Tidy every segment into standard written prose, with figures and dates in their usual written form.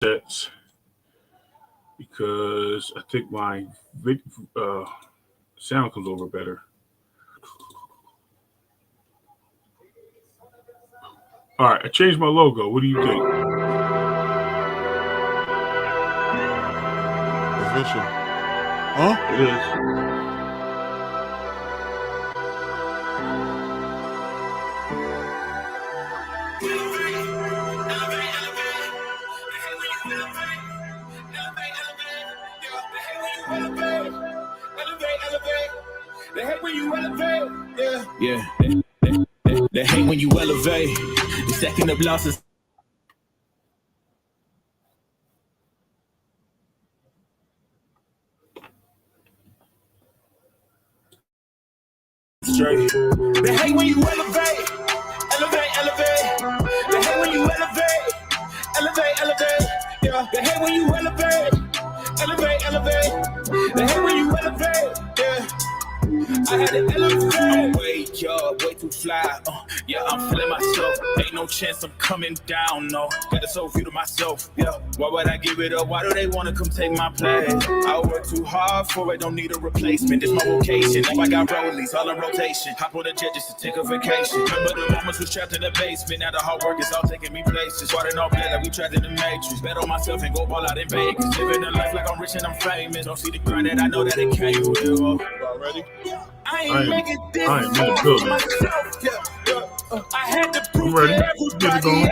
sets because I think my sound comes over better. All right, I changed my logo. What do you think? Official. Huh? It is. They hate when you elevate, yeah. They hate when you elevate. The second of losses. Straight. They hate when you elevate. They hate when you elevate, yeah. They hate when you elevate. They hate when you elevate, yeah. I had to elevate. I'm way up, way too fly. Yeah, I'm feeling myself. Ain't no chance I'm coming down, no. Got a soul view to myself, yeah. Why would I give it up? Why do they wanna come take my place? I work too hard for it, don't need a replacement. It's my vocation. Now I got rollies, all in rotation. Hop on the jet just to take a vacation. Remember the moments was trapped in the basement. Now the hard work is all taking me places. Starting all bad like we trapped in the matrix. Bet on myself and go ball out in Vegas. Living a life like I'm rich and I'm famous. Don't see the grind that I know that it came with. Ready? I ain't making this for myself, yeah. I had to prove to everybody,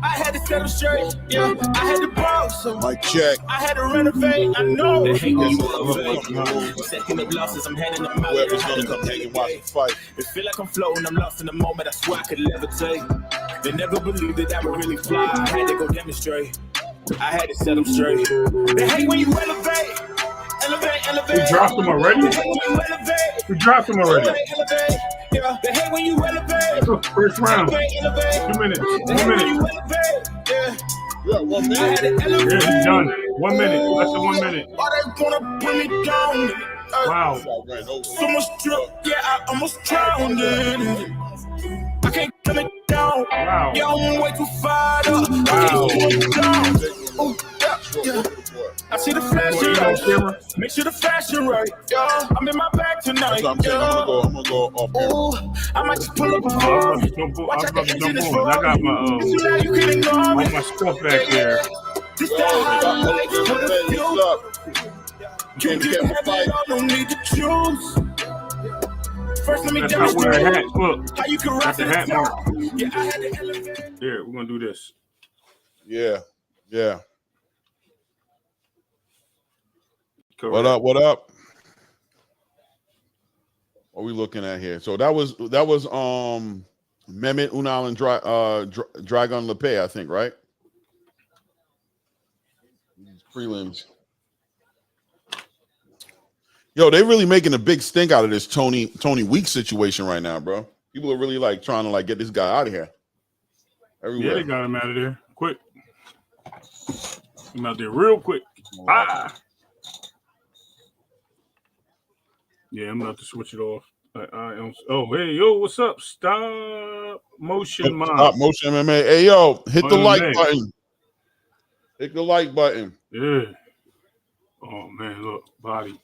I had to set them straight, yeah. I had to borrow some. Mic check. I had to renovate, I know. They hate when you elevate. Second of losses, I'm handing them out. Whoever's gonna come take and watch the fight. It feel like I'm floating, I'm lost in the moment. I swear I could levitate. They never believed that I would really fly. I had to go demonstrate. I had to set them straight. They hate when you elevate. We dropped them already? We dropped them already. Yeah. They hate when you elevate. First round. 2 minutes. 1 minute. Yeah, 1 minute. Yeah, he's done. 1 minute. Less than 1 minute. Why they wanna bring me down? Wow. So much drip, yeah, I almost drowned in it. I can't come it down. Wow. Yeah, I'm way too fired up. I can't come it down. Ooh, yeah. I see the fashion right. Make sure the fashion right. Yeah, I'm in my bag tonight. That's what I'm saying. I'm gonna go up here. Ooh, I might just pull up a car. Watch out the engine is rolling. I got my stuff back there. This time I like for the fuel. You can have it all, don't need to choose. First, let me demonstrate how you can rise to the top. Yeah, I had to elevate. Here, we're gonna do this. Yeah. Correct. What up? What are we looking at here? So that was Mehmet Unal and Dragon Lepe, I think, right? These prelims. Yo, they really making a big stink out of this Tony Weeks situation right now, bro. People are really like trying to like get this guy out of here. Everywhere. Yeah, they got him out of there quick. Him out there real quick. Ah. Yeah, I'm about to switch it off. Oh, hey, yo, what's up? Stop motion, man. Stop motion, MMA. Hey, yo, hit the like button. Hit the like button. Yeah. Oh man, look, body.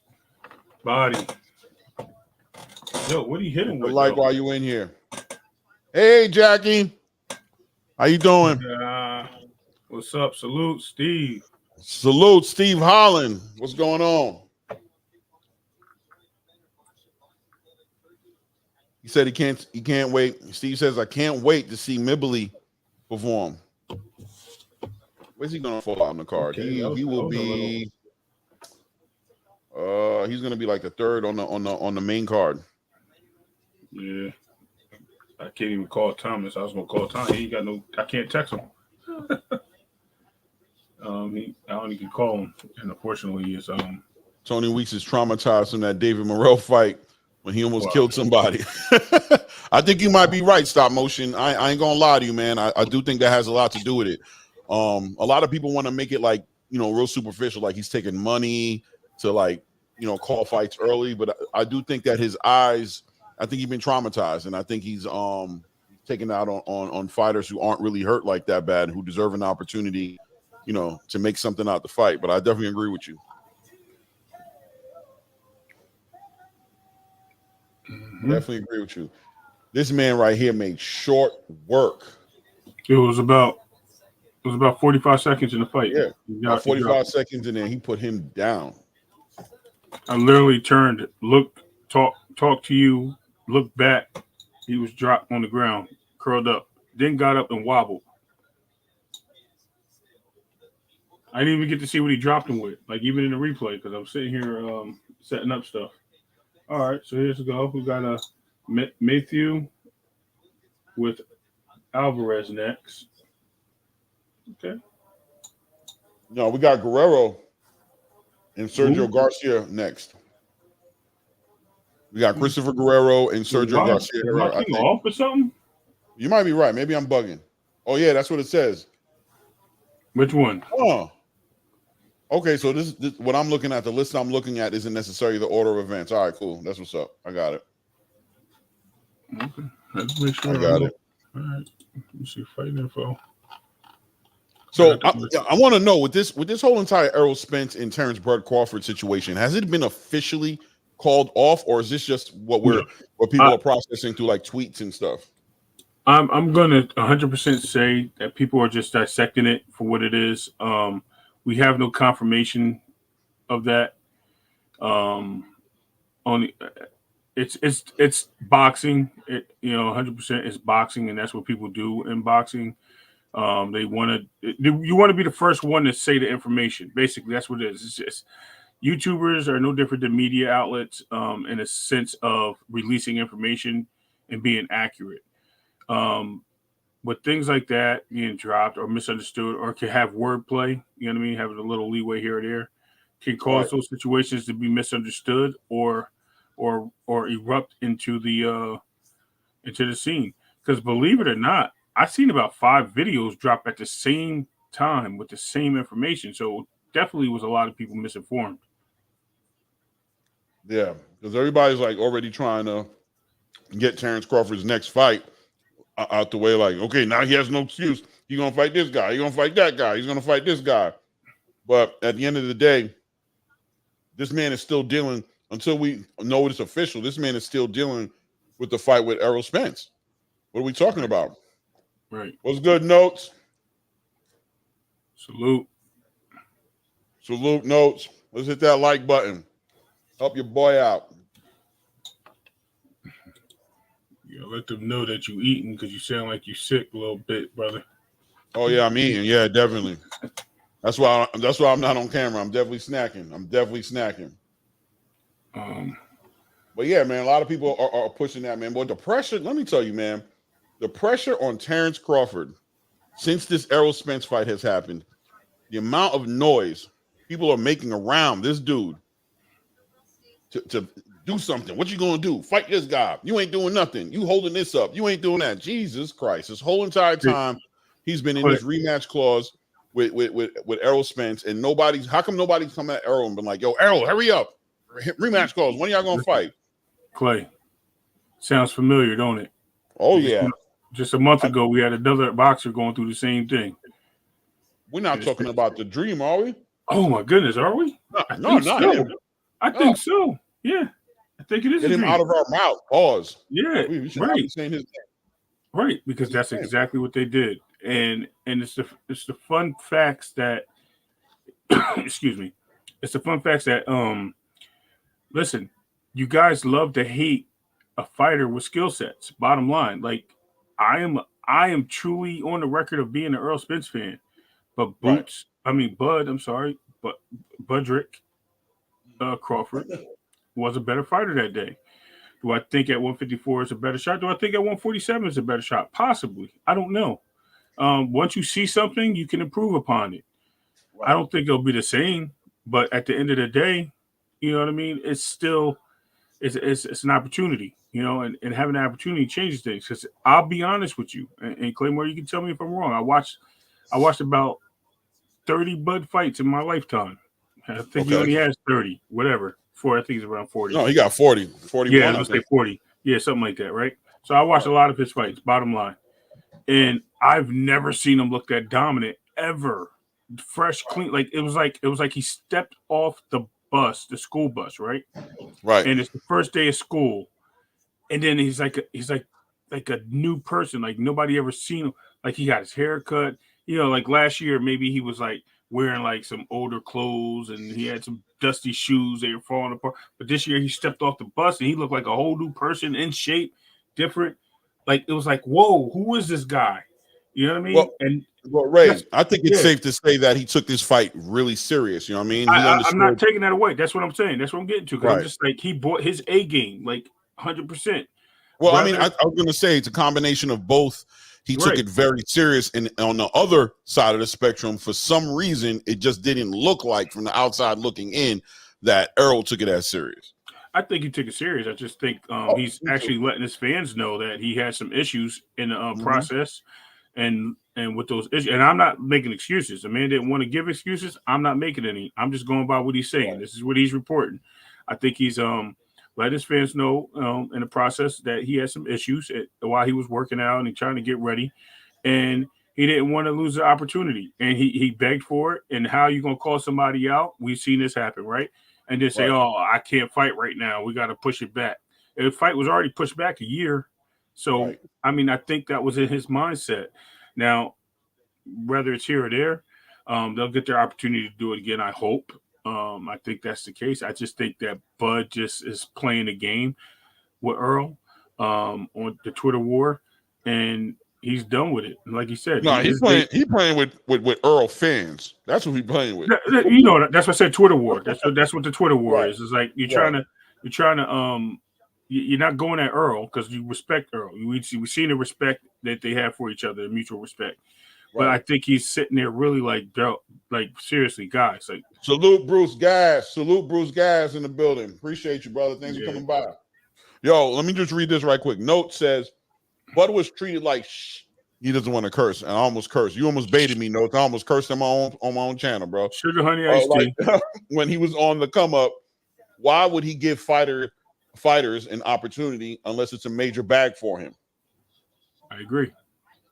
Yo, what are you hitting with? Like while you in here. Hey, Jackie. How you doing? What's up? Salute, Steve. Salute, Steve Holland. What's going on? He said he can't wait. Steve says, I can't wait to see Mibley perform. Where's he gonna fall out on the card? Okay, he will be he's gonna be like the third on the main card. Yeah. I can't even call Thomas. I was gonna call Thomas. He ain't got no. I can't text him. I only can call him, and unfortunately, he is Tony Weeks is traumatized from that David Morrell fight when he almost killed somebody. I think you might be right. Stop motion. I ain't gonna lie to you, man. I do think that has a lot to do with it. A lot of people want to make it like real superficial, like he's taking money to like call fights early, but I do think that his eyes. I think he's been traumatized, and I think he's taken out on fighters who aren't really hurt like that bad, who deserve an opportunity to make something out the fight. But I definitely agree with you. Definitely agree with you. This man right here made short work. It was about 45 seconds in the fight. Yeah, about 45 seconds, and then he put him down. I literally turned, looked, talked to you, looked back. He was dropped on the ground, curled up, then got up and wobbled. I didn't even get to see what he dropped him with, like even in the replay, because I'm sitting here setting up stuff. All right, so here's the go. We got a Matthew with Alvarez next. Okay. No, we got Guerrero and Sergio Garcia next. We got Christopher Guerrero and Sergio Garcia. Am I off or something? You might be right. Maybe I'm bugging. Oh yeah, that's what it says. Which one? Oh. Okay, so this what I'm looking at, the list I'm looking at isn't necessarily the order of events. All right, cool. That's what's up. I got it. Okay. Let's make sure I got it. All right. Let me see fighting info. So I want to know with this whole entire Errol Spence and Terrence Bud Crawford situation, has it been officially called off, or is this just what people are processing through like tweets and stuff? I'm gonna 100% say that people are just dissecting it for what it is. We have no confirmation of that. Only it's boxing. 100% is boxing, and that's what people do in boxing. You want to be the first one to say the information. Basically, that's what it is. It's just YouTubers are no different than media outlets in a sense of releasing information and being accurate. With things like that being dropped or misunderstood or can have wordplay, you know what I mean, having a little leeway here or there, can cause those situations to be misunderstood or erupt into the scene. Because believe it or not, I've seen about 5 videos drop at the same time with the same information. So definitely was a lot of people misinformed. Yeah, because everybody's like already trying to get Terrence Crawford's next fight out the way. Like, okay, now he has no excuse. He's gonna fight this guy. He's gonna fight that guy. He's gonna fight this guy. But at the end of the day, this man is still dealing, until we know it's official, this man is still dealing with the fight with Errol Spence. What are we talking about? Right. What's good, Notes? Salute, Notes. Let's hit that like button. Help your boy out. Yeah, let them know that you eating because you sound like you sick a little bit, brother. Oh yeah, I'm eating. Yeah, definitely. That's why I'm not on camera. I'm definitely snacking. But yeah, man, a lot of people are pushing that, man. But the pressure, let me tell you, man, the pressure on Terrence Crawford since this Errol Spence fight has happened, the amount of noise people are making around this dude to do something. What you gonna do? Fight this guy? You ain't doing nothing. You holding this up? You ain't doing that. Jesus Christ! This whole entire time he's been in this rematch clause with Errol Spence, and nobody's. How come nobody's come at Errol and been like, "Yo, Errol, hurry up! Rematch clause. When are y'all gonna fight?" Clay, sounds familiar, don't it? Oh yeah. Just a month ago, we had another boxer going through the same thing. We're not talking about the Dream, are we? Oh my goodness, are we? No, not him. I think so. Yeah, I think it is. Get him out of our mouth. Pause. Yeah, we should not be saying his name. Right, because that's exactly what they did, and it's the fun facts that excuse me, it's the fun facts that listen, you guys love to hate a fighter with skill sets. Bottom line, like I am truly on the record of being an Earl Spence fan, but Budrick Crawford was a better fighter that day. Do I think at 154 is a better shot? Do I think at 147 is a better shot? Possibly. I don't know. Once you see something, you can improve upon it. Right. I don't think it'll be the same, but at the end of the day, you know what I mean? It's still it's an opportunity, you know, and having an opportunity changes things. Because I'll be honest with you, and Claymore, you can tell me if I'm wrong. I watched about 30 Bud fights in my lifetime. I think he only has 30, whatever. I think he's around 40. No, he got 40. 41. Yeah, let's say 40. Yeah, something like that, right? So I watched a lot of his fights, bottom line. And I've never seen him look that dominant ever. fresh, clean. Like it was like he stepped off the bus, the school bus, right? Right. And it's the first day of school, and then he's like a new person, like nobody ever seen him. Like he got his hair cut. Like last year, maybe he was like wearing like some older clothes and he had some dusty shoes. They were falling apart. But this year he stepped off the bus and he looked like a whole new person, in shape, different. Like it was like, whoa, who is this guy? You know what I mean? Well, Ray, I think it's safe to say that he took this fight really serious. You know what I mean? I'm not taking that away. That's what I'm saying. That's what I'm getting to. Because Right. I'm just like, he bought his A game, like 100%. Well, I mean, I was going to say it's a combination of both. He took it very serious, and on the other side of the spectrum, for some reason, it just didn't look like, from the outside looking in, that Errol took it as serious. I think he took it serious. I just think he's actually letting his fans know that he had some issues in the process, and with those issues. And I'm not making excuses. The man didn't want to give excuses. I'm not making any. I'm just going by what he's saying. Right. This is what he's reporting. I think he's let his fans know in the process that he had some issues while he was working out and trying to get ready, and he didn't want to lose the opportunity, and he begged for it. And how you gonna call somebody out? We've seen this happen, right? And then say, "Oh, I can't fight right now. We got to push it back." The fight was already pushed back a year, so I mean, I think that was in his mindset. Now, whether it's here or there, they'll get their opportunity to do it again. I hope. I think that's the case. I just think that Bud just is playing a game with Earl on the Twitter war, and he's done with it. Like you said, no, he's playing with Earl fans. That's what he's playing with. That's what I said. Twitter war. That's what the Twitter war is. It's like you're not going at Earl because you respect Earl. We've seen the respect that they have for each other, the mutual respect. But I think he's sitting there really like seriously, guys. Like salute Bruce Gas in the building. Appreciate you, brother. Thanks for coming by. Yo, let me just read this right quick. Note says Bud was treated like he doesn't want to curse, and I almost cursed. You almost baited me, Notes. I almost cursed on my own channel, bro. Sugar honey iced tea. When he was on the come up, why would he give fighters an opportunity unless it's a major bag for him? I agree.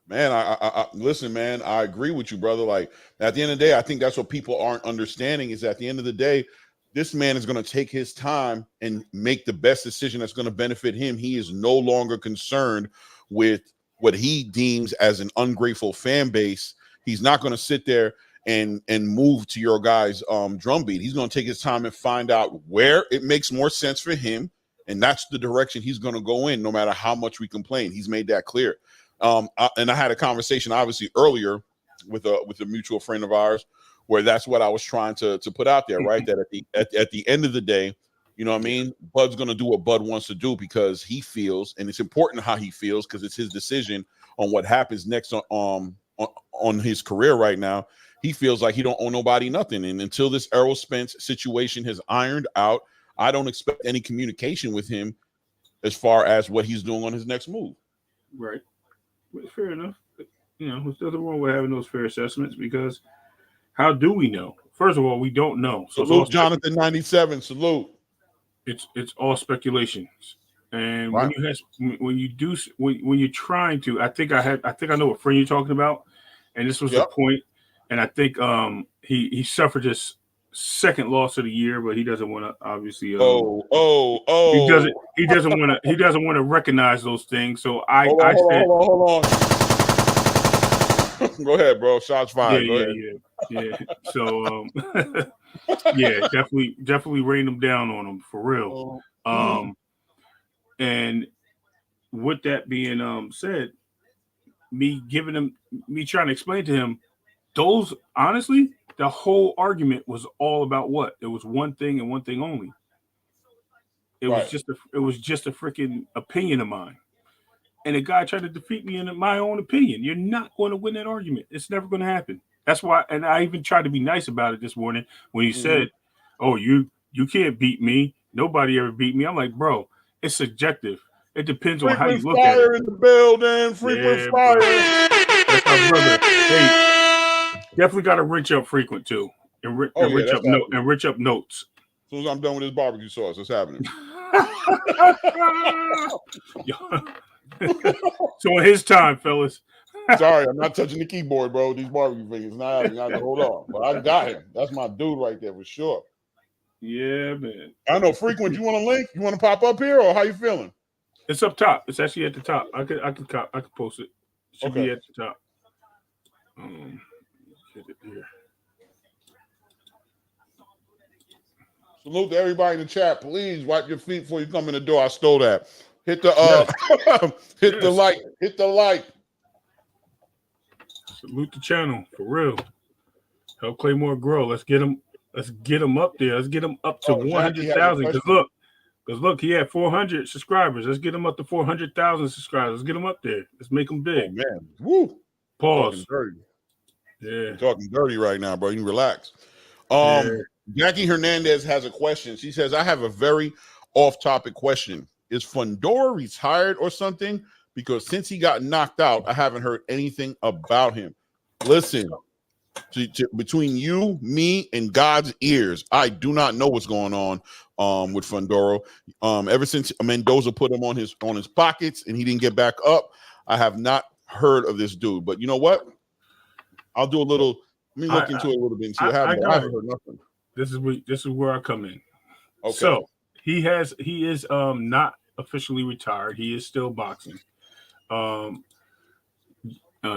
Man, I listen, man, I agree with you, brother. Like, at the end of the day, I think that's what people aren't understanding is at the end of the day, this man is going to take his time and make the best decision that's going to benefit him. He is no longer concerned with what he deems as an ungrateful fan base. He's not going to sit there and move to your guys' drumbeat. He's going to take his time and find out where it makes more sense for him, and that's the direction he's going to go in, no matter how much we complain. He's made that clear. And I had a conversation obviously earlier with a mutual friend of ours where that's what I was trying to put out there, right? That at the end of the day, you know what I mean? Bud's going to do what Bud wants to do because he feels, and it's important how he feels because it's his decision on what happens next on his career right now. He feels like he don't owe nobody nothing. And until this Errol Spence situation has ironed out, I don't expect any communication with him as far as what he's doing on his next move. Right. Fair enough. There's nothing wrong with having those fair assessments because how do we know? First of all, we don't know. So salute Jonathan 97. Salute. It's all speculations, and when you're trying to, I think I know what friend you're talking about, and this was the point. And I think he suffered his second loss of the year, but he doesn't want to obviously. He doesn't want to recognize those things. So hold on. Go ahead, bro. Shots fired. Yeah. So definitely rain them down on him for real. And with that being said, me trying to explain to him, those honestly, the whole argument was all about what? It was one thing and one thing only. It was just a freaking opinion of mine. And a guy tried to defeat me in my own opinion. You're not going to win that argument. It's never going to happen. That's why, and I even tried to be nice about it this morning when he said, "Oh, you can't beat me. Nobody ever beat me." I'm like, bro, it's subjective. It depends on how you look at it. Fire in the building. Frequent fire. That's my brother. Hey, definitely got to wrench up Frequent too, and wrench up Notes. As soon as I'm done with this barbecue sauce, it's happening. So in his time, fellas. Sorry, I'm not touching the keyboard, bro. These barbecue fingers. Not hold on. But I got him. That's my dude right there for sure. Yeah, man. I know. Frequent, you want a link? You want to pop up here, or how you feeling? It's up top. It's actually at the top. I could post it. It should be at the top. Get it here. Salute to everybody in the chat. Please wipe your feet before you come in the door. I stole that. Hit the hit the like. Hit the like. Salute the channel for real. Help Claymore grow. Let's get him up there. Let's get him up to 100,000. Because look, he had 400 subscribers. Let's get him up to 400,000 subscribers. Let's get him up there. Let's make him big. Oh, man, woo. Pause. Yeah, you're talking dirty right now, bro. You can relax. Jackie Hernandez has a question. She says, I have a very off-topic question. Is Fundora retired or something? Because since he got knocked out, I haven't heard anything about him. Listen, between you, me, and God's ears, I do not know what's going on with Fundora. Ever since Mendoza put him on his pockets and he didn't get back up, I have not heard of this dude. But you know what? I'll do a little. Let me look into it a little bit and see what happens. I haven't heard nothing. This is where I come in. Okay. So he is not officially retired. He is still boxing.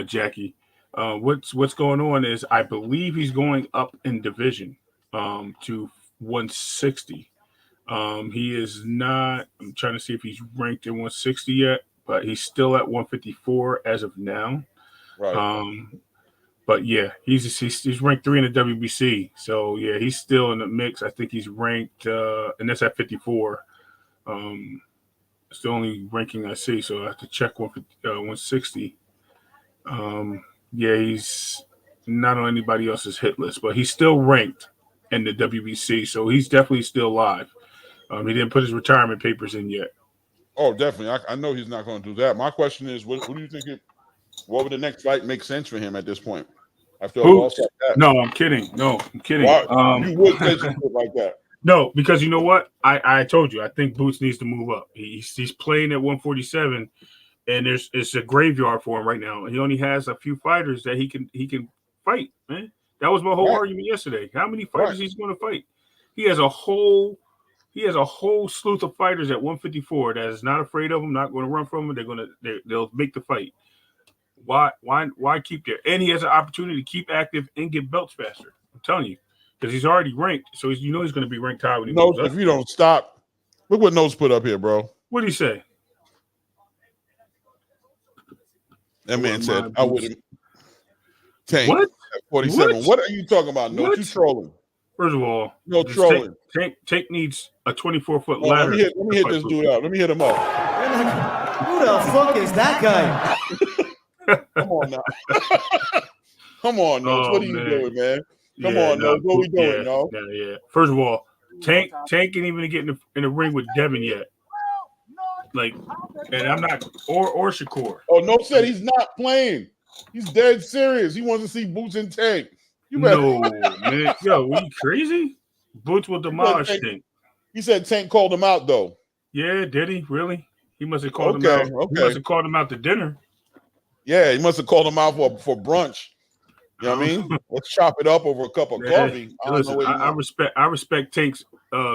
Jackie, what's going on is I believe he's going up in division to 160. He is not. I'm trying to see if he's ranked in 160 yet, but he's still at 154 as of now. Right. But yeah, he's ranked 3 in the WBC. So yeah, he's still in the mix. I think he's ranked, and that's at 54. It's the only ranking I see. So I have to check 160. Yeah, he's not on anybody else's hit list, but he's still ranked in the WBC. So he's definitely still live. He didn't put his retirement papers in yet. Oh, definitely. I know he's not going to do that. My question is, what do you think? What would the next fight make sense for him at this point? After a loss like that? No, I'm kidding. Why? You would say something like that. No, because you know what? I told you. I think Boots needs to move up. He's playing at 147, and it's a graveyard for him right now. He only has a few fighters that he can fight. Man, that was my whole argument yesterday. How many fighters he's going to fight? He has a whole slew of fighters at 154 that is not afraid of him, not going to run from him. They'll make the fight. Why keep there? And he has an opportunity to keep active and get belts faster. I'm telling you, because he's already ranked, so he's going to be ranked high when he moves up. If you don't stop, look what Nose put up here, bro. What did he say? That man said, "I wouldn't." Tank What? 47. What are you talking about? No, you trolling. First of all, no trolling. Tank needs a 24-foot ladder. Let me hit this dude out. Let me hit him up. Who the fuck is that guy? Come on now. Come on, Nose. What are you doing, man? Come on, Nose. What are we doing, no? Yeah. First of all, Tank ain't even get in the ring with Devin yet. Like, and I'm not or Shakur. Oh, no, said he's not playing. He's dead serious. He wants to see Boots and Tank. You better. No, man. Yo, are you crazy? Boots will demolish Tank. He said Tank called him out, though. Yeah, did he? Really? He must have called him out. Okay. He must have called him out to dinner. Yeah, he must have called him out for brunch. You know what I mean? Let's chop it up over a cup of coffee. I respect Tank's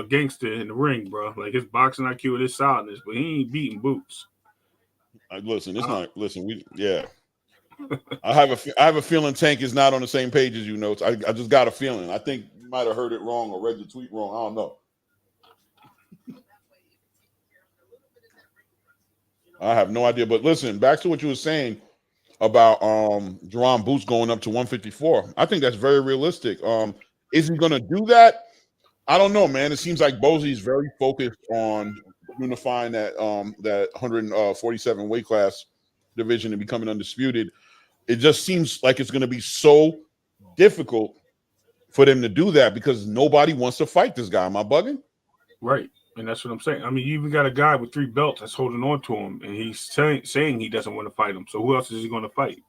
gangster in the ring, bro. Like his boxing IQ and his solidness, but he ain't beating Boots. Listen, it's not. Listen, I have a feeling Tank is not on the same page as you, Notes. I just got a feeling. I think you might have heard it wrong or read the tweet wrong. I don't know. I have no idea. But listen, back to what you were saying about Jerome Boots going up to 154. I think that's very realistic. Is he going to do that? I don't know, man. It seems like Bosey's very focused on unifying that 147 weight class division and becoming undisputed. It just seems like it's going to be so difficult for them to do that because nobody wants to fight this guy. Am I bugging? Right. And that's what I'm saying. I mean, you even got a guy with 3 belts that's holding on to him, and he's saying he doesn't want to fight him. So who else is he going to fight?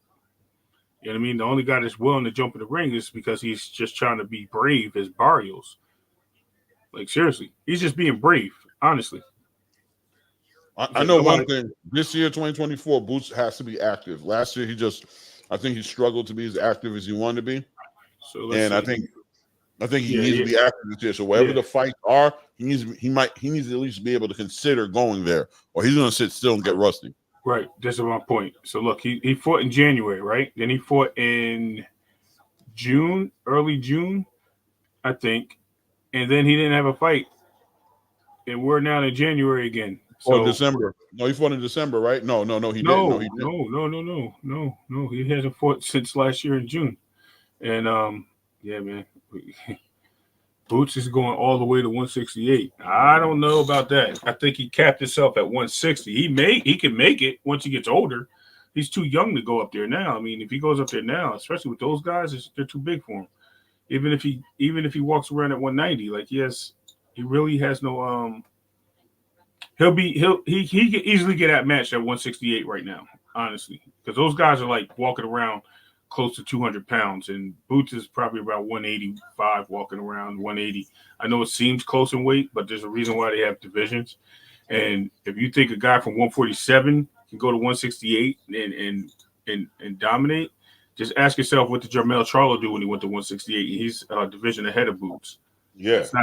You know what I mean? The only guy that's willing to jump in the ring is because he's just trying to be brave as Barrios. Like, seriously. He's just being brave, honestly. I know one thing. This year, 2024, Boots has to be active. Last year, I think he struggled to be as active as he wanted to be. So And I think he needs to be active this year. So wherever the fights are, he needs to at least be able to consider going there, or he's going to sit still and get rusty. Right. This is my point. So look, he fought in January, right? Then he fought in June, early June, I think, and then he didn't have a fight, and we're now in January again. So December. No, he fought in December, right? No, he didn't. No, he didn't. No. He hasn't fought since last year in June, and yeah, man. Boots is going all the way to 168. I don't know about that. I think he capped himself at 160. He can make it once he gets older. He's too young to go up there now. I mean, if he goes up there now, especially with those guys, they're too big for him. Even if he walks around at 190, like he really has no he can easily get outmatched at 168 right now, honestly, because those guys are like walking around close to 200 pounds, and Boots is probably about 185 walking around 180. I know it seems close in weight, but there's a reason why they have divisions. And if you think a guy from 147 can go to 168 and dominate, just ask yourself what did Jermell Charlo do when he went to 168? He's a division ahead of Boots. Yeah, that's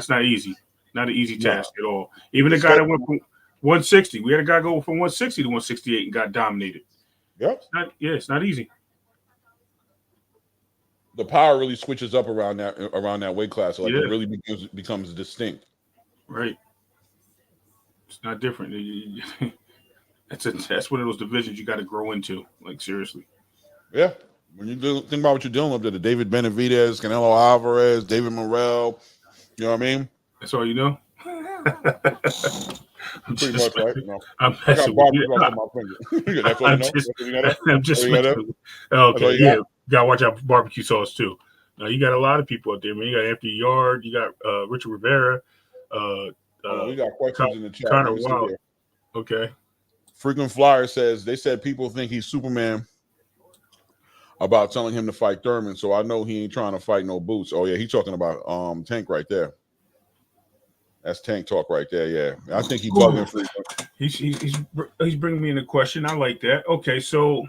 not easy. Not an easy task at all. Even the guy that went from 160, we had a guy go from 160 to 168 and got dominated. Yep. It's not easy. The power really switches up around that weight class. Like it really becomes distinct. Right. It's not different. That's one of those divisions you got to grow into. Like seriously. Yeah. When you think about what you're dealing with, the David Benavidez, Canelo Alvarez, David Morrell, you know what I mean? That's all you know. Pretty much, right? No. I'm messing with you. That's all you know. I'm just okay. Yeah, gotta watch out for barbecue sauce too. Now you got a lot of people out there, man. You got Anthony Yard, you got Richard Rivera. We got questions in the chat. Connor Wild. Okay. Frequent Flyer says they said people think he's Superman about telling him to fight Thurman, so I know he ain't trying to fight no Boots. Oh yeah, he's talking about Tank right there. That's Tank talk right there. Yeah, I think he's bugging. He's bringing me in a question. I like that. Okay, so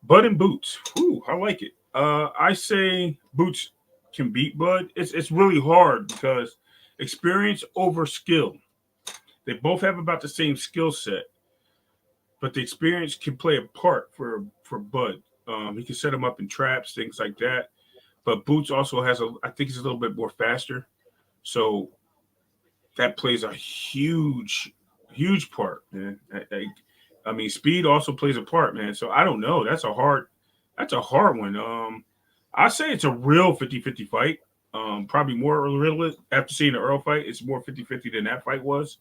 Bud and Boots. Ooh, I like it. I say Boots can beat Bud. It's really hard because experience over skill. They both have about the same skill set, but the experience can play a part for Bud. He can set him up in traps, things like that. But Boots also I think he's a little bit more faster. So that plays a huge part, man. I mean, speed also plays a part, man. So I don't know. That's a hard one. I say it's a real 50-50 fight. Probably more real after seeing the Earl fight. It's more 50-50 than that fight was.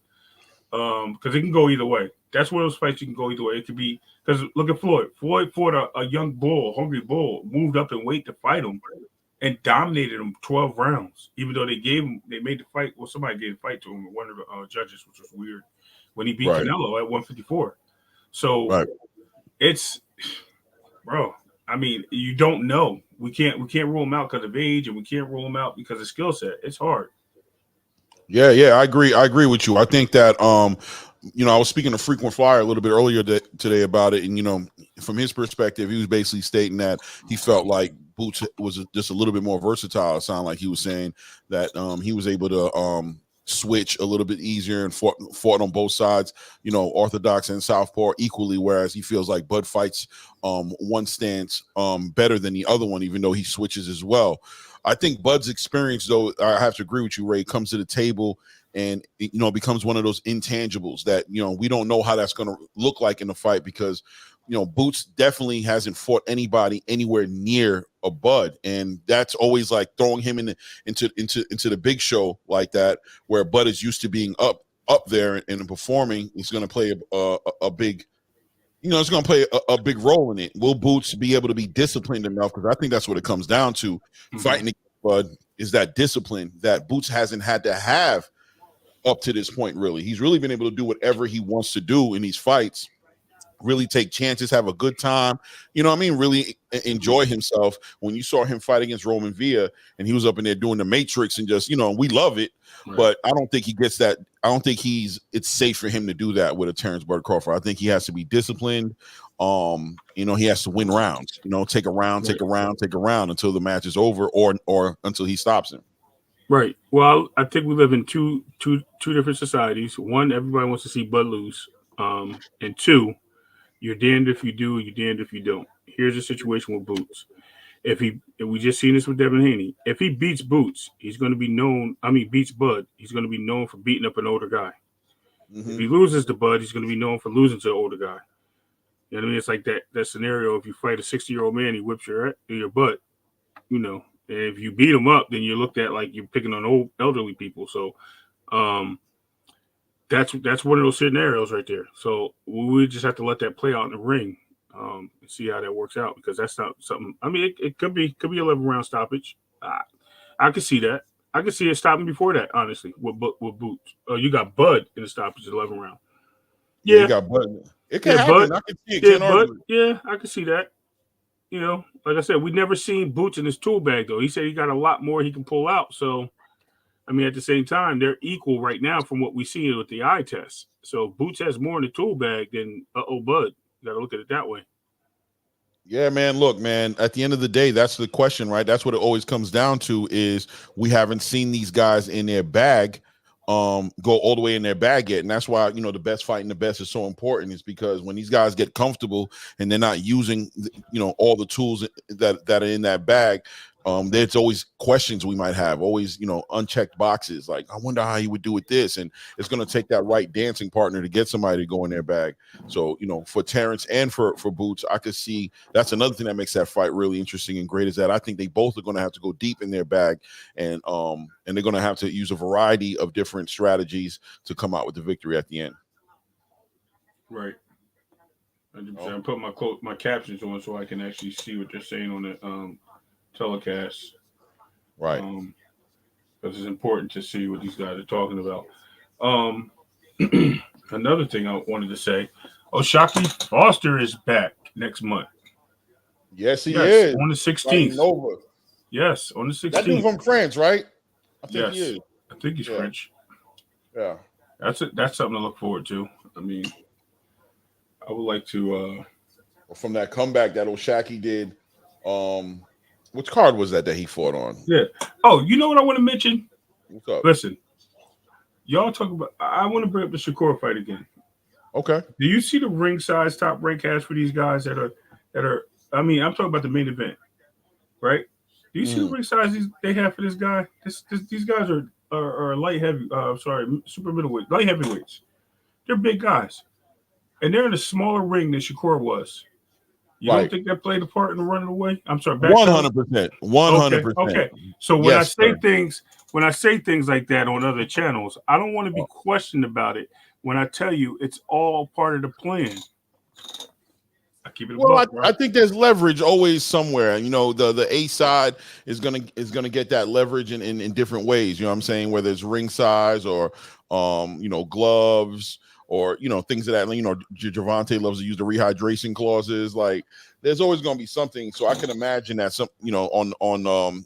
Because it can go either way. That's one of those fights you can go either way. It could be because look at Floyd. Floyd fought a young bull, hungry bull, moved up in weight to fight him, and dominated him 12 rounds. Even though they made the fight. Well, somebody gave the fight to him, one of the judges, which was weird. When he beat Canelo at 154. So it's, bro. I mean, you don't know. We can't rule him out because of age, and we can't rule him out because of skill set. It's hard. Yeah, I agree with you. I think that I was speaking to Frequent Flyer a little bit earlier today about it, and from his perspective, he was basically stating that he felt like Boots was just a little bit more versatile. It sounded like he was saying that he was able to switch a little bit easier and fought on both sides, orthodox and southpaw equally, whereas he feels like Bud fights one stance better than the other one, even though he switches as well. I think Bud's experience, though, I have to agree with you, Ray, comes to the table and, becomes one of those intangibles that, we don't know how that's going to look like in the fight because, Boots definitely hasn't fought anybody anywhere near a Bud. And that's always like throwing him into the big show like that, where Bud is used to being up there and performing. He's going to play a big, it's going to play a big role in it. Will Boots be able to be disciplined enough? Because I think that's what it comes down to. Mm-hmm. Fighting against Bud is that discipline that Boots hasn't had to have up to this point, really. He's really been able to do whatever he wants to do in these fights really take chances, have a good time. You know what I mean? Really enjoy himself. When you saw him fight against Roman Villa and he was up in there doing the Matrix and just, we love it. Right. But I don't think he gets that. I don't think it's safe for him to do that with a Terrence Bud Crawford. I think he has to be disciplined. He has to win rounds, take a round until the match is over or until he stops him. Right. Well, I think we live in two different societies. One, everybody wants to see Bud lose. And two, you're damned if you do, you're damned if you don't. Here's the situation with Boots. If we just seen this with Devin Haney. If he beats Boots, he's going to be known. Beats Bud, he's going to be known for beating up an older guy. Mm-hmm. If he loses to Bud, he's going to be known for losing to an older guy. You know what I mean? It's like that scenario. If you fight a 60-year-old man, he whips your butt. And if you beat him up, then you're looked at like you're picking on old elderly people. So, that's one of those scenarios right there. So we just have to let that play out in the ring, and see how that works out, because that's not something. It could be 11-round stoppage. I could see that. I could see it stopping before that. Honestly, with Boots. You got Bud in the stoppage 11 round. Yeah, you got Bud. It can happen. I can see it. I can see that. Like I said, we never seen Boots in his tool bag though. He said he got a lot more he can pull out. So, at the same time, they're equal right now from what we see with the eye test. So Boots has more in the tool bag than Bud. You got to look at it that way. Yeah, man. Look, man, at the end of the day, that's the question, right? That's what it always comes down to, is we haven't seen these guys in their bag go all the way in their bag yet. And that's why, the best fighting the best is so important, is because when these guys get comfortable and they're not using, all the tools that are in that bag, there's always questions we might have, always, unchecked boxes. Like, I wonder how he would do with this. And it's going to take that right dancing partner to get somebody to go in their bag. So, for Terrence and for Boots, I could see that's another thing that makes that fight really interesting and great, is that I think they both are going to have to go deep in their bag, and they're going to have to use a variety of different strategies to come out with the victory at the end. Right. 100%. I'm putting my captions on so I can actually see what they're saying on the telecast, right? Because it's important to see what these guys are talking about. Another thing I wanted to say: Shakur Foster is back next month. Yes, he is on the 16th. Yes, on the 16th. That dude from France, right? I think he is. I think he's French. Yeah, that's something to look forward to. I would like to. From that comeback that Shakur did. Which card was that he fought on? Yeah. Oh, you know what I want to mention? What's up? Listen, y'all talk about. I want to bring up the Shakur fight again. Okay. Do you see the ring size top rank has for these guys that are? I'm talking about the main event, right? Do you see the ring size they have for this guy? These guys are light heavy. Super middleweight, light heavyweights. They're big guys, and they're in a smaller ring than Shakur was. You don't think that played a part in the running away? I'm sorry, 100%. 100%. Okay. So when I say things like that on other channels, I don't want to be questioned about it. When I tell you it's all part of the plan. I keep it. I think there's leverage always somewhere. The A side is gonna get that leverage in different ways. You know what I'm saying? Whether it's ring size or gloves. Or things of that. Gervonta loves to use the rehydration clauses. Like, there's always going to be something. So I can imagine that on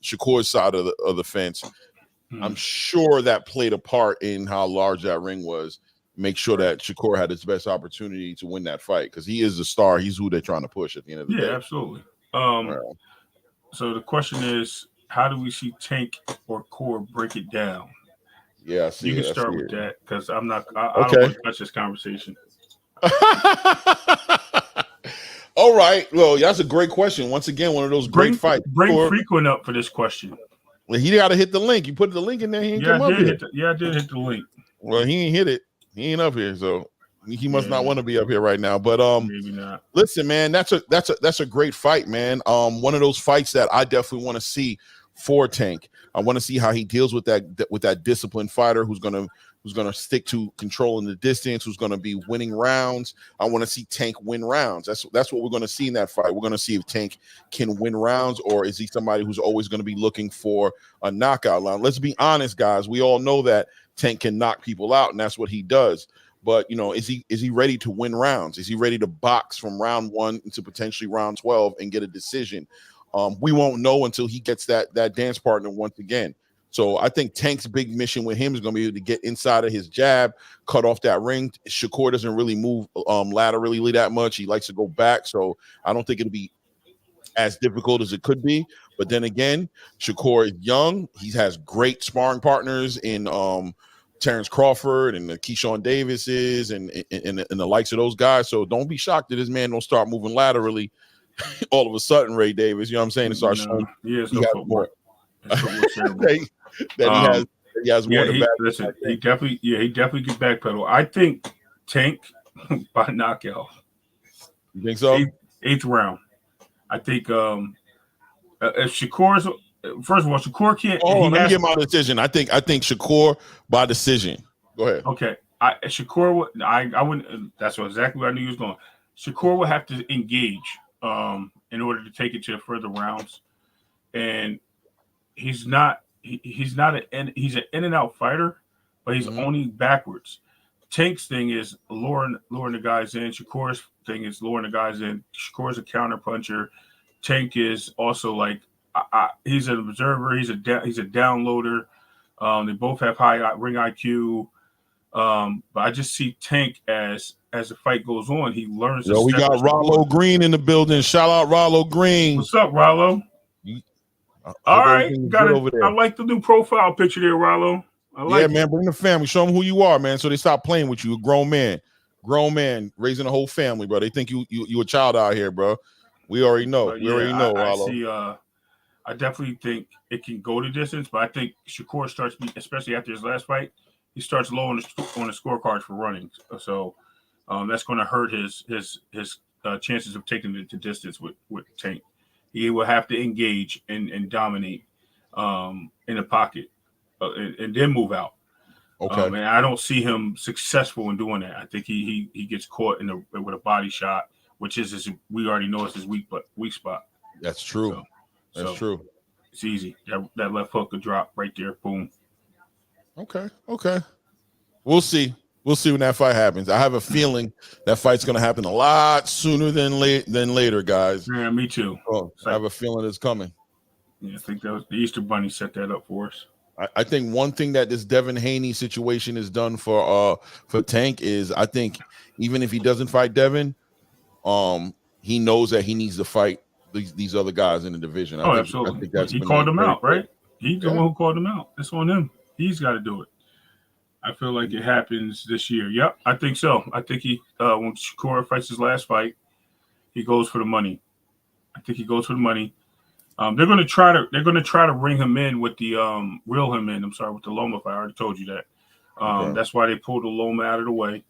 Shakur's side of the fence, I'm sure that played a part in how large that ring was. Make sure that Shakur had his best opportunity to win that fight, because he is the star. He's who they're trying to push at the end of the day. Yeah, absolutely. So the question is, how do we see Tank or Core break it down? Yeah, I see. You can start with that, because I'm not. I don't want to touch this conversation. All right. Well, that's a great question. Once again, one of those great fights. Bring Frequent up for this question. Well, he got to hit the link. You put the link in there. He ain't come up here. I did hit the link. Well, he ain't hit it. He ain't up here, so he must not want to be up here right now. But maybe not. Listen, man, that's a great fight, man. One of those fights that I definitely want to see for Tank. I want to see how he deals with that disciplined fighter who's gonna stick to controlling the distance, who's gonna be winning rounds. I want to see Tank win rounds. That's what we're gonna see in that fight. We're gonna see if Tank can win rounds, or is he somebody who's always gonna be looking for a knockout line. Let's be honest, guys. We all know that Tank can knock people out, and that's what he does. But is he ready to win rounds? Is he ready to box from round 1 into potentially round 12 and get a decision? We won't know until he gets that dance partner once again. So I think Tank's big mission with him is going to be able to get inside of his jab, cut off that ring. Shakur doesn't really move laterally that much. He likes to go back. So I don't think it'll be as difficult as it could be. But then again, Shakur is young. He has great sparring partners in Terrence Crawford and the Keyshawn Davises and the likes of those guys. So don't be shocked that this man don't start moving laterally all of a sudden, Ray Davis. You know what I'm saying? It starts showing he has no footwork. He has more than back. Listen, he definitely can backpedal. I think Tank by knockout. You think so? Eighth round. I think if Shakur's first of all, Shakur can't. Let me get my decision. I think Shakur by decision. Go ahead. Okay, Shakur. I wouldn't. That's exactly where I knew he was going. Shakur will have to engage in order to take it to further rounds, and he's not an in and out fighter, but he's only backwards. Tank's thing is luring the guys in. Shakur's thing is luring the guys in. Shakur's a counter puncher. Tank is also like he's an observer. He's a downloader. They both have high ring IQ. But I just see Tank as the fight goes on, he learns. Yo, we got Rollo Green in the building. Shout out Rollo Green. What's up, Rollo? All right, I like the new profile picture there, Rollo. Man, bring the family. Show them who you are, man. So they stop playing with you. A grown man raising a whole family, bro. They think you a child out here, bro. We already know. Rollo. I definitely think it can go the distance, but I think Shakur starts, especially after his last fight, he starts low on the scorecards for running. So that's going to hurt his chances of taking it to distance with Tank. He will have to engage and dominate in the pocket and then move out. Okay. And I don't see him successful in doing that. I think he gets caught with a body shot, which is we already know it's his weak spot. That's true. That's true. It's easy. That left hook could drop right there. Boom. Okay. We'll see when that fight happens. I have a feeling that fight's going to happen a lot sooner than later, guys. Yeah, me too. I have a feeling it's coming. Yeah, I think that was the Easter Bunny set that up for us. I think one thing that this Devin Haney situation has done for Tank is I think even if he doesn't fight Devin, he knows that he needs to fight these other guys in the division. Absolutely. I think that's he called him out, right? He's the one who called him out. That's on him. He's got to do it. I feel like it happens this year. Yep, I think so. I think he when Shakur fights his last fight, he goes for the money. I think he goes for the money. They're going to try to ring him in with the reel him in. I'm sorry, with the Loma fight. I already told you that. That's why they pulled the Loma out of the way.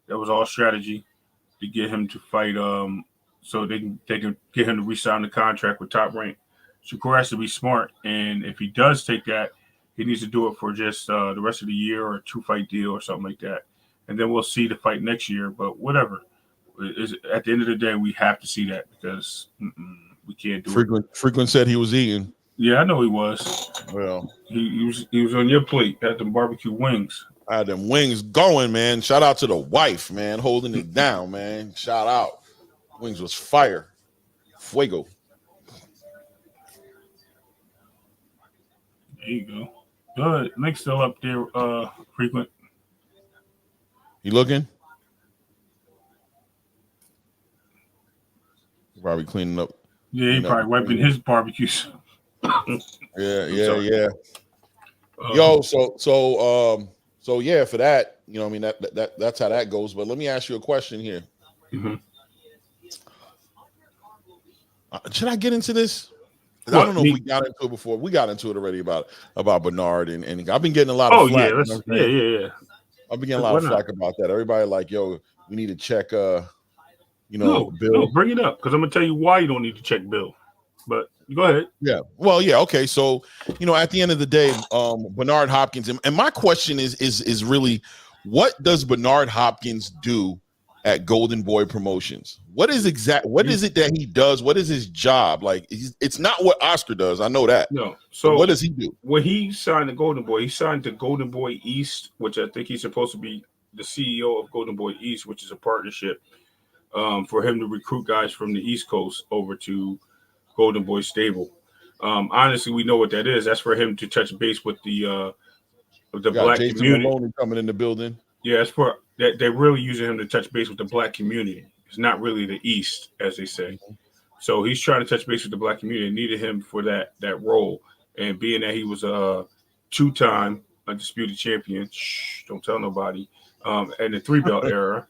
That was all strategy to get him to fight. So they can get him to re-sign the contract with Top Rank. Shakur has to be smart, and if he does take that, he needs to do it for just the rest of the year or a 2-fight deal or something like that. And then we'll see the fight next year. But whatever. At the end of the day, we have to see that because we can't do it. Frequent said he was eating. Yeah, I know he was. Well, he was on your plate. Had them barbecue wings. I had them wings going, man. Shout out to the wife, man, holding it down, man. Shout out. Wings was fire. Fuego. There you go. Good. Nick's still up there, Frequent. You looking? Probably cleaning up. Yeah, he probably wiping his barbecues. Yeah. Yo, so yeah, for that, I mean that's how that goes. But let me ask you a question here. Mm-hmm. Should I get into this? I don't know if we got into it before. We got into it already about Bernard and I've been getting a lot of flack. Yeah. I've been getting a lot of flack about that. Everybody like, yo, we need to check Bill. No, bring it up because I'm gonna tell you why you don't need to check Bill. But go ahead. Yeah. Well, yeah, okay. So, at the end of the day, Bernard Hopkins, and my question is really, what does Bernard Hopkins do at Golden Boy Promotions? What is it that he does? What is his job? Like, it's not what Oscar does. I know that. No. So what does he do? When he signed the Golden Boy, he signed the Golden Boy East, which I think he's supposed to be the CEO of Golden Boy East, which is a partnership for him to recruit guys from the East Coast over to Golden Boy Stable. Honestly, we know what that is. That's for him to touch base with the black Jason community. Maloney coming in the building. Yeah, it's for that. They're really using him to touch base with the black community. It's not really the East, as they say. So he's trying to touch base with the black community. They needed him for that role. And being that he was a 2-time undisputed champion, don't tell nobody, in the 3-belt era.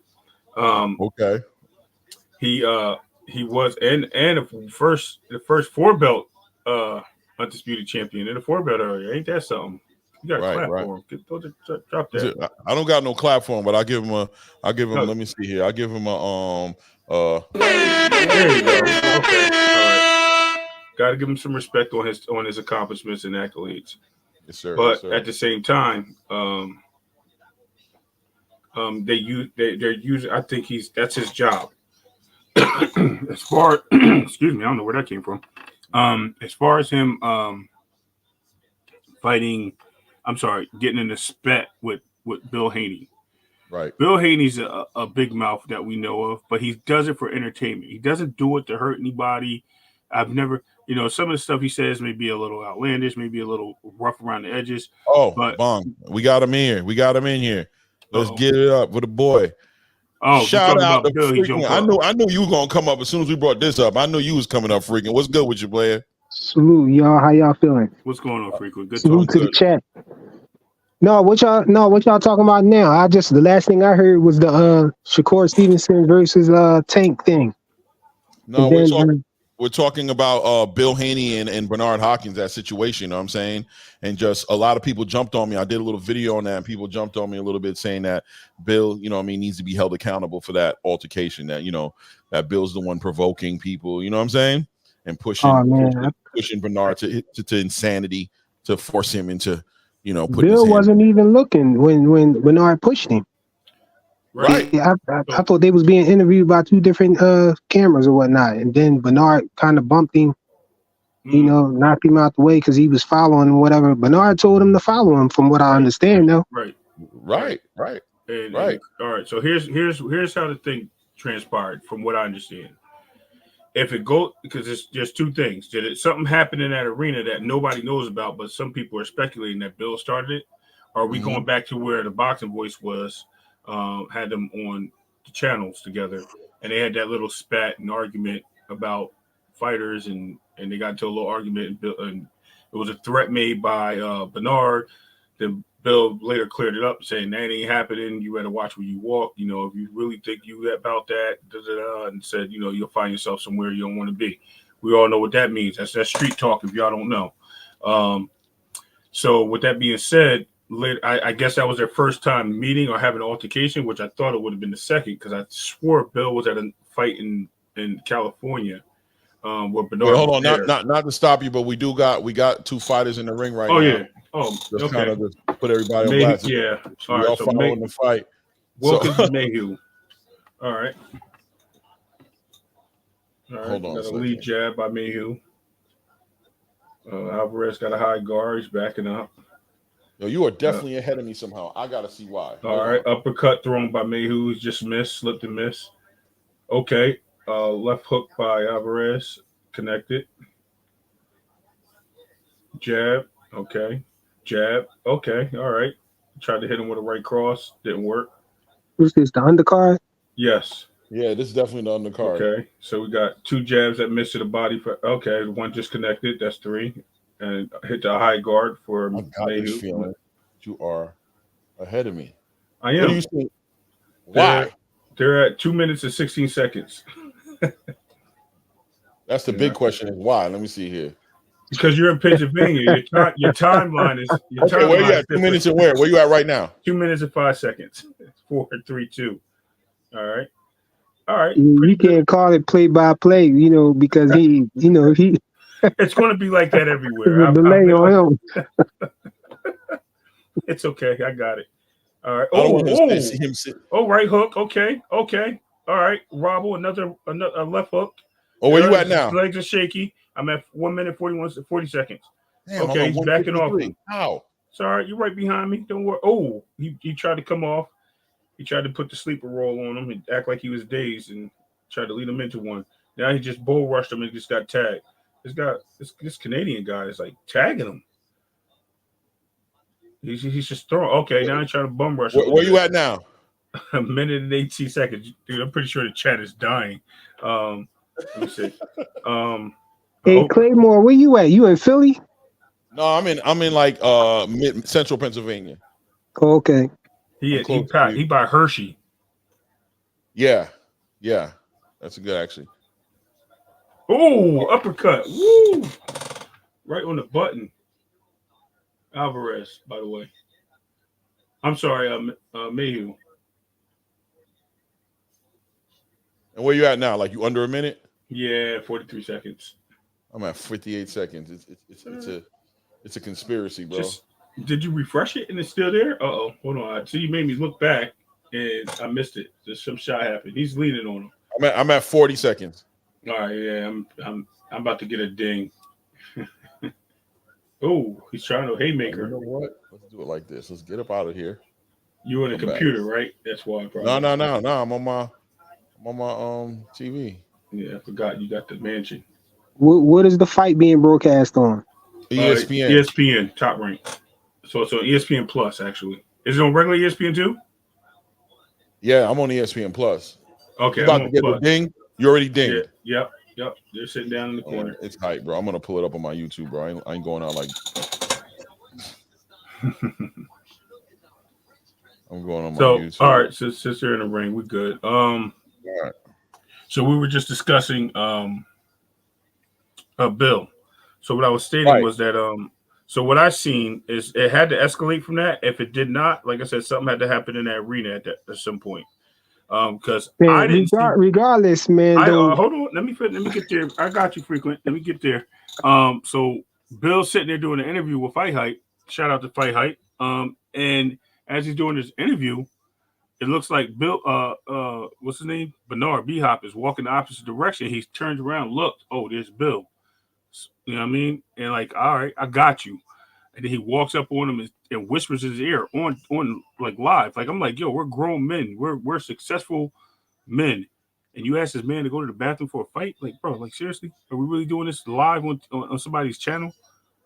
Okay. He was and the first 4-belt undisputed champion in the 4-belt area. Ain't that something? You got to clap for him. Drop that. I don't got no clap for him, but I'll give him. Let me see here. I'll give him a. There you go. Okay. All right. Got to give him some respect on his accomplishments and accolades. Yes, sir. But at the same time, they're using. I think that's his job. As far, excuse me, I don't know where that came from. As far as him fighting, getting in a spat with Bill Haney. Right. Bill Haney's a big mouth that we know of, but he does it for entertainment. He doesn't do it to hurt anybody. I've never, some of the stuff he says may be a little outlandish, maybe a little rough around the edges. Oh, but Bong, we got him here. In here. Let's get it up for the boy. Oh, shout out to Bill. I knew you were gonna come up as soon as we brought this up. I knew you was coming up, freaking. What's good with you, player? Salute, y'all. How y'all feeling? What's going on, frequent? Good Salute to the chat. No, what y'all talking about now? The last thing I heard was the Shakur Stevenson versus Tank thing. No, we're talking about Bill Haney and Bernard Hopkins, that situation, you know what I'm saying? And just a lot of people jumped on me. I did a little video on that, and people jumped on me a little bit saying that Bill, needs to be held accountable for that altercation, that, that Bill's the one provoking people, you know what I'm saying? And pushing Bernard to insanity, to force him into, Bill wasn't even looking when Bernard pushed him. Right. I thought they was being interviewed by 2 different cameras or whatnot, and then Bernard kind of bumped him, knocked him out the way because he was following whatever Bernard told him to follow him, from what I understand, though. Right. And, all right. So here's how the thing transpired, from what I understand. If it goes, because there's 2 things. Did something happen in that arena that nobody knows about, but some people are speculating that Bill started it? Or are we going back to where the Boxing Voice was? Had them on the channels together, and they had that little spat and argument about fighters, and they got into a little argument, and it was a threat made by Bernard. Then Bill later cleared it up, saying that ain't happening. You better watch where you walk. If you really think you about that, and said, you'll find yourself somewhere you don't want to be. We all know what that means. That's street talk. If y'all don't know. So with that being said, I guess that was their first time meeting or having an altercation, which I thought it would have been the second, because I swore Bill was at a fight in California. Where Bernard hold on, not to stop you, but we got 2 fighters in the ring right now. Oh yeah. Just kind of just put everybody on blast. Yeah. So we all following the fight. Wilkins and Mayhew. All right. Hold on. Got a lead jab by Mayhew. Alvarez got a high guard. He's backing up. Yo, you are definitely ahead of me somehow. I gotta see why. All right, uppercut thrown by Mayhew. He's just slipped and missed. Okay, left hook by Alvarez, connected. Jab, okay. Jab, okay. All right. Tried to hit him with a right cross, didn't work. Who's this? The undercard? Yes. Yeah, this is definitely the undercard. Okay, so we got 2 jabs that missed to the body. Okay, one just connected. That's 3. And hit the high guard for I got this feeling you are ahead of me. I am. What do you think? Why? They're at 2 minutes and 16 seconds. That's the big question is why. Let me see here. Because you're in Pennsylvania. Your timeline is okay, where you at? 2 minutes and where? Where you at right now? 2 minutes and 5 seconds. 4, 3, 2. All right. All right. You can't call it play by play, because he it's going to be like that everywhere. Delay on him. It's okay. I got it. All right. Right hook. Okay. All right. Robble, another left hook. Oh, where you at now? His legs are shaky. I'm at 1 minute 40 seconds. Damn, okay, he's backing off. How? Sorry, you're right behind me. Don't worry. Oh, he tried to come off. He tried to put the sleeper roll on him and act like he was dazed and tried to lead him into one. Now he just bull rushed him and just got tagged. This Canadian guy is like tagging him. He's just throwing. Okay, now he's trying to bum rush him. Where you at now? A minute and 18 seconds. Dude, I'm pretty sure the chat is dying. Let me see. Hey, Claymore, where you at? You in Philly? No, I'm in like central Pennsylvania. Oh, okay. He by Hershey. Yeah. That's a good actually. Oh, uppercut. Woo! Right on the button. Alvarez, by the way. I'm sorry, Mayhew. And where you at now? Like you under a minute? Yeah, 43 seconds. I'm at 58 seconds. It's a conspiracy, bro. Did you refresh it and it's still there? Uh-oh. Hold on. See, you made me look back and I missed it. Just some shot happened. He's leaning on him. I'm at 40 seconds. All right, yeah, I'm about to get a ding. Oh, he's trying to haymaker. You know what? Let's do it like this. Let's get up out of here. You on a computer, right? That's why. No. I'm on my TV. Yeah, I forgot you got the mansion. What is the fight being broadcast on? ESPN. ESPN, top rank. So it's on ESPN Plus, actually. Is it on regular ESPN too? Yeah, I'm on ESPN Plus. Okay, you about to get the ding? You already dinged. Yeah, yep. They're sitting down in the corner. It's hype, bro. I'm gonna pull it up on my YouTube, bro. I ain't going out like. I'm going on my YouTube. All right, since they're in the ring, we're good. All right. So we were just discussing Bill. So what I was stating was that so what I seen is it had to escalate from that. If it did not, like I said, something had to happen in that arena at some point. Because I didn't regardless, man. Hold on, let me get there. I got you, Frequent. Let me get there. So Bill's sitting there doing an interview with Fight Hype. Shout out to Fight Hype. And as he's doing this interview, it looks like Bill, what's his name? Bernard B-Hop is walking the opposite direction. He turns around, looked, oh, there's Bill. You know what I mean? And like, all right, I got you. And then he walks up on him and whispers in his ear on like live. Like, I'm like, yo, we're grown men. We're successful men. And you ask this man to go to the bathroom for a fight? Like, bro, like, seriously? Are we really doing this live on somebody's channel?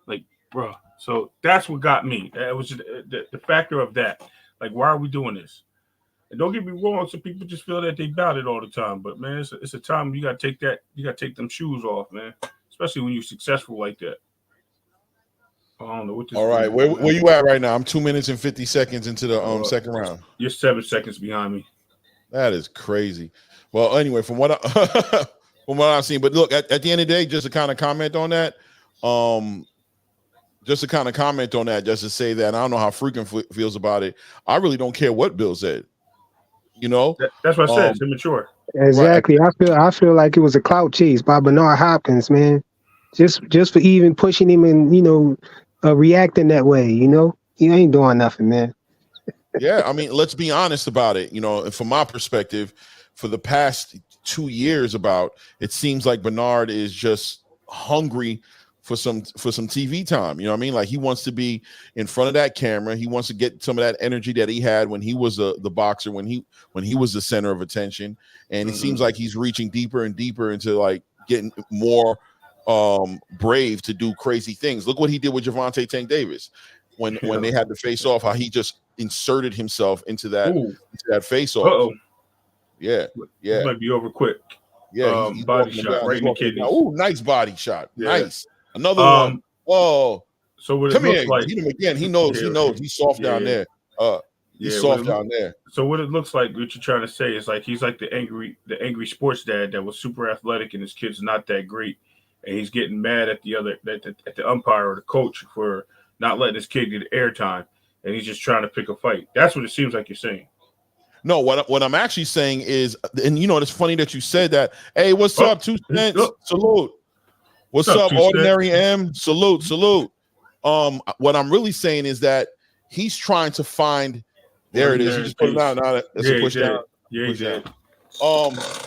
Like, bro. So that's what got me. It was just the factor of that. Like, why are we doing this? And don't get me wrong, some people just feel that they bout it all the time. But, man, it's a time when you got to take them shoes off, man. Especially when you're successful like that. I don't know what this. All right, where you at right now? I'm 2 minutes and 50 seconds into the second round. You're 7 seconds behind me. That is crazy. Well, anyway, from what I've seen, but look, at the end of the day, just to kind of comment on that, just to say that I don't know how Freakin' feels about it. I really don't care what Bill said. You know, that's what I said. It's immature. Exactly. Right. I feel like it was a clout chase by Bernard Hopkins, man. Just for even pushing him and reacting that way. You know, he ain't doing nothing, man. Yeah, I mean, let's be honest about it. You know, from my perspective, for the past 2 years, it seems like Bernard is just hungry for some TV time. You know what I mean? Like, he wants to be in front of that camera. He wants to get some of that energy that he had when he was the boxer, when he was the center of attention. And it seems like he's reaching deeper and deeper into like getting more brave to do crazy things. Look what he did with Gervonta Tank Davis when they had to face off, how he just inserted himself into that face off. Uh-oh. Yeah. It might be over quick. Yeah, he's body shot right in the kidneys. Oh, nice body shot. Yeah. Nice. Another one. Oh, so what it come looks here. like, Hit him again. He knows. He's soft down there. He's soft down there. So what it looks like, what you're trying to say is like he's like the angry sports dad that was super athletic and his kid's not that great, and he's getting mad at the umpire or the coach for not letting his kid get airtime, and he's just trying to pick a fight. That's what it seems like you're saying. No, what I'm actually saying is, and it's funny that you said that. Hey, what's up, 2 cents? Salute. What's up, Ordinary M? Salute. What I'm really saying is that he's trying to find. There it is. He just put it out. Now that's a push down. Yeah, push down.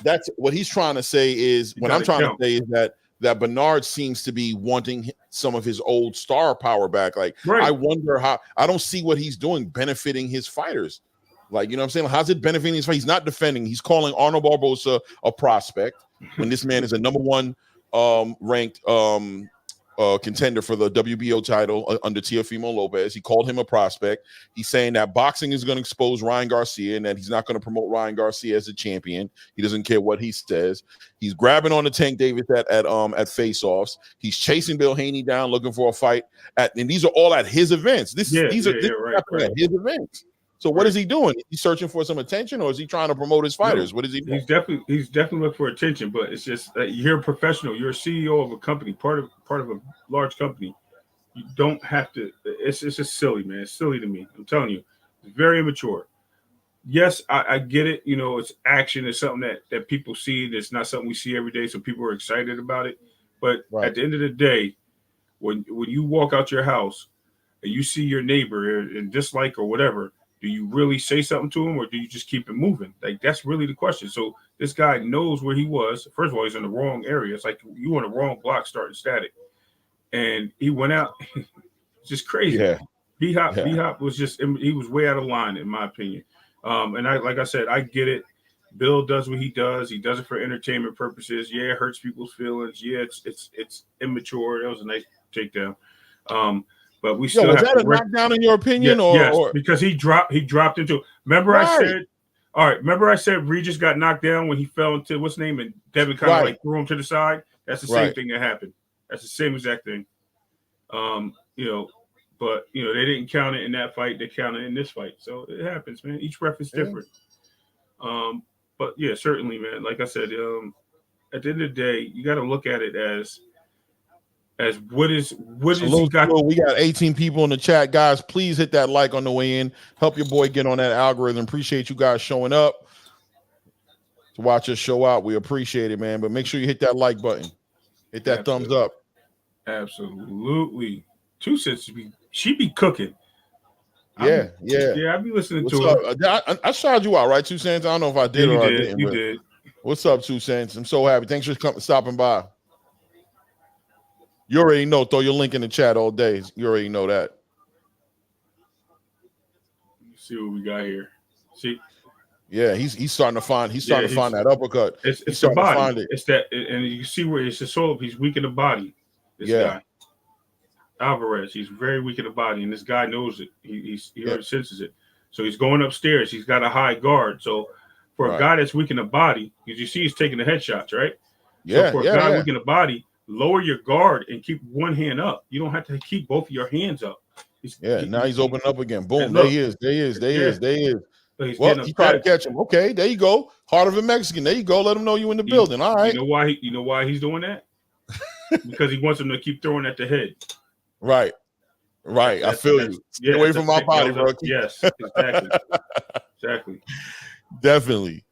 That's what he's trying to say is. What I'm trying to say is that Bernard seems to be wanting some of his old star power back. Like, I wonder how. I don't see what he's doing benefiting his fighters. Like, you know what I'm saying? How's it benefiting his fight? He's not defending. He's calling Arnold Barboza a prospect when this man is a number one ranked contender for the WBO title under Teofimo Lopez. He called him a prospect. He's saying that boxing is going to expose Ryan Garcia and that he's not going to promote Ryan Garcia as a champion. He doesn't care what he says. He's grabbing on the Tank Davis at face-offs. He's chasing Bill Haney down, looking for a fight and these are all at his events. These are right. At his events. So what is he doing? Is he searching for some attention, or is he trying to promote his fighters? What is he doing? He's definitely looking for attention, but it's just you're a professional. You're a CEO of a company, part of a large company. You don't have to. It's just silly, man. It's silly to me. I'm telling you, it's very immature. Yes, I get it. You know, it's action. It's something that people see. It's not something we see every day, so people are excited about it. But at the end of the day, when you walk out your house and you see your neighbor and dislike or whatever, do you really say something to him, or do you just keep it moving? Like, that's really the question. So this guy knows where he was. First of all, he's in the wrong area. It's like you on the wrong block starting static. And he went out. Just crazy. Yeah. B-Hop was he was way out of line, in my opinion. And like I said, I get it. Bill does what he does. He does it for entertainment purposes. Yeah, it hurts people's feelings. Yeah, it's immature. That was a nice takedown. But we still was that a knockdown in your opinion? Yes, because he dropped into. Remember I said Regis got knocked down when he fell into what's his name, and Devin kind of like threw him to the side. That's the same thing that happened. That's the same exact thing. But they didn't count it in that fight. They counted it in this fight. So it happens, man. Each ref is different. But yeah, certainly, man. Like I said, at the end of the day, you got to look at it as what is he got? We got 18 people in the chat, guys. Please hit that like on the way in. Help your boy get on that algorithm. Appreciate you guys showing up to watch us show out. We appreciate it, man. But make sure you hit that like button. Hit that thumbs up. Absolutely. 2 Cents she be cooking. Yeah. I'll be listening to her. I shouted you out, right? 2 Cents. I don't know if I did or I didn't. You did. What's up, 2 Cents? I'm so happy. Thanks for stopping by. You already know. Throw your link in the chat all day. You already know that. Let's see what we got here. See. Yeah, he's starting to find. He's starting to find that uppercut. It's the body. Find it. It's that, and you see where it's the soul. He's weak in the body. This guy, Alvarez. He's very weak in the body, and this guy knows it. He already senses it. So he's going upstairs. He's got a high guard. So for a guy that's weak in the body, because you see he's taking the headshots, right? Yeah. So for a guy weak in the body, lower your guard and keep one hand up. You don't have to keep both of your hands up. Now he's opening up again. Boom. There he is. Well, he tried to catch him. Okay, there you go. Heart of a Mexican. There you go. Let him know you in the building. All right. You know why he's doing that? Because he wants him to keep throwing at the head. Right. I feel you. Get away from my body, bro. Yes, exactly. Definitely.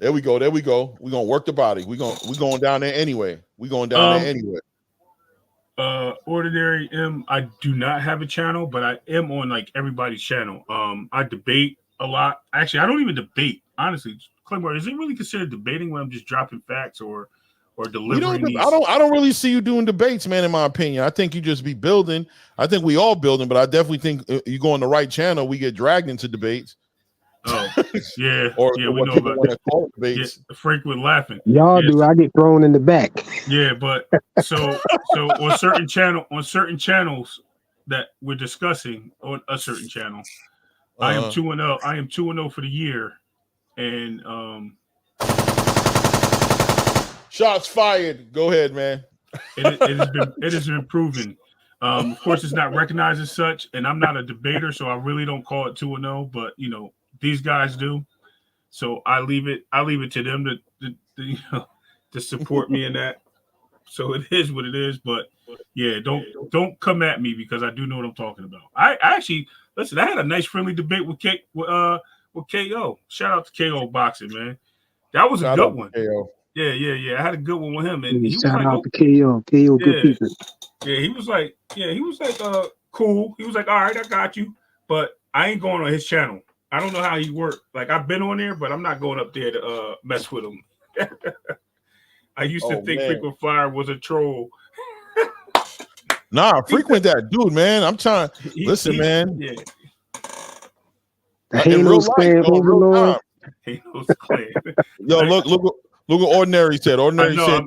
There we go. We're gonna work the body. We're going down there anyway. Ordinary M, I do not have a channel, but I am on like everybody's channel. I debate a lot. Actually, I don't even debate. Honestly, Claymore, is it really considered debating when I'm just dropping facts or delivering these? I don't really see you doing debates, man, in my opinion. I think you just be building. I think we all building, but I definitely think you go on the right channel, we get dragged into debates. Oh, yeah. We know about debates. Yeah, Frank was laughing. Y'all do. I get thrown in the back. Yeah, but so on certain channels that we're discussing on a certain channel, I am 2-0. I am 2-0 for the year, and shots fired. Go ahead, man. It has been proven. Of course, it's not recognized as such, and I'm not a debater, so I really don't call it 2-0. But these guys do, so I leave it to them to support me in that. So it is what it is. But yeah, don't come at me because I do know what I'm talking about. I actually listen. I had a nice friendly debate with KO. Shout out to KO Boxing, man. That was a good one. KO. Yeah. I had a good one with him, and he was shout like, out to KO. KO, good people. Yeah, he was like, cool. He was like, all right, I got you, but I ain't going on his channel. I don't know how he worked. Like, I've been on there, but I'm not going up there to mess with him. I used to think Frequent Flyer was a troll. Nah, Frequent that dude, man. I'm trying. Listen, man. Yeah. The In real Hanos life, clan yo, in real overlord. time. Hanos clan. Yo, look what Ordinary said. Ordinary know, said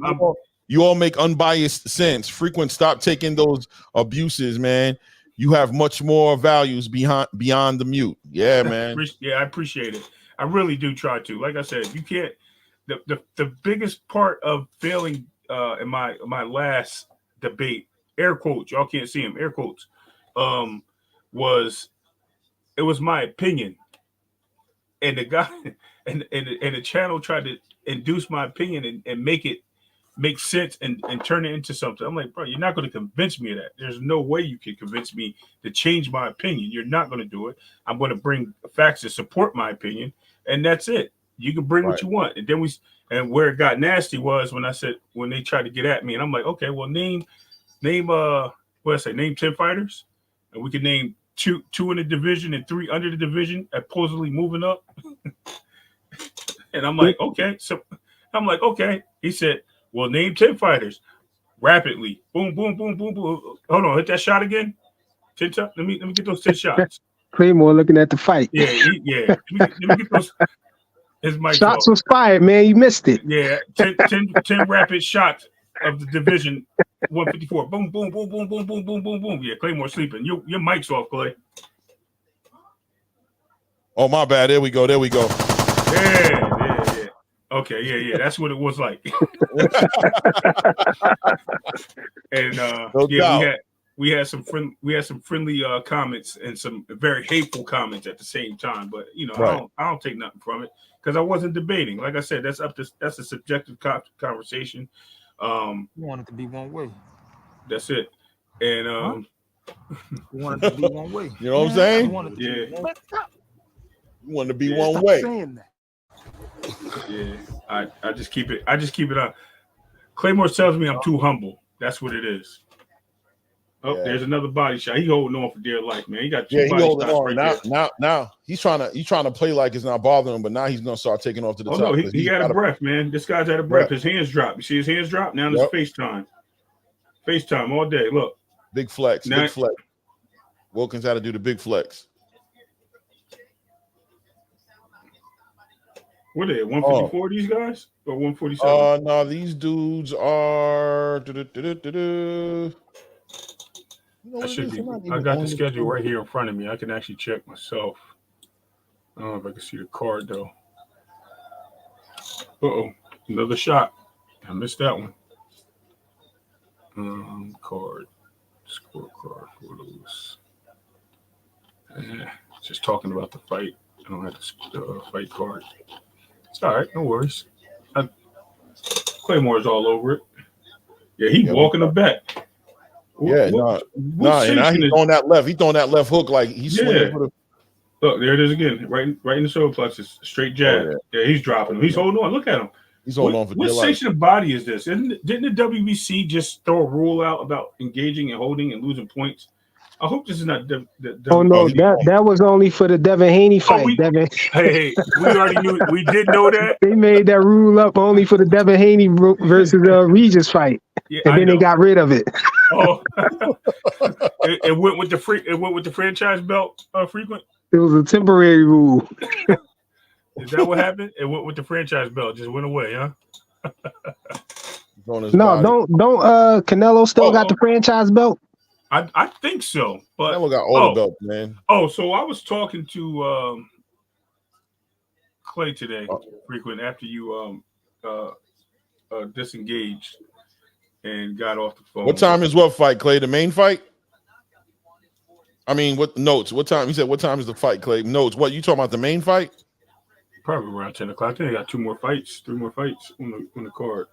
you all make unbiased sense. Frequent, stop taking those abuses, man. You have much more values beyond the mute. Yeah, man. Yeah, I appreciate it. I really do try to. Like I said, you can't. The biggest part of failing in my last debate, air quotes, y'all can't see him, air quotes, was my opinion, and the guy and the channel tried to induce my opinion and make sense and turn it into something. I'm like, bro, you're not going to convince me of that. There's no way you can convince me to change my opinion. You're not going to do it. I'm going to bring facts to support my opinion, and that's it. You can bring what you want. And then where it got nasty was when they tried to get at me, and I'm like, okay, well, name 10 fighters, and we can name two in the division and 3 under the division, supposedly moving up. And I'm like, okay. He said, well, name 10 fighters rapidly. Boom, boom, boom, boom, boom. Hold on, hit that shot again. 10 shots. Let me get those 10 shots. Claymore looking at the fight. Yeah. Let me get those. His mic shots was fired, man. You missed it. Yeah, 10 rapid shots of the division 154. Boom, boom, boom, boom, boom, boom, boom, boom, boom. Yeah, Claymore sleeping. Your mic's off, Clay. Oh, my bad. There we go. Yeah. Okay, yeah. That's what it was like. And we had some friendly comments and some very hateful comments at the same time. But I don't take nothing from it because I wasn't debating. Like I said, that's a subjective conversation. You want it to be one way. That's it. And you want it to be one way. You know what I'm saying? You want it to be one way. You want to be one way. Saying that. Yeah, I just keep it up. Claymore tells me I'm too humble. That's what it is. Oh, there's another body shot. He holding on for dear life, man. He got two body shots right now he's trying to play like it's not bothering him, but now he's gonna start taking off to the top. No, he out of breath, man. This guy's out of breath. His hands drop. You see his hands drop? Now it's FaceTime. FaceTime all day. Look. Big flex. Wilkins had to do the big flex. What are they? 154, these guys? Or 147? No, these dudes are. I got the schedule right here in front of me. I can actually check myself. I don't know if I can see the card, though. Another shot. I missed that one. Card. Scorecard. Photos. Just talking about the fight. I don't have the fight card. It's all right, no worries. Claymore's all over it. Yeah, he's walking the back. And now he's throwing that left. He's throwing that left hook like he's swinging for the. Look, there it is again, right in the solar plexus, straight jab. Yeah, he's dropping him. He's holding on. Look at him. He's holding on for dear life. What section of body is this? Didn't the WBC just throw a rule out about engaging and holding and losing points? I hope this is not the that was only for the Devin Haney fight. Hey, we already knew. We did know that. They made that rule up only for the Devin Haney versus Regis fight, and then they got rid of it. Oh, it went with the franchise belt frequent. It was a temporary rule. Is that what happened? It went with the franchise belt. Just went away, huh? No, don't Canelo still got the franchise belt? I think so, but Canelo got all the belts, man. So I was talking to Clay today, frequent, after you disengaged and got off the phone. What time is what fight, Clay? The main fight? I mean, what notes? What time? He said, what time is the fight, Clay? Notes. What, you talking about the main fight? Probably around 10 o'clock. I think they got 3 more fights on the card.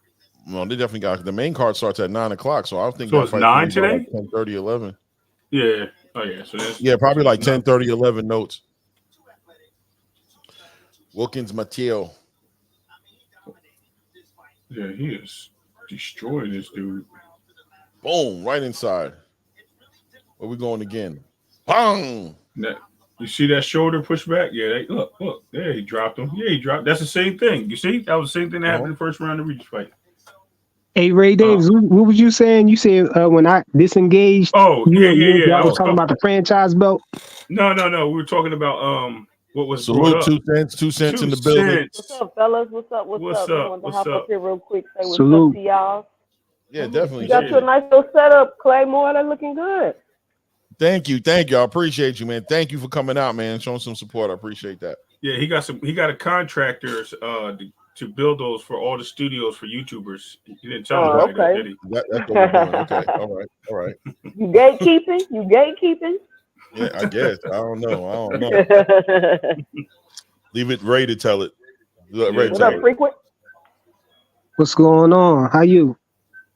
No, they definitely got the main card starts at 9 o'clock. So I think so it's 9 today? Like 10:30, 11. Yeah. Oh yeah. So that's probably like 10:30, 11 notes. Wilkins Mateo. Yeah, he is destroying this dude. Boom, right inside. Where we going again? Bang! You see that shoulder pushback? Yeah, look. There, he dropped him. Yeah, he dropped. That's the same thing. You see? That was the same thing that happened in the first round of the Regis fight. Hey, Ray Davis, what was you saying? You said when I disengaged. Oh, yeah. I was talking about the franchise belt. No. We were talking about What was Salute, brought up? 2 cents, 2 cents in the 2 building. cents. What's up, fellas? What's up? What's up? I wanted to hop up here real quick. Say what's Salute. up to y'all. Yeah, definitely. You got you a nice little setup, Claymore. That's looking good. Thank you. I appreciate you, man. Thank you for coming out, man, showing some support. I appreciate that. Yeah, he got a contractor to build those for all the studios for YouTubers. He didn't tell me that, did he? That's what we're doing. Okay. All right. You gatekeeping? You gatekeeping? Yeah, I guess. I don't know. Leave it Ray to tell it. What up, Frequent? What's going on? How you?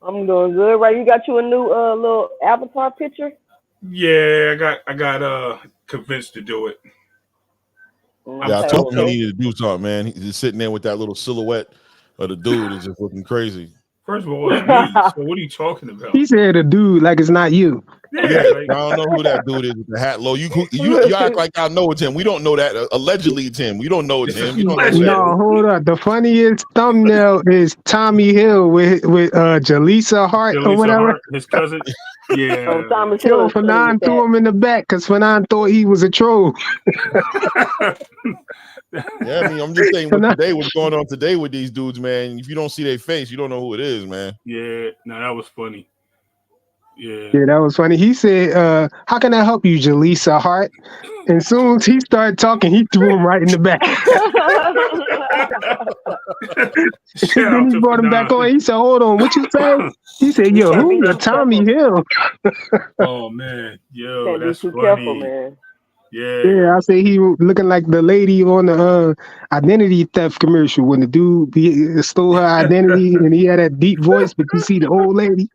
I'm doing good. Right, you got you a new little avatar picture? Yeah, I got convinced to do it. Yeah, I told him he needed to do something, man. He's just sitting there with that little silhouette of the dude is just looking crazy. First of all, it's me. So what are you talking about? He said a dude like it's not you. Yeah, I don't know who that dude is with the hat low. You act like I know it's him. We don't know that. Allegedly, it's him. We don't know it's him. No, hold up. The funniest thumbnail is Tommy Hill with Jaleesa Hart or whatever. Hart, his cousin. Yeah. Thomas Hill. Fanon threw him in the back because Fanon thought he was a troll. Yeah, I mean, I'm just saying what's going on today with these dudes, man. If you don't see their face, you don't know who it is, man. Yeah, no, that was funny. Yeah, that was funny. He said, how can I help you, Jaleesa Hart? And as soon as he started talking, he threw him right in the back. Then he brought him back on. He said, hold on, what you say? He said, yo, who? Tommy Hill. Oh, man. Yo, that's funny. Careful, man. Yeah, I say he looking like the lady on the identity theft commercial when the dude stole her identity and he had that deep voice, but you see the old lady.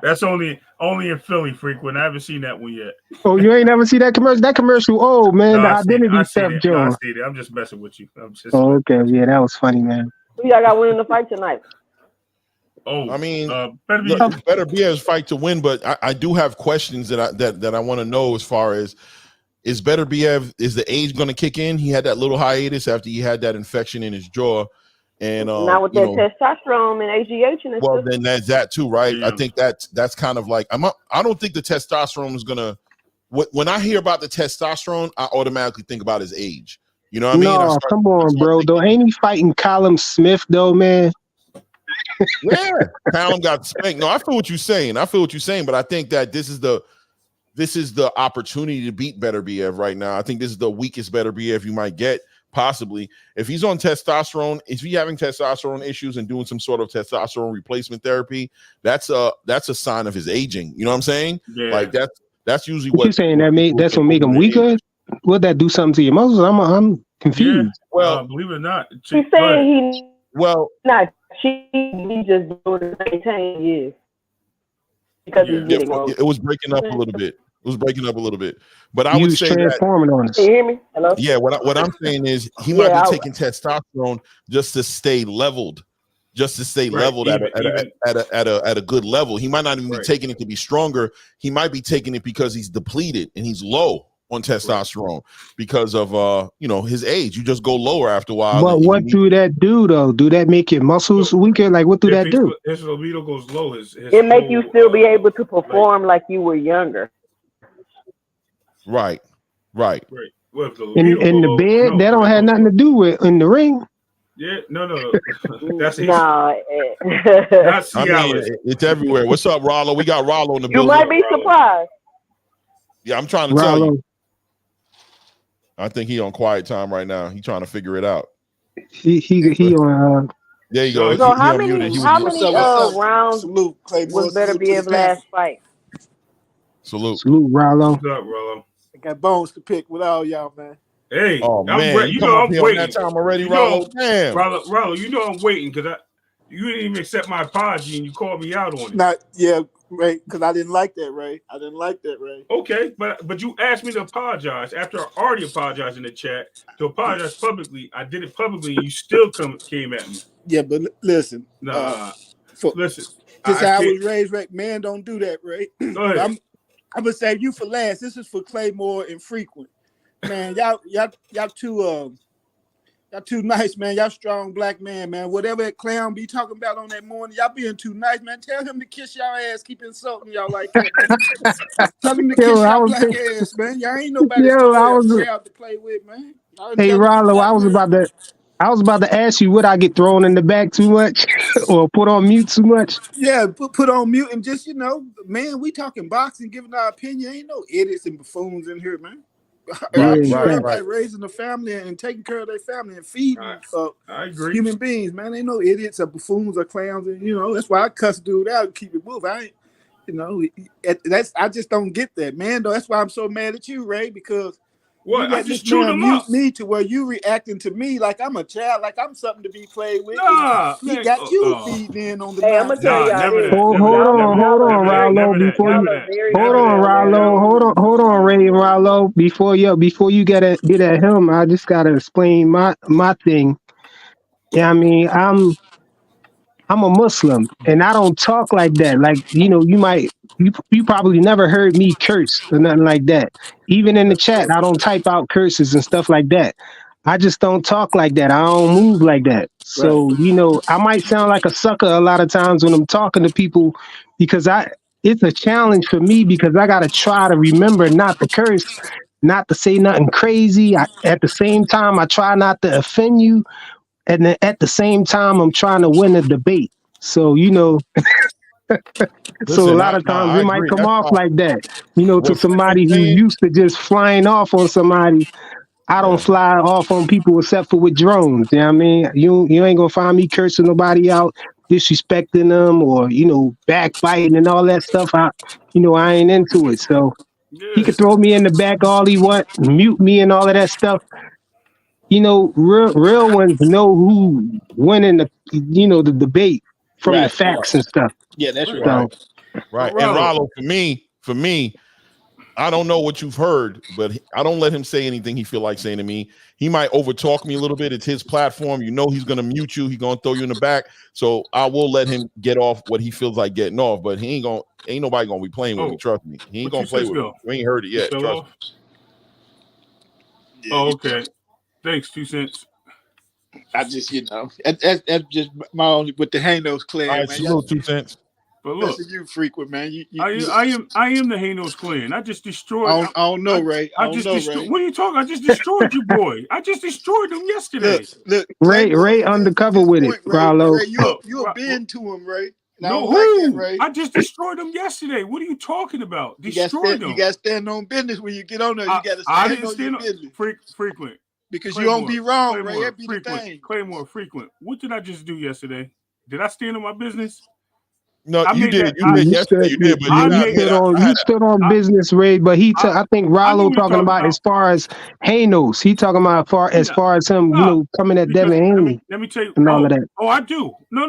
That's only in Philly, Frequent. I haven't seen that one yet. Oh, you ain't never see that commercial? That commercial, oh man, the identity theft joke. I see it. I'm just messing with you. Okay, yeah, that was funny, man. Who y'all got winning the fight tonight? Oh, I mean, Berterbiev's fight to win, but I do have questions that I want to know as far as is Berterbiev, is the age going to kick in? He had that little hiatus after he had that infection in his jaw. And now with that testosterone and AGH and well, then that's that too, right? Yeah. I think that's kind of like I don't think the testosterone is gonna. When I hear about the testosterone, I automatically think about his age. You know what I mean? No, come on, bro. Though ain't he fighting Callum Smith though, man? Yeah, Callum got spanked. No, I feel what you're saying. But I think that this is the opportunity to beat Berterbiev right now. I think this is the weakest Berterbiev you might get. Possibly, if he's on testosterone, if he's having testosterone issues and doing some sort of testosterone replacement therapy, that's a sign of his aging. You know what I'm saying? Yeah. Like that's usually what you're saying. That's what make him weaker. Would that do something to your muscles? I'm confused. Yeah. Well, believe it or not, he's saying he not cheap. He just doing the same thing. Yes, because he's getting old. It was breaking up a little bit. But I would say transforming on us. Can you hear me? Hello? Yeah, what I'm saying is he might be taking testosterone just to stay leveled, at a good level. He might not even be taking it to be stronger. He might be taking it because he's depleted and he's low on testosterone because of his age. You just go lower after a while. But what do that do though? Do that make your muscles weaker? Like what do that do? His libido goes low. It make you still be able to perform like you were younger. Right. Well, in the bed, that don't have nothing to do with in the ring. Yeah, no. That's it's everywhere. What's up, Rollo? We got Rollo in the building. You might be surprised. Yeah, I'm trying to tell you. I think he on quiet time right now. He trying to figure it out. He on. There you go. So how many rounds was Berterbiev last fight? Salute, Rollo. What's up, Rollo? I got bones to pick with all y'all, man. Hey, oh man, I'm waiting. That time already, Rollo. Damn, Rollo, you know I'm waiting because you didn't even accept my apology and you called me out on it. Ray, because I didn't like that, Ray. Okay, but you asked me to apologize after I already apologized in the chat to apologize publicly. I did it publicly, and you still came at me. Yeah, but listen, listen. This how I was raised, Ray. Man, don't do that, Ray. Go ahead. I'm gonna save you for last. This is for Claymore and Frequent. Man, y'all two Y'all too nice, man. Y'all strong black man. Whatever that clown be talking about on that morning, y'all being too nice, man. Tell him to kiss y'all ass. Keep insulting y'all like that, man. Tell him to kiss Yo, I y'all was black ass, man. Y'all ain't nobody's yo, I toy or was child to play with, man. Y'all hey intelligent Rollo, black men. I was about to ask you, would I get thrown in the back too much or put on mute too much? Yeah, put on mute and just, man, we talking boxing, giving our opinion. Ain't no idiots and buffoons in here, man. Everybody raising a family and taking care of their family and feeding I agree. human beings, man. Ain't no idiots or buffoons or clowns, and that's why I cuss dude out and keep it moving. I just don't get that, man. Though that's why I'm so mad at you, Ray, because what? you let I just this chewed man him mute up. me to where you reacting to me like I'm a child, like I'm something to be played with. Nah, He man. got you feeding in on the Hey, I'm gonna tell y'all never this. that. Hold Never that. on, Rollo. Never that. Hold on, Rollo. Hold on, Ray and Rollo. Before you get at him, I just gotta explain my thing. Yeah, I mean, I'm a Muslim and I don't talk like that. Like, you probably never heard me curse or nothing like that. Even in the chat, I don't type out curses and stuff like that. I just don't talk like that. I don't move like that. So, I might sound like a sucker a lot of times when I'm talking to people because it's a challenge for me because I got to try to remember not to curse, not to say nothing crazy. At the same time, I try not to offend you. And then at the same time, I'm trying to win a debate. So, so a Listen, lot of times I it might agree. come That's off why like that, to what Spence is somebody who saying. used to just flying off on somebody. I don't Yeah. fly off on people except for with drones. You know what I mean? You ain't gonna find me cursing nobody out, disrespecting them, or backbiting and all that stuff. I ain't into it. So he Yeah. could throw me in the back all he want, mute me and all of that stuff. Real ones know who winning the debate from the Right. facts and stuff. Yeah, that's right. Right. So Right. And Rollo. Rollo, for me, I don't know what you've heard, but I don't let him say anything he feel like saying to me. He might overtalk me a little bit. It's his platform. He's going to mute you. He's going to throw you in the back. So I will let him get off what he feels like getting off, but ain't nobody going to be playing with me. Trust me. He ain't going to play with me. You ain't heard it yet. Trust me. Oh, okay. Thanks, 2 cents. I just, that's just my only with the Hanos clan, All right, man. salute 2 cents. But look, That's you frequent, man. I am the Hanos clan. I just destroyed. I don't know, Ray. I don't know, destroyed. Ray. What are you talking? I just destroyed you, boy. I just destroyed them yesterday. Look. Ray undercover with it, Rollo. Ray, you have been to him, Ray. And I No, don't like that, who? Ray. I just destroyed them yesterday. What are you talking about? You Destroyed them. got to stand on business when you get on there. You got to I stand didn't on stand your on business. frequent. Because you don't be wrong, Ray. Claymore, That be the thing. Claymore, frequent. What did I just do yesterday? Did I stand on my business? No, I you made did. that. You did yesterday. You did, but You stood on business, Ray. But I think Rollo talking about as far as Hanos. He talking about as far as him, coming at Because Devin Haney. let me tell you. And all of that. I do. No.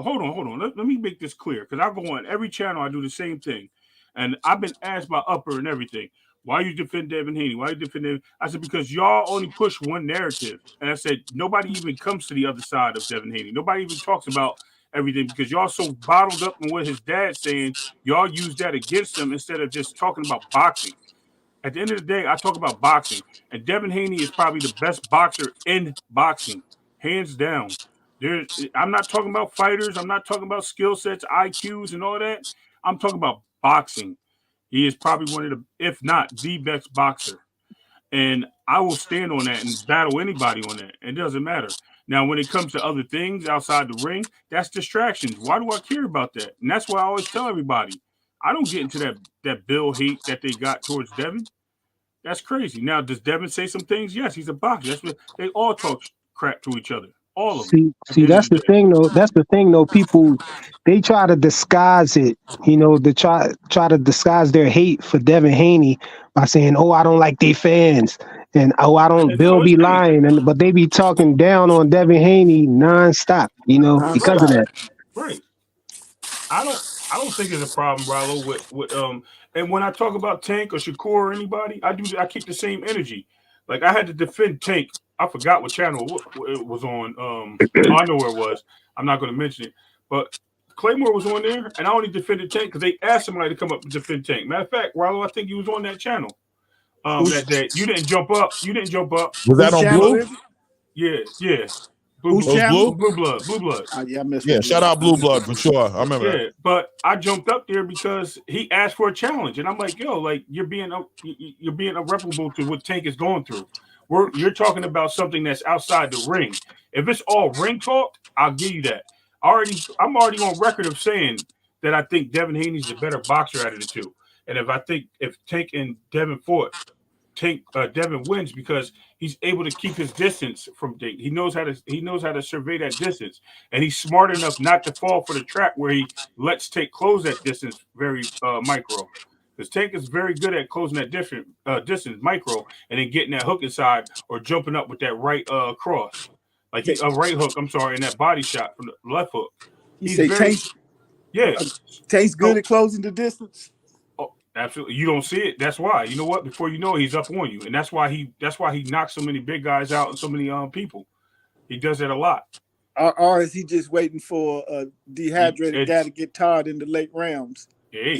Hold on. Let me make this clear because I go on every channel. I do the same thing, and I've been asked by Upper and everything. Why you defend Devin Haney? Why you defend him? I said because y'all only push one narrative, and I said nobody even comes to the other side of Devin Haney. Nobody even talks about everything because y'all so bottled up in what his dad's saying. Y'all use that against him instead of just talking about boxing. At the end of the day, I talk about boxing, and Devin Haney is probably the best boxer in boxing, hands down. I'm not talking about fighters. I'm not talking about skill sets, IQs, and all that. I'm talking about boxing. He is probably one of the, if not the best boxer. And I will stand on that and battle anybody on that. It doesn't matter. Now, when it comes to other things outside the ring, that's distractions. Why do I care about that? And that's why I always tell everybody, I don't get into that Bill hate that they got towards Devin. That's crazy. Now, does Devin say some things? Yes, he's a boxer. That's what they all talk crap to each other. All of them. See, that's the thing, though. That's the thing, though. People, they try to disguise it. They try to disguise their hate for Devin Haney by saying, "Oh, I don't like their fans," and "Oh, I don't." Bill be lying, but they be talking down on Devin Haney nonstop. Because of that. Right. I don't think it's a problem, Rollo, with and when I talk about Tank or Shakur or anybody, I keep the same energy. Like I had to defend Tank. I forgot what channel it was on. I know where it was. I'm not going to mention it, but Claymore was on there, and I only defended Tank because they asked somebody to come up and defend Tank. Matter of fact, Rollo, I think he was on that channel. That day you didn't jump up. Was that on Blue? Yeah. Who's Blood. channel? Blue Blue Blood. Yeah, I missed. Yeah, shout out Blue Blood for sure. I remember that. Yeah, but I jumped up there because he asked for a challenge, and I'm like, yo, like you're being irreparable to what Tank is going through. You're talking about something that's outside the ring. If it's all ring talk, I'll give you that. I'm already on record of saying that I think Devin Haney's the better boxer out of the two, and if Tank and Devin fought, Devin wins because he's able to keep his distance from Tank. He knows how to survey that distance, and he's smart enough not to fall for the trap where he lets Tank close that distance very micro. Because Tank is very good at closing that distance micro, and then getting that hook inside or jumping up with that right cross, like a right hook. I'm sorry, and that body shot from the left hook. You say Tank? Yeah, Tank's good at closing the distance. Absolutely, you don't see it. That's why. You know what? Before you know it, he's up on you, and that's why he knocks so many big guys out and so many people. He does that a lot. Or is he just waiting for a dehydrated guy to get tired in the late rounds?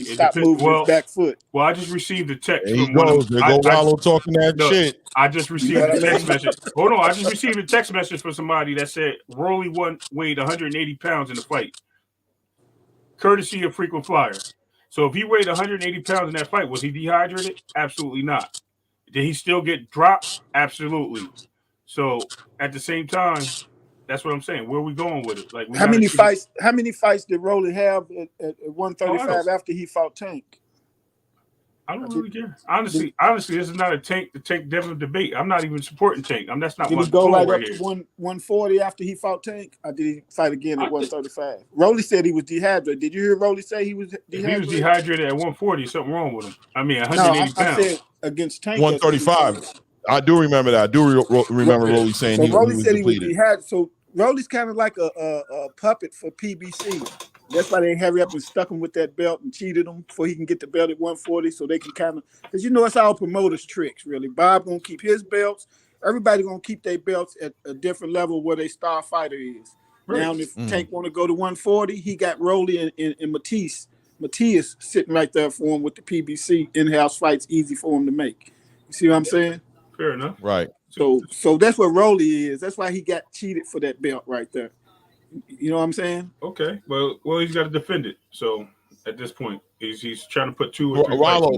Stop moving his back foot. Well, I just received a text. There he goes. There go Wallow talking that shit. I just received a text message. Hold on, I just received a text message from somebody that said Rolly weighed 180 pounds in the fight, courtesy of Frequent Flyer. So if he weighed 180 pounds in that fight, was he dehydrated? Absolutely not. Did he still get dropped? Absolutely. So at the same time, that's what I'm saying. Where are we going with it? Like, how many fights did Rolly have at 135 after he fought Tank? I don't really care. Honestly, this is not a Tank Devin debate. I'm not even supporting Tank. That's not. Did he go right up to 140 after he fought Tank? Or did he fight again at 135? Rolly said he was dehydrated. Did you hear Rolly say he was dehydrated? If he was dehydrated at 140, something wrong with him. I mean, 180 pounds. I said against Tank. 135. I do remember that. I do remember Rolly saying he was said depleted. He was dehydrated. So Rolly's kind of like a puppet for PBC. That's why they hurry up and stuck him with that belt and cheated him before he can get the belt at 140, so they can kind of, because it's all promoters' tricks, really. Bob gonna keep his belts. Everybody gonna keep their belts at a different level where their star fighter is. Right. Now, if Tank want to go to 140, he got Rolly and Matias sitting right there for him with the PBC in-house fights, easy for him to make. You see what I'm saying? Fair enough. Right. So that's what Rolly is. That's why he got cheated for that belt right there. You know what I'm saying? Okay. Well, he's got to defend it. So at this point, he's trying to put two or three. Rollo,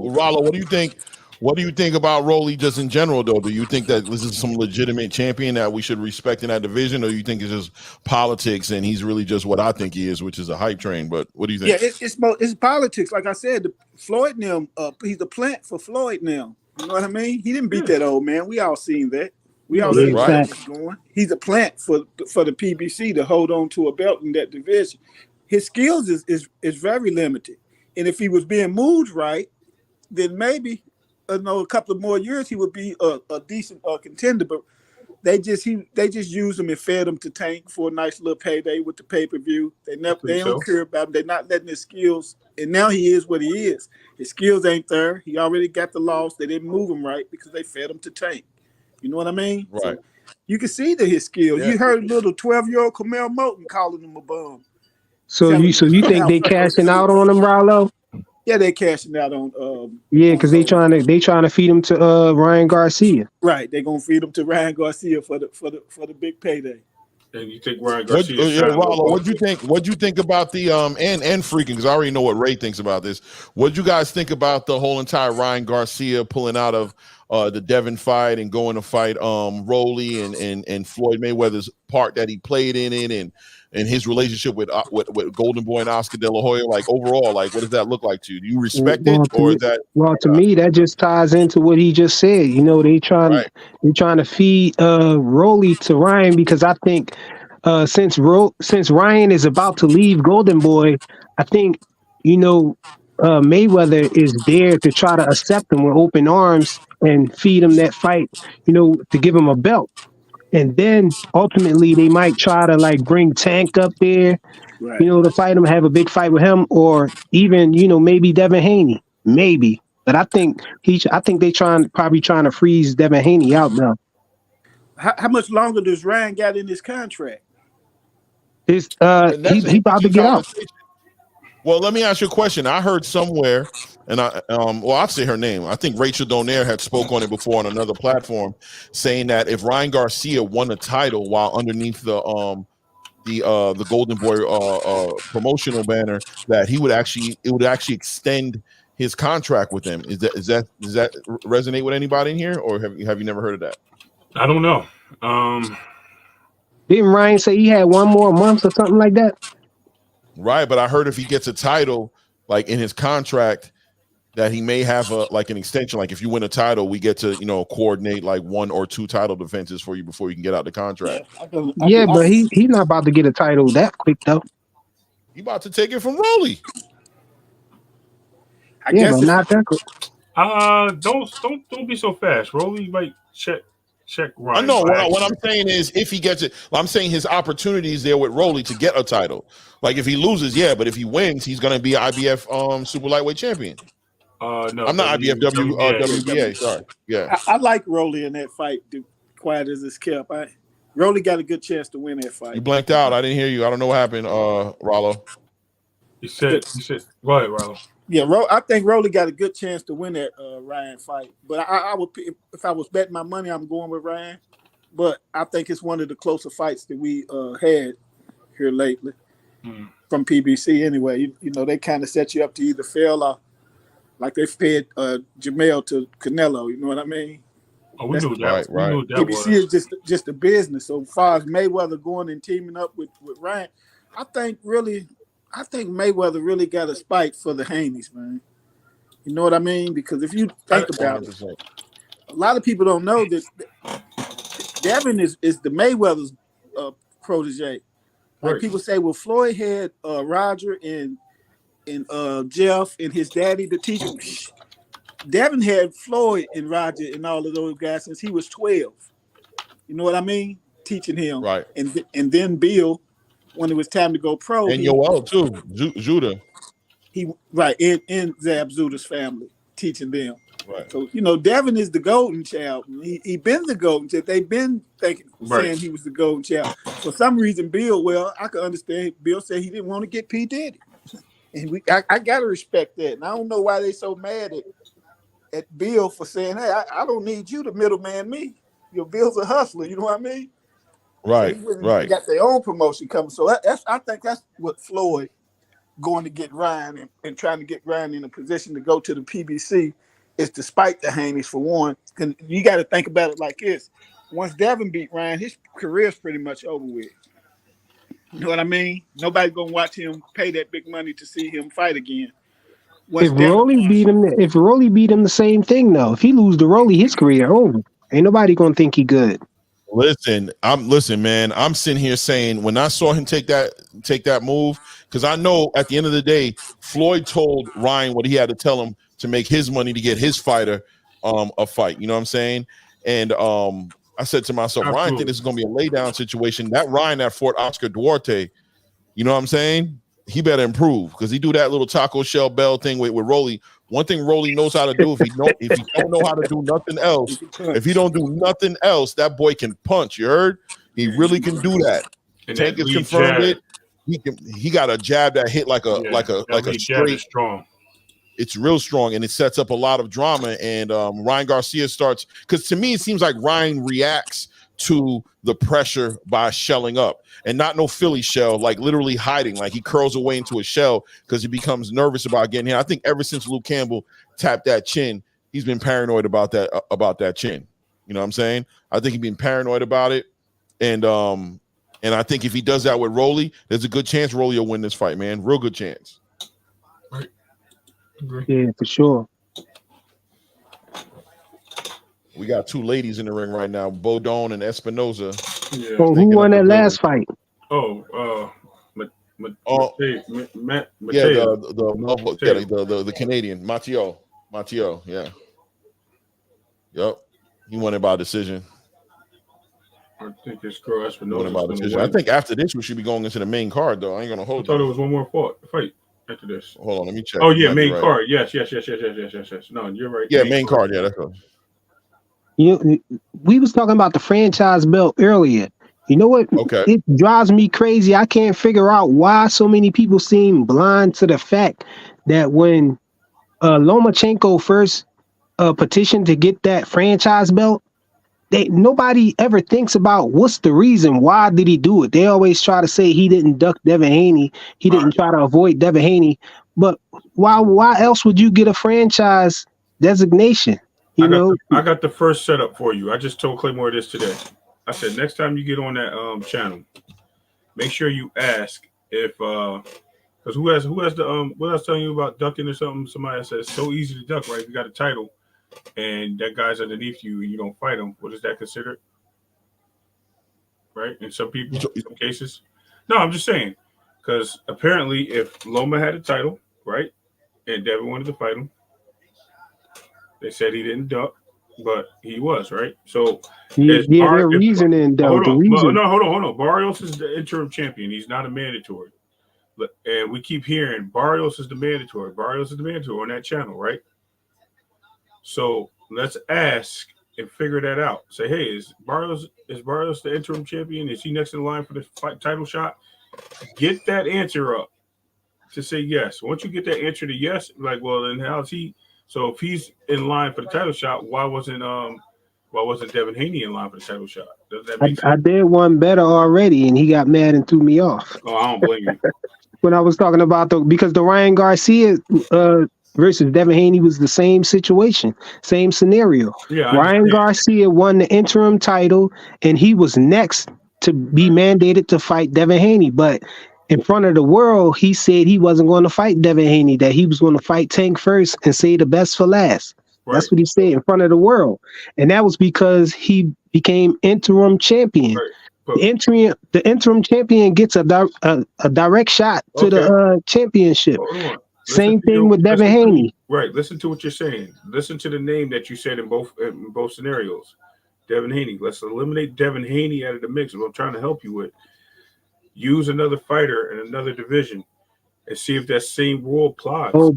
what do you think? What do you think about Rolly just in general, though? Do you think that this is some legitimate champion that we should respect in that division, or you think it's just politics and he's really just what I think he is, which is a hype train? But what do you think? Yeah, it's politics. Like I said, Floyd now, he's the plant for Floyd now. You know what I mean? He didn't beat that old man. We all seen that. We all see where he's going. He's a plant for the PBC to hold on to a belt in that division. His skills is very limited, and if he was being moved right, then maybe a couple of more years he would be a decent contender. But they just used him and fed him to Tank for a nice little payday with the pay-per-view. They don't care about him. They're not letting his skills. And now he is what he is. His skills ain't there. He already got the loss. They didn't move him right because they fed him to Tank. You know what I mean? Right. So you can see that his skills. Yeah. You heard little 12-year-old Camille Moten calling him a bum. So you think they cashing out on him, Rollo? Yeah, they cashing out on. Because they trying to feed him to Ryan Garcia. Right, they gonna feed him to Ryan Garcia for the big payday. And you think Ryan Garcia? Rollo, what'd you think? What'd you think about the and freaking? Because I already know what Ray thinks about this. What'd you guys think about the whole entire Ryan Garcia pulling out of the Devin fight and going to fight Rolly and Floyd Mayweather's part that he played in it and his relationship with Golden Boy and Oscar De La Hoya? Like overall, like what does that look like to you? Do you respect it, or is that? Well, to me, that just ties into what he just said. They trying to feed Rolly to Ryan, because I think since Ryan is about to leave Golden Boy, I think Mayweather is there to try to accept him with open arms and feed him that fight, to give him a belt. And then ultimately they might try to like bring Tank up there, to fight him, have a big fight with him, or even, maybe Devin Haney, maybe. But I think they probably trying to freeze Devin Haney out now. How much longer does Ryan got in his contract? He about to get out. Well, let me ask you a question. I heard somewhere, and I'll say her name. I think Rachel Donaire had spoke on it before on another platform, saying that if Ryan Garcia won a title while underneath the Golden Boy promotional banner, that it would actually extend his contract with them. Does that resonate with anybody in here, or have you never heard of that? I don't know. Didn't Ryan say he had one more month or something like that? Right, but I heard if he gets a title, like in his contract, that he may have an extension. Like if you win a title, we get to coordinate like 1 or 2 title defenses for you before you can get out the contract. Yeah, but he's not about to get a title that quick though. He about to take it from Rolly. I guess but not that quick. Don't be so fast. Rolly might check Ryan. I know what I'm saying is if he gets it, I'm saying his opportunities there with Rolly to get a title. Like if he loses, yeah, but if he wins, he's gonna be IBF super lightweight champion. No, I'm not IBF WBA. Sorry, yeah. I like Rolly in that fight. Quiet as it's kept. Rolly got a good chance to win that fight. You blanked out. I didn't hear you. I don't know what happened, Rollo. You said. Go ahead, Rollo. Yeah, I think Rolly got a good chance to win that Ryan fight. But I would, if I was betting my money, I'm going with Ryan. But I think it's one of the closer fights that we had here lately from PBC. Anyway, you know they kind of set you up to either fail or like they fed Jamel to Canelo. You know what I mean? Oh, we knew that. Right. We knew that PBC is just a business. So as far as Mayweather going and teaming up with Ryan, I think Mayweather really got a spite for the Haneys, man. You know what I mean? Because if you think about it, a lot of people don't know that Devin is the Mayweather's protege. Like people say, well, Floyd had Roger and Jeff and his daddy to teach him. Devin had Floyd and Roger and all of those guys since he was 12. You know what I mean? Teaching him. Right. And then Bill, when it was time to go pro. And Yoel too, Judah. In Zab Zuda's family, teaching them. Right. So, Devin is the golden child. He been the golden child. They've been saying he was the golden child. For some reason, Bill, I can understand. Bill said he didn't want to get P. Diddy. And I got to respect that. And I don't know why they so mad at Bill for saying, hey, I don't need you to middleman me. Your Bill's a hustler. You know what I mean? Right, so right. Got their own promotion coming. So I think that's what Floyd going to get Ryan and trying to get Ryan in a position to go to the PBC is to spite the Haneys for one. And you got to think about it like this. Once Devin beat Ryan, his career's pretty much over with. You know what I mean? Nobody's going to watch him pay that big money to see him fight again. If Rolly beat him, the same thing though. If he lose to Rolly, his career over. Ain't nobody going to think he good. Listen, man. I'm sitting here saying when I saw him take that move, because I know at the end of the day, Floyd told Ryan what he had to tell him to make his money to get his fighter a fight. You know what I'm saying? And I said to myself, Absolutely. Ryan, think this is going to be a laydown situation. That Ryan at Fort Oscar Duarte, you know what I'm saying? He better improve because he do that little taco shell bell thing with Rolly. One thing Rolly knows how to do, if he don't know how to do nothing else, if he don't do nothing else, that boy can punch. You heard? He really can do that. Tank has confirmed it. He got a jab that hit like a straight. Strong. It's real strong, and it sets up a lot of drama. And Ryan Garcia starts because to me it seems like Ryan reacts to the pressure by shelling up and not no Philly shell, like literally hiding, like he curls away into a shell because he becomes nervous about getting here. I think ever since Luke Campbell tapped that chin, he's been paranoid about that chin. You know what I'm saying? I think he's been paranoid about it. And I think if he does that with Rolly, there's a good chance Rolly will win this fight, man. Real good chance. Right. Yeah, for sure. We got 2 ladies in the ring right now, Bodone and Espinoza. Yeah. So who won that last fight? The Canadian Mateo, yeah. Yep. He won it by decision. I think it's girl Espinosa. I think after this we should be going into the main card though. I ain't gonna hold. I thought there was one more fight after this. Hold on, let me check. Oh yeah, main card. Yes. No, you're right. Yeah, main card. Yeah, that's right. We was talking about the franchise belt earlier. You know what? Okay. It drives me crazy. I can't figure out why so many people seem blind to the fact that when Lomachenko first petition to get that franchise belt, nobody ever thinks about what's the reason. Why did he do it? They always try to say he didn't duck Devin Haney. He didn't try to avoid Devin Haney. But why else would you get a franchise designation? I got the first setup for you. I just told Claymore this today. I said next time you get on that channel, make sure you ask if because who has the what I was telling you about ducking or something? Somebody said it's so easy to duck, right? If you got a title and that guy's underneath you and you don't fight him, what is that considered? Right? In some people, in some cases. No, I'm just saying. Because apparently if Loma had a title, right, and Devin wanted to fight him, they said he didn't duck, but he was, right? So their reasoning though. Hold on. Barrios is the interim champion. He's not a mandatory. And we keep hearing Barrios is the mandatory. Barrios is the mandatory on that channel, right? So let's ask and figure that out. Say, hey, is Barrios the interim champion? Is he next in line for the title shot? Get that answer up to say yes. Once you get that answer to yes, like, well, then how's he? So if he's in line for the title shot, why wasn't Devin Haney in line for the title shot? Does that make sense? I did one better already, and he got mad and threw me off. Oh, I don't blame you. When I was talking about because the Ryan Garcia versus Devin Haney was the same situation, same scenario. Yeah, Ryan Garcia won the interim title, and he was next to be mandated to fight Devin Haney. But in front of the world, he said he wasn't going to fight Devin Haney, that he was going to fight Tank first and save the best for last. Right. That's what he said in front of the world. And that was because he became interim champion. Right. The interim champion gets a direct shot to the championship. Same thing with Devin Haney. Right. Listen to what you're saying. Listen to the name that you said in both scenarios. Devin Haney. Let's eliminate Devin Haney out of the mix. What I'm trying to help you with. Use another fighter in another division and see if that same rule applies. Because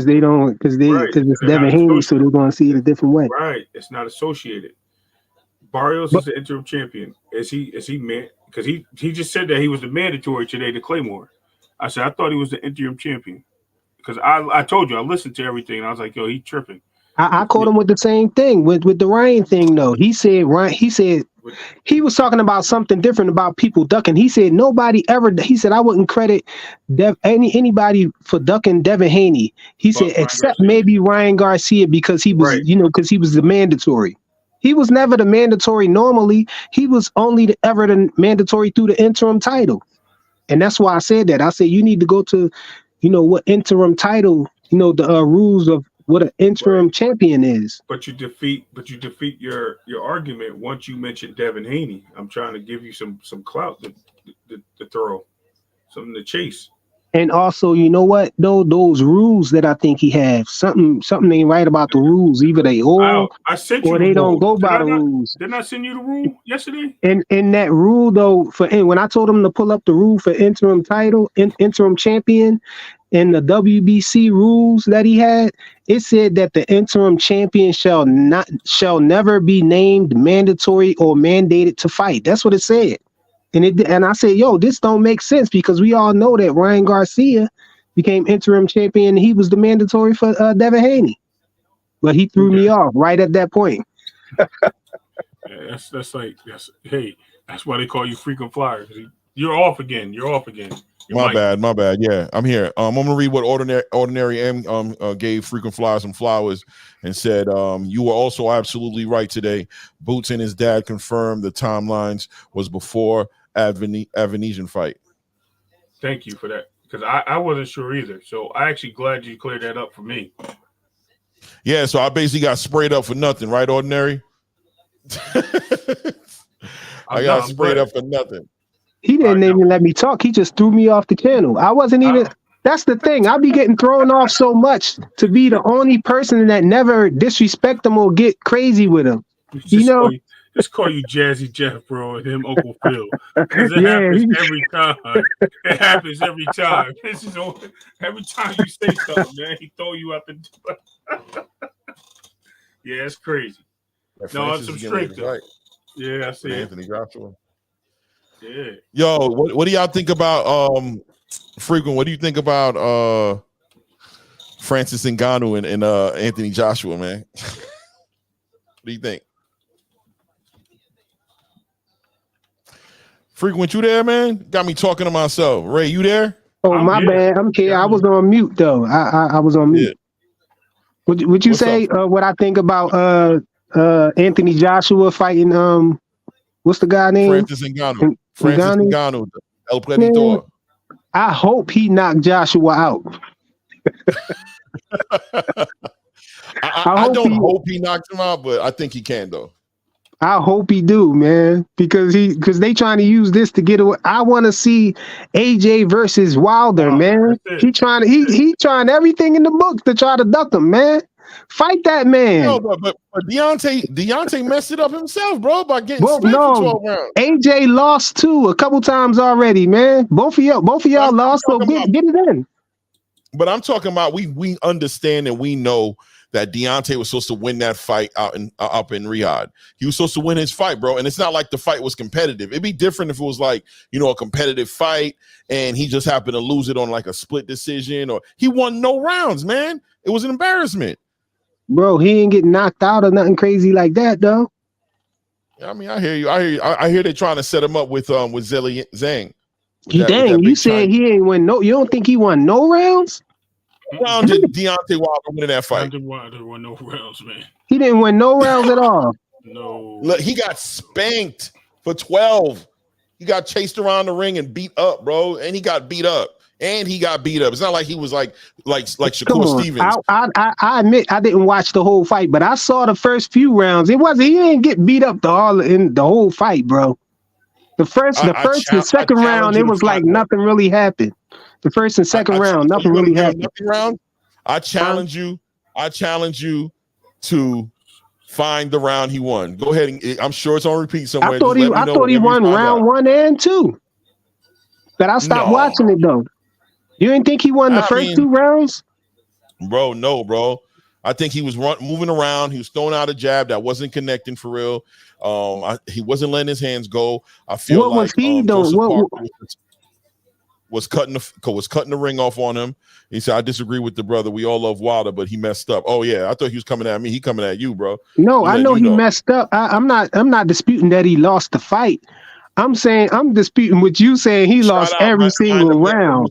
it's Devin Haney, so they're going to see it a different way. Right. It's not associated. Barrios is the interim champion. Is he man? Because he just said that he was the mandatory today to Claymore. I said I thought he was the interim champion because I told you I listened to everything and I was like, yo, he tripping. I caught him with the same thing with the Ryan thing though. He said he was talking about something different about people ducking. He said nobody ever. He said I wouldn't credit anybody for ducking Devin Haney. He said except maybe Ryan Garcia because he was because he was the mandatory. He was never the mandatory normally. He was only ever the mandatory through the interim title. And that's why I said that. I said you need to go to, what interim title, the rules of what an interim champion is. But you defeat your argument once you mention Devin Haney. I'm trying to give you some clout to throw, something to chase. And also, you know what? Those rules that I think he has, something ain't right about the rules. Either they or they don't go by the rules. Didn't I send you the rule yesterday? And in that rule though, when I told him to pull up the rule for interim title, interim champion, in the WBC rules that he had, it said that the interim champion shall never be named mandatory or mandated to fight. That's what it said. And I said, yo, this don't make sense because we all know that Ryan Garcia became interim champion. And he was the mandatory for Devin Haney, but he threw me off right at that point. Yeah, that's why they call you frequent flyer. You're off again. My bad. Yeah, I'm here. I'm gonna read what Ordinary M gave Frequent Flyer some flowers and said, you were also absolutely right today. Boots and his dad confirmed the timelines was before Avenesian fight. Thank you for that, because I wasn't sure either. So I actually glad you cleared that up for me. Yeah, so I basically got sprayed up for nothing, right, Ordinary? I got sprayed up for nothing. He didn't even let me talk. He just threw me off the channel. I wasn't even. That's the thing. I be getting thrown off so much to be the only person that never disrespect him or get crazy with him. Just call you Jazzy Jeff, bro, and him Uncle Phil. Because it happens every time. It happens every time. This is every time you say something, man, he throw you out the door. Yeah, it's crazy. No, it's some strength though. Right. Yeah, I see Anthony Joshua. Yeah. Yo, what do y'all think about Frequent? What do you think about Francis Ngannou and Anthony Joshua, man. What do you think? Frequent, you there, man? Got me talking to myself. Ray, you there? Oh, my bad. I'm here. I was on mute though. I was on mute. Yeah. Would you say what I think about Anthony Joshua fighting what's the guy name? Francis Ngannou. Francis Ngannou. El Predador. I hope he knocked Joshua out. I don't hope he knocks him out, but I think he can though. I hope he do, man, because they trying to use this to get away. I want to see AJ versus Wilder, man. He trying everything in the book to try to duck him, man. Fight that man. No, but Deontay messed it up himself, bro, by getting spanked for 12 rounds. AJ lost too a couple times already, man. Both of y'all lost, so get it in. But I'm talking about we understand and we know that Deontay was supposed to win that fight up in Riyadh. He was supposed to win his fight, bro. And it's not like the fight was competitive. It'd be different if it was like, a competitive fight and he just happened to lose it on like a split decision, or he won no rounds, man. It was an embarrassment. Bro, he ain't getting knocked out or nothing crazy like that, though. I mean, I hear you. I hear they're trying to set him up with Zhang. You said he ain't win no. You don't think he won no rounds? Round did Deontay Wilder winning that fight? Deontay Wilder won no rounds, man. He didn't win no rounds at all. No. Look, he got spanked for 12. He got chased around the ring and beat up, bro. And he got beat up. It's not like he was like Shakur Stevenson. I admit I didn't watch the whole fight, but I saw the first few rounds. He didn't get beat up in the whole fight, bro. The second round, it was like nothing really happened. The first and second round, nothing really happened. I challenge you. I challenge you to find the round he won. Go ahead and I'm sure it's on repeat somewhere. I thought he won round 1 and 2. But I stopped watching it though. You didn't think he won the first 2 rounds? Bro, no, bro. I think he was moving around. He was throwing out a jab that wasn't connecting for real. He wasn't letting his hands go. I feel what was he though? Was cutting the ring off on him. He said, "I disagree with the brother. We all love Wilder, but he messed up." Oh yeah, I thought he was coming at me. He coming at you, bro. No, I know he messed up. I'm not disputing that he lost the fight. I'm saying I'm disputing what you saying. He lost every single round.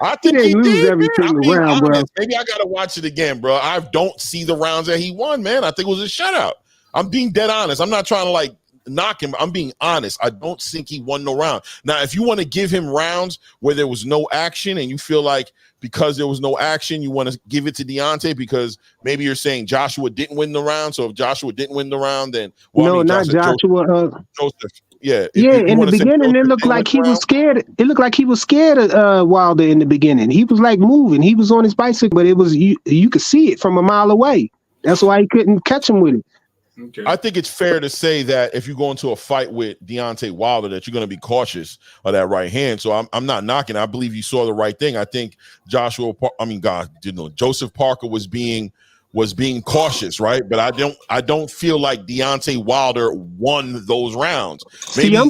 I think he didn't lose did, every single round, bro. Maybe I gotta watch it again, bro. I don't see the rounds that he won, man. I think it was a shutout. I'm being dead honest. I'm not trying to knock him. I'm being honest. I don't think he won no round. Now, if you want to give him rounds where there was no action and you feel like because there was no action, you want to give it to Deontay because maybe you're saying Joshua didn't win the round. So if Joshua didn't win the round, then not Joshua. Joseph. Yeah. In the beginning, it looked like he was scared. It looked like he was scared of Wilder in the beginning. He was like moving. He was on his bicycle, but it was you could see it from a mile away. That's why he couldn't catch him with it. Okay. I think it's fair to say that if you go into a fight with Deontay Wilder, that you're going to be cautious of that right hand. So I'm not knocking. I believe you saw the right thing. I think Joseph Parker was being cautious, right? But I don't feel like Deontay Wilder won those rounds. I'm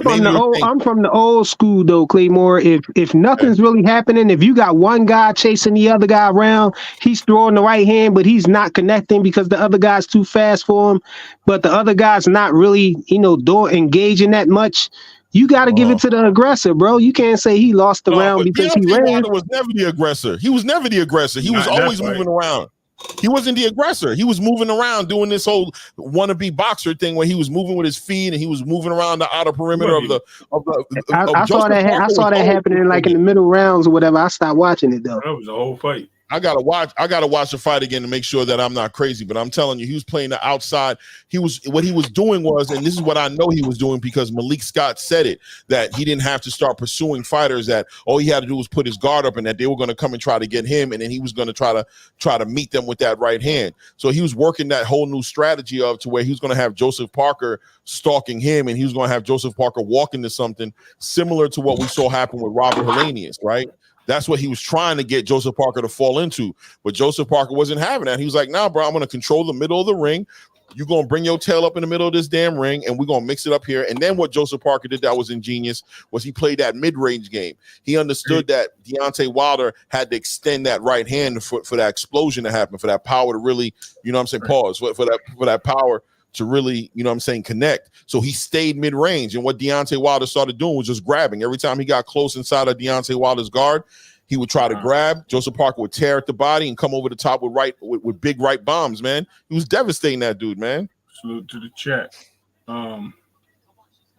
from the old school though, Claymore. If nothing's really happening, if you got one guy chasing the other guy around, he's throwing the right hand, but he's not connecting because the other guy's too fast for him. But the other guy's not really, engaging that much. You got to give it to the aggressor, bro. You can't say he lost the round because he ran. Wilder was never the aggressor. He was never the aggressor. He was always moving around. He wasn't the aggressor. He was moving around doing this whole wannabe boxer thing where he was moving with his feet and he was moving around the outer perimeter of the. I saw that happening like in the middle rounds or whatever. I stopped watching it though. That was the whole fight. I gotta watch the fight again to make sure that I'm not crazy. But I'm telling you, he was playing the outside. What he was doing was, and this is what I know he was doing because Malik Scott said it, that he didn't have to start pursuing fighters. That all he had to do was put his guard up, and that they were going to come and try to get him, and then he was going to try to meet them with that right hand. So he was working that whole new strategy to where he was going to have Joseph Parker stalking him, and he was going to have Joseph Parker walk into something similar to what we saw happen with Robert Helenius, right? That's what he was trying to get Joseph Parker to fall into. But Joseph Parker wasn't having that. He was like, nah, bro, I'm going to control the middle of the ring. You're going to bring your tail up in the middle of this damn ring, and we're going to mix it up here. And then what Joseph Parker did that was ingenious was he played that mid-range game. He understood that Deontay Wilder had to extend that right hand for that explosion to happen, for that power to really, you know what I'm saying, pause, for that power to really, you know what I'm saying, connect. So he stayed mid-range. And what Deontay Wilder started doing was just grabbing. Every time he got close inside of Deontay Wilder's guard, he would try to grab. Joseph Parker would tear at the body and come over the top with big right bombs, man. He was devastating that dude, man. Salute to the chat.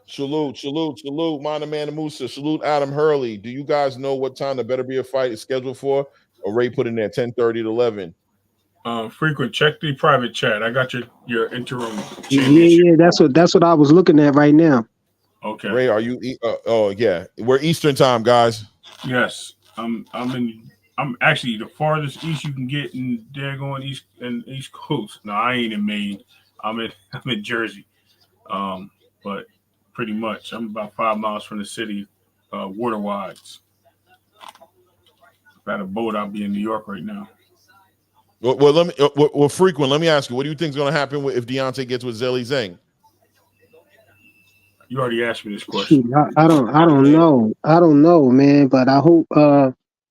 Salute. Mana Man Musa. Salute Adam Hurley. Do you guys know what time the Berterbiev fight is scheduled for? Or Ray put in there 10:30 to 11. Frequent, check the private chat. I got your interim. Yeah. That's what I was looking at right now. Okay. Ray, are you? Oh yeah, we're Eastern time, guys. Yes, I'm actually the farthest east you can get in daggone East Coast. No, I ain't in Maine. I'm in Jersey. But pretty much I'm about 5 miles from the city, water-wise. If I had a boat, I'd be in New York right now. Well, Frequent, let me ask you, what do you think is going to happen if Deontay gets with Zhilei Zhang? You already asked me this question. I don't know, man. But I hope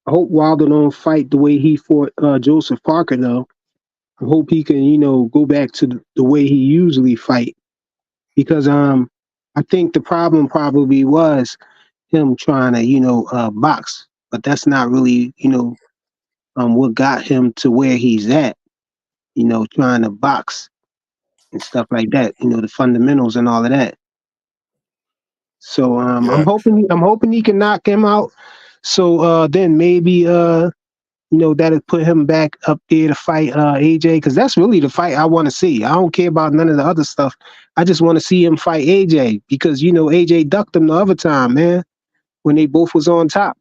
Wilder don't fight the way he fought Joseph Parker, though. I hope he can, go back to the way he usually fight, because I think the problem probably was him trying to box, but that's not really what got him to where he's at. Trying to box and stuff like that. The fundamentals and all of that. So I'm hoping he can knock him out. So then maybe that'll put him back up there to fight AJ, because that's really the fight I want to see. I don't care about none of the other stuff. I just want to see him fight AJ, because AJ ducked him the other time, man, when they both was on top.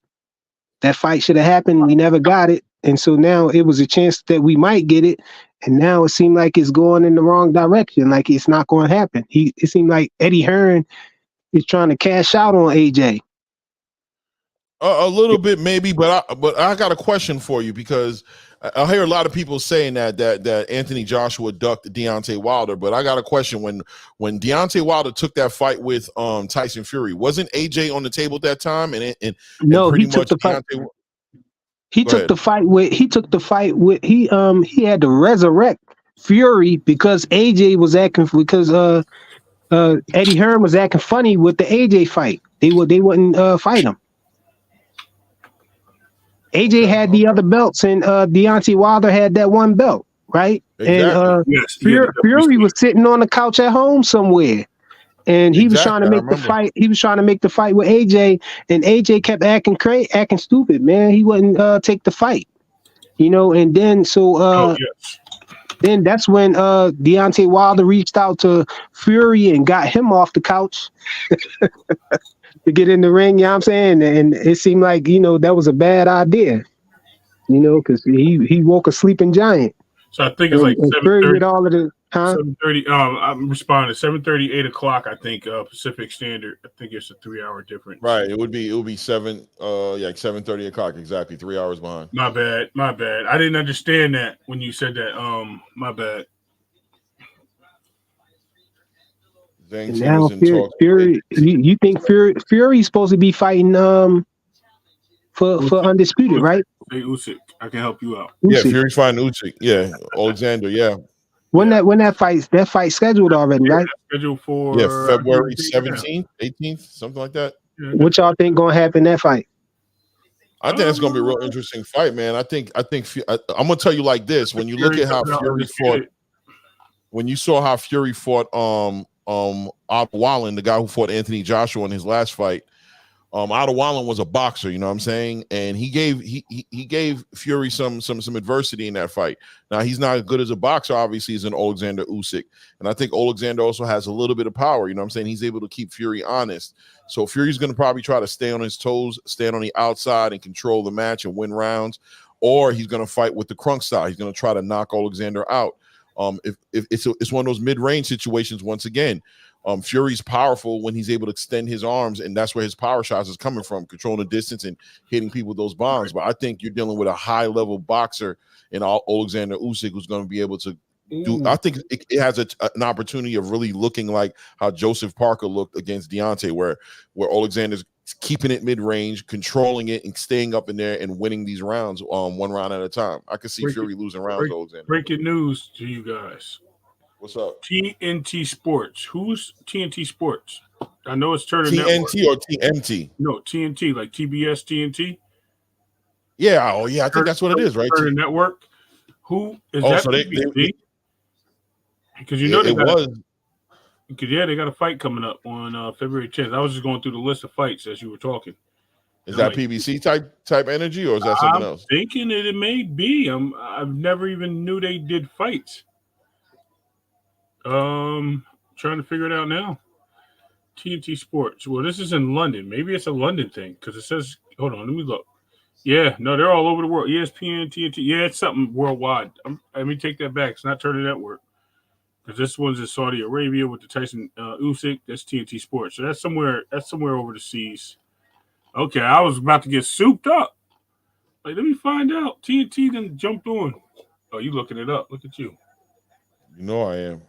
That fight should have happened. We never got it, and so now it was a chance that we might get it, and now it seemed like it's going in the wrong direction. Like it's not going to happen. It seemed like Eddie Hearn is trying to cash out on AJ. A little bit, maybe, but I got a question for you, because I hear a lot of people saying that Anthony Joshua ducked Deontay Wilder, but I got a question. When Deontay Wilder took that fight with Tyson Fury, wasn't AJ on the table at that time? And no, pretty he took much the fight. Deontay, He took the fight with. He had to resurrect Fury because AJ was acting, because Eddie Hearn was acting funny with the AJ fight. They wouldn't fight him. AJ had the other belts, and Deontay Wilder had that one belt, right? Exactly. And Fury was sitting on the couch at home somewhere, and he was trying to make the fight. He was trying to make the fight with AJ, and AJ kept acting stupid, man. He wouldn't take the fight, And then then that's when Deontay Wilder reached out to Fury and got him off the couch to get in the ring, you know what I'm saying? And it seemed like, that was a bad idea, because he woke a sleeping giant. So I think it's like 7:30. All of the 7:30. I'm responding 7:30, 8 o'clock. I think Pacific Standard. I think it's a 3-hour difference. Right. It would be 7:30 o'clock exactly. 3 hours behind. My bad. I didn't understand that when you said that. My bad. Now Fury, you think Fury's supposed to be fighting for undisputed, right? Hey Usyk, I can help you out. Yeah, Fury's fighting Usyk. Yeah, Alexander. Yeah. When that fight scheduled already, right? Scheduled for February 17th, 18th, something like that. Yeah. What y'all think gonna happen that fight? I think it's gonna be a real interesting fight, man. I think I'm gonna tell you like this: when you look at how Fury fought, when you saw how Fury fought Otto Wallen, the guy who fought Anthony Joshua in his last fight, Otto Wallen was a boxer, you know what I'm saying, and he gave Fury some adversity in that fight. Now he's not as good as a boxer, obviously, as an Alexander Usyk, and I think Alexander also has a little bit of power. You know what I'm saying? He's able to keep Fury honest. So Fury's going to probably try to stay on his toes, stand on the outside, and control the match and win rounds, or he's going to fight with the crunk style. He's going to try to knock Alexander out. If it's one of those mid-range situations, once again, Fury's powerful when he's able to extend his arms, and that's where his power shots is coming from, controlling the distance and hitting people with those bombs. But I think you're dealing with a high-level boxer in Alexander Usyk who's going to be able to, I think it has an opportunity of really looking like how Joseph Parker looked against Deontay, where Alexander's keeping it mid-range, controlling it, and staying up in there and winning these rounds one round at a time. I could see Fury losing rounds to Alexander. Breaking news to you guys. What's up? TNT Sports. Who's TNT Sports? I know it's Turner TNT Network. or TMT? No, TNT, like TBS TNT. Yeah, oh yeah, I think that's what it is, right? Turner Network. Who is that? So because you know it was. Because they got a fight coming up on February 10th. I was just going through the list of fights as you were talking. Is that PBC type energy, or is that something else? I'm thinking that it may be. I've never even knew they did fights. Trying to figure it out now. TNT Sports. Well, this is in London. Maybe it's a London thing because it says. Hold on, let me look. Yeah, no, they're all over the world. ESPN, TNT. Yeah, it's something worldwide. Let me take that back. It's not Turner Network. Because this one's in Saudi Arabia with the Tyson Usyk. That's TNT Sports. So that's somewhere over the seas. Okay, I was about to get souped up. Like, let me find out. TNT then jumped on. Oh, you looking it up. Look at you. You know I am.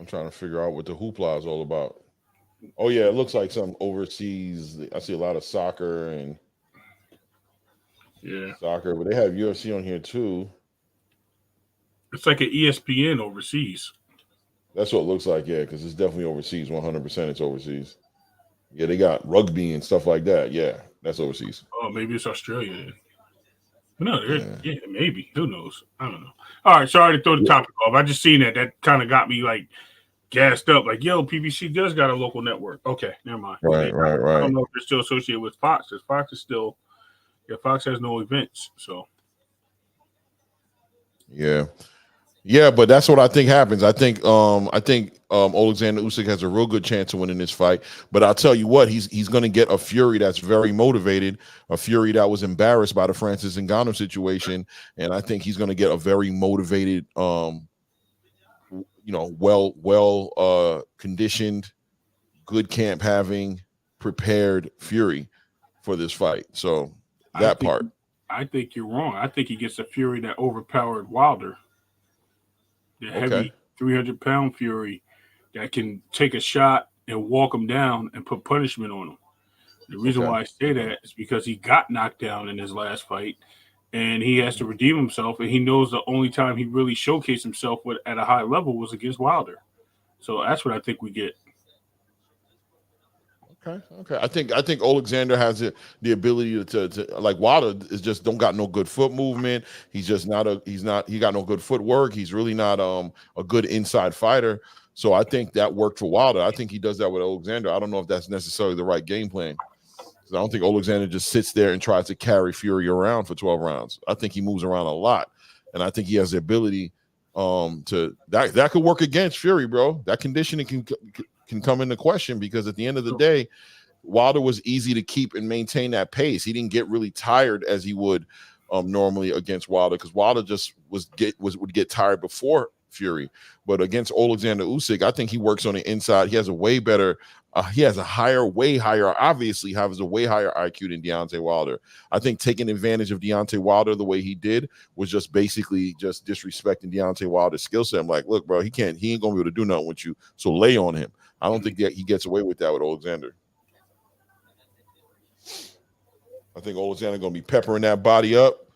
I'm trying to figure out what the hoopla is all about. Oh, yeah, it looks like some overseas. I see a lot of soccer and soccer, but they have UFC on here too. It's like an ESPN overseas. That's what it looks like, yeah, because it's definitely overseas. 100% it's overseas. Yeah, they got rugby and stuff like that. Yeah, that's overseas. Oh, maybe it's Australia then. No, yeah, maybe. Who knows? I don't know. All right, sorry to throw the topic off. I just seen that. That kind of got me like gassed up. Like, yo, PBC does got a local network. Okay, never mind. Right. I don't know if they're still associated with Fox. Because Fox is still, Fox has no events. So, yeah, but that's what I think happens. I think Alexander Usyk has a real good chance of winning this fight. But I'll tell you what, he's going to get a Fury that's very motivated, a Fury that was embarrassed by the Francis Ngannou situation, and I think he's going to get a very motivated, well conditioned, good camp having, prepared Fury for this fight. So I think you're wrong. I think he gets a Fury that overpowered Wilder. The heavy 300-pound Fury that can take a shot and walk him down and put punishment on him. The reason why I say that is because he got knocked down in his last fight, and he has to redeem himself, and he knows the only time he really showcased himself at a high level was against Wilder. So that's what I think we get. Okay. I think Alexander has the ability to like Wilder is just don't got no good foot movement. He got no good footwork. He's really not a good inside fighter. So I think that worked for Wilder. I think he does that with Alexander. I don't know if that's necessarily the right game plan. I don't think Alexander just sits there and tries to carry Fury around for 12 rounds. I think he moves around a lot, and I think he has the ability to that could work against Fury, bro. That conditioning can come into question because at the end of the day, Wilder was easy to keep and maintain that pace. He didn't get really tired as he would normally against Wilder because Wilder just would get tired before Fury. But against Alexander Usyk, I think he works on the inside. He has a way better, way higher IQ than Deontay Wilder. I think taking advantage of Deontay Wilder the way he did was just basically just disrespecting Deontay Wilder's skill set. I'm like, look, bro, he ain't gonna be able to do nothing with you. So lay on him. I don't think that he gets away with that with Alexander. I think Alexander gonna be peppering that body up.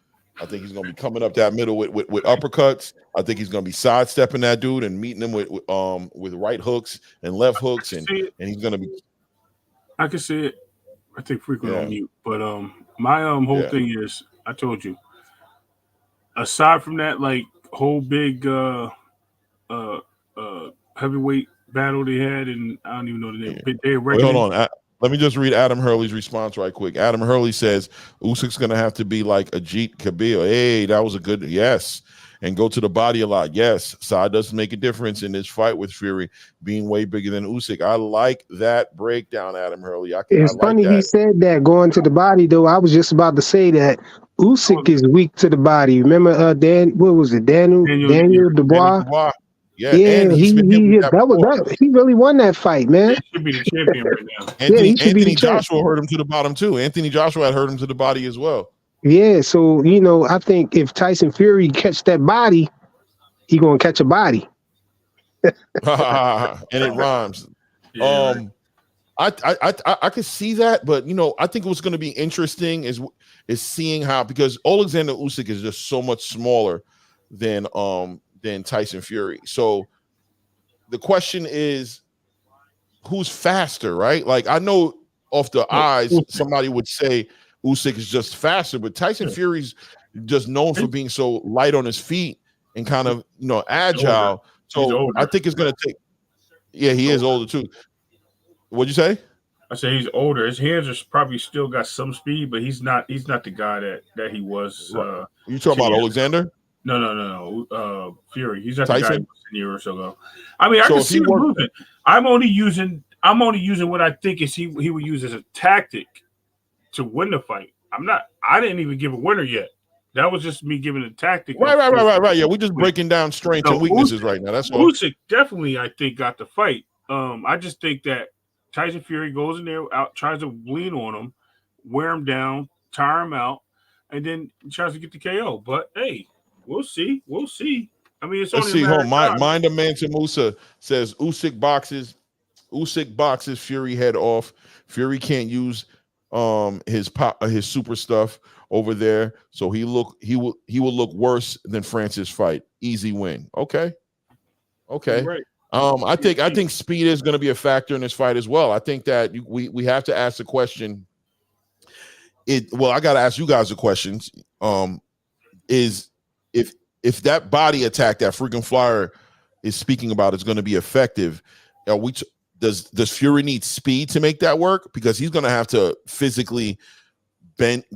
I think he's gonna be coming up that middle with uppercuts. I think he's gonna be sidestepping that dude and meeting him with right hooks and left hooks, and he's gonna be. I can see it. I think frequently on mute, but my whole thing is I told you. Aside from that, like whole big heavyweight battle they had, and I don't even know the name. Wait, hold on. Let me just read Adam Hurley's response right quick. Adam Hurley says Usyk's going to have to be like Ajit Kabir. Hey, that was a good yes. And go to the body a lot. Yes, Saad doesn't make a difference in this fight with Fury being way bigger than Usyk. I like that breakdown, Adam Hurley. It's funny he said that going to the body, though. I was just about to say that Usyk is weak to the body. Remember, Daniel Dubois? Yeah, he really won that fight, man. He should be the champion right now. Anthony Joshua hurt him to the bottom too. Anthony Joshua had hurt him to the body as well. Yeah, so I think if Tyson Fury catch that body, he gonna catch a body. And it rhymes. Yeah, I could see that, but I think what's going to be interesting is seeing how, because Alexander Usyk is just so much smaller than Tyson Fury. So the question is, who's faster, right? Like, I know off the eyes somebody would say Usyk is just faster, but Tyson Fury's just known for being so light on his feet and kind of agile. So I think it's going to take. Yeah, he is older too. What'd you say? I say he's older. His hands are probably still got some speed, but he's not the guy that he was. You talking about Alexander? No. Fury. He's not Tyson? the guy he was a year or so ago. I mean, I can see him moving. I'm only using what I think is he would use as a tactic to win the fight. I didn't even give a winner yet. That was just me giving a tactic. Right. Yeah, we're just breaking down strengths and weaknesses right now. That's all. Usyk definitely, I think, got the fight. I just think that Tyson Fury goes in there, tries to lean on him, wear him down, tire him out, and then tries to get the KO. But hey, we'll see. I mean, it's Let's only see. a matter of time. Mind of Mansa Musa says Usyk boxes Fury head off. Fury can't use his super stuff over there, so he will look worse than Francis' fight. Easy win. Okay. Right. I think speed is going to be a factor in this fight as well. I think that we have to ask the question. I got to ask you guys the questions. Is if that body attack that freaking Flyer is speaking about is going to be effective, does Fury need speed to make that work? Because he's going to have to physically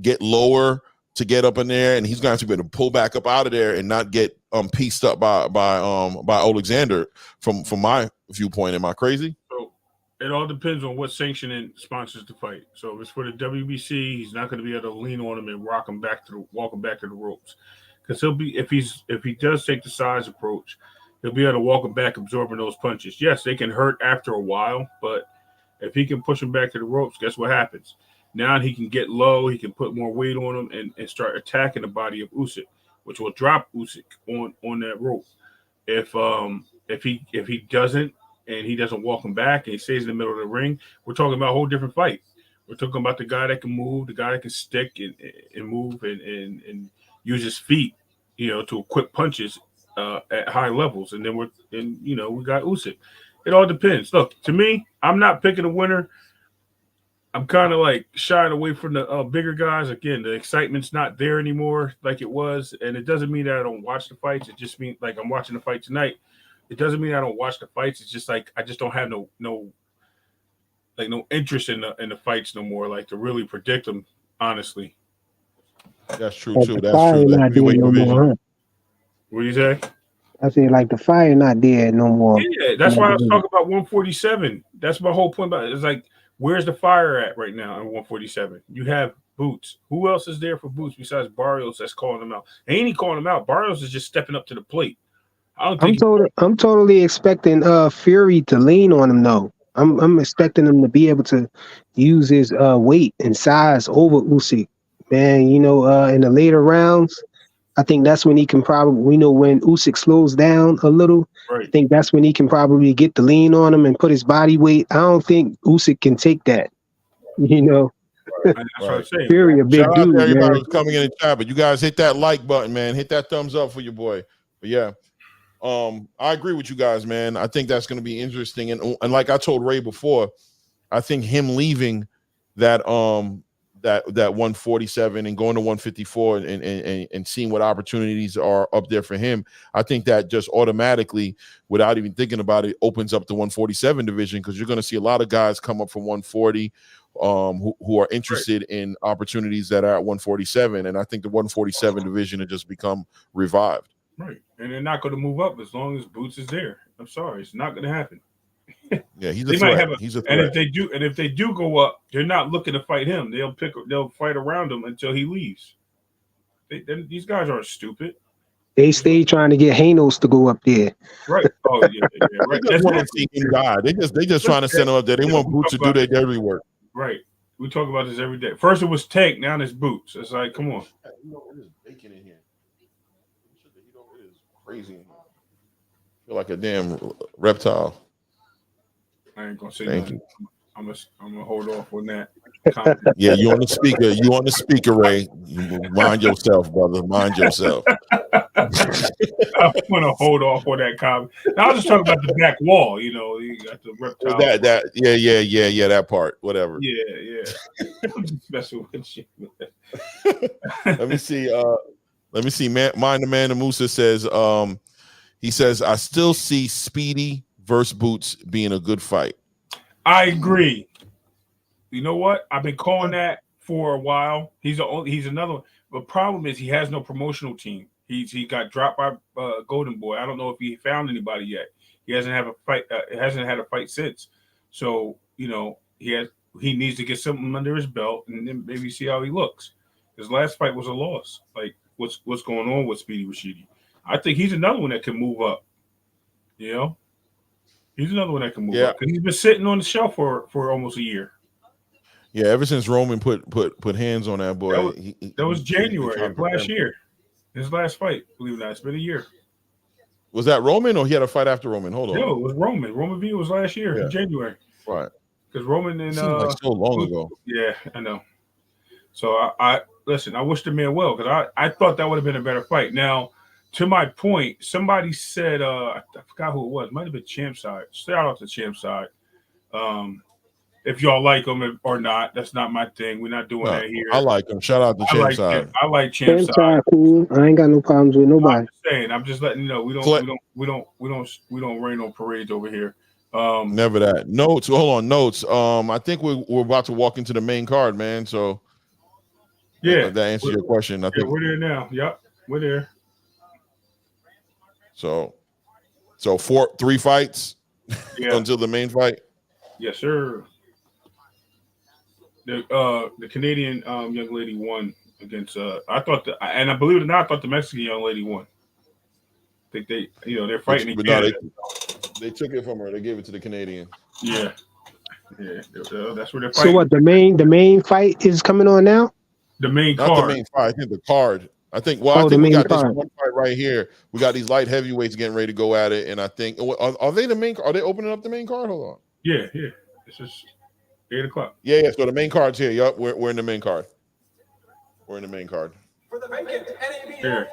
get lower to get up in there, and he's going to have to be able to pull back up out of there and not get pieced up by Alexander. From my viewpoint, am I crazy? So it all depends on what sanctioning sponsors the fight. So if it's for the WBC, he's not going to be able to lean on him and walk him back to the ropes, because he'll be if he does take the size approach, he'll be able to walk him back, absorbing those punches. Yes, they can hurt after a while, but if he can push him back to the ropes, guess what happens? Now he can get low, he can put more weight on him and start attacking the body of Usyk, which will drop Usyk on that rope. If he doesn't, and he doesn't walk him back and he stays in the middle of the ring, we're talking about a whole different fight. We're talking about the guy that can move, the guy that can stick and move and use his feet, to equip punches at high levels. And then we got Usyk. It all depends. Look, to me, I'm not picking a winner. I'm kind of like shying away from the bigger guys. Again, the excitement's not there anymore like it was. And it doesn't mean that I don't watch the fights. It just means like I'm watching the fight tonight. It doesn't mean I don't watch the fights. It's just like I just don't have no interest in the fights no more, like to really predict them honestly. That's true too. That's true. That What do you say? I say like the fire not there no more. Yeah, that's why I was talking about 147. That's my whole point about it. It's like, where's the fire at right now in 147? You have Boots. Who else is there for Boots besides Barrios that's calling him out? Ain't calling him out. Barrios is just stepping up to the plate. I'm totally expecting Fury to lean on him though. I'm expecting him to be able to use his weight and size over Usyk. Man, in the later rounds, I think that's when he can probably, when Usyk slows down a little, right. I think that's when he can probably get the lean on him and put his body weight. I don't think Usyk can take that, Right. That's what I'm saying. Fury, a big Shout dude, out to everybody man. who's coming in the chat, but you guys hit that like button, man. Hit that thumbs up for your boy. But yeah, I agree with you guys, man. I think that's going to be interesting. And like I told Ray before, I think him leaving that 147 and going to 154 and seeing what opportunities are up there for him, I think that just automatically, without even thinking about it, opens up the 147 division, because you're going to see a lot of guys come up from 140 who are interested in opportunities that are at 147, and I think the 147 division has just become revived. Right, and they're not going to move up as long as Boots is there. I'm sorry, it's not going to happen. Yeah, he's a threat. He's a threat. And if they do go up, they're not looking to fight him. They'll fight around him until he leaves. These guys aren't stupid. They stay trying to get Hanos to go up there. Right. Oh yeah, right. They just want to see him die. They just trying to send him up there. They want Boots to do their dirty work. Right. We talk about this every day. First it was Tank, now it's Boots. It's like, come on. It is bacon in here. It is crazy in here. feel like a damn reptile. I ain't gonna say Thank nothing. you. I'm gonna hold off on that. Yeah, you on the speaker. You on the speaker, Ray. You mind yourself, brother. Mind yourself. I'm gonna hold off on that comment. Now, I was just talking about the back wall. You know, you got the reptile. Yeah. That part. Whatever. Yeah. I'm just messing with you. Let me see. Mind the man. The Musa says. He says, I still see Speedy versus Boots being a good fight. I agree. You know what? I've been calling that for a while. He's another one. The problem is he has no promotional team. He got dropped by Golden Boy. I don't know if he found anybody yet. He hasn't had a fight. Hasn't had a fight since. So you know he needs to get something under his belt and then maybe see how he looks. His last fight was a loss. Like what's going on with Speedy Rashidi? I think he's another one that can move up. You know, he's another one that can move up because he's been sitting on the shelf for almost a year. Yeah, ever since Roman put hands on that boy. That was January of last year. His last fight, believe it or not, it's been a year. Was that Roman or he had a fight after Roman? Hold on. No, it was Roman. Roman V was last year in January. Right. Because Roman and like so long ago. Yeah, I know. So I listen, I wish the man well because I thought that would have been a better fight. Now, to my point, somebody said I forgot who it was. It might have been Champ Side. Shout out to Champ Side. If y'all like him or not, that's not my thing. We're not doing that here. I like him. Shout out to Champ Side. I like Champ Side. Cool. I ain't got no problems with nobody. I'm just letting you know we don't rain on parades over here. Never that. Notes. Hold on. Notes. I think we're about to walk into the main card, man. So yeah, that answers your question. I think we're there now. Yep, we're there. So 3 fights until the main fight. Yes, sir. The Canadian young lady won against I believe it or not, I thought the Mexican young lady won. I think they're fighting. But no, they took it from her. They gave it to the Canadian. Yeah. That's where they're fighting. So what? The main fight is coming on now. The main card. Not the main fight. I think the card. I think we got this one fight right here. We got these light heavyweights getting ready to go at it, and I think are they the main? Are they opening up the main card? Hold on. Yeah. It's just 8 o'clock. Yeah. So the main card's here. Yup, we're in the main card. We're in the main card. Here.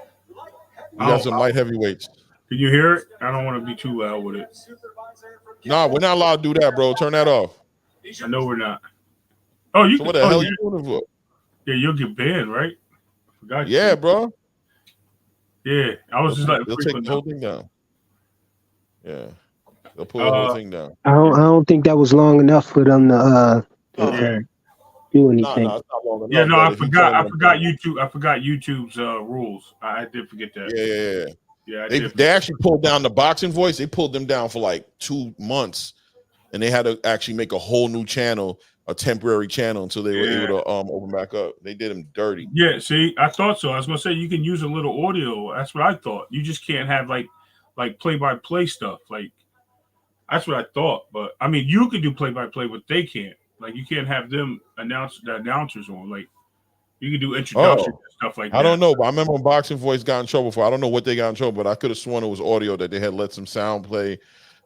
We got some light heavyweights. Can you hear it? I don't want to be too loud with it. Nah, we're not allowed to do that, bro. Turn that off. I know we're not. Oh, you. So what the hell you doing for? Yeah, you'll get banned, right? Yeah, bro. Yeah, I was just like, they'll take the whole thing down. Yeah, they'll pull the whole thing down. I don't think that was long enough for them to do anything. No, it's not long enough. Yeah, no, I forgot YouTube. I forgot YouTube's rules. I did forget that. Yeah. They actually pulled down the boxing voice. They pulled them down for like 2 months, and they had to actually make a whole new channel, a temporary channel, until they were able to open back up. They did them dirty. Yeah, see, I thought so. I was gonna say you can use a little audio. That's what I thought. You just can't have like play-by-play stuff. Like that's what I thought. But I mean, you could do play-by-play, but they can't. Like you can't have them announce the announcers on. Like you can do introduction and stuff like that. I don't know, but I remember when Boxing Voice got in trouble for. I don't know what they got in trouble, but I could have sworn it was audio that they had let some sound play.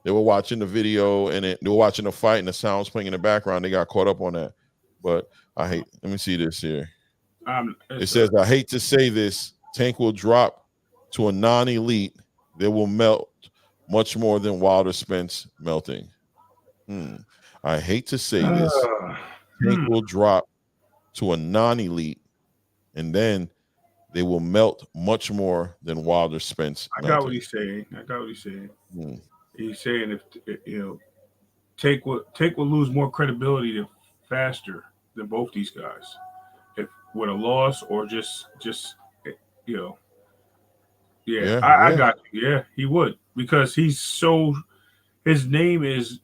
They were watching the video and they were watching the fight and the sound's playing in the background. They got caught up on that. But let me see this here. It says, I hate to say this, Tank will drop to a non-elite. They will melt much more than Wilder Spence melting. I hate to say this. Tank will drop to a non-elite, and then they will melt much more than Wilder Spence melting. I got what he's saying. He's saying if Tank will lose more credibility faster than both these guys, if with a loss or just I got you. Yeah, he would, because he's so, his name is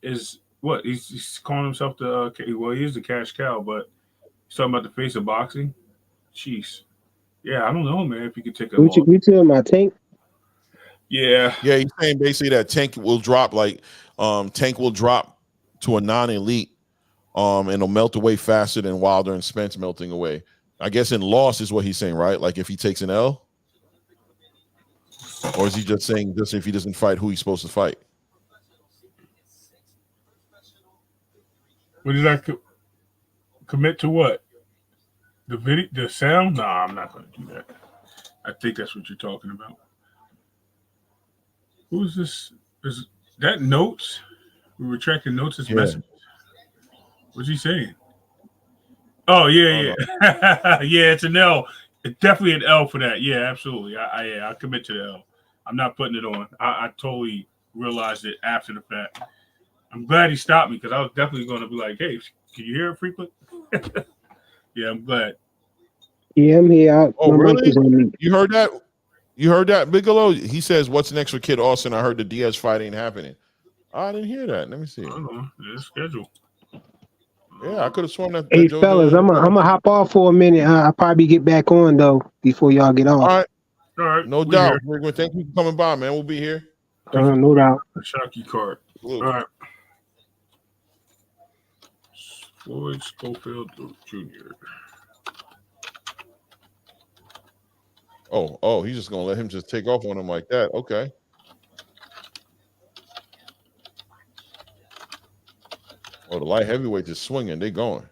what he's calling himself he is the cash cow, but he's talking about the face of boxing. Jeez. Yeah, I don't know, man, if you could take a loss. You tell my Tank? Yeah, he's saying basically that Tank will drop to a non-elite, and it'll melt away faster than Wilder and Spence melting away. I guess in loss is what he's saying, right? Like if he takes an L. Or is he just saying just if he doesn't fight, who he's supposed to fight? What did I commit to? What? The video, the sound? Nah, I'm not going to do that. I think that's what you're talking about. Who is this? Is that notes? We were tracking notes as messages. What's he saying? Oh yeah. Yeah, it's an L. It's definitely an L for that. Yeah, absolutely. I commit to the L. I'm not putting it on. I totally realized it after the fact. I'm glad he stopped me because I was definitely going to be like, "Hey, can you hear it frequent?" Yeah, I'm glad. Yeah, I'm here. Oh, really? You heard that? You heard that, Bigelow? He says, "What's next for Kid Austin?" I heard the Diaz fight ain't happening. I didn't hear that. Let me see. I don't know. It's scheduled. Yeah, I could have sworn that. Hey, fellas, I'm gonna hop off for a minute. I'll probably get back on though before y'all get off. All right. No doubt. Thank you for coming by, man. We'll be here. No doubt. A Shocky card. All right. Floyd Schofield Jr. Oh, he's just gonna let him just take off on him like that. Okay. Oh, the light heavyweight is swinging. They going.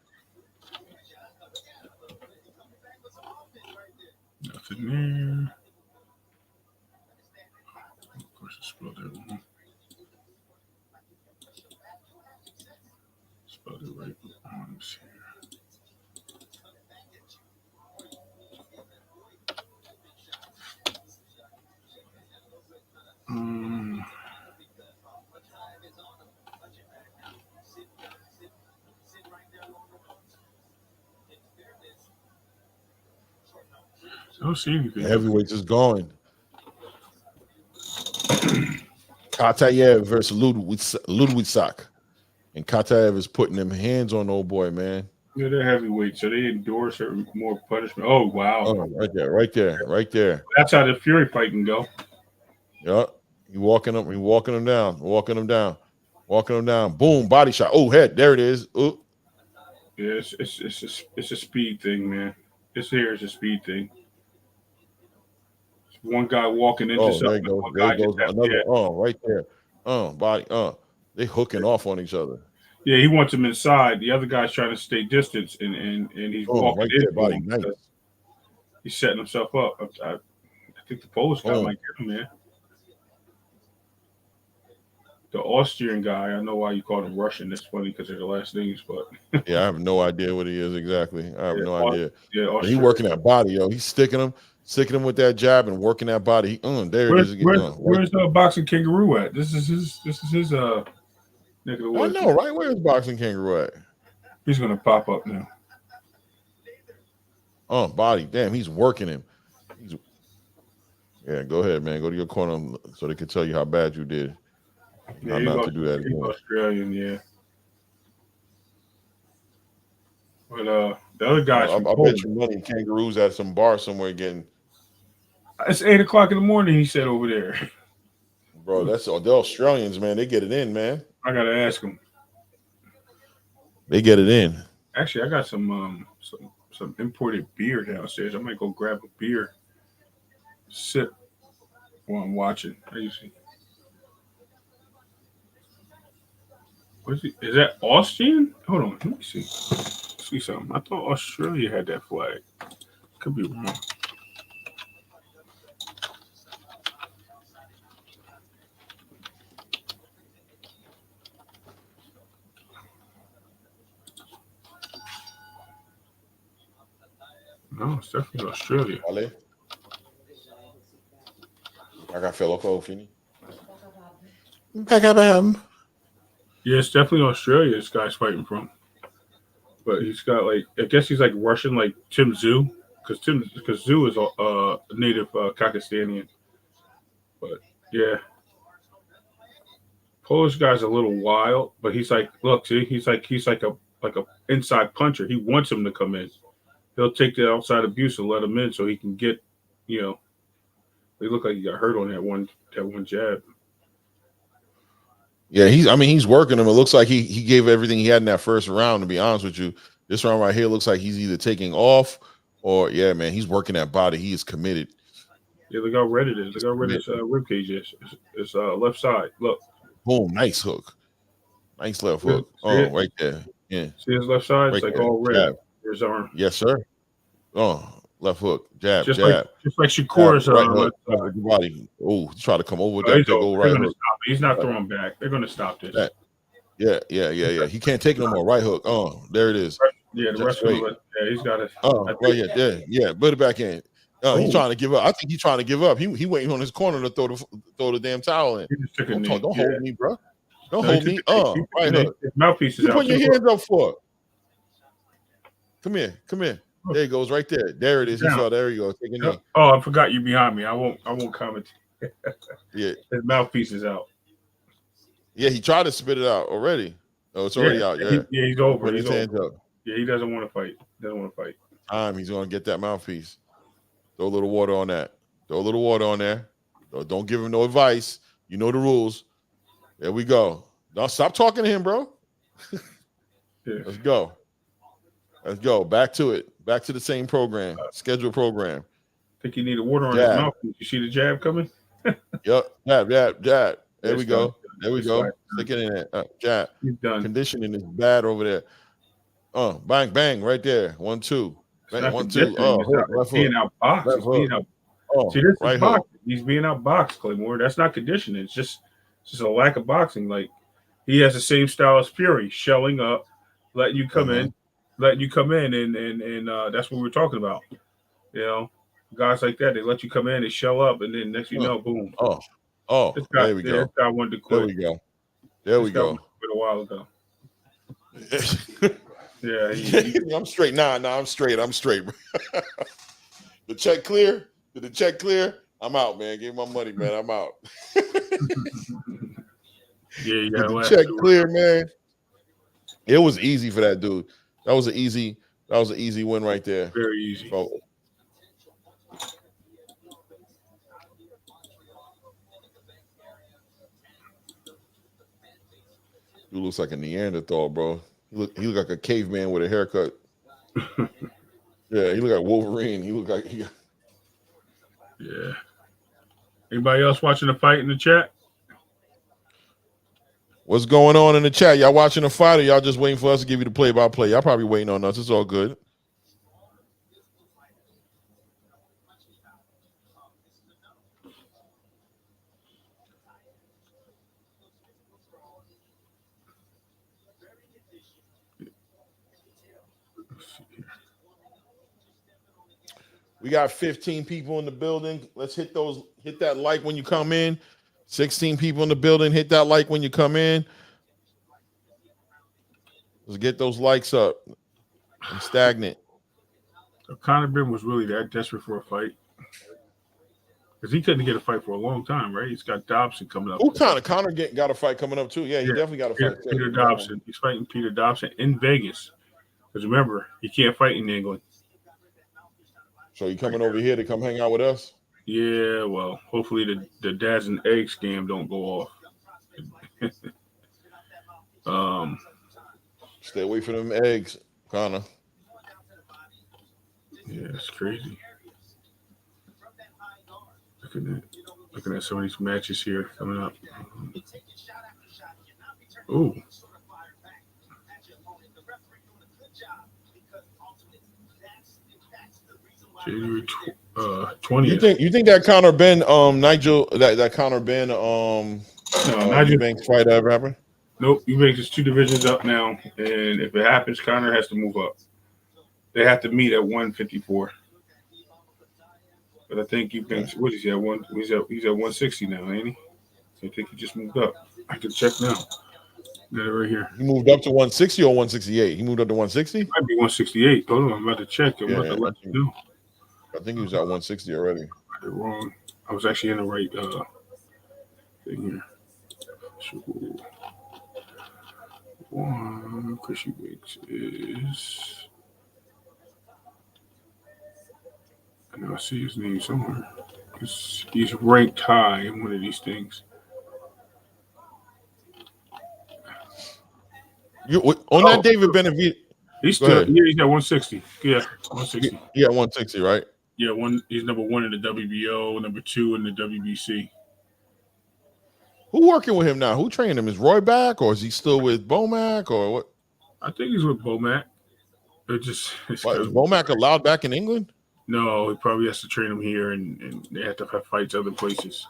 Nothing there. Of course, it's spelled it wrong. Spelled it right. Let me see. I don't see anything. The heavyweight is going. Katayev versus Ludwigsak. And Katayev is putting them hands on old boy, man. Yeah, they're heavyweight, so they endorse more punishment. Oh, wow. Oh, right there. That's how the Fury fight can go. Yep. He walking them down. Boom, body shot. Oh, head. There it is. Ooh. Yeah, it's a speed thing, man. This here is a speed thing. It's one guy walking into something. There goes another. Oh, right there. Body. They hooking off on each other. Yeah, he wants him inside. The other guy's trying to stay distance, and he's walking right in. There, body. Nice. He's setting himself up. I think the Polish guy might get him, man. The Austrian guy, I know why you call him Russian. That's funny because they're the last names, but yeah, I have no idea what he is exactly. I have no idea. Yeah, he's working that body, yo. He's sticking him with that jab and working that body. There it is again. Where's the boxing kangaroo at? This is his neck of the woods. I know, right? Where's boxing kangaroo at? He's gonna pop up now. Body. Damn, he's working him. Yeah, go ahead, man. Go to your corner so they can tell you how bad you did. Yeah, not to do that again. Australian, yeah. But the other guys, I bet you money kangaroos at some bar somewhere getting. It's 8 o'clock in the morning. He said over there. Bro, they're Australians, man. They get it in, man. I gotta ask them. They get it in. Actually, I got some imported beer downstairs. I might go grab a beer, sip while I'm watching. How you see? Is that Austrian? Hold on, let me see. See something. I thought Australia had that flag. Could be wrong. No, it's definitely Australia. Yeah, it's definitely Australia this guy's fighting from. But he's got I guess he's like Russian, like Tim Zhu, because Zhu is a native Pakistani. But yeah. Polish guy's a little wild, but he's like, look, see, he's like a inside puncher. He wants him to come in. He'll take the outside abuse and let him in so he can get, they look like he got hurt on that one jab. Yeah, he's working him. It looks like he gave everything he had in that first round, to be honest with you. This round right here looks like he's either taking off or, yeah, man, he's working that body. He is committed. Yeah, look how red it is. Look how red his rib cage is. It's left side. Look. Boom, nice hook. Nice left hook. Right there. Yeah. See his left side? It's right like there. all red. Jab. There's arm. Yes, sir. Left hook. Jab, just jab. Like Shakur's right hook. Left body. Oh, try to come over with that big old right hook. Stop. He's not throwing back. They're gonna stop this. Yeah. He can't take no more. Right hook. There it is. Yeah, the rest of it. Yeah, he's got it. Right. Yeah. Put it back in. He's trying to give up. I think he's trying to give up. He waiting on his corner to throw the damn towel in. Don't hold me, bro. Don't hold me. Right hook. His mouthpiece is you out. Put your hands up for it. Come here. There it goes, right there. There it is. He saw. There you go. Take a knee. Oh, I forgot you behind me. I won't comment. Yeah. His mouthpiece is out. Yeah, he tried to spit it out already. Oh, it's already out. Yeah. He's over. Put his hands up. Yeah, he doesn't want to fight. He's gonna get that mouthpiece. Throw a little water on that. Throw a little water on there. Don't give him no advice. You know the rules. There we go. Now stop talking to him, bro. Yeah. Let's go. Back to it. Back to the same program. Scheduled program. I think you need a water on his mouth. You see the jab coming? Yep. Jab. There we go. Stick it in there. Jab. He's done. Conditioning is bad over there. Bang, right there. 1, 2. Bang, 1, 2. Left being outboxed. See, this is boxing. He's being outboxed, Claymore. That's not conditioning. It's just a lack of boxing. Like, he has the same style as Fury, shelling up, letting you come in, and that's what we're talking about. You know, guys like that, they let you come in, they shell up, and then next you know, boom. There we go. This guy wanted to quit. There we go. Quit a while ago. Yeah, I'm straight. Nah, I'm straight. The check clear? Did the check clear? I'm out, man. Give me my money, man. I'm out. Yeah, the check clear, man. It was easy for that dude. That was an easy win right there. Very easy. So, dude looks like a Neanderthal, bro. He look like a caveman with a haircut. Yeah, he look like Wolverine. Yeah. Anybody else watching the fight in the chat? What's going on in the chat? Y'all watching the fight, or y'all just waiting for us to give you the play-by-play? Y'all probably waiting on us. It's all good. We got 15 people in the building. Let's hit that like when you come in. 16 people in the building. Hit that like when you come in. Let's get those likes up. I'm stagnant. Conor Ben was really that desperate for a fight. Because he couldn't get a fight for a long time, right? He's got Dobson coming up. Conor got a fight coming up too. Yeah, he definitely got a fight. Peter Dobson. He's fighting Peter Dobson in Vegas. Because remember, he can't fight in England. So you coming over here to come hang out with us? Yeah, well, hopefully the dads and egg scam don't go off. Stay away from them eggs, Conor. Yeah, it's crazy. Looking at some of these matches here coming up. Ooh. January 20th. You think that Conor Ben Nigel that Conor Ben Nigel Banks fight ever happen? Nope. Eubanks is 2 divisions up now, and if it happens, Conor has to move up. They have to meet at 154. But I think Eubanks, what is he at? He's at 160 now, ain't he? So I think he just moved up. I can check now. Got it right here. He moved up to 160 or 168? He moved up to 160? Might be 168. Hold on, I'm about to check. I'm about to let you know. I think he was at 160 already. I did wrong. I was actually in the right thing here. So, Chrissy Weeks is. I know I see his name somewhere. He's ranked high in one of these things. That David Benavidez. He's still he's at 160. Yeah, 160. Yeah, 160, right? Yeah, he's number 1 in the WBO, number 2 in the WBC. Who working with him now? Who training him? Is Roy back, or is he still with Bomac, or what? I think he's with Bomac. Is Bomac allowed back in England? No, he probably has to train him here, and they have to have fights other places.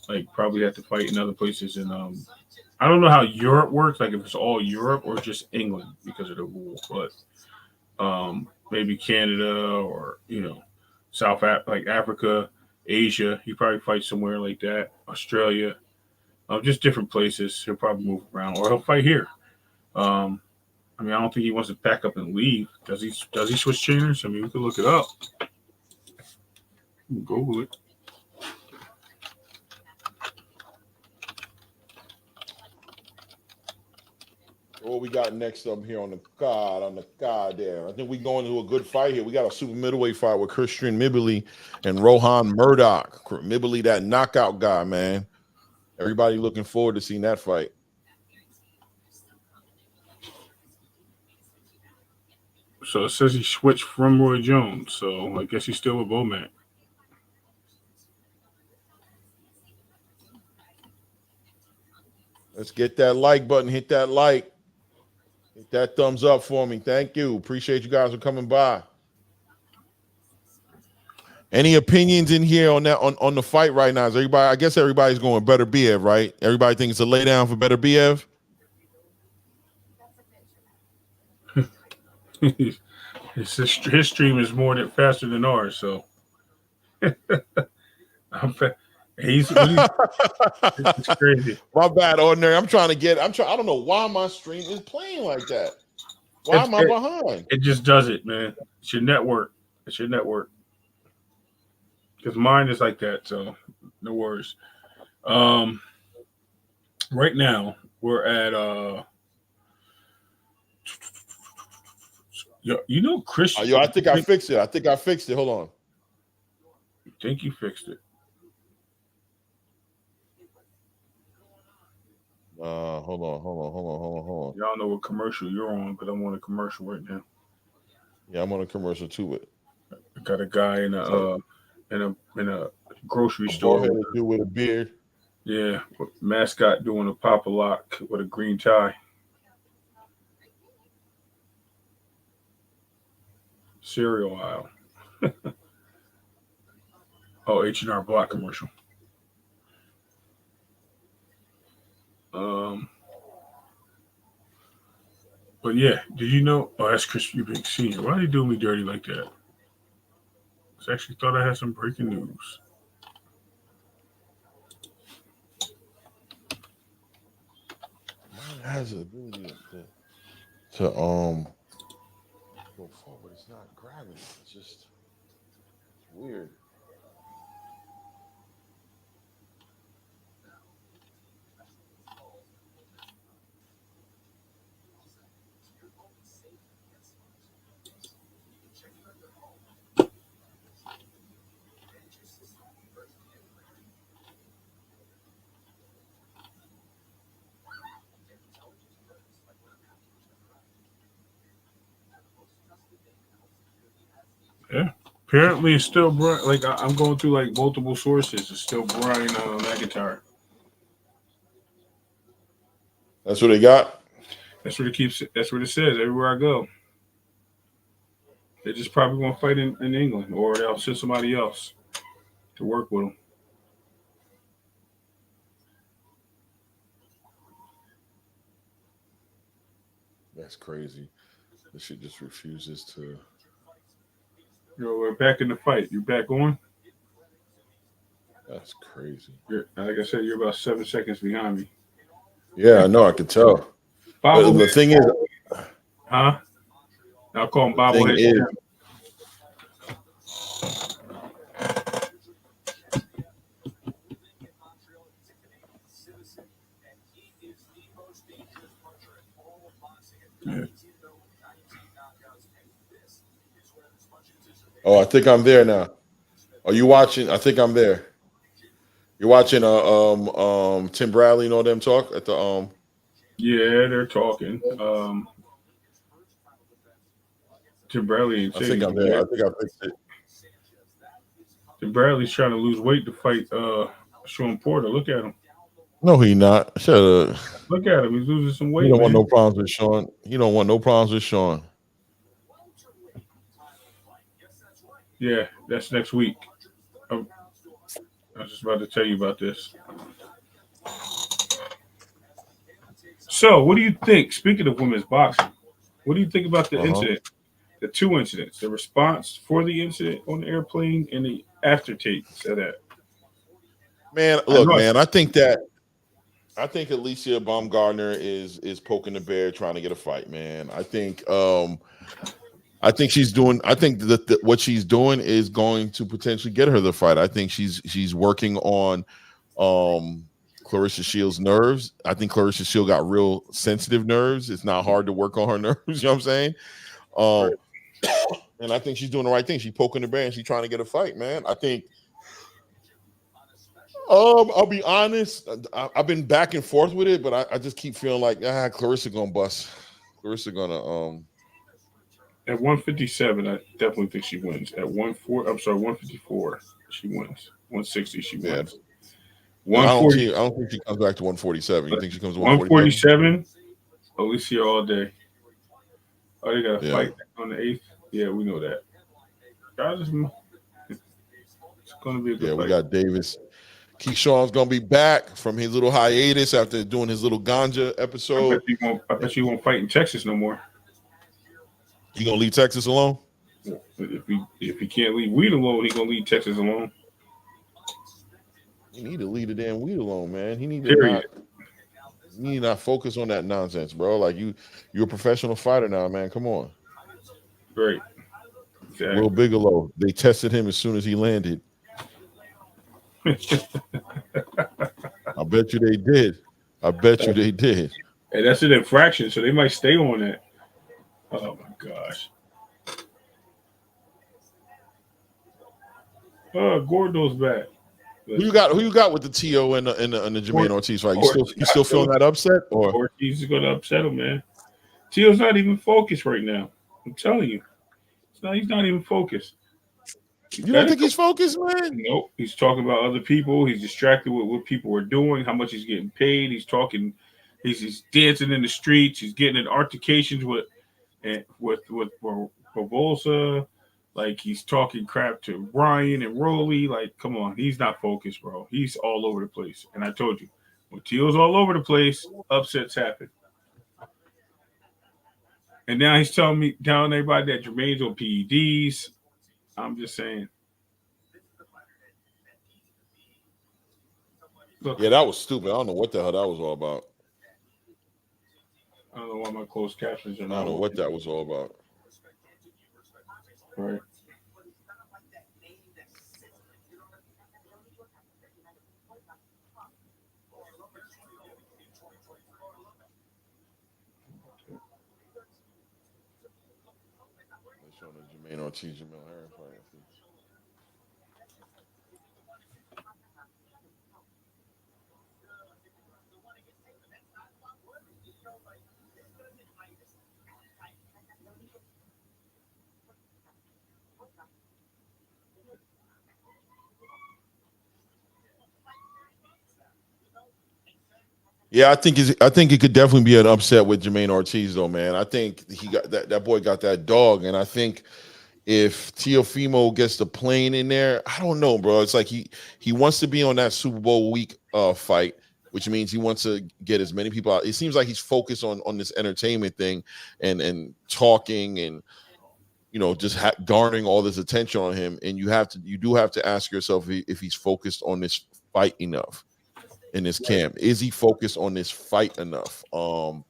Like probably have to fight in other places, and I don't know how Europe works. Like if it's all Europe or just England because of the rule, but maybe Canada or like Africa, Asia. He probably fight somewhere like that. Australia, just different places. He'll probably move around, or he'll fight here. I mean, I don't think he wants to pack up and leave. Does he switch trainers? I mean, we could look it up. Google it. What we got next up here on the card there? I think we're going to a good fight here. We got a super middleweight fight with Christian Mibili and Rohan Murdoch. Mibili, that knockout guy, man. Everybody looking forward to seeing that fight. So it says he switched from Roy Jones, so I guess he's still with Bomac. Let's get that like button. Hit that like. Hit that thumbs up for me. Thank you. Appreciate you guys for coming by. Any opinions in here on that on the fight right now? Is everybody? I guess everybody's going Berterbiev, right? Everybody thinks it's a lay down for Berterbiev. His stream is faster than ours, so it's crazy. My bad, Ordinary. I don't know why my stream is playing like that. Why am I behind? It just does it, man. It's your network. Because mine is like that, so no worries. Right now we're at Christian. I think I fixed it. Hold on. You think you fixed it? Hold on. Y'all know what commercial you're on, because I'm on a commercial right now. Yeah, I'm on a commercial too. I got a guy in a grocery store with a beard. Yeah, mascot doing a pop-a lock with a green tie. Cereal aisle. Oh, H&R Block commercial. But yeah, did you know? Oh, that's Chris Eubank Sr. Why are they doing me dirty like that? I actually thought I had some breaking news. Mine has the ability to go forward. It's not grabbing. It's just weird. Yeah. Apparently, it's still Brian. Like I'm going through like multiple sources. It's still Brian McIntyre. That's what they got. That's what it keeps. That's what it says everywhere I go. They just probably won't fight in England, or they'll send somebody else to work with them. That's crazy. This shit just refuses to. We're back in the fight. You back on? That's crazy. Like I said, you're about 7 seconds behind me. Yeah, I know. I can tell. The thing is, huh? I'll call him Bobblehead. Yeah. Oh, I think I'm there now. Are you watching? I think I'm there. You're watching Tim Bradley and all them talk at the Yeah, they're talking. Tim Bradley. I think I'm there. I think I fixed it. And Bradley's trying to lose weight to fight Sean Porter. Look at him. No, he not. Shut up. Look at him. He's losing some weight. He don't man. want no problems with Sean. He don't want no problems with Sean. Yeah, that's next week. I was just about to tell you about this. So, what do you think? Speaking of women's boxing, what do you think about the incident? The two incidents, the response for the incident on the airplane and the aftertakes of that. Man, look, man, I think Alicia Baumgartner is poking the bear, trying to get a fight, man. I think she's doing. I think that what she's doing is going to potentially get her the fight. I think she's working on Clarissa Shields' nerves. I think Clarissa Shields got real sensitive nerves. It's not hard to work on her nerves. You know what I'm saying? And I think she's doing the right thing. She's poking the bear and she's trying to get a fight, man. I think. I'll be honest. I've been back and forth with it, but I just keep feeling like Clarissa gonna bust. Clarissa gonna At 157, I definitely think she wins. At 154, she wins. 160, she wins. I don't think she comes back to 147. You think she comes to 147? Alicia all day. Oh, they got a fight on the 8th. Yeah, we know that. It's going to be a good fight. We got Davis. Keyshawn's going to be back from his little hiatus after doing his little ganja episode. I bet you won't fight in Texas no more. You going to leave Texas alone? If he can't leave weed alone, he going to leave Texas alone. You need to leave the damn weed alone, man. He need to not focus on that nonsense, bro. Like you're a professional fighter now, man. Come on. Great. Exactly. Will Bigelow, they tested him as soon as he landed. I bet you they did. And that's an infraction, so they might stay on that. Oh my gosh. Gordo's back. Who you got with the T.O. and the Jermaine Ortiz fight? You still feeling that upset? Or Ortiz is going to upset him, man. T.O.'s not even focused right now. I'm telling you. He's not even focused. You don't think he's focused, man? Nope. He's talking about other people. He's distracted with what people are doing, how much he's getting paid. He's talking. He's dancing in the streets. He's getting in altercations with Barbosa. Like he's talking crap to Ryan and Rolly. Like, come on, he's not focused, bro. He's all over the place. And I told you, when Teal's all over the place, upsets happen. And now he's telling everybody that Jermaine's on PEDs. I'm just saying. Look, yeah, that was stupid. I don't know what the hell that was all about. I don't know why my closed captions are not. I don't know what that was all about. Right. Jermaine Ortiz, Jamil Harris fight. Yeah, I think it could definitely be an upset with Jermaine Ortiz, though, man. I think he got that boy got that dog, and I think if Teofimo gets the plane in there, I don't know, bro. It's like he wants to be on that Super Bowl week fight, which means he wants to get as many people out. It seems like he's focused on this entertainment thing and talking and just garnering all this attention on him. And you do have to ask yourself if he's focused on this fight enough. In this camp, is he focused on this fight enough? I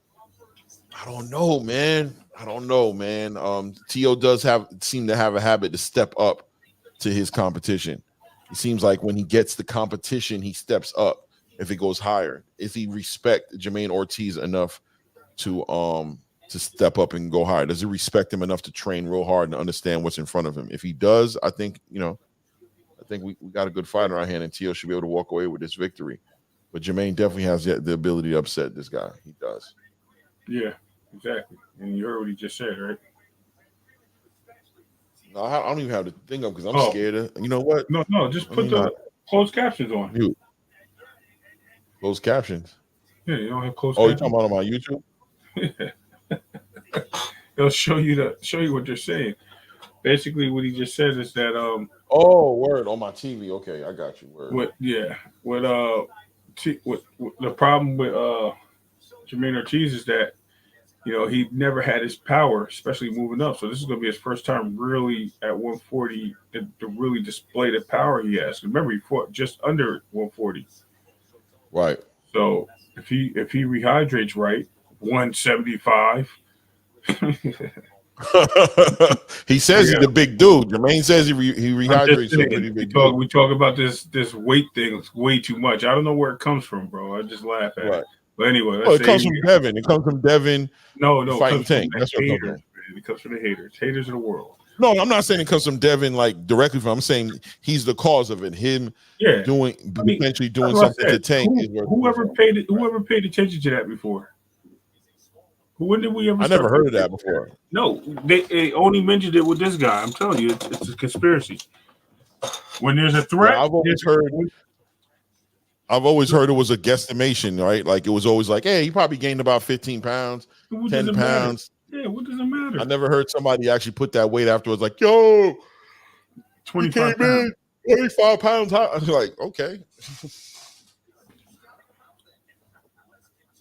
don't know, man. T.O. does seem to have a habit to step up to his competition. It seems like when he gets the competition, he steps up if it goes higher. Is he respect Jermaine Ortiz enough to step up and go higher? Does he respect him enough to train real hard and understand what's in front of him? If he does, I think we got a good fight in our hand, and T.O. should be able to walk away with this victory. But Jermaine definitely has the ability to upset this guy. He does. Yeah, exactly. And you heard what he just said, right? No, I don't even have to think of because I'm Oh. scared of. You know what? No, just put the closed captions on. Mute. Closed captions. Yeah, you don't have closed Oh, captions. you talking about on my YouTube? It'll show you what they're saying. Basically, what he just said is that Oh, word on my TV. Okay, I got you. Word. With the problem with Jermaine Ortiz is that he never had his power, especially moving up. So this is going to be his first time really at 140 to really display the power he has. Remember, he fought just under 140. Right. So if he rehydrates right, 175. He says he's a big dude. Jermaine says he rehydrates a pretty big dude. We talk about this weight thing way too much. I don't know where it comes from, bro. I just laugh at it. But anyway, it comes from Devin. It comes from Devin. No, fighting Tank. That's what it comes from. It comes from the haters of the world. No, I'm not saying it comes from Devin like directly from. I'm saying he's the cause of it. Him potentially doing something to Tank. Whoever paid attention to that before? When did we ever? I never heard of that before. No, they only mentioned it with this guy. I'm telling you, it's a conspiracy. When there's a threat, I've always heard it was a guesstimation, right? Like it was always like, hey, he probably gained about 15 pounds, 10 pounds. Yeah, what does it matter? I never heard somebody actually put that weight afterwards. Like, yo, 25 pounds. 25 pounds. I was like, okay.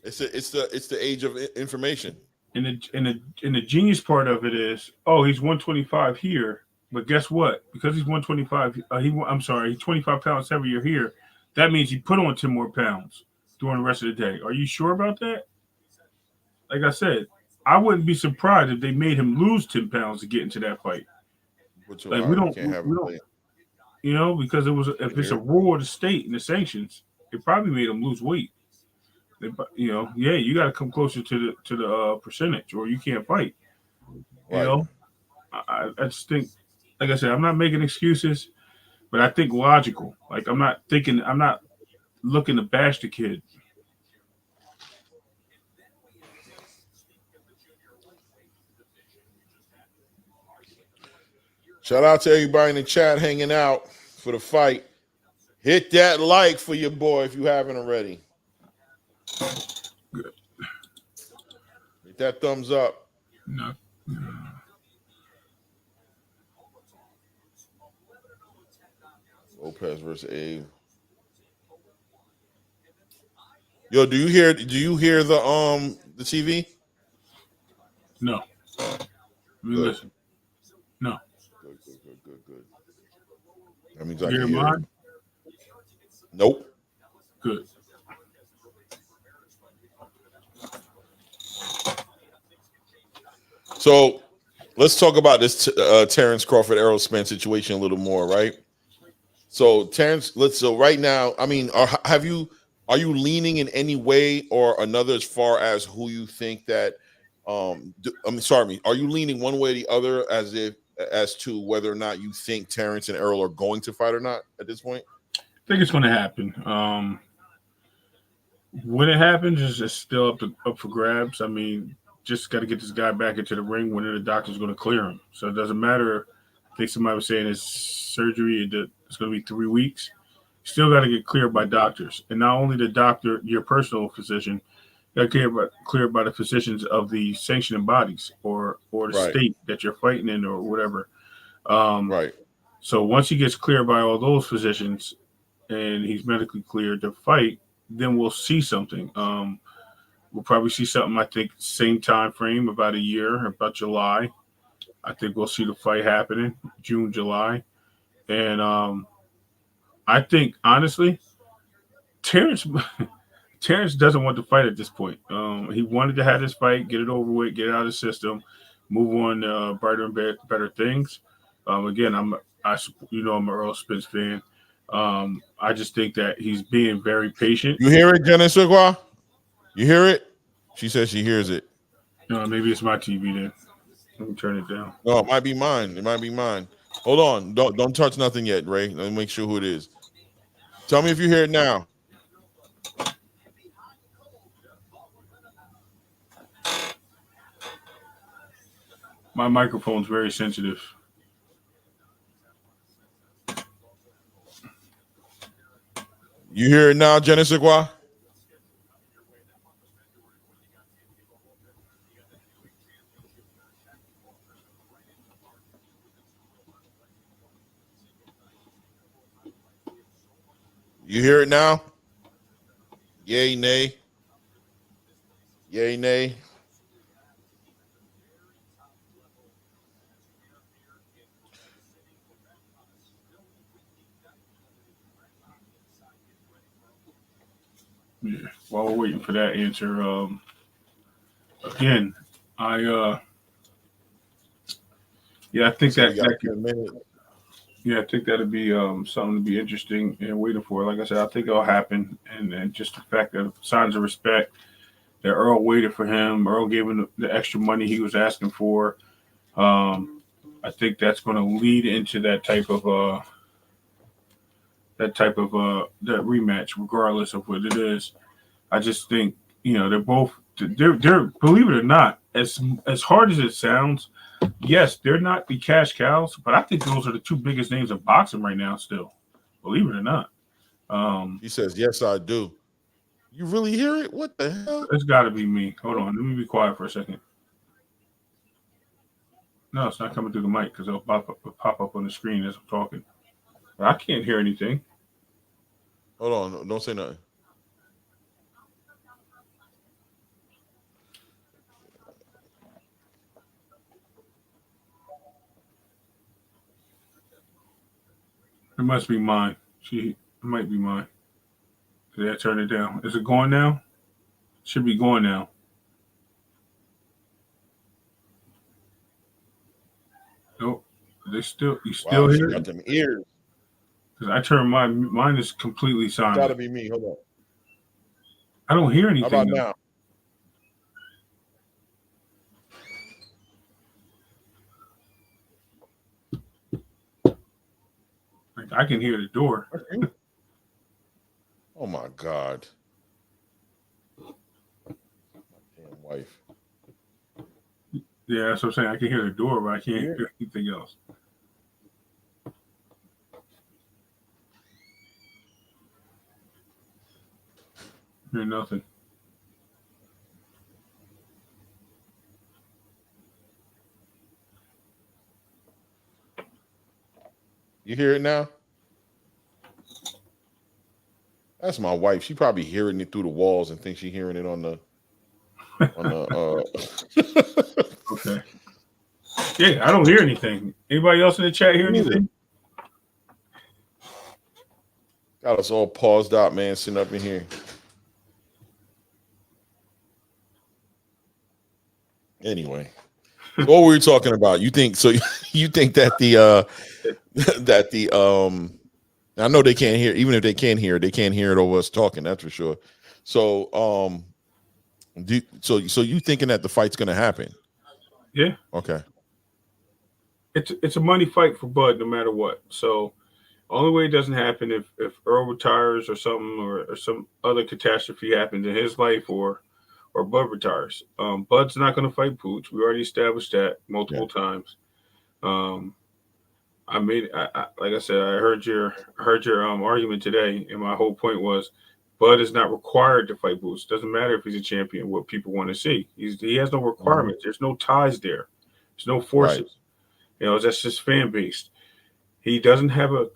It's the age of information. And the genius part of it is, he's 125 here, but guess what? Because he's 125, he's 25 pounds heavier here. That means he put on 10 more pounds during the rest of the day. Are you sure about that? Like I said, I wouldn't be surprised if they made him lose 10 pounds to get into that fight. Like because if it's a rule of the state and the sanctions, it probably made him lose weight. You got to come closer to the percentage, or you can't fight. Right. I just think, like I said, I'm not making excuses, but I think logical. Like I'm not looking to bash the kid. Shout out to everybody in the chat hanging out for the fight. Hit that like for your boy if you haven't already. Good. Hit that thumbs up. No. Lopez versus Abe. Yo, do you hear the TV? No. Listen. No. Good. That means I You can hear hear mine? it. Nope. Good. So let's talk about this Terrence Crawford, Errol Spence situation a little more, right? So Terrence, right now, I mean, are you leaning in any way or another as far as who you think that? Are you leaning one way or the other as to whether or not you think Terrence and Errol are going to fight or not at this point? I think it's going to happen. When it happens, it's just still up for grabs. I mean, just got to get this guy back into the ring when the doctor's going to clear him. So it doesn't matter. I think somebody was saying his surgery, it's going to be 3 weeks. Still got to get cleared by doctors. And not only the doctor, your personal physician, got to get cleared by the physicians of the sanctioning bodies or the state that you're fighting in or whatever. Right. So once he gets cleared by all those physicians and he's medically cleared to fight, then we'll see something. We'll probably see something, I think, same time frame, about a year, about July. I think we'll see the fight happening, June, July. And I think, honestly, Terrence doesn't want to fight at this point. He wanted to have this fight, get it over with, get it out of the system, move on to brighter and better things. Again, I'm an Earl Spence fan. I just think that he's being very patient. You hear it, Jenna Sigua? You hear it? She says she hears it. Maybe it's my TV then. Let me turn it down. No, it might be mine. Hold on. Don't touch nothing yet, Ray. Let me make sure who it is. Tell me if you hear it now. My microphone's very sensitive. You hear it now, Genesis? You hear it now? Yay, nay. Yay, nay. Yeah. While we're waiting for that answer, again, I think So we got that 10 minutes. I think that'd be something to be interesting and waiting for. Like I said, I think it'll happen, and just the fact that signs of respect that Earl waited for him. Earl gave him the extra money he was asking for. I think that's going to lead into that type of that rematch, regardless of what it is. I just think they're both they're believe it or not, as hard as it sounds. Yes, they're not the cash cows, but I think those are the two biggest names of boxing right now. Still, believe it or not. He says, "Yes, I do." You really hear it? What the hell? It's got to be me. Hold on, let me be quiet for a second. No, it's not coming through the mic because it'll pop up on the screen as I'm talking. But I can't hear anything. Hold on, don't say nothing. It must be mine. It might be mine. Did I turn it down? Is it going now? Should be going now. Nope. You still hear got it? them ears. Because I turned mine is completely silent. Gotta be me. Hold on. I don't hear anything. How about now? I can hear the door. Oh my God. My damn wife. Yeah, that's what I'm saying. I can hear the door, but I can't hear anything else. Hear nothing. You hear it now? That's my wife. She probably hearing it through the walls and thinks she's hearing it on the Okay. Yeah, I don't hear anything. Anybody else in the chat hear anything? Got us all paused out, man, sitting up in here. Anyway, so what were we talking about? You think so? You think that I know they can't hear. Even if they can hear, they can't hear it over us talking. That's for sure. So, so you thinking that the fight's gonna happen? Yeah. Okay. It's a money fight for Bud, no matter what. So, only way it doesn't happen if Earl retires or something, or some other catastrophe happens in his life, or Bud retires. Bud's not going to fight Pooch. We already established that multiple times. Like I said, I heard your argument today, and my whole point was Bud is not required to fight Pooch. Doesn't matter if he's a champion. What people want to see, he has no requirements. There's no ties there. There's no forces. Right. That's just fan based. He doesn't have a.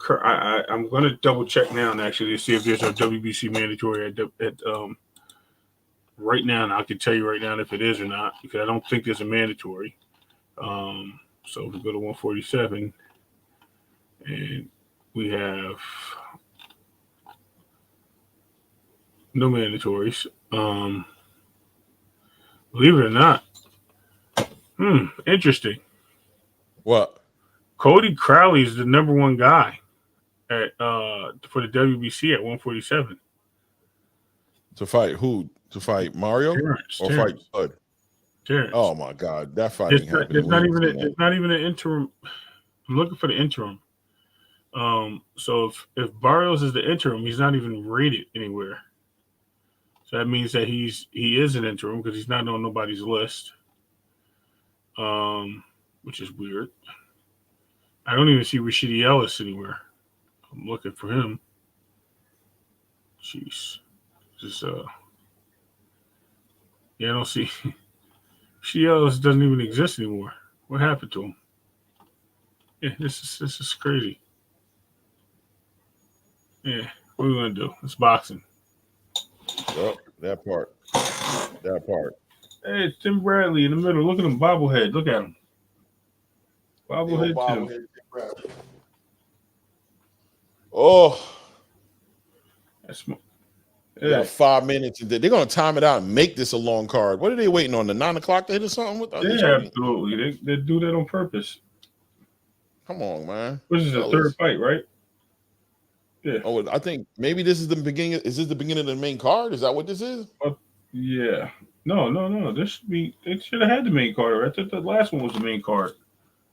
I'm going to double check now and actually see if there's a WBC mandatory at right now, and I can tell you right now if it is or not, because I don't think there's a mandatory. So if we go to 147, and we have no mandatories. Believe it or not. Interesting. What? Cody Crowley is the number one guy at for the WBC at 147. To fight who? To fight Mario Terrence. fight Bud? Terrence. Oh my God, that fight ain't happening. It's not even an interim. I'm looking for the interim. So if Barrios is the interim, he's not even rated anywhere. So that means that he is an interim because he's not on nobody's list. Which is weird. I don't even see Rashidi Ellis anywhere. I'm looking for him. Jeez. Just yeah, I don't see. Shields doesn't even exist anymore. What happened to him? Yeah, this is crazy. Yeah, what are we gonna do? It's boxing. Yep, that part. That part. Hey, it's Tim Bradley in the middle. Look at him, bobblehead. Look at him. Bobblehead Tim. Oh, That's yeah. 5 minutes. They're gonna time it out and make this a long card. What are they waiting on? The 9 o'clock to hit or something? Yeah, absolutely. They do that on purpose. Come on, man. This is a third fight, right? Yeah. Oh, I think maybe this is the beginning. Is this the beginning of the main card? Is that what this is? Yeah. No. This should be. It should have had the main card. I thought the last one was the main card.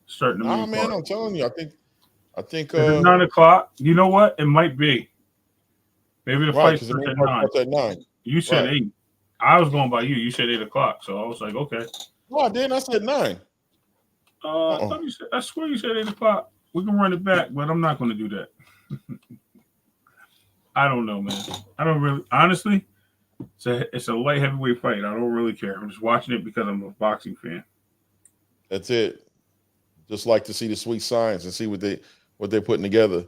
Starting the main card. Man, I'm telling you. I think. Is it 9 o'clock? You know what? It might be. Maybe the fight starts at 9. You said 8. I was going by you. You said 8 o'clock. So I was like, okay. No, I didn't. I said 9. I swear you said 8 o'clock. We can run it back, but I'm not going to do that. I don't know, man. I don't really, honestly, it's a light heavyweight fight. I don't really care. I'm just watching it because I'm a boxing fan. That's it. Just like to see the sweet science and see what they're putting together.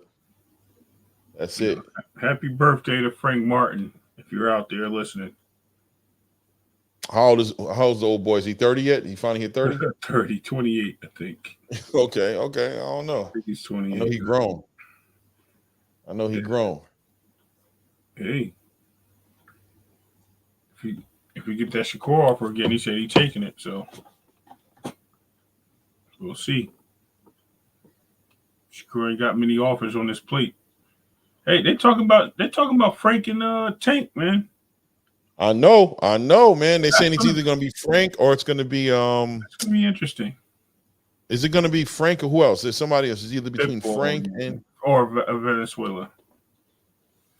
That's it. Happy birthday to Frank Martin, if you're out there listening. How's the old boy? Is he 30 yet? He finally hit 30? 30, 28, I think. Okay. I don't know. I think he's 28. I know he grown. Hey. If we get that Shakur offer again, he said he's taking it, so we'll see. Shakur ain't got many offers on this plate. Hey, they're talking about Frank and Tank, man. I know, man. They're saying it's either going to be Frank or it's going to be It's going to be interesting. Is it going to be Frank or who else? There's somebody else. It's either between Frank or Venezuela.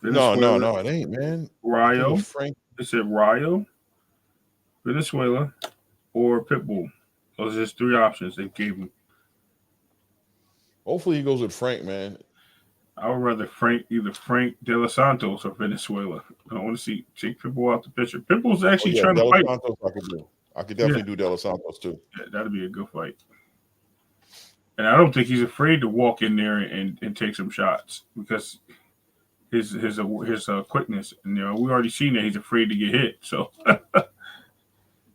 No, it ain't, man. Rayo. Frank. They said Rayo, Venezuela, or Pitbull. Those are just 3 options they gave him. Hopefully he goes with Frank, man. I would rather either Frank De Los Santos or Venezuela. I don't want to take Pitbull out the picture. Pitbull's actually trying to fight. Santos I could definitely do De Los Santos too. Yeah, that'd be a good fight. And I don't think he's afraid to walk in there and take some shots because his quickness. And, we already seen that he's afraid to get hit. So,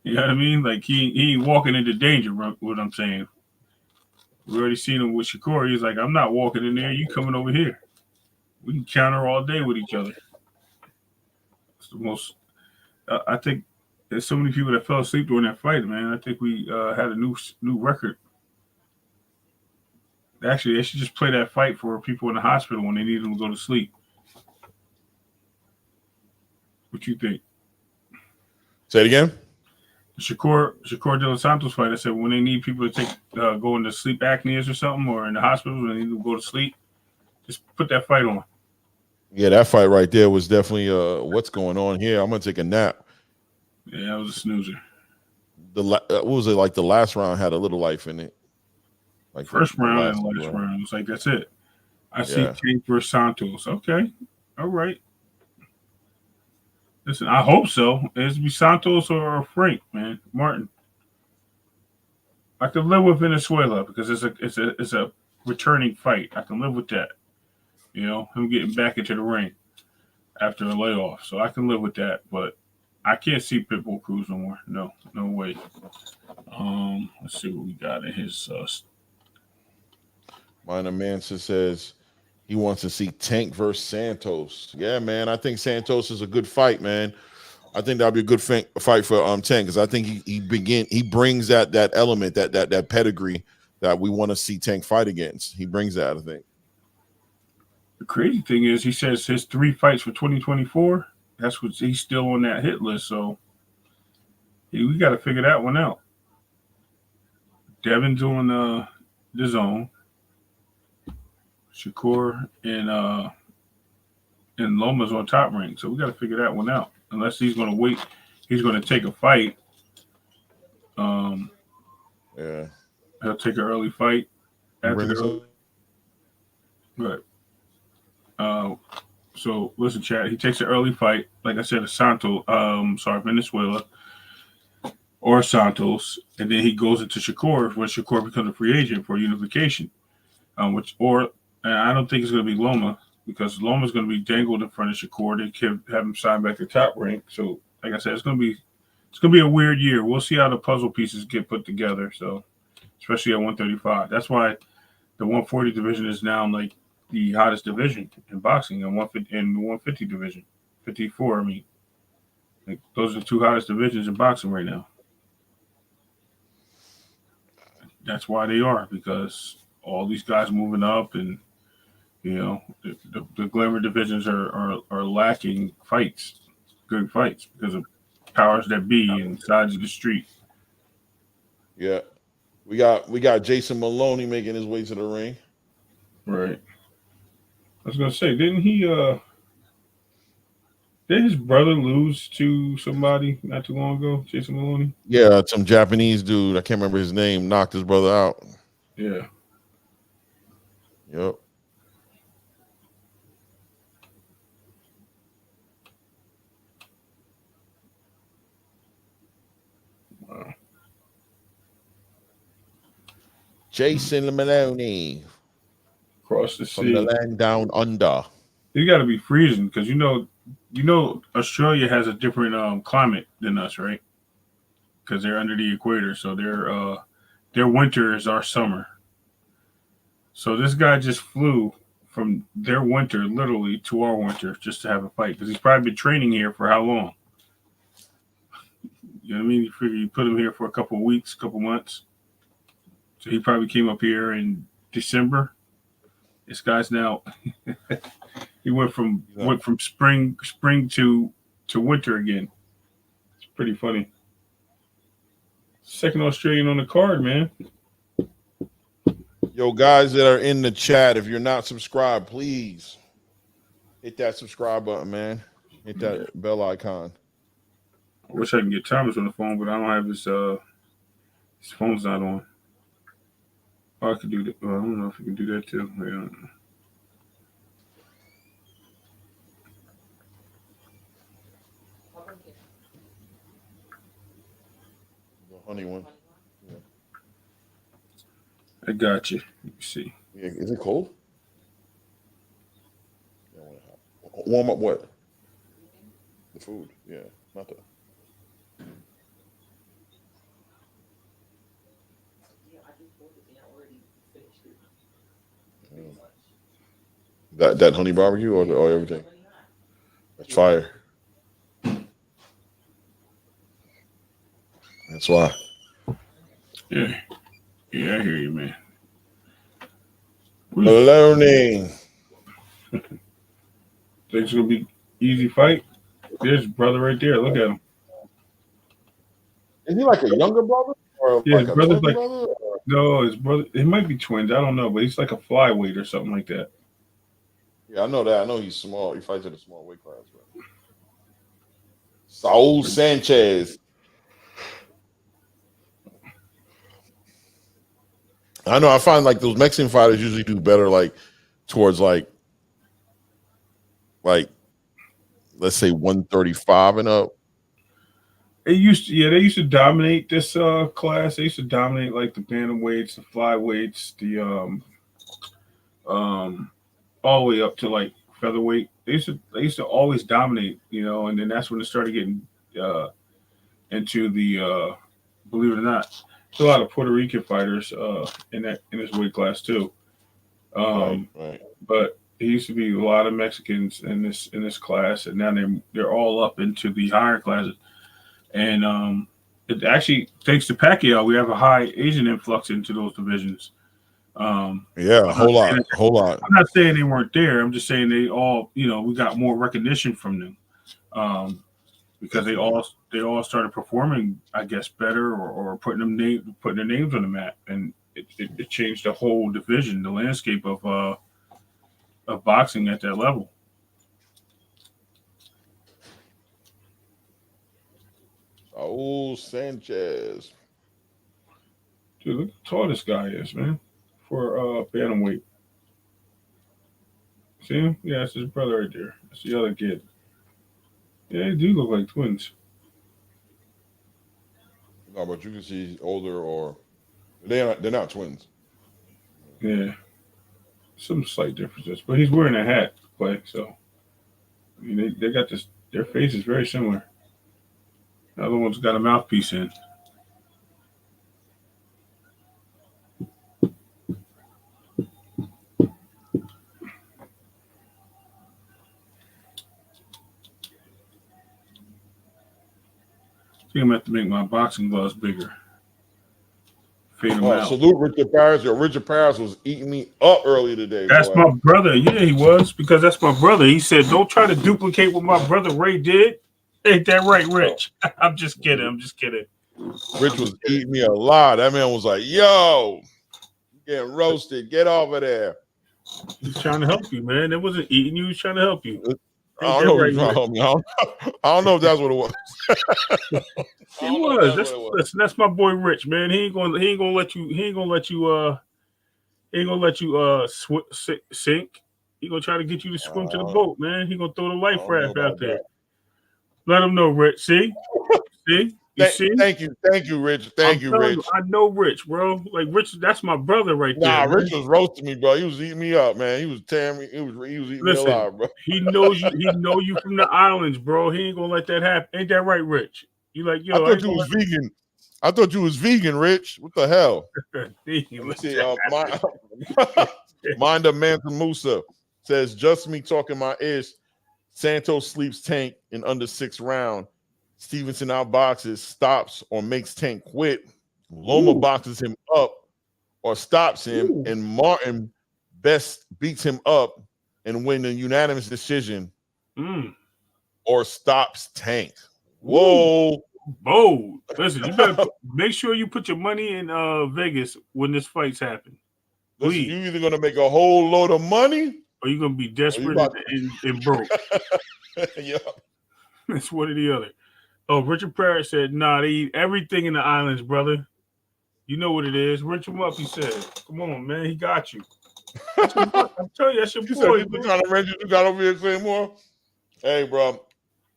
you know what I mean? Like he ain't walking into danger. What I'm saying. We already seen him with Shakur. He's like, I'm not walking in there. You coming over here. We can counter all day with each other. It's the most. I think there's so many people that fell asleep during that fight, man. I think we had a new record. Actually, they should just play that fight for people in the hospital when they need them to go to sleep. What you think? Say it again. Shakur De Los Santos fight. I said when they need people to go into sleep apneas or something, or in the hospital when they need to go to sleep, just put that fight on. Yeah, that fight right there was definitely what's going on here. I'm gonna take a nap. Yeah, that was a snoozer. What was it like? The last round had a little life in it. Like first round and last round, it's like that's it. I see Tank versus Santos. Okay, all right. Listen, I hope so. It's be Santos or Frank, man, Martin. I can live with Venezuela because it's a returning fight. I can live with that. Him getting back into the ring after a layoff, so I can live with that. But I can't see Pitbull Cruz no more. No way. Let's see what we got in his. Minor Manson says he wants to see Tank versus Santos. Yeah, man. I think Santos is a good fight, man. I think that'll be a good fight for Tank because I think he brings that element, that pedigree that we want to see Tank fight against. He brings that, I think. The crazy thing is he says his 3 fights for 2024, that's what he's still on that hit list. So we got to figure that one out. Devin's on the zone. Shakur and Loma's on Top Rank, so we got to figure that one out. Unless he's going to wait, he's going to take a fight. Yeah, he'll take an early fight after the early. But So listen, Chad. He takes an early fight, like I said, Venezuela or Santos, and then he goes into Shakur when Shakur becomes a free agent for unification. And I don't think it's going to be Loma because Loma's going to be dangled in front of Shakur. They can have him sign back to Top Rank. So, like I said, it's going to be a weird year. We'll see how the puzzle pieces get put together. So, especially at 135, that's why the 140 division is now like the hottest division in boxing, and 150 division, 54. I mean, like, those are the two hottest divisions in boxing right now. That's why they are, because all these guys moving up, and the glamour divisions are lacking fights, good fights, because of powers that be and sides of the street. Yeah, we got Jason Maloney making his way to the ring. Right. I was gonna say, didn't his brother lose to somebody not too long ago, Jason Maloney? Yeah, some Japanese dude, I can't remember his name, knocked his brother out. Yeah. Yep. Wow. Jason Maloney. Across the sea. From the land down under. You got to be freezing because you know Australia has a different climate than us, right? Because they're under the equator, so their winter is our summer. So this guy just flew from their winter literally to our winter just to have a fight because he's probably been training here for how long? You know what I mean? You figure you put him here for a couple of weeks, couple months. So he probably came up here in December. This guy's now he went from spring to winter again. It's pretty funny. Second Australian on the card, man. Yo, guys that are in the chat, if you're not subscribed, please hit that subscribe button, man. Hit that bell icon. I wish I could get Thomas on the phone, but I don't have his phone's not on. Oh, I could do that. Well, I don't know if you can do that too. I don't know. The honey one. Yeah. I got you. Let me see. Yeah, is it cold? Warm up what? The food. Yeah, not the. That honey barbecue or everything? That's fire. That's why. Yeah, I hear you, man. Learning. Think it's gonna be easy fight? There's his brother right there. Look at him. Is he like a younger brother? Or Yeah, like his brother's like brother? no, his brother. It might be twins. I don't know, but he's like a flyweight or something like that. Yeah, I know that. I know he's small. He fights at a small weight class. Right? Saul Sanchez. I know. I find like those Mexican fighters usually do better, like towards like let's say 135 and up. They used to dominate this class. They used to dominate like the bantamweights, the flyweights, the all the way up to like featherweight. They used to always dominate, and then that's when it started getting into the believe it or not, there's a lot of Puerto Rican fighters in this weight class too. Right. But there used to be a lot of Mexicans in this class, and now they're all up into the higher classes. And it actually, thanks to Pacquiao, we have a high Asian influx into those divisions. Yeah, a whole lot. I'm not saying they weren't there. I'm just saying they all, we got more recognition from them because they all started performing, I guess, better or putting their names on the map, and it changed the whole division, the landscape of boxing at that level. Saul Sanchez. Dude, look how tall this guy is, man, for bantamweight. See him? Yeah, that's his brother right there. That's the other kid. Yeah, they do look like twins. No, but you can see he's older, or they're not twins. Yeah, some slight differences, but he's wearing a hat, Clay. So I mean, they got this. Their face is very similar. The other one's got a mouthpiece in. I think I'm gonna have to make my boxing gloves bigger. Fade them out. Salute Richard Paris. Yo, Richard Paris was eating me up earlier today. That's boy. my brother. Yeah, he was, because that's my brother. He said, "Don't try to duplicate what my brother Ray did." Ain't that right, Rich? I'm just kidding. I'm just kidding. Rich was eating me a lot. That man was like, "Yo, you getting roasted. Get over there." He's trying to help you, man. It wasn't eating you. He's trying to help you. I don't know if he's trying to help me. I don't know if that's what it was. It was. Listen, that's my boy Rich, man. He ain't gonna let you sink. He gonna try to get you to swim to the boat, man. He gonna throw the life raft out there. Let him know, Rich. See? See? Thank you, Rich. Thank you, Rich. I know Rich, bro. Like Rich, that's my brother right there. Nah, man. Rich was roasting me, bro. He was eating me up, man. He was tearing me. He was eating me alive, bro. He knows you. He know you from the islands, bro. He ain't gonna let that happen. Ain't that right, Rich? You like, yo? I thought you was vegan. I thought you was vegan, Rich. What the hell? Mind of Mansa Musa says, "Just me talking my ish. Santos sleeps Tank in under 6 round. Stevenson outboxes, stops, or makes Tank quit. Loma boxes him up or stops him, and Martin Best beats him up and win a unanimous decision or stops Tank." Whoa. Bold. Listen, you better make sure you put your money in Vegas when this fight's happen. Listen, you either gonna make a whole load of money, or you're gonna be desperate and broke. Yeah, that's one or the other. Oh, Richard Parrott said, "Nah, they eat everything in the islands, brother. You know what it is. Rich him up." He said, "Come on, man, he got you." I'm telling you, that's your boy. Said, "You kind of Reggie, you got over here saying more." Hey, bro.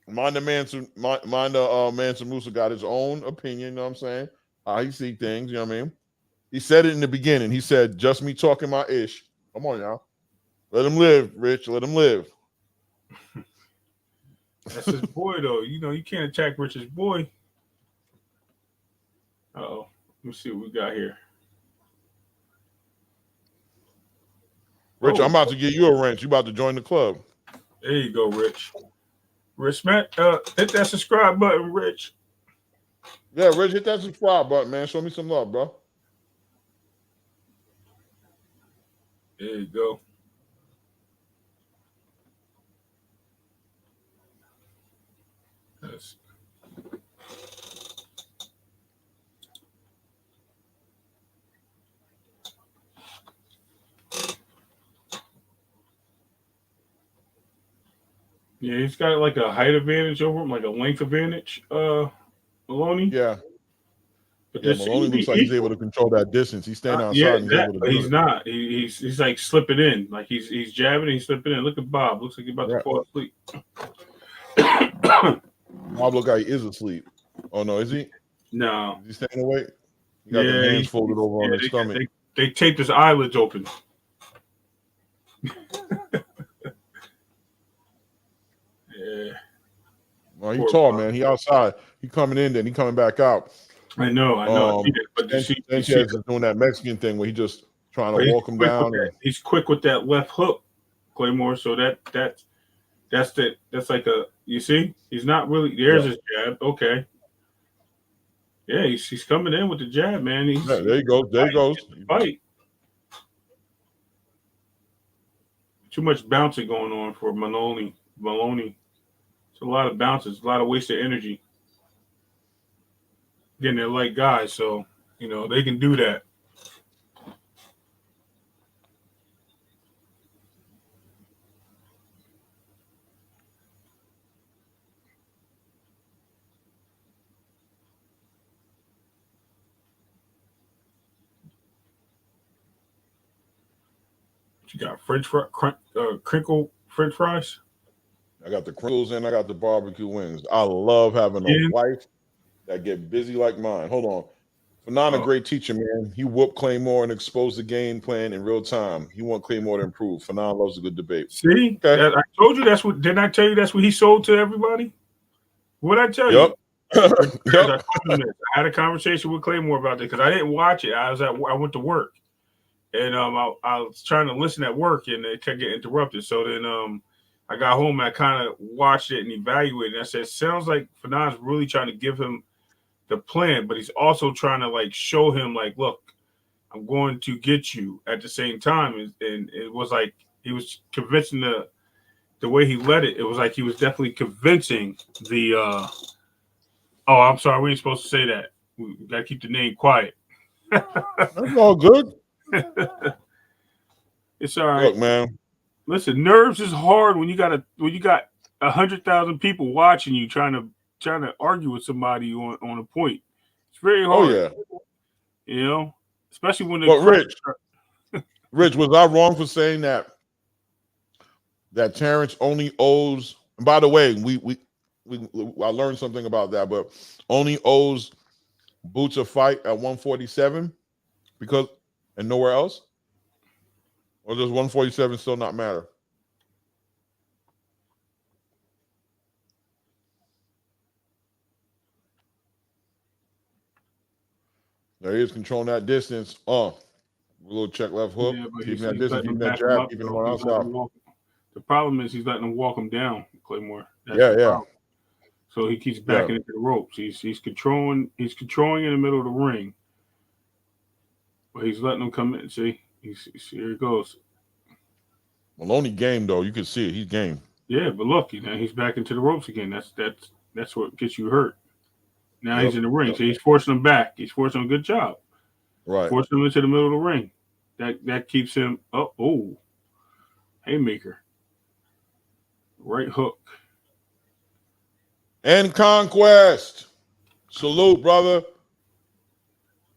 Mind the Mansa Musa got his own opinion, you know what I'm saying? How he see things, you know what I mean? He said it in the beginning. He said, "Just me talking my ish." Come on, y'all. Let him live, Rich. Let him live. That's his boy, though. You know, you can't attack Rich's boy. Uh-oh. Let me see what we got here. Rich, I'm about to give you a wrench. You about to join the club. There you go, Rich. Rich, man, hit that subscribe button, Rich. Yeah, Rich, hit that subscribe button, man. Show me some love, bro. There you go. Yes. Yeah, he's got like a height advantage over him, like a length advantage, Maloney. Yeah. But Maloney looks like he's able to control that distance. He's standing outside and he's able to do he's it. not. He's like slipping in. Like he's jabbing and he's slipping in. Look at Bob. Looks like he's about to fall asleep. Bob look like he is asleep. Oh no, is he? No. Is he staying awake? He got the hands folded over on his stomach. They taped his eyelids open. Yeah. Well, he tall, man. He outside. He coming in, then he coming back out. I know. But Sanchez is doing that Mexican thing where he just trying to walk him down. He's quick with that left hook, Claymore. So that's like a, you see, he's not really. There's his jab. Okay. Yeah, he's coming in with the jab, man. There he goes. There he goes. Fight. Too much bouncing going on for Maloney. It's a lot of bounces, a lot of wasted energy. Again, they're light guys, so they can do that. You got crinkle French fries. I got the crinkles and I got the barbecue wings. I love having a wife that get busy like mine. Hold on. Fanon, a great teacher, man. He whooped Claymore and exposed the game plan in real time. He want Claymore to improve. Fanon loves a good debate. See, okay. I told you that's what. Didn't I tell you that's what he sold to everybody? What I tell you? Yep. I had a conversation with Claymore about that because I didn't watch it. I went to work, and I was trying to listen at work, and it kept getting interrupted. So then I got home and I kind of watched it and evaluated. And I said, sounds like Fanon's really trying to give him the plan, but he's also trying to like show him like, look, I'm going to get you at the same time. And it was like he was convincing the way he led it. It was like he was definitely convincing the. Oh, I'm sorry, we ain't supposed to say that. We gotta keep the name quiet. That's all good. It's all right. Look, man. Listen, nerves is hard when you got 100,000 people watching you trying to argue with somebody on a point. It's very hard. Oh yeah. You know, especially when Rich, was I wrong for saying that Terrence only owes? And by the way, I learned something about that, but only owes Boots a fight at 147 because and nowhere else? Or does 147 still not matter? There he is controlling that distance. A little check left hook. Yeah, keeping that distance, keeping that jab, keeping him on outside. The problem is he's letting him walk him down, Claymore. That's yeah. Problem. So he keeps backing into the ropes. He's controlling in the middle of the ring. But he's letting him come in. See, here he goes. Maloney game though, you can see it. He's game. Yeah, but look, he's back into the ropes again. That's what gets you hurt. Now he's in the ring, so he's forcing him back. He's forcing him a good job. Right. Forcing him into the middle of the ring. That keeps him up. Oh, haymaker. Right hook. And conquest. Salute, brother.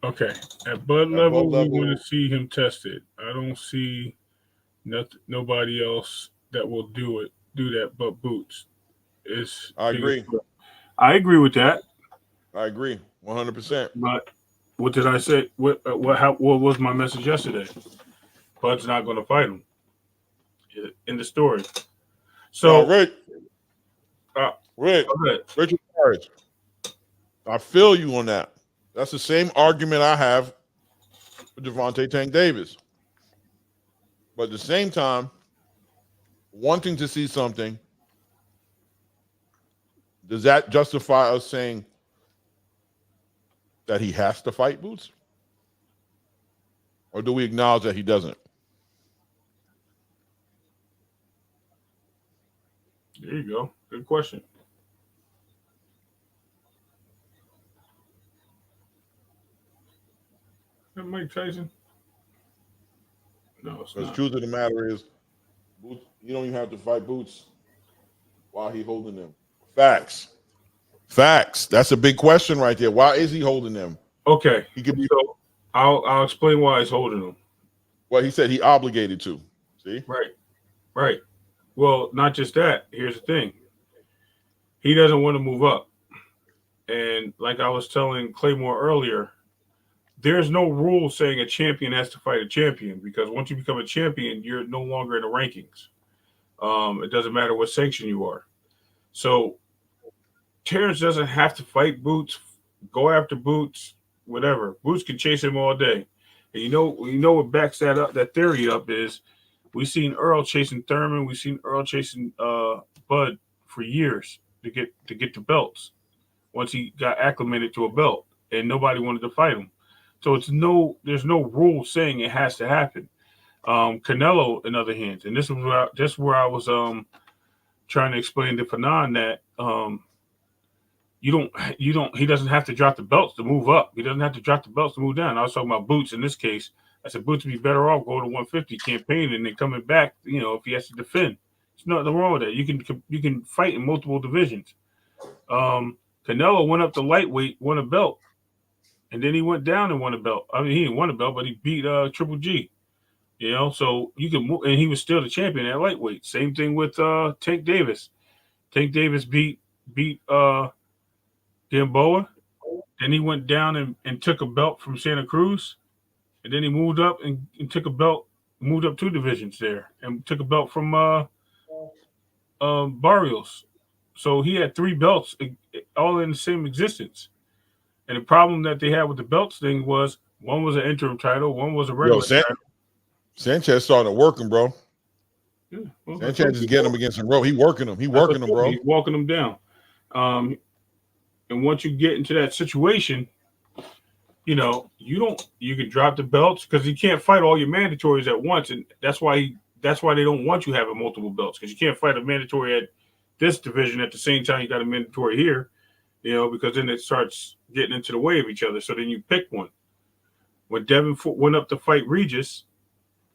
Okay. At Bud level, we want to see him tested. I don't see nobody else that will do that but Boots. I agree. I agree with that. I agree 100%. But what did I say? What was my message yesterday? Bud's not going to fight him in the story. So, Rick, Richard Harris, I feel you on that. That's the same argument I have with Gervonta Tank Davis. But at the same time, wanting to see something, does that justify us saying that he has to fight Boots? Or do we acknowledge that he doesn't? There you go. Good question. Is that Mike Tyson? No, it's not. The truth of the matter is, Boots, you don't even have to fight Boots while he's holding them. Facts. That's a big question right there. Why is he holding them? Okay. He could be. So I'll explain why he's holding them. Well, he said he obligated to. See? Right. Well, not just that. Here's the thing. He doesn't want to move up. And like I was telling Claymore earlier, there's no rule saying a champion has to fight a champion because once you become a champion, you're no longer in the rankings. It doesn't matter what sanction you are. So Terrence doesn't have to fight Boots, go after Boots, whatever. Boots can chase him all day. And you know what backs that theory up is we've seen Earl chasing Thurman, we've seen Earl chasing Bud for years to get the belts once he got acclimated to a belt and nobody wanted to fight him. So there's no rule saying it has to happen. Canelo, in other hands, and this is where I was trying to explain to Fanon that he doesn't have to drop the belts to move up. He doesn't have to drop the belts to move down. I was talking about Boots in this case. I said Boots would be better off going to 150 campaigning and then coming back, if he has to defend. There's nothing wrong with that. You can fight in multiple divisions. Canelo went up to lightweight, won a belt. And then he went down and won a belt. I mean, he didn't win a belt, but he beat Triple G. You know, so you can move, and he was still the champion at lightweight. Same thing with Tank Davis. Tank Davis beat Gamboa. Then he went down and took a belt from Santa Cruz. And then he moved up and took a belt, moved up 2 divisions there, and took a belt from Barrios. So he had 3 belts all in the same existence. And the problem that they had with the belts thing was one was an interim title, one was a regular title. Sanchez started working, bro. Yeah, well, Sanchez is getting him against him, bro. He working him. He working him, bro. He's walking him down. And once you get into that situation, you know, you can drop the belts because you can't fight all your mandatories at once. And that's why they don't want you having multiple belts, because you can't fight a mandatory at this division at the same time you got a mandatory here, you know, because then it starts getting into the way of each other. So then you pick one. When Devin went up to fight Regis,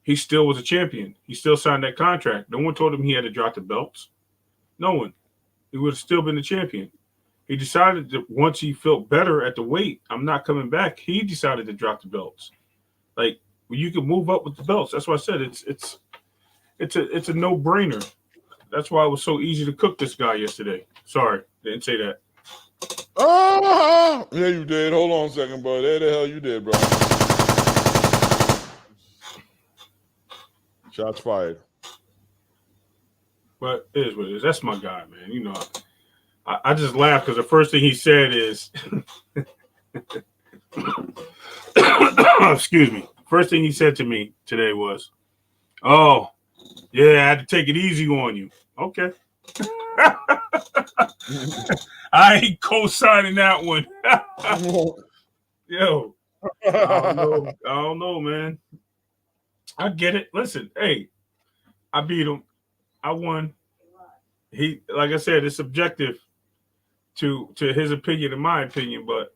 he still was a champion. He still signed that contract. No one told him he had to drop the belts. No one. He would have still been the champion. He decided that once he felt better at the weight, I'm not coming back. He decided to drop the belts. Like, well, you can move up with the belts. That's why I said it's a no-brainer. That's why it was so easy to cook this guy yesterday. Sorry, didn't say that. Oh, yeah, you did. Hold on a second, bro. There the hell you did, bro. Shots fired. But it is what it is. That's my guy, man. You know, I just laugh because the first thing he said is, excuse me. First thing he said to me today was, "Oh, yeah, I had to take it easy on you." Okay. I ain't co-signing that one. Yo, I don't know, man. I get it. Listen, hey, I beat him. I won. He, like I said, it's subjective to his opinion and my opinion. But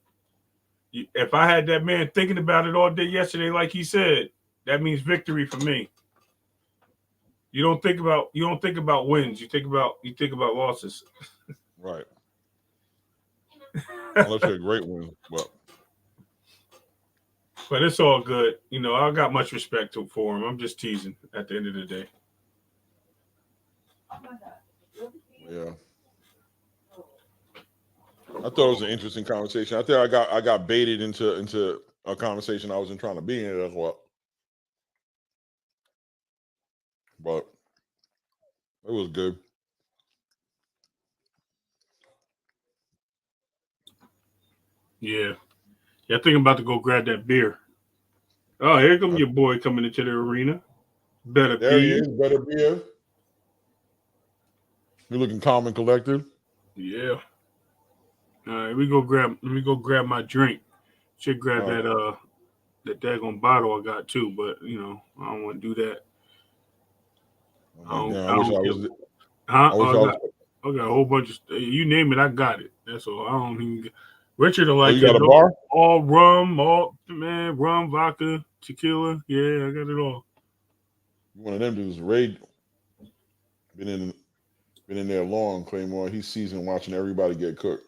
if I had that man thinking about it all day yesterday, like he said, that means victory for me. You don't think about wins. You think about losses. Right. Unless you're a great win, but it's all good. You know, I got much respect for him. I'm just teasing at the end of the day. Yeah. I thought it was an interesting conversation. I think I got baited into a conversation I wasn't trying to be in as well. But it was good. Yeah. I think I'm about to go grab that beer. Oh, here comes your boy coming into the arena. There he is, Berterbiev. You're looking calm and collected. Yeah. All right, let me go grab my drink. Should grab that daggone bottle I got too, but you know, I don't want to do that. I got a whole bunch of you name it, I got it. That's all. I don't even Richard will like you got a bar? All rum, rum, vodka, tequila. Yeah, I got it all. One of them dudes, Ray, been in there long, Claymore. He's seasoned watching everybody get cooked.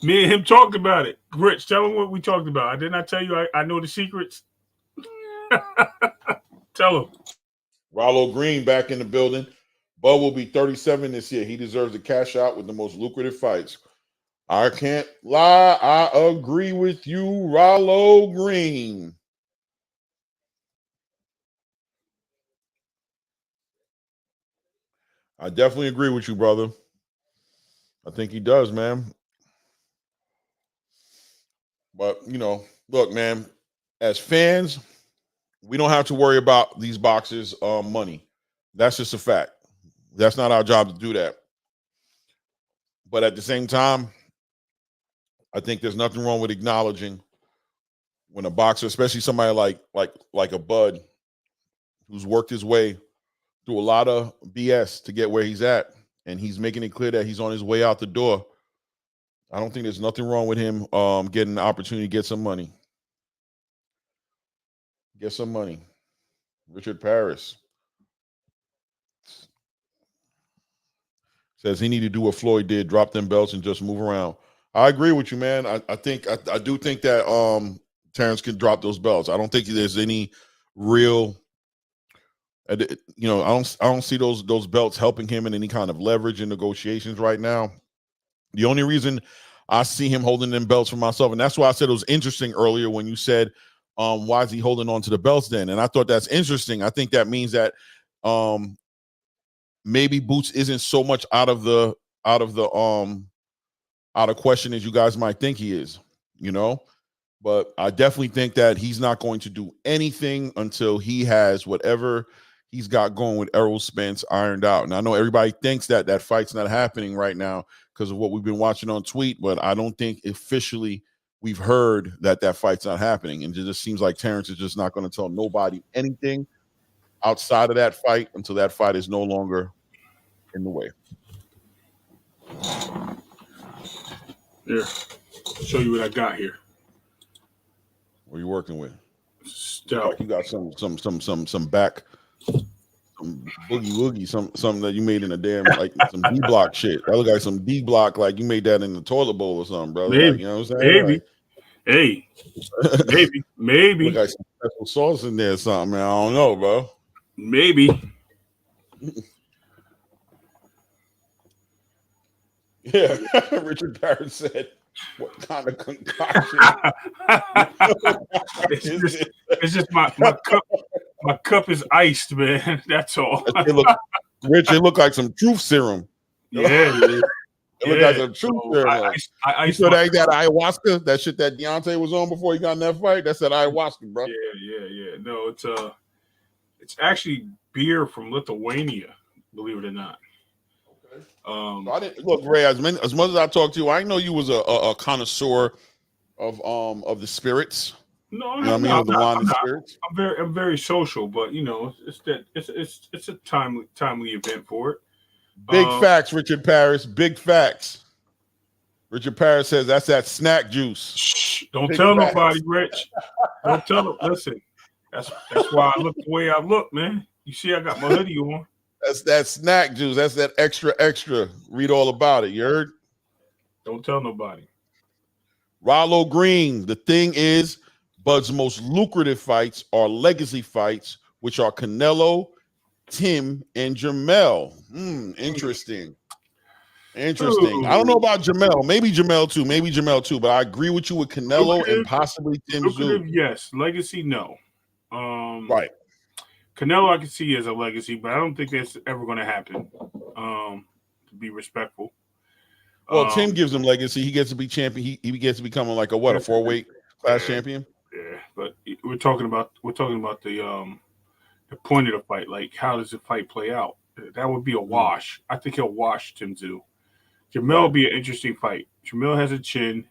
Me and him talked about it. Rich, tell him what we talked about. I did not tell you I know the secrets. Tell him. Rollo Green back in the building. Bud will be 37 this year. He deserves to cash out with the most lucrative fights. I can't lie. I agree with you, Rollo Green. I definitely agree with you, brother. I think he does, man. But, you know, look, man, as fans, we don't have to worry about these boxers' money. That's just a fact. That's not our job to do that. But at the same time, I think there's nothing wrong with acknowledging when a boxer, especially somebody like a Bud, who's worked his way through a lot of BS to get where he's at, and he's making it clear that he's on his way out the door. I don't think there's nothing wrong with him getting the opportunity to get some money. Get some money. Richard Paris says he need to do what Floyd did, drop them belts and just move around. I agree with you, man. I do think that Terrence can drop those belts. I don't think there's any real. You know, I don't see those belts helping him in any kind of leverage in negotiations right now. The only reason I see him holding them belts for myself, and that's why I said it was interesting earlier when you said, why is he holding on to the belts then? And I thought that's interesting. I think that means that maybe Boots isn't so much out of question as you guys might think he is, you know. But I definitely think that he's not going to do anything until he has whatever he's got going with Errol Spence ironed out. And I know everybody thinks that that fight's not happening right now because of what we've been watching on tweet, but I don't think officially we've heard that that fight's not happening. And it just seems like Terrence is just not going to tell nobody anything outside of that fight until that fight is no longer in the way. Here, show you what I got here. What are you working with? Stout. Like you got some back, some boogie woogie, something that you made in a damn like some D block shit. That look like some D block, like you made that in the toilet bowl or something, brother. Maybe, like, you know what I'm saying? Maybe. Hey, maybe. Look like some special sauce in there or something, man. I don't know, bro. Maybe. Yeah, Richard Parrott said, "What kind of concoction?" it's just my cup. My cup is iced, man. That's all. It look like some truth serum. Yeah, it look like some truth serum. I you saw that ayahuasca, that shit that Deontay was on before he got in that fight. That's that ayahuasca, bro. Yeah. No, it's actually beer from Lithuania. Believe it or not. I didn't look, Ray. As much as I talked to you, I know you was a connoisseur of the spirits. No, you know what I mean, of the wine and spirits. I'm very social, but you know, it's a timely event for it. Big facts, Richard Paris. Big facts. Richard Paris says that's that snack juice. Shh, don't tell nobody, Rich. Don't tell them. Listen, that's why I look the way I look, man. You see, I got my hoodie on. That's that snack juice. That's that extra. Read all about it. You heard? Don't tell nobody. Rollo Green. The thing is, Bud's most lucrative fights are legacy fights, which are Canelo, Tim, and Jamel. Interesting. Ooh. I don't know about Jamel. Maybe Jamel too. But I agree with you with Canelo and possibly Tim Tszyu. Yes. Legacy, no. Right. Canelo, I can see as a legacy, but I don't think that's ever going to happen. To be respectful. Well, Tim gives him legacy. He gets to be champion. He gets to become a 4-weight class champion. Yeah, but we're talking about the point of the fight. Like, how does the fight play out? That would be a wash. I think he'll wash Tim Tszyu. Jamel will be an interesting fight. Jamel has a chin.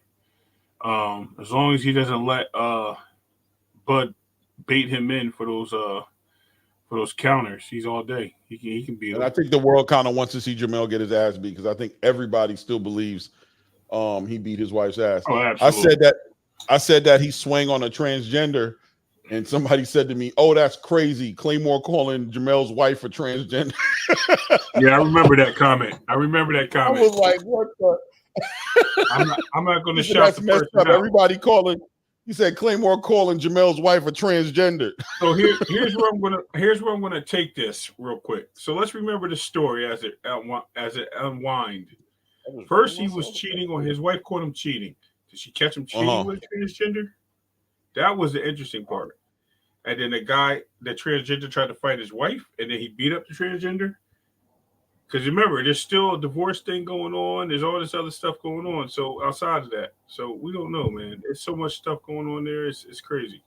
As long as he doesn't let Bud bait him in for those counters, he's all day. He can be. And I think the world kind of wants to see Jamel get his ass beat because I think everybody still believes he beat his wife's ass. Oh, absolutely. I said that he swung on a transgender, and somebody said to me, "Oh, that's crazy." Claymore calling Jamel's wife a transgender. Yeah, I remember that comment. I was like, "What the?" I'm not going to shout the person out. Everybody calling. He said Claymore calling Jamel's wife a transgender. So here's where I'm gonna take this real quick. So let's remember the story as it unwind. First, he was cheating on his wife. Caught him cheating. Did she catch him cheating with a transgender? That was the interesting part. And then the transgender tried to fight his wife, and then he beat up the transgender. Because remember, there's still a divorce thing going on. There's all this other stuff going on. So outside of that, so we don't know, man. There's so much stuff going on there. It's crazy.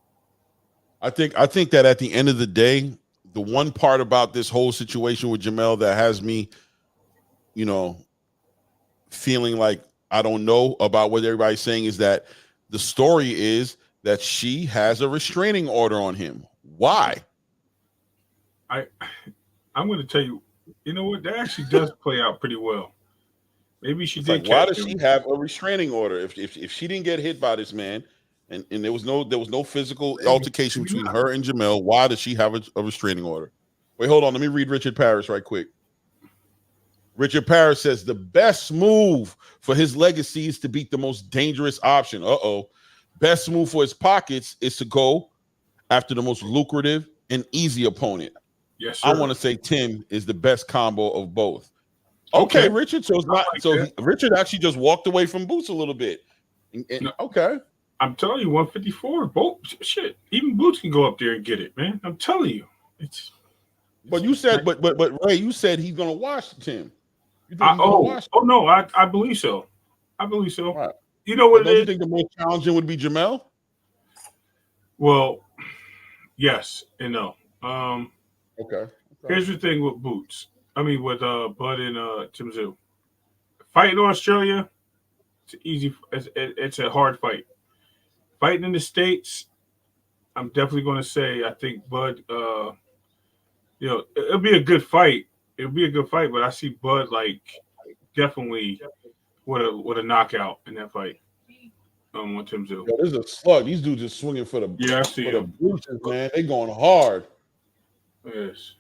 I think that at the end of the day, the one part about this whole situation with Jamel that has me, feeling like I don't know about what everybody's saying is that the story is that she has a restraining order on him. Why? I'm going to tell you. You know what? That actually does play out pretty well. Maybe she did. Like, why does she have a restraining order if she didn't get hit by this man, and there was no physical altercation between her and Jamel? Why does she have a restraining order? Wait, hold on. Let me read Richard Paris right quick. Richard Paris says the best move for his legacy is to beat the most dangerous option. Best move for his pockets is to go after the most lucrative and easy opponent. Yes, sir. I want to say Tim is the best combo of both. Okay, Richard. So it's not. Richard actually just walked away from Boots a little bit. No. Okay. I'm telling you, 154. Both shit. Even Boots can go up there and get it, man. I'm telling you. But you said, but Ray, you said he's gonna watch Tim. You think no, I believe so. I believe so. Right. You know what don't you think the most challenging would be Jamel? Well, yes and no. Okay. Here's the thing with Boots. I mean, with Bud and Tim Zoo. Fighting Australia, it's easy. It's a hard fight. Fighting in the States, I'm definitely going to say I think Bud. It'll be a good fight. It'll be a good fight, but I see Bud like definitely with a knockout in that fight. With Tim Zoo. Yo, this is a slug. These dudes are swinging for the Bruises, man. They going hard. Yes.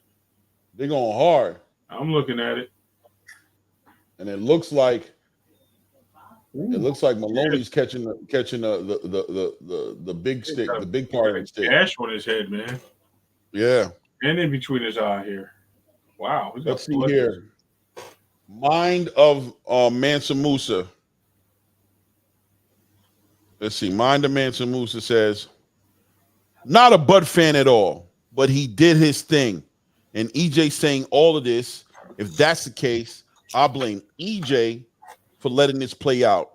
They going hard. I'm looking at it. And it looks like Maloney's catching the big stick, the big part of the stick. Ash on his head, man. Yeah. And in between his eye here. Wow. Let's see here. Mind of Mansa Musa. Let's see. Mind of Mansa Musa says, not a Bud fan at all, but he did his thing. And EJ saying all of this, if that's the case, I blame EJ for letting this play out.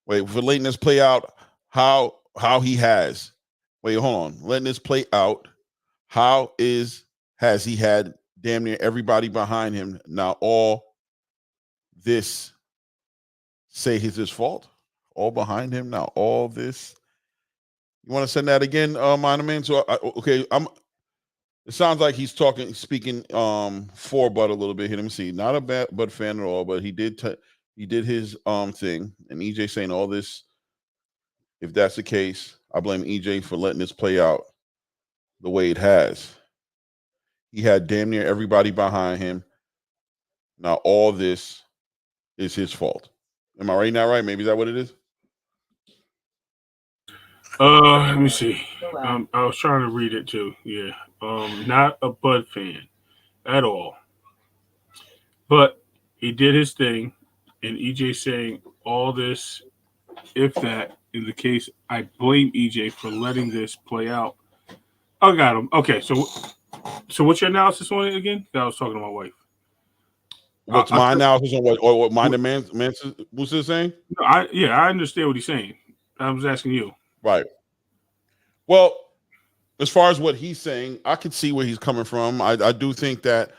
For letting this play out how he has. Hold on. Letting this play out. Has he had damn near everybody behind him? Now all this say is his fault? All behind him now. All this. You want to send that again, Minor Man? So okay, it sounds like he's speaking for Bud a little bit here. Let me see. Not a bad Bud fan at all, but he did his thing. And EJ saying all this. If that's the case, I blame EJ for letting this play out the way it has. He had damn near everybody behind him. Now all this is his fault. Am I right now? Right? Maybe is that what it is? Let me see. I was trying to read it too. Yeah. Not a Bud fan at all. But he did his thing, and EJ saying all this, if that is the case, I blame EJ for letting this play out. I got him. Okay, so what's your analysis on it again? I was talking to my wife. What's my analysis on what Mind of Mansa Musa saying? No, I understand what he's saying. I was asking you. Right. Well, as far as what he's saying, I can see where he's coming from. I do think that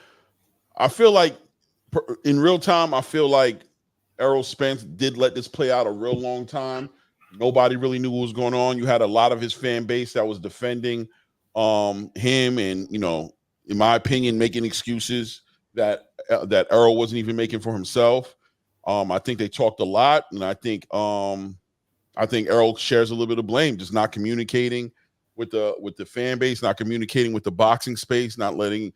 I feel like in real time, I feel like Errol Spence did let this play out a real long time. Nobody really knew what was going on. You had a lot of his fan base that was defending him and, in my opinion, making excuses that Errol wasn't even making for himself. I think they talked a lot, and I think Errol shares a little bit of blame, just not communicating with the fan base, not communicating with the boxing space, not letting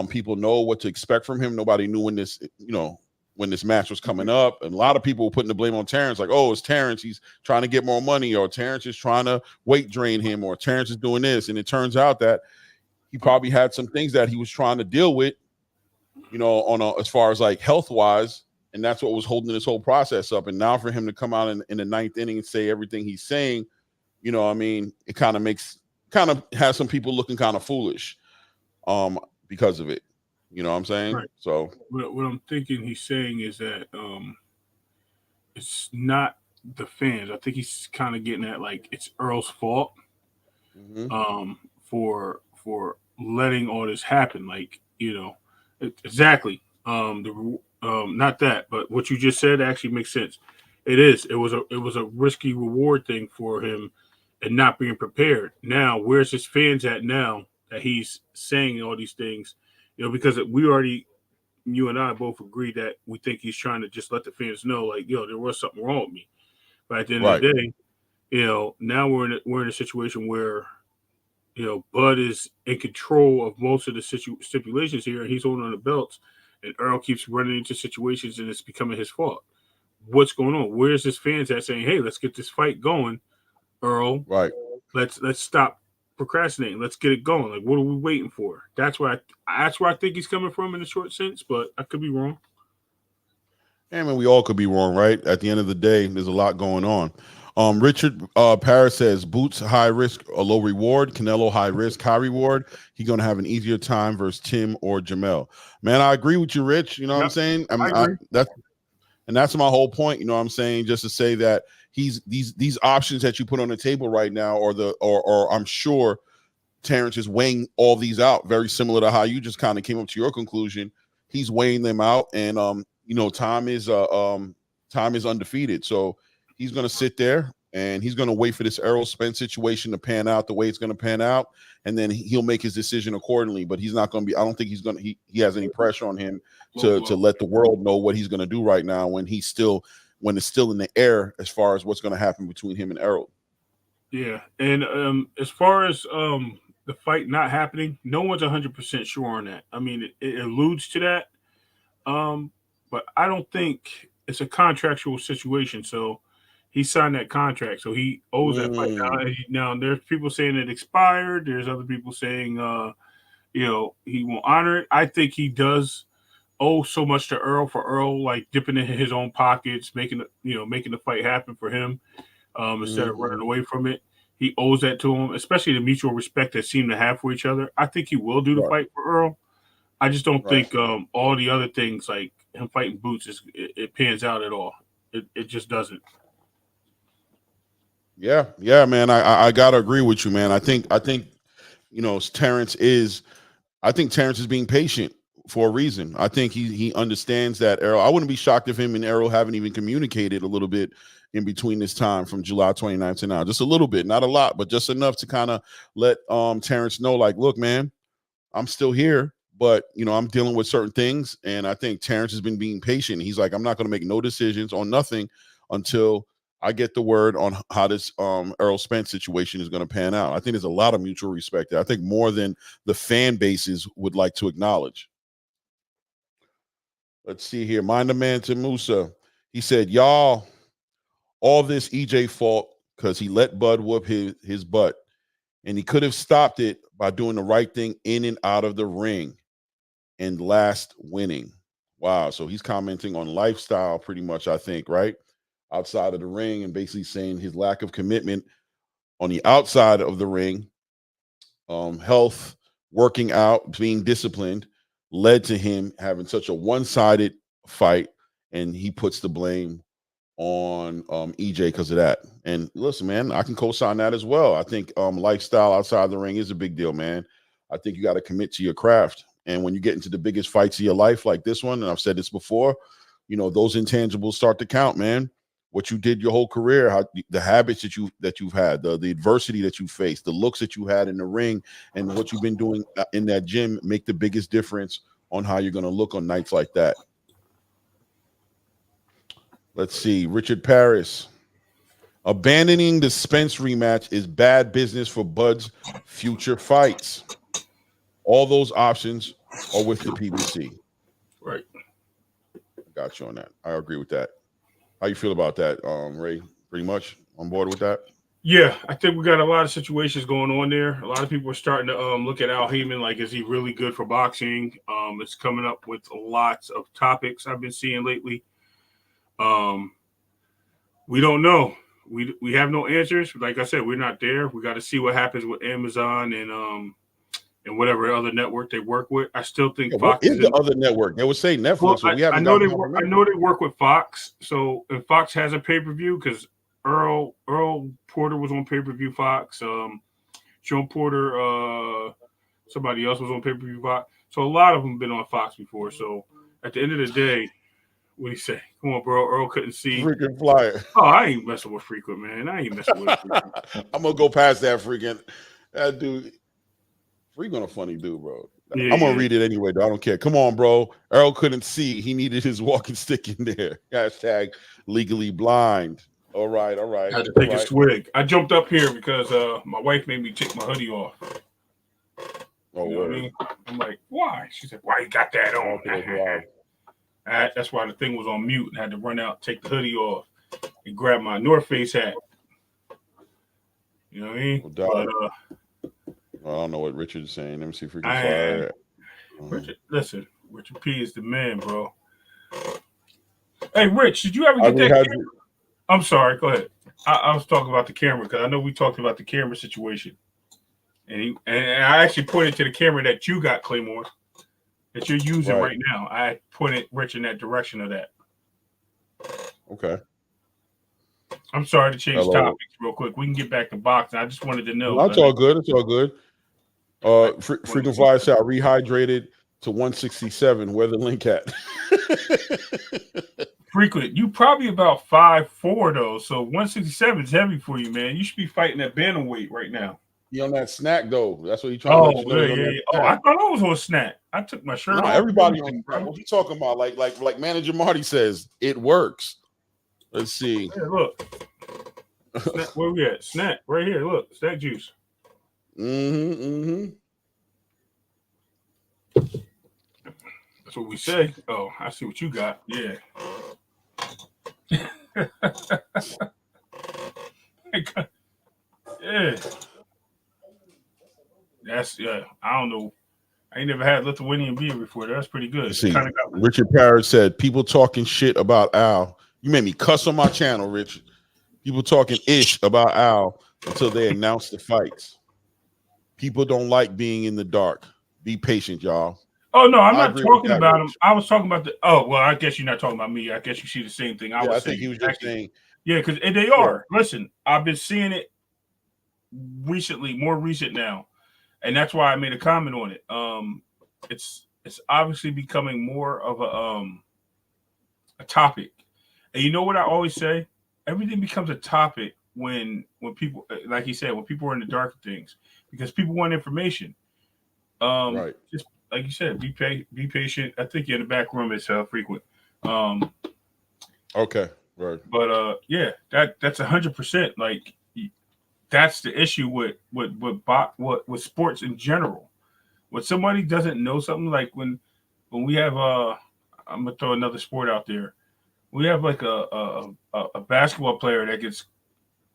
people know what to expect from him. Nobody knew when this match was coming up, and a lot of people were putting the blame on Terrence, like, oh, it's Terrence, he's trying to get more money, or Terrence is trying to weight drain him, or Terrence is doing this. And it turns out that he probably had some things that he was trying to deal with, as far as like health wise, and that's what was holding this whole process up. And now for him to come out in the ninth inning and say everything he's saying, it kind of has some people looking kind of foolish because of it. You know what I'm saying? Right. So what I'm thinking he's saying is that it's not the fans. I think he's kind of getting at like it's Earl's fault for letting all this happen. Like, exactly. Not that, but what you just said actually makes sense. It is. It was a risky reward thing for him and not being prepared. Now, where's his fans at now that he's saying all these things? Because you and I both agree that we think he's trying to just let the fans know, like, there was something wrong with me. But at the end of the day, now we're in a situation where, Bud is in control of most of the stipulations here, and he's holding on the belts, and Earl keeps running into situations, and it's becoming his fault. What's going on? Where's his fans at saying, hey, let's get this fight going, Earl? Right. Let's stop procrastinating. Let's get it going. Like, what are we waiting for? That's where I think he's coming from in the short sense, but I could be wrong. I mean, we all could be wrong, right? At the end of the day, there's a lot going on. Richard Paris says, Boots high risk, a low reward. Canelo high risk, high reward. He's going to have an easier time versus Tim or Jamel. Man, I agree with you, Rich. You know what I'm saying? I agree. That's my whole point. You know what I'm saying? Just to say that these options that you put on the table right now, or I'm sure Terrence is weighing all these out, very similar to how you just kind of came up to your conclusion. He's weighing them out, and time is undefeated. So he's going to sit there and he's going to wait for this Errol Spence situation to pan out the way it's going to pan out, and then he'll make his decision accordingly. But he's not going to be. I don't think he has any pressure on him to let the world know what he's going to do right now when it's still in the air as far as what's going to happen between him and Errol. Yeah, and as far as the fight not happening, no one's 100% sure on that. I mean, it alludes to that, but I don't think it's a contractual situation. So he signed that contract, so he owes that fight. Now there's people saying it expired. There's other people saying, he won't honor it. I think he does owe so much to Earl for Earl, like dipping in his own pockets, making the fight happen for him instead of running away from it. He owes that to him, especially the mutual respect they seem to have for each other. I think he will do the fight for Earl. I just don't think all the other things like him fighting Boots it pans out at all. It just doesn't. Yeah, man. I gotta agree with you, man. I think Terrence is being patient for a reason. I think he understands that Errol. I wouldn't be shocked if him and Errol haven't even communicated a little bit in between this time from July 29th to now. Just a little bit, not a lot, but just enough to kind of let Terrence know, like, look, man, I'm still here, but I'm dealing with certain things. And I think Terrence has been being patient. He's like, I'm not going to make no decisions on nothing until I get the word on how this Errol Spence situation is going to pan out. I think there's a lot of mutual respect there. I think more than the fan bases would like to acknowledge. Let's see here. Mind the man to Musa. He said, y'all, all this EJ fault because he let Bud whoop his butt. And he could have stopped it by doing the right thing in and out of the ring and last winning. Wow. So he's commenting on lifestyle pretty much, I think, right? Outside of the ring, and basically saying his lack of commitment on the outside of the ring, health, working out, being disciplined, led to him having such a one-sided fight, and he puts the blame on EJ because of that. And listen, man, I can co-sign that as well. I think lifestyle outside the ring is a big deal, man. I think you got to commit to your craft. And when you get into the biggest fights of your life like this one, and I've said this before, those intangibles start to count, man. What you did your whole career, how the habits that you've had, the adversity that you faced, the looks that you had in the ring, and what you've been doing in that gym make the biggest difference on how you're going to look on nights like that. Let's see. Richard Paris. Abandoning the Spence rematch is bad business for Bud's future fights. All those options are with the PBC. Right. Got you on that. I agree with that. How you feel about that, Ray? Pretty much on board with that? Yeah, I think we got a lot of situations going on there. A lot of people are starting to look at Al Heyman like, is he really good for boxing? It's coming up with lots of topics I've been seeing lately. We don't know. We have no answers. Like I said, we're not there. We got to see what happens with Amazon and whatever other network they work with. I still think Fox is the other network. They would say Netflix. Well, I know they work with Fox. So if Fox has a pay-per-view, because Earl Porter was on pay-per-view Fox. Sean Porter, somebody else was on pay-per-view Fox. So a lot of them been on Fox before. So at the end of the day, what do you say? Come on, bro. Earl couldn't see. Freaking flyer. Oh, I ain't messing with Frequent, man. I ain't messing with Frequent. I'm gonna go past that freaking. That dude. Frequent a funny dude, bro. Yeah, I'm gonna read it anyway, though. I don't care. Come on, bro. Earl couldn't see. He needed his walking stick in there. Hashtag legally blind. All right. I had to take a swig. I jumped up here because my wife made me take my hoodie off. Oh, you know what I mean? I'm like, why? She said, why you got that on? That's why the thing was on mute and had to run out, take the hoodie off, and grab my North Face hat. You know what I mean? I don't know what Richard is saying. Let me see if we can fire. Richard, listen, Richard P is the man, bro. Hey, Rich, did you ever get that camera? I'm sorry, go ahead. I was talking about the camera because I know we talked about the camera situation. And I actually pointed to the camera that you got, Claymore, that you're using right now. I pointed Rich in that direction of that. Okay. I'm sorry to change topics real quick. We can get back to boxing. I just wanted to know. No, it's all good. It's all good. Frequent Flyer said I rehydrated to 167. Where the link at? Frequent, you probably about 5'4" though, so 167 is heavy for you, man. You should be fighting that bantamweight right now. He on that snack though. That's what he trying to let you know. Yeah. Oh, I thought I was on snack. I took my shirt off. Everybody on. What you talking about? Like Manager Marty says, it works. Let's see. Hey, look. Snack, where we at? Snack right here. Look, snack juice. That's what we say. Oh, I see what you got. Yeah. Yeah. That's I don't know. I ain't never had Lithuanian beer before. That's pretty good. See, Richard Parrish said, people talking shit about Al. You made me cuss on my channel, Richard. People talking ish about Al until they announce the fights. People don't like being in the dark. Be patient, y'all. Oh, no, I'm not talking about him. I was talking about the – oh, well, I guess you're not talking about me. I guess you see the same thing I think he was just saying. Yeah, because they are. Listen, I've been seeing it recently, more recent now, and that's why I made a comment on it. It's obviously becoming more of a topic. And you know what I always say? Everything becomes a topic when people, like he said, when people are in the dark of things, because people want information. Right. Just like you said, be patient. I think you're in the back room is Frequent. Okay. Right. But yeah, that's 100%. Like that's the issue with sports in general. When somebody doesn't know something, like when we have I'm gonna throw another sport out there. We have like a basketball player that gets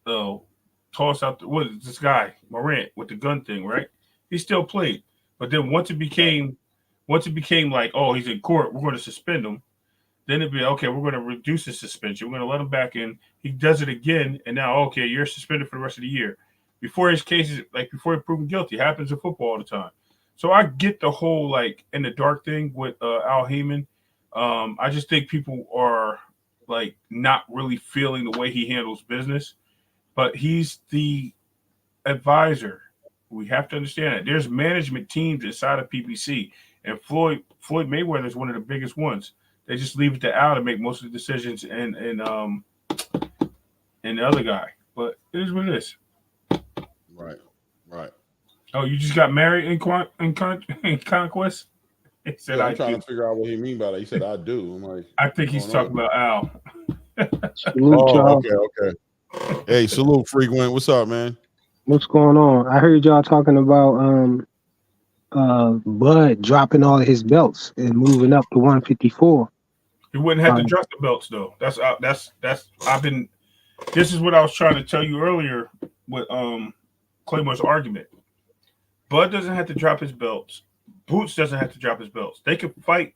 tossed out. What is this guy Morant with the gun thing? Right? He still played, but then once it became like, oh, he's in court, we're going to suspend him. Then it'd be okay. We're going to reduce the suspension. We're going to let him back in. He does it again, and now okay, you're suspended for the rest of the year. Before his case is before he's proven guilty, it happens in football all the time. So I get the whole like in the dark thing with Al Heyman. I just think people are like not really feeling the way he handles business, but he's the advisor. We have to understand that there's management teams inside of PBC, and Floyd Mayweather is one of the biggest ones. They just leave it to Al to make most of the decisions, and the other guy. But it is what it is. Right. Oh, you just got married in Conquest? He said, I'm trying to figure out what he mean by that. He said, I do. I'm like, I think he's talking about Al. Okay. Hey, salute, Frequent. What's up, man? What's going on? I heard y'all talking about Bud dropping all of his belts and moving up to 154. He wouldn't have to drop the belts though. This is what I was trying to tell you earlier with Claymore's argument. Bud doesn't have to drop his belts. Boots doesn't have to drop his belts. They can fight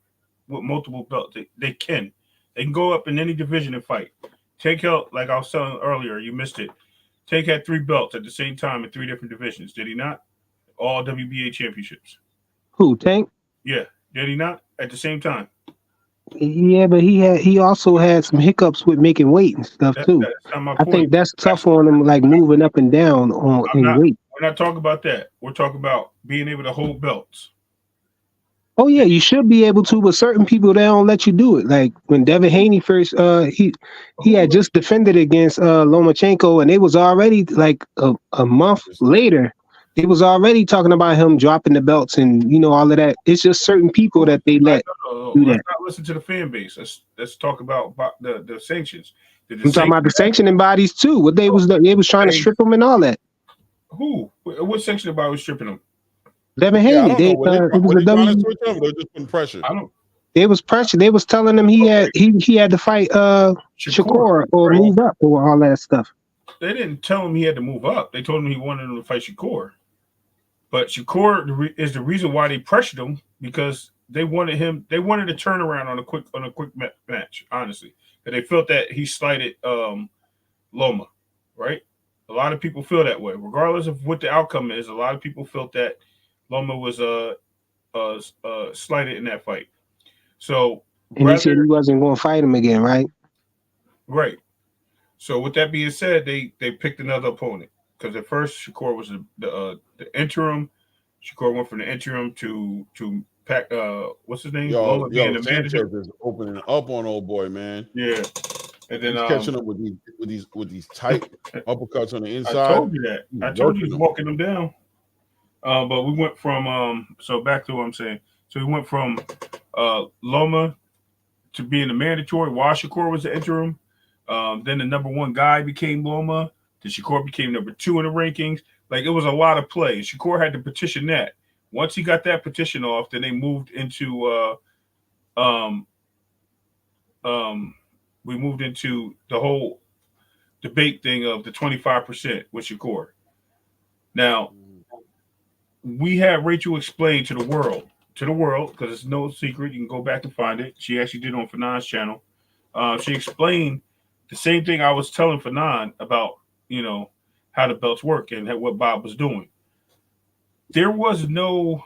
with multiple belts. They can go up in any division and fight. Tank held, like I was telling earlier, you missed it. Tank had 3 belts at the same time in 3 different divisions. Did he not? All WBA championships. Who, Tank? Yeah. Did he not? At the same time. Yeah, but he also had some hiccups with making weight and stuff too. I think that's tough on him, like moving up and down in weight. We're not talking about that. We're talking about being able to hold belts. Oh yeah, you should be able to, but certain people they don't let you do it. Like when Devin Haney first, he had just defended against Lomachenko, and it was already like a month later. It was already talking about him dropping the belts and all of that. It's just certain people that they let do that. Let's not listen to the fan base. Let's talk about the sanctions. I'm talking about the sanctioning bodies too. What they was trying to strip them and all that. Who? What sanctioning body was stripping them? Devin Haney. It was they're just putting pressure. It was pressure. They was telling him he had to fight Shakur or move up or all that stuff. They didn't tell him he had to move up. They told him he wanted him to fight Shakur. But Shakur is the reason why they pressured him because they wanted him. They wanted a turnaround on a quick match. Honestly, and they felt that he slighted Loma, right? A lot of people feel that way, regardless of what the outcome is. A lot of people felt that Loma was slighted in that fight. So, and he said he wasn't going to fight him again, right? Right. So, with that being said, they picked another opponent because at first Shakur was the interim. Shakur went from the interim to pack. What's his name? Yo, being the manager. Is opening up on old boy, man. Yeah. And then he's catching up with these tight uppercuts on the inside. I told you that. I told you he's walking them down. But we went from so back to what I'm saying. So we went from Loma to being the mandatory while Shakur was the interim. Then the number one guy became Loma. Then Shakur became number 2 in the rankings. Like it was a lot of play. Shakur had to petition that. Once he got that petition off, then they moved into we moved into the whole debate thing of the 25% with Shakur. Now, we had Rachel explain to the world, because it's no secret. You can go back and find it. She actually did it on Fanon's channel. She explained the same thing I was telling Fanon about, how the belts work and what Bob was doing. There was no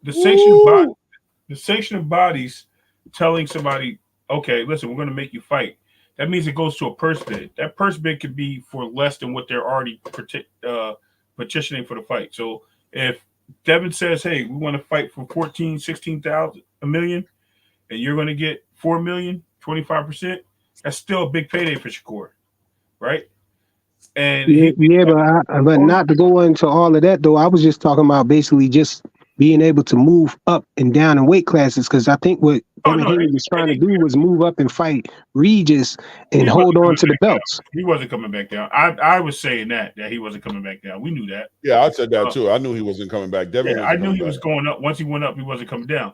the sanctioning bodies telling somebody, okay, listen, we're going to make you fight. That means it goes to a purse bid. That purse bid could be for less than what they're already petitioning for the fight. So if Devin says, hey, we want to fight for 14, 16,000, $1 million, and you're going to get 4 million, 25%, that's still a big payday for Shakur, right? And but not to go into all of that though. I was just talking about basically just being able to move up and down in weight classes, because I think what Haney was trying to do was move up and fight Regis and hold on to the belts. He wasn't coming back down. I was saying that he wasn't coming back down. We knew that. Yeah, I said that too. I knew he wasn't coming back. I knew he was going up. Once he went up, he wasn't coming down.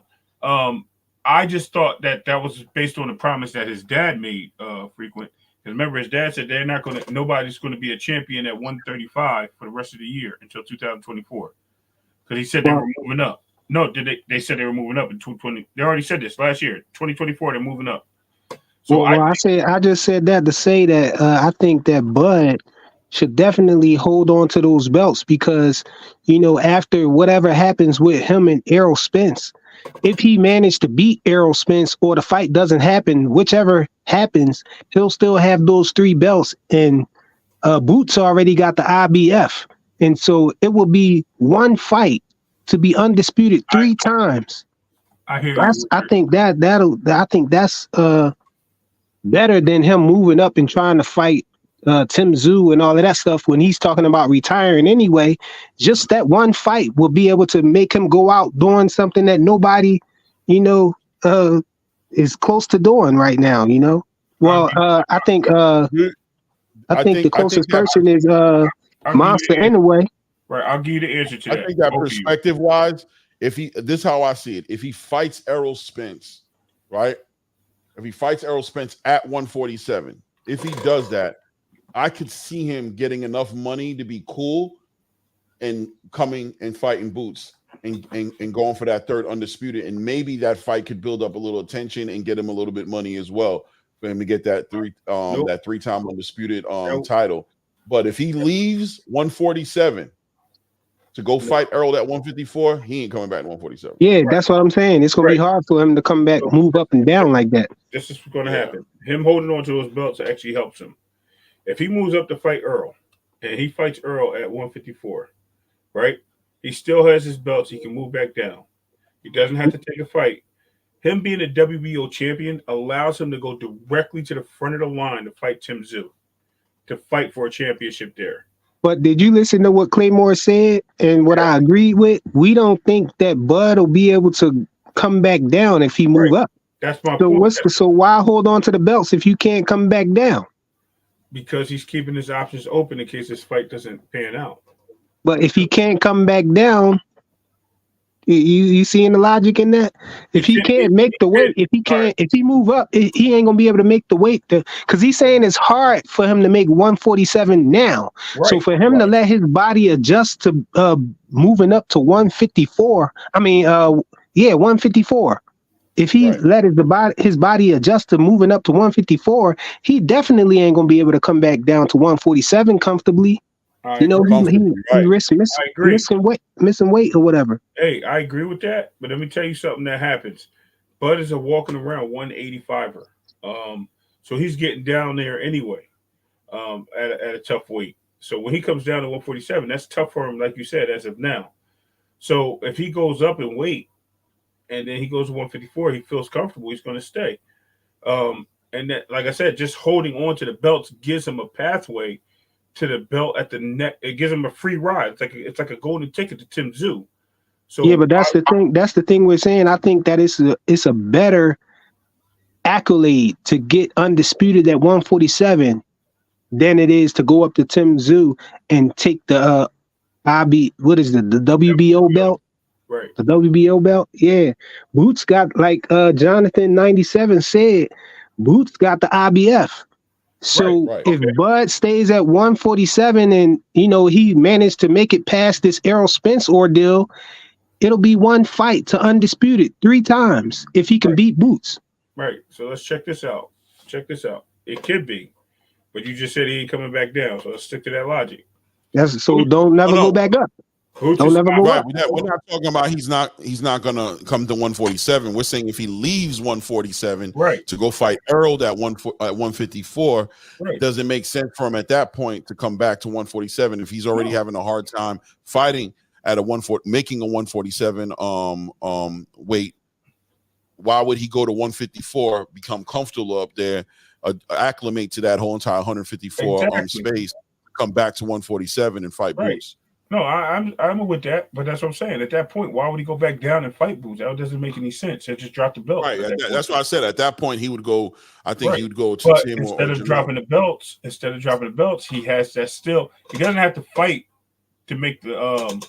I just thought that was based on the promise that his dad made frequent. Because remember, his dad said nobody's going to be a champion at 135 for the rest of the year until 2024. Because he said they were moving up. No, they said they were moving up in 2020. They already said this last year. 2024, they're moving up. So I just said that to say that I think that Bud should definitely hold on to those belts because, after whatever happens with him and Errol Spence, if he managed to beat Errol Spence or the fight doesn't happen, whichever happens, he'll still have those 3 belts. And Boots already got the IBF. And so it will be one fight to be undisputed 3 times. I hear you. I think that's better than him moving up and trying to fight Tim Tszyu and all of that stuff when he's talking about retiring anyway. Just that one fight will be able to make him go out doing something that nobody, is close to doing right now. Well, I think the closest person is Monster anyway. Right, I'll give you the answer to that. I think that perspective-wise, this is how I see it. If he fights Errol Spence, right? If he fights Errol Spence at 147, if he does that, I could see him getting enough money to be cool and coming and fighting Boots and going for that 3rd undisputed. And maybe that fight could build up a little attention and get him a little bit money as well for him to get that 3-time undisputed title. But if he leaves 147 to go fight Errol at 154, he ain't coming back to 147. Yeah, that's what I'm saying. It's going to be hard for him to come back, move up and down like that. This is going to happen. Him holding on to those belts actually helps him. If he moves up to fight Earl, and he fights Earl at 154, right? He still has his belts. He can move back down. He doesn't have to take a fight. Him being a WBO champion allows him to go directly to the front of the line to fight Tim Tszyu, to fight for a championship there. But did you listen to what Claymore said and what I agreed with? We don't think that Bud will be able to come back down if he move up. That's my point. So why hold on to the belts if you can't come back down? Because he's keeping his options open in case this fight doesn't pan out. But if he can't come back down, You seeing the logic in that? If he can't make the weight, if he move up, he ain't gonna be able to make the weight. Because he's saying it's hard for him to make 147 now. Right, so for him to let his body adjust to moving up to 154, 154. If he let his body adjust to moving up to 154, he definitely ain't gonna be able to come back down to 147 comfortably. He risks missing weight or whatever. Hey, I agree with that, but let me tell you something that happens. Bud is a walking around 185er, so he's getting down there anyway, at a tough weight. So when he comes down to 147, that's tough for him, like you said, as of now. So if he goes up in weight, and then he goes to 154, he feels comfortable, he's going to stay. And that, like I said, just holding on to the belts gives him a pathway to the belt at the neck. It gives him a free ride. It's like a golden ticket to Tim Tszyu. So yeah, but that's the thing. That's the thing we're saying. I think that it's a better accolade to get undisputed at 147 than it is to go up to Tim Tszyu and take the the WBO belt. Right. The WBO belt. Yeah. Boots got, like Jonathan 97 said, Boots got the IBF. So if Bud stays at 147 and he managed to make it past this Errol Spence ordeal, it'll be one fight to undisputed 3 times if he can beat Boots. Right. So let's check this out. It could be, but you just said he ain't coming back down. So let's stick to that logic. Don't never go back up. Don't never go up. We're not talking about he's not gonna come to 147. We're saying if he leaves 147 to go fight Errol at 154, does it make sense for him at that point to come back to 147 if he's already having a hard time fighting at making a 147 weight? Why would he go to 154, become comfortable up there, acclimate to that whole entire 154 space, come back to 147 and fight Boots? No, I'm with that, but that's what I'm saying. At that point, why would he go back down and fight Boots? That doesn't make any sense. He'll just drop the belt. Right. That's what I said. At that point, he would go. I think he would go to but Tim instead of dropping the belts. He has that still. He doesn't have to fight to make the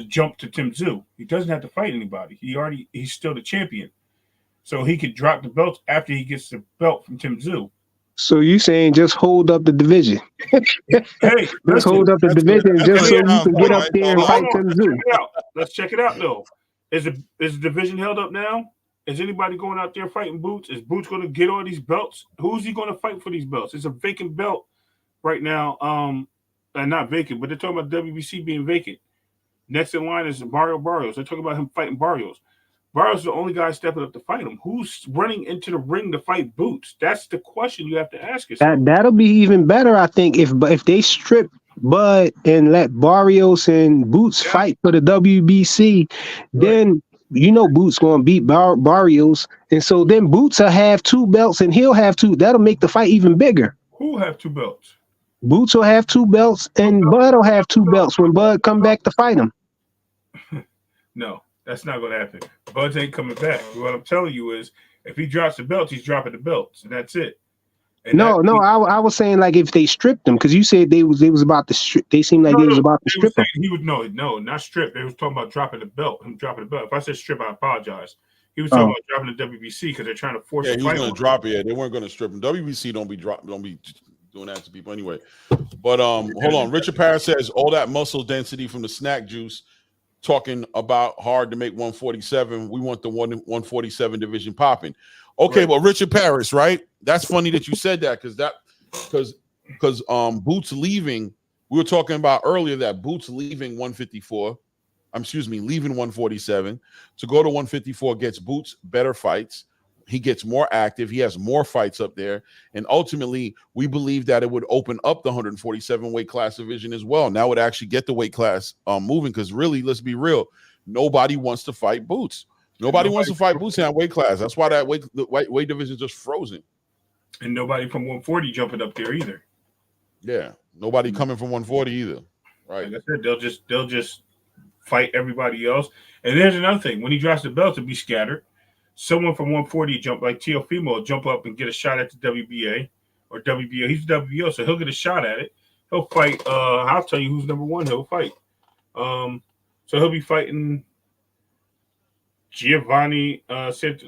jump to Tim Tszyu. He doesn't have to fight anybody. He's still the champion, so he could drop the belts after he gets the belt from Tim Tszyu. So you saying just hold up the division? Hey, let's hold up the division just so you can get up there and fight Tim Tszyu. Let's check it out, though. Is the division held up now? Is anybody going out there fighting Boots? Is Boots going to get all these belts? Who's he going to fight for these belts? It's a vacant belt right now. Not vacant, but they're talking about WBC being vacant. Next in line is Mario Barrios. They're talking about him fighting Barrios. Barrios is the only guy stepping up to fight him. Who's running into the ring to fight Boots? That's the question you have to ask yourself. That'll be even better, I think, if they strip Bud and let Barrios and Boots fight for the WBC, then Boots going to beat Barrios, and so then Boots will have 2 belts and he'll have 2. That'll make the fight even bigger. Who have 2 belts? Boots will have 2 belts and Bud will have 2 belts when Bud come back to fight him. No. That's not going to happen. Bud ain't coming back. What I'm telling you is, if he drops the belts, he's dropping the belts, and that's it. And I was saying, like, if they stripped him, because you said they was about to strip. They seemed like they was about to strip him. He would not strip. They was talking about dropping the belt. Him dropping the belt. If I said strip, I apologize. He was talking about dropping the WBC because they're trying to force. Yeah, he was going to drop it. They weren't going to strip him. WBC don't be doing that to people anyway. But hold on. Richard Parrish says all that muscle density from the snack juice. Talking about hard to make 147. We want the 147 division popping. Okay, well, Richard Parrish, right? That's funny that you said that because Boots leaving. We were talking about earlier that Boots leaving 154. Leaving 147 to go to 154 gets Boots better fights. He gets more active. He has more fights up there. And ultimately, we believe that it would open up the 147 weight class division as well. Now it would actually get the weight class moving because really, let's be real, nobody wants to fight Boots. Nobody wants to fight Boots in that weight class. That's why that weight division is just frozen. And nobody from 140 jumping up there either. Yeah, nobody coming from 140 either. Right. Like I said, they'll just fight everybody else. And there's another thing. When he drops the belt, it'll be scattered. Someone from 140 jump like Teofimo will jump up and get a shot at the WBA or WBO. He's WBO, so he'll get a shot at it. He'll fight. I'll tell you who's number 1. He'll fight. So he'll be fighting Giovanni Santolini,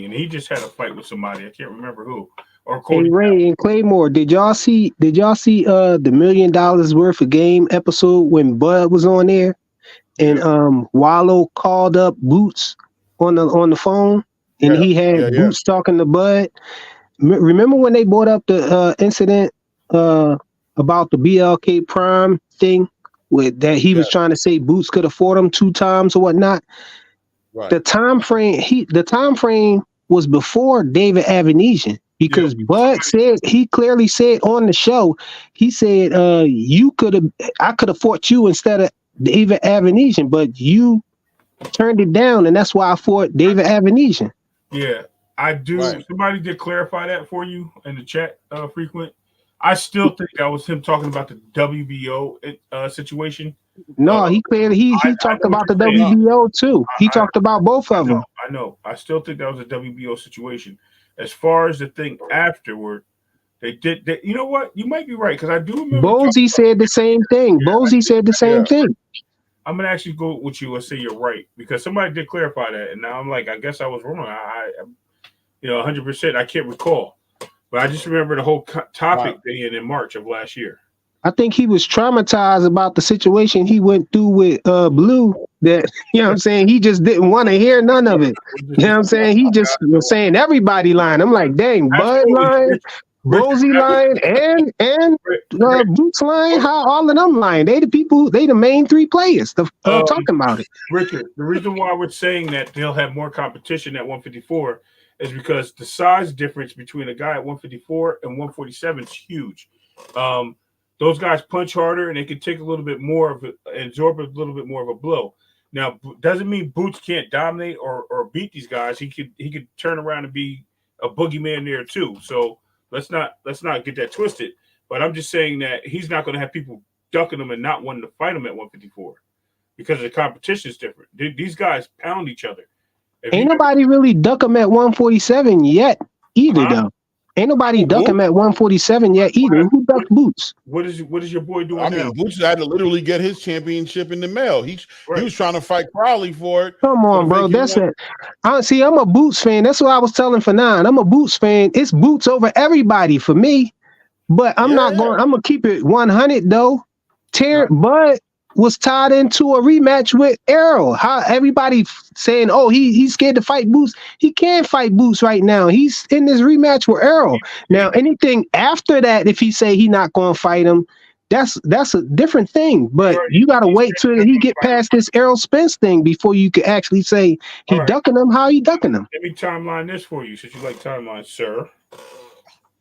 and he just had a fight with somebody. I can't remember who. Or Cody. Hey Ray and Claymore, did y'all see the $1 million worth of game episode when Bud was on there and Wallow called up Boots on the phone and he had Boots talking to Bud? Remember when they brought up the incident about the BLK Prime thing with that he was trying to say Boots could afford him 2 times or whatnot? Right. The time frame was before David Avenesian. Because Bud said, he clearly said on the show, he said, I could have fought you instead of David Avenesian, but you turned it down, and that's why I fought David Avenesian. Yeah, I do. Right. Somebody did clarify that for you in the chat, Frequent. I still think that was him talking about the WBO situation. No, he talked about the WBO too. He talked about both of them. I know. I still think that was a WBO situation. As far as the thing afterward, they did. You know what? You might be right because I do remember. Bozy said the same thing. Bozy said the same thing. I'm gonna actually go with you and say you're right because somebody did clarify that, and now I'm like, I guess I was wrong. I 100%. I can't recall, but I just remember the whole topic being in March of last year. I think he was traumatized about the situation he went through with Blue. That, you know what I'm saying? He just didn't want to hear none of it. You know what I'm saying? He just was saying everybody lying. I'm like, dang, Bud lying, Bozy lying, and Boots lying. How all of them lying? They the main 3 players talking about it. Richard, the reason why we're saying that they'll have more competition at 154 is because the size difference between a guy at 154 and 147 is huge. Those guys punch harder and they can take a little bit more of it, absorb a little bit more of a blow. Now, doesn't mean Boots can't dominate or beat these guys. He could turn around and be a boogeyman there too. So let's not get that twisted. But I'm just saying that he's not going to have people ducking him and not wanting to fight him at 154 because the competition is different. These guys pound each other. Ain't nobody really duck him at 147 yet either, though. Ain't nobody duck him at 147 yet either. Who ducked Boots? What is your boy doing? I mean, Boots had to literally get his championship in the mail. He was trying to fight Crowley for it. Come on, bro. That's it. I'm a Boots fan. That's what I was telling Fanon. I'm a Boots fan. It's Boots over everybody for me. But I'm not going. I'm gonna keep it 100 though. Bud was tied into a rematch with Errol. How everybody saying, oh, he's scared to fight Boots. He can't fight Boots right now. He's in this rematch with Errol. Now, anything after that, if he say he not going to fight him, that's a different thing. But you got to wait till he get past this Errol Spence thing before you can actually say he ducking him. How he ducking him? Let me timeline this for you since you like timelines, sir.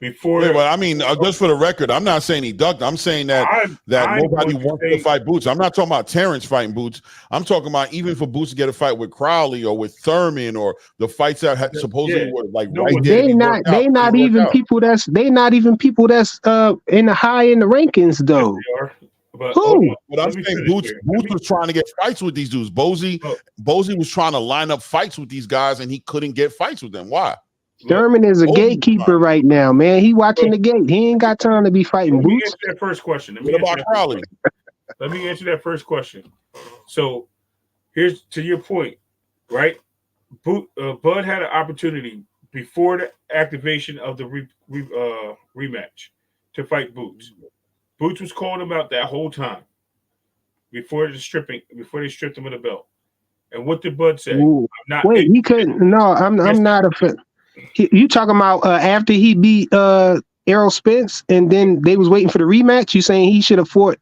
But I mean, just for the record, I'm not saying he ducked. I'm saying that nobody wants to fight Boots. I'm not talking about Terrence fighting Boots. I'm talking about even for Boots to get a fight with Crowley or with Thurman or the fights that had supposedly were like they not even people that's in the high in the rankings though. But I'm saying Boots was trying to get fights with these dudes. Bozy was trying to line up fights with these guys and he couldn't get fights with them. Why? Thurman is a gatekeeper right now, man. He watching the gate. He ain't got time to be fighting Boots. Let me answer that first question. Let me answer that first question. So here's to your point, right? Bud had an opportunity before the activation of the rematch to fight Boots. Boots was calling him out that whole time before they stripped him of the belt. And what did Bud say? He couldn't. No, I'm not a fan. You talking about after he beat Errol Spence and then they was waiting for the rematch? You saying he should have fought?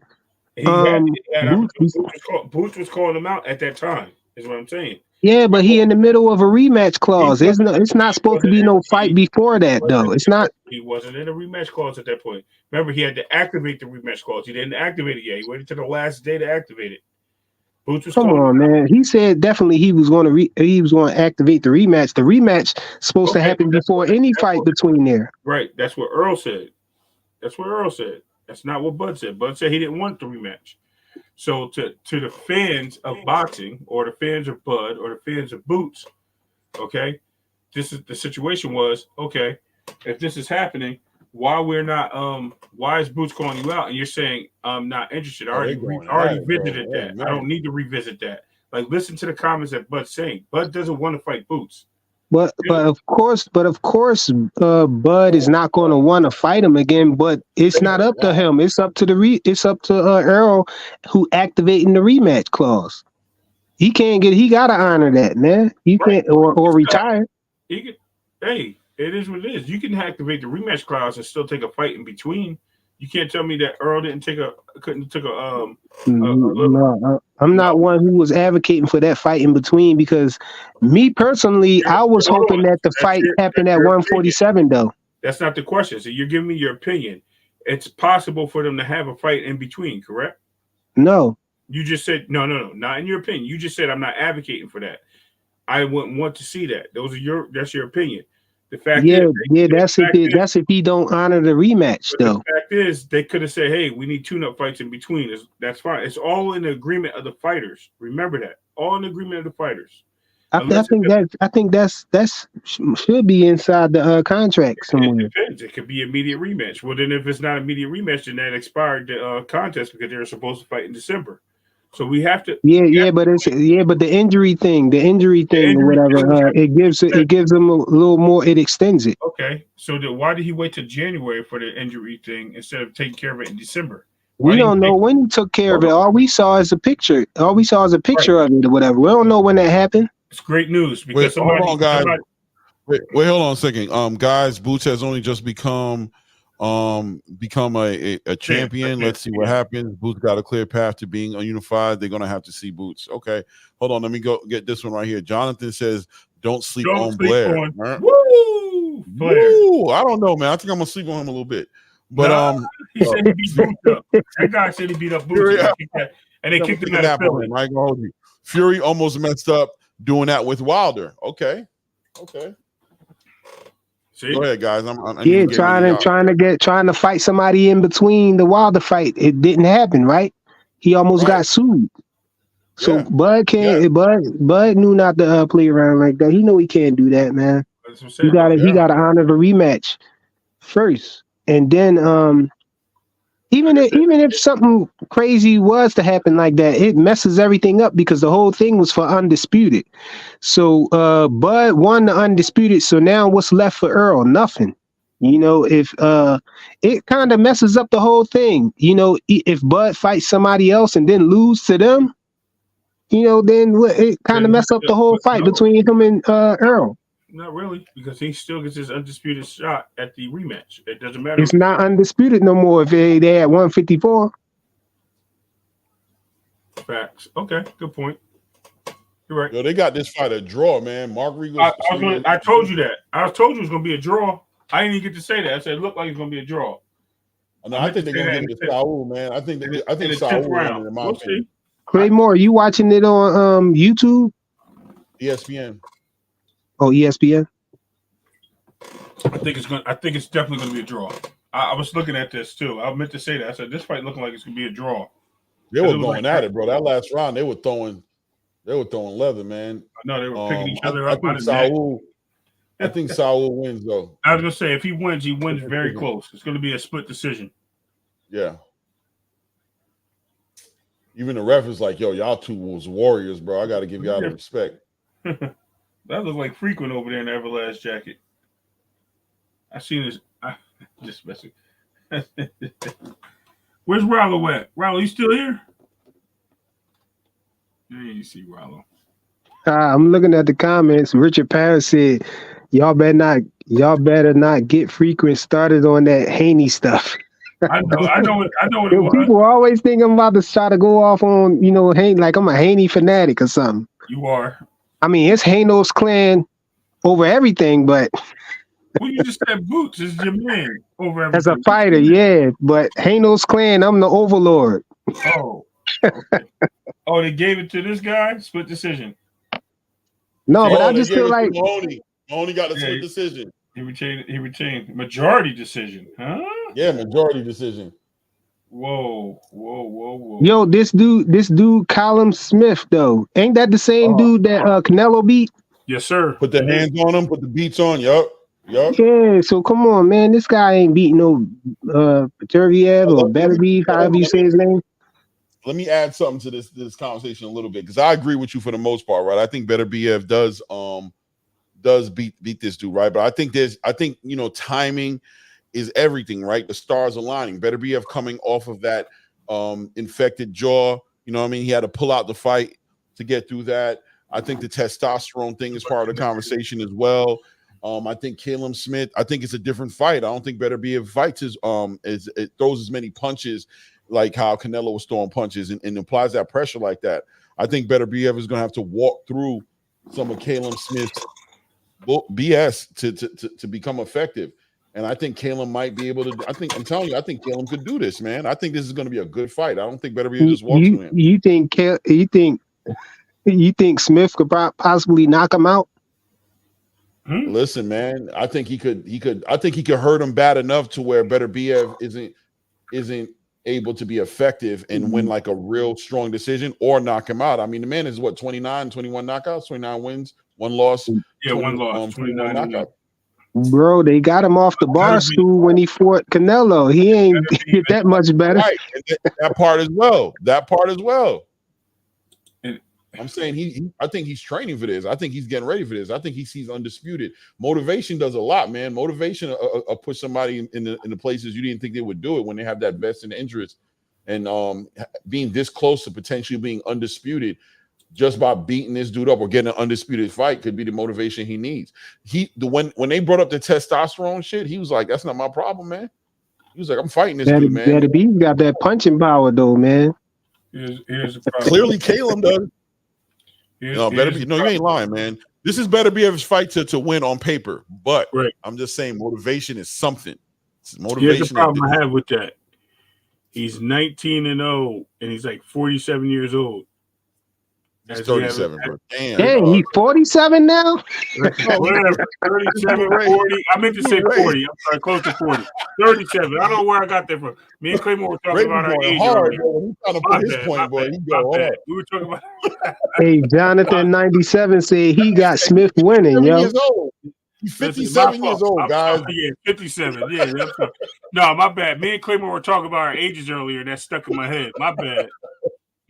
Boots was calling him out at that time. Is what I'm saying. Yeah, but he in the middle of a rematch clause. It's not supposed to be no fight before that though. It's not. He wasn't in a rematch clause at that point. Remember, he had to activate the rematch clause. He didn't activate it yet. He waited to the last day to activate it. Come on, man. He said definitely he was going to activate the rematch. The rematch supposed to happen before any fight between there. Right. That's what Earl said. That's not what Bud said. Bud said he didn't want the rematch. So to the fans of boxing or the fans of Bud or the fans of Boots, okay, this is the situation was, okay, if this is happening, why is Boots calling you out? And you're saying, I'm not interested. I already revisited that. I don't need to revisit that. Like, listen to the comments that Bud's saying. Bud doesn't want to fight Boots. But of course, Bud is not going to want to fight him again. But it's not up to him. It's up to Earl, who activating the rematch clause. He can't get. He got to honor that, man. You can't or retire. He can. Hey, it is what it is. You can activate the rematch clause and still take a fight in between. You can't tell me that Earl couldn't take a No, I'm not one who was advocating for that fight in between because me personally, I was hoping that the fight happened at 147 though. That's not the question. So you're giving me your opinion. It's possible for them to have a fight in between, correct? No. You just said no, not in your opinion. You just said I'm not advocating for that. I wouldn't want to see that. That's your opinion. The fact that's if he don't honor the rematch though. The fact is they could have said, hey, we need tune-up fights in between. That's fine. It's all in the agreement of the fighters. Remember that. All in the agreement of the fighters. I think that should be inside the contract somewhere. It depends. It could be immediate rematch. Well, then if it's not immediate rematch, then that expired the contest because they were supposed to fight in December. So we have to. But the injury thing or whatever, it gives them a little more. It extends it. Okay, so why did he wait till January for the injury thing instead of taking care of it in December? We don't know when he took care of it. All we saw is a picture. Of it or whatever. We don't know when that happened. It's great news because hold on, guys. Wait, hold on a second. Guys, Boots has only just become a champion. Let's see what happens. Boots got a clear path to being unified. They're gonna have to see Boots. Okay, hold on. Let me go get this one right here. Jonathan says, "Don't sleep on Blair." Woo! Blair. Woo! I don't know, man. I think I'm gonna sleep on him a little bit. But he said he beat Boots up. That guy said he beat up Boots, and they kicked him out of Philly. I ain't gonna hold you. Fury almost messed up doing that with Wilder. Okay. See? Go ahead, guys. Trying to fight somebody in between the Wilder fight. It didn't happen, right? He almost got sued. So Bud knew not to play around like that. He know he can't do that, man. He gotta honor the rematch first, and then even if something crazy was to happen like that, it messes everything up because the whole thing was for undisputed. So Bud won the undisputed. So now what's left for Earl? Nothing. If it kind of messes up the whole thing. If Bud fights somebody else and then lose to them, then it kind of mess up the whole fight between him and Earl. Not really, because he still gets his undisputed shot at the rematch. It doesn't matter. It's not undisputed no more if they at 154. Facts. Okay, good point. You're right. Yo, they got this fight a draw, man. Mark Regal. I told you that. I told you it was going to be a draw. I didn't even get to say that. I said it looked like it's going to be a draw. No, I think they're going to give it to Saul, man. I think Saul won in my opinion. Claymore, you watching it on YouTube? ESPN. Oh, ESPN. I think it's definitely going to be a draw. I was looking at this too. I meant to say that. I said this fight looking like it's going to be a draw. They were going at it, bro. That last round, they were throwing leather, man. No, they were picking each other up. I think Saul wins though. I was going to say if he wins very close. It's going to be a split decision. Yeah. Even the ref is like, "Yo, y'all two was warriors, bro. I got to give y'all the respect." That looks like Frequent over there in the Everlast jacket. I seen this. Just messing. Where's Rollo at? Rollo, you still here? There you see Rollo. I'm looking at the comments. Richard Parris said, "Y'all better not get Frequent started on that Haney stuff." I know what it was. People always think I'm about to try to go off on Haney, like I'm a Haney fanatic or something. You are. I mean, it's Hanos clan over everything, but well, you just said Boots is your man over everything. As a fighter, yeah, but Hanos clan, I'm the overlord. Oh, okay. Oh, they gave it to this guy. Split decision. No, but I just feel like Mahoney got a split decision. He retained majority decision, huh? Yeah, majority decision. Whoa. Yo, this dude, Callum Smith, though. Ain't that the same dude that Canelo beat? Yes, sir. Put the hands on him, put the beats on. Yup. Yeah, so come on, man. This guy ain't beating no Berterbiev or Berterbiev, however you say his name. let me add something to this conversation a little bit, because I agree with you for the most part, right? I think Berterbiev does beat this dude, right? But I think timing is everything, right? The stars aligning. Berterbiev coming off of that infected jaw, you know what I mean? He had to pull out the fight to get through that. I think the testosterone thing is part of the conversation as well. I think Callum Smith, I think it's a different fight. I don't think Berterbiev fights it throws as many punches like how Canelo was throwing punches and applies that pressure like that. I think Berterbiev is going to have to walk through some of Callum Smith's BS to become effective. And I think Callum might be able to. I'm telling you, I think Callum could do this, man. I think this is going to be a good fight. I don't think Berterbiev just walks through him. You think Smith could possibly knock him out? Listen, man, I think he could. I think he could hurt him bad enough to where Berterbiev isn't able to be effective and win like a real strong decision or knock him out. I mean, the man is what, 21 knockouts, 29 wins, 1 loss. Yeah, 1 loss, 29 knockouts. Bro, they got him off the bar stool when he fought Canelo. He ain't get that much better. Right, that part as well. I'm saying I think he's training for this. I think he's getting ready for this. I think he sees undisputed. Motivation does a lot, man. Motivation push somebody in the places you didn't think they would do it when they have that vested interest. And being this close to potentially being undisputed just by beating this dude up or getting an undisputed fight could be the motivation he needs. When they brought up the testosterone shit, he was like, "That's not my problem, man." He was like, "I'm fighting this dude, man." Berterbiev got that punching power though, man. Here's the problem. Clearly, Callum does. No, you ain't lying, man. This is Berterbiev's fight to win on paper, but I'm just saying motivation is something. Motivation. Here's the problem I have with that. He's 19-0, and he's like 47 years old. He's 37, bro. Damn, he's 47 now? Whatever. 37, 40. I meant to say 40. I'm sorry, close to 40. 37. I don't know where I got that from. Me and Claymore were talking about our age. He's trying to put his point, boy. We were talking about. Hey, Jonathan 97 said he got Smith winning, yo. He's 57 years old, guys. Yeah, 57. Yeah. No, my bad. Me and Claymore were talking about our ages earlier. That stuck in my head. My bad.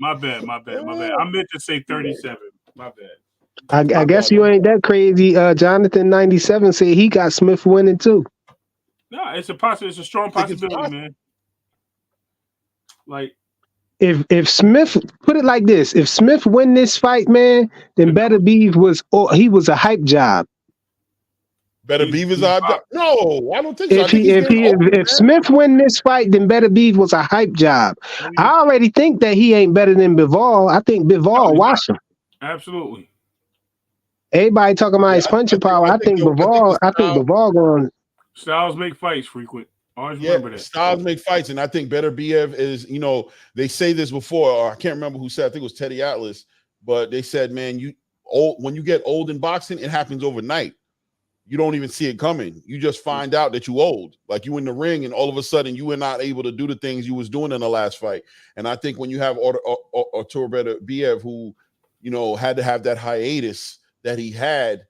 I meant to say 37. My bad. I guess you ain't that crazy. Jonathan 97 said he got Smith winning too. No, it's a strong possibility, man. Like if Smith, put it like this, if Smith win this fight, man, then Berterbiev was a hype job. Berterbiev is a hype job? No, I don't think so. If Smith win this fight, then Berterbiev was a hype job. I already think that he ain't better than Bivol. I think Bivol wash him. Absolutely. Everybody talking about his punching power. I think Bivol going. Styles make fights frequent. Always remember that. Styles make fights, and I think Berterbiev is, they say this before, or I can't remember who said, I think it was Teddy Atlas, but they said, man, when you get old in boxing, it happens overnight. You don't even see it coming. You just find out that you old. Like you in the ring, and all of a sudden you were not able to do the things you was doing in the last fight. And I think when you have Artur Berterbiev, who, had to have that hiatus that he had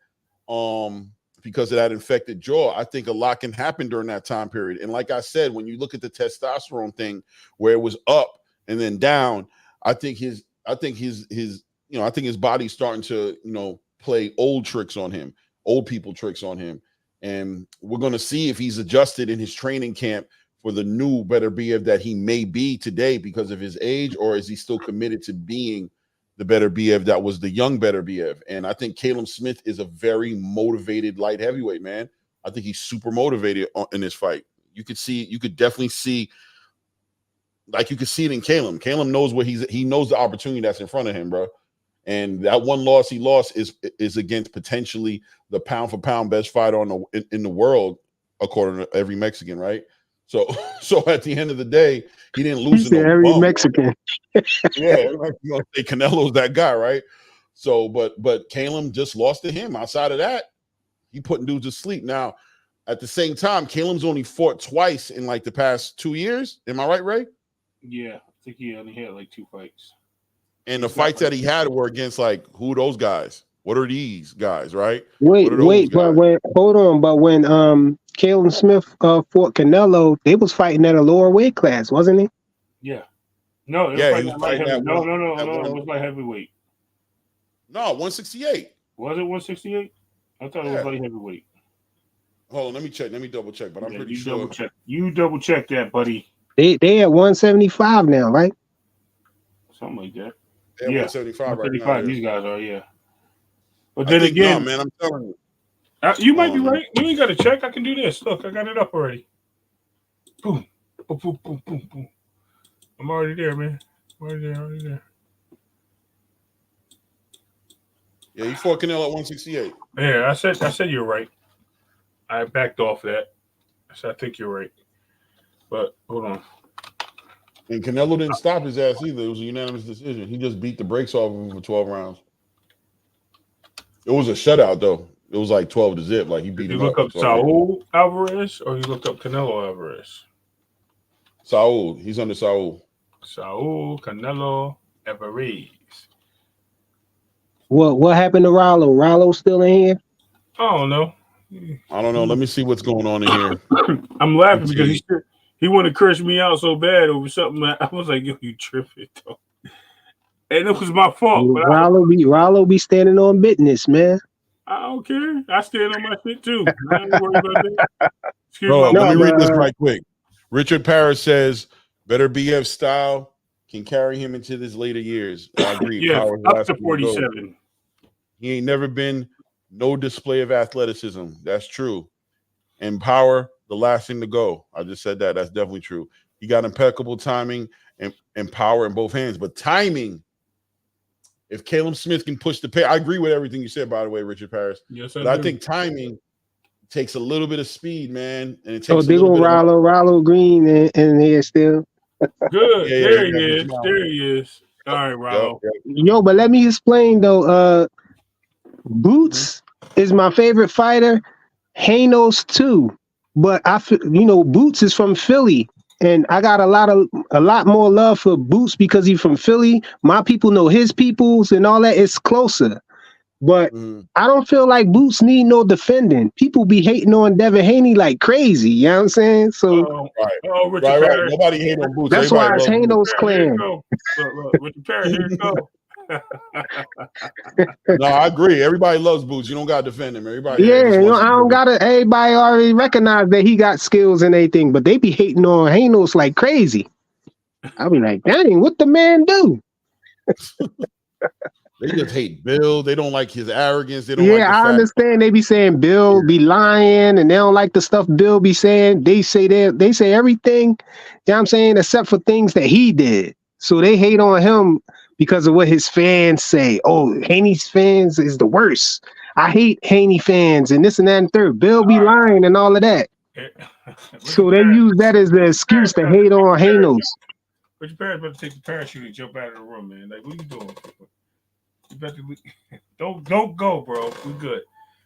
because of that infected jaw, I think a lot can happen during that time period. And like I said, when you look at the testosterone thing where it was up and then down, I think his body's starting to, play old people tricks on him. And we're going to see if he's adjusted in his training camp for the new Berterbiev that he may be today because of his age, or is he still committed to being the Berterbiev that was the young Berterbiev? And I think Callum Smith is a very motivated light heavyweight, man. I think he's super motivated in this fight. You could definitely see, like you could see it in Callum. Callum knows he knows the opportunity that's in front of him, bro. And that one loss he lost is against potentially the pound for pound best fighter in the world, according to every Mexican, right? So at the end of the day, he didn't lose to every Mexican. Yeah, Canelo's that guy, right? So, but Callum just lost to him. Outside of that, he putting dudes to sleep. Now, at the same time, Callum's only fought twice in like the past 2 years. Am I right, Ray? Yeah, I think he only had like 2 fights. And the fights that he had were against like who are those guys? What are these guys, right? But when Callum Smith fought Canelo, they was fighting at a lower weight class, wasn't he? Yeah. No, it Yeah, was he was like light fighting heavy. that No, one. it was like heavyweight. No, 168. Was it 168? I thought it was light heavyweight. Hold on, let me check. Let me double check, but I'm pretty sure. You double check that, buddy. They at 175 now, right? Something like that. They're 175 right now. 135. These guys are, yeah. But I then think, again, no, man, I'm telling you. You might be right. You ain't got to check. I can do this. Look, I got it up already. Boom, boom, boom, boom, boom, boom. I'm already there, man. Already there. Yeah, you fought Canelo at 168. Yeah, I said you're right. I backed off that. I think you're right. But hold on. And Canelo didn't stop his ass either. It was a unanimous decision. He just beat the brakes off of him for 12 rounds. It was a shutout, though. It was like 12-0. Like, he beat Did him you look up Saul Alvarez or you looked up Canelo Alvarez? Saul. He's under Saul. Saul Canelo Alvarez. What happened to Rollo? Rollo still in here? I don't know. Let me see what's going on in here. I'm laughing because he wanted to curse me out so bad over something. I was like, yo, you tripping, though. And it was my fault. But Rollo be standing on business, man. I don't care. I stand on my shit, too. I ain't worried about that. Bro, let me read this right quick. Richard Parrish says, Berterbiev style can carry him into his later years. I agree. Yeah, up to 47. He ain't never been no display of athleticism. That's true. And power, the last thing to go. I just said that. That's definitely true. He got impeccable timing and power in both hands. But timing, if Callum Smith can push the pace, I agree with everything you said, by the way, Richard Parrish. Yes, I think timing takes a little bit of speed, man. And it takes a little bit Rollo Green in here still. Good. There he is. There he is. All right, Rollo. Yo, but let me explain though. Boots is my favorite fighter. Hanos too, but Boots is from Philly, and I got a lot more love for Boots because he's from Philly. My people know his peoples and all that. It's closer, but I don't feel like Boots need no defending. People be hating on Devin Haney like crazy. You know what I'm saying? So right. Nobody hate on Boots. That's why it's Hanos clan. Look, Richard Parrish, here you go. No, I agree. Everybody loves Boots. You don't gotta defend him. Everybody. I don't gotta. Everybody already recognize that he got skills and everything, but they be hating on Hanos like crazy. I'll be like, dang, what the man do? They just hate Bill. They don't like his arrogance. They don't. I understand. They be saying Bill be lying, and they don't like the stuff Bill be saying. They say everything. You know what I'm saying, except for things that he did. So they hate on him because of what his fans say. Oh, Haney's fans is the worst. I hate Haney fans and this and that and third. Bill be lying and all of that. So they use that as the excuse to hate on Hanos. Richard Parrish about to take the parachute and jump out of the room, man. Like, what are you doing? You better don't go, bro. We good.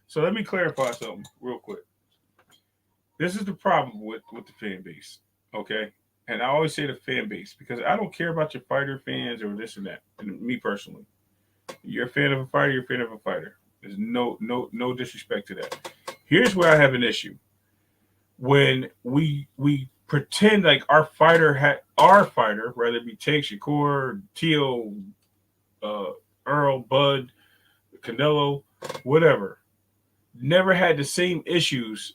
So let me clarify something real quick. This is the problem with the fan base, okay? And I always say the fan base because I don't care about your fighter fans or this and that. And me personally, you're a fan of a fighter. You're a fan of a fighter. There's no disrespect to that. Here's where I have an issue. When we pretend like our fighter, whether it be Tank, Shakur, Teal, Earl, Bud, Canelo, whatever, never had the same issues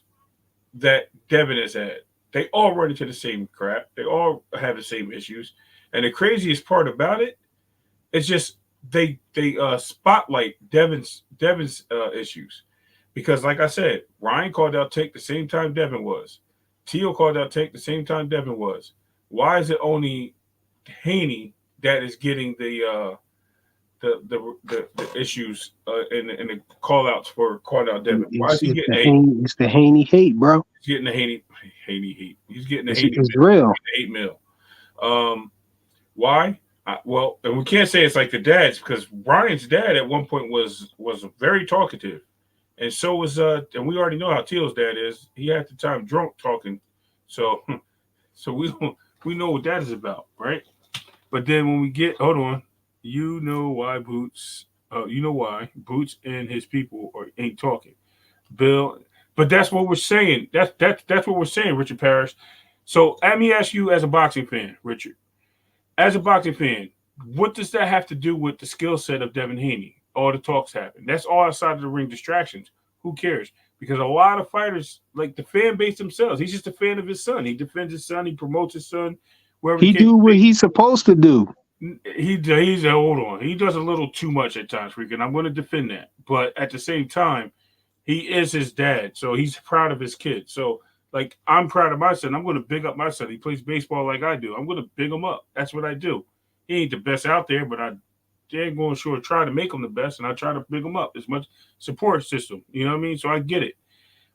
that Devin has had. They all run into the same crap. They all have the same issues. And the craziest part about it is just they spotlight Devin's issues. Because like I said, Ryan called out Tank the same time Devin was. Teal called out Tank the same time Devin was. Why is it only Haney that is getting the issues and the call outs for called out Devin? Why is he getting Haney? It's the Haney hate, bro. He's getting the Haney hate. He's getting the Haney. It's real. 8 mil. Why? Well, and we can't say it's like the dad's because Ryan's dad at one point was very talkative, and so was and we already know how Teal's dad is. He had the time drunk talking, so we know what that is about, right? But then when we get you know why Boots and his people ain't talking, Bill. But that's what we're saying. That's what we're saying, Richard Parrish. So let me ask you as a boxing fan, Richard. as a boxing fan, what does that have to do with the skill set of Devin Haney? All the talks happen. That's all outside of the ring distractions. Who cares? Because a lot of fighters, like the fan base themselves, he's just a fan of his son. He defends his son. He promotes his son. He do what he's supposed to do. He's hold on. He does a little too much at times, freaking. I'm going to defend that, but at the same time, he is his dad, so he's proud of his kid. So, like, I'm proud of my son. I'm going to big up my son. He plays baseball like I do. I'm going to big him up. That's what I do. He ain't the best out there, but I ain't going to sure try to make him the best, and I try to big him up as much support system. You know what I mean? So I get it,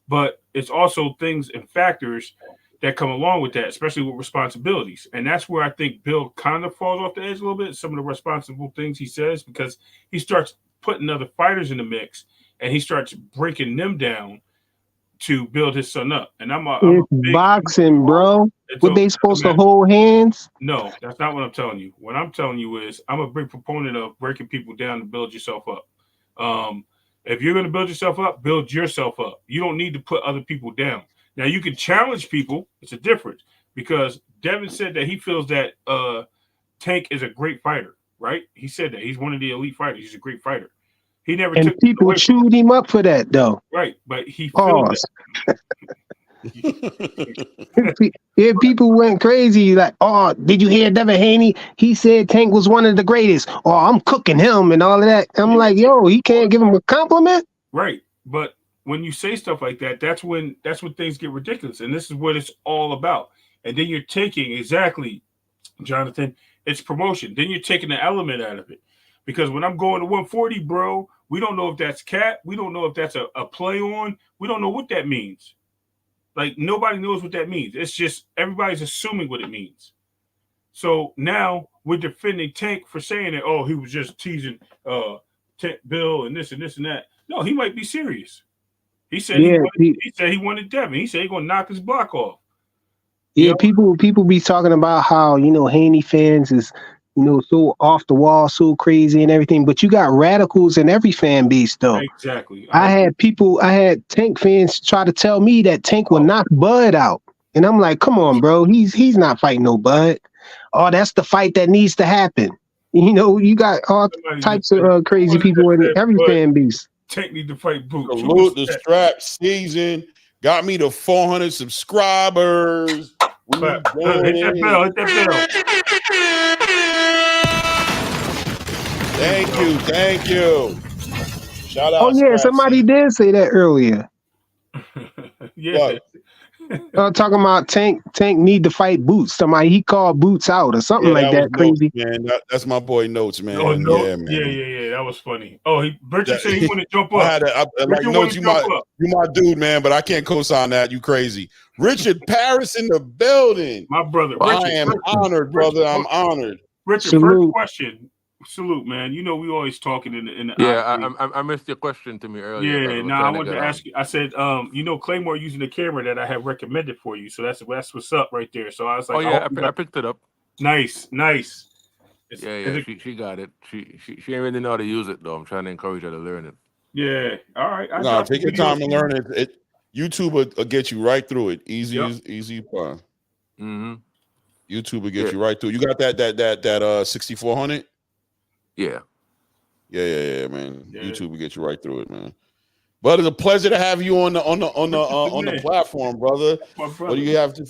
but it's also things and factors that come along with that, especially with responsibilities. And that's where I think Bill kind of falls off the edge a little bit, some of the responsible things he says, because he starts putting other fighters in the mix and he starts breaking them down to build his son up. And I'm boxing, bro. What they supposed to hold hands? No, that's not what I'm telling you. What I'm telling you is I'm a big proponent of breaking people down to build yourself up. If you're going to build yourself up, build yourself up. You don't need to put other people down. Now, you can challenge people. It's a difference because Devin said that he feels that Tank is a great fighter, right? He said that. He's one of the elite fighters. He's a great fighter. He never took people chewed him up for that, though. Right, but he feels that. Yeah, people went crazy like, oh, did you hear Devin Haney? He said Tank was one of the greatest. Oh, I'm cooking him and all of that. I'm like, yo, he can't give him a compliment? Right, but when you say stuff like that, that's when things get ridiculous, and this is what it's all about. And then you're taking exactly, Jonathan, it's promotion. Then you're taking the element out of it, because when I'm going to 140, bro, we don't know if that's cap. We don't know if that's a play on. We don't know what that means. Like nobody knows what that means. It's just everybody's assuming what it means. So now we're defending Tank for saying that, oh, he was just teasing Bill and this and this and that. No, he might be serious. He said he wanted Devin. He said he's gonna knock his block off. Yeah, people be talking about how, Haney fans is, so off the wall, so crazy and everything. But you got radicals in every fan base, though. Exactly. I had Tank fans try to tell me that Tank would knock Bud out. And I'm like, come on, bro. He's not fighting no Bud. Oh, that's the fight that needs to happen. You got all types of crazy people in every fan base. Tank need to fight Boots. Salute the strap season. Got me to 400 subscribers. Hit that bell. Hit that bell. Thank you. Shout out. Oh yeah, somebody did say that earlier. Yeah. Talking about Tank need to fight Boots. Somebody he called Boots out or something like that. Crazy. Notes, man. That's my boy Notes, man. Oh, no. Yeah, man. Yeah. That was funny. Oh, Richard said he want to jump up. Notes, you my dude, man, but I can't co-sign that. You crazy. Richard Paris in the building. My brother. Richard, I am honored, brother. I'm honored. Richard, first question. Salute, man. We always talking in the yeah. I missed your question to me earlier. Yeah, I wanted to ask you. I said, Claymore using the camera that I have recommended for you, so that's what's up right there. So I was like, I picked it up. Nice. Yeah. She got it. She ain't really know how to use it though. I'm trying to encourage her to learn it. Yeah. All right. No, take your time to learn it. YouTube will get you right through it. Easy fun. Mm-hmm. YouTube will get you right through. You got that 6400. Yeah, man. Yeah. YouTube will get you right through it, man. But it's a pleasure to have you on the platform, brother. What do you have to?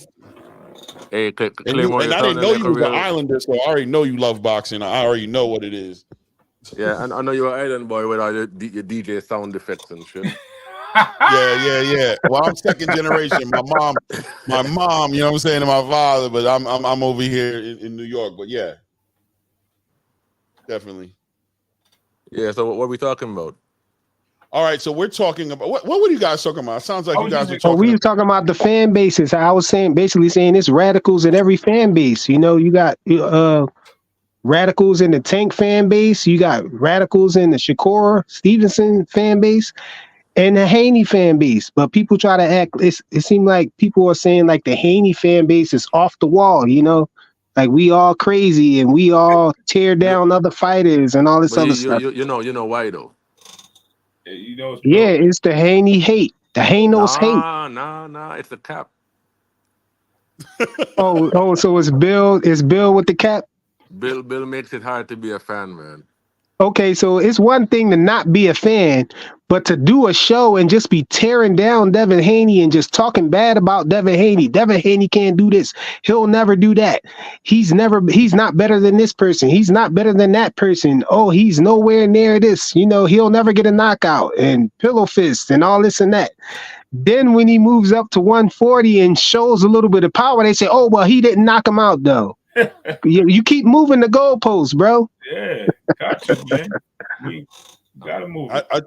Hey, and I didn't know you was an Islander, so I already know you love boxing. I already know what it is. Yeah, and I know you're an island boy with all your DJ sound effects and shit. Yeah. Well, I'm second generation. My mom, you know what I'm saying, and my father, but I'm over here in New York. But yeah. Definitely. Yeah, so what are we talking about? All right, so we're talking about what were you guys talking about? It sounds like you guys were talking. We were talking about the fan bases. I was basically saying it's radicals in every fan base. You got radicals in the Tank fan base, you got radicals in the Shakur Stevenson fan base, and the Haney fan base. But people try to act, it seemed like people are saying like the Haney fan base is off the wall, like we all crazy and we all tear down other fighters and all this other stuff. You know why though? It's the Haney hate. The Hanos hate. Nah, it's the cap. So it's Bill with the cap? Bill makes it hard to be a fan, man. Okay, so it's one thing to not be a fan, but to do a show and just be tearing down Devin Haney and just talking bad about Devin Haney. Devin Haney can't do this. He'll never do that. He's not better than this person. He's not better than that person. Oh, he's nowhere near this. He'll never get a knockout and pillow fist and all this and that. Then when he moves up to 140 and shows a little bit of power, they say, oh, well, he didn't knock him out, though. You keep moving the goalposts, bro. Yeah, got to, man. We gotta move. I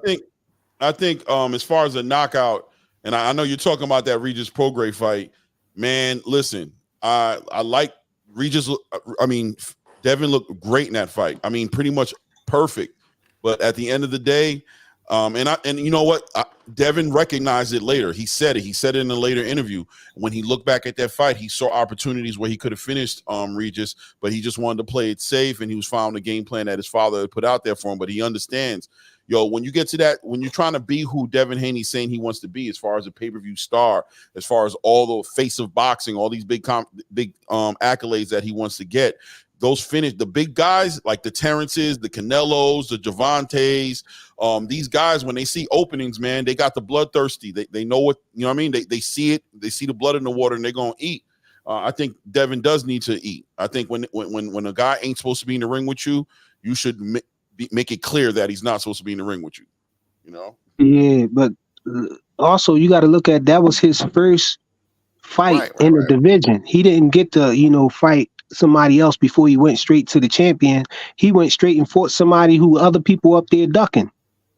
think as far as a knockout, and I know you're talking about that Regis Prograis fight, man. Listen, I like Regis. I mean, Devin looked great in that fight. I mean, pretty much perfect. But at the end of the day, and you know what? Devin recognized it later. He said it. He said it in a later interview. When he looked back at that fight, he saw opportunities where he could have finished Regis, but he just wanted to play it safe, and he was following the game plan that his father had put out there for him. But he understands, when you get to that, when you're trying to be who Devin Haney's saying he wants to be, as far as a pay-per-view star, as far as all the face of boxing, all these big accolades that he wants to get, the big guys like the Terrences, the Canelos, the Javantes, these guys, when they see openings, man, they got the bloodthirsty. They know what, I mean? They see it. They see the blood in the water, and they're going to eat. I think Devin does need to eat. I think when a guy ain't supposed to be in the ring with you, you should make it clear that he's not supposed to be in the ring with you, Yeah, but also you got to look at that was his first fight in the division. He didn't get to, fight somebody else before he went straight to the champion. He went straight and fought somebody who other people up there ducking.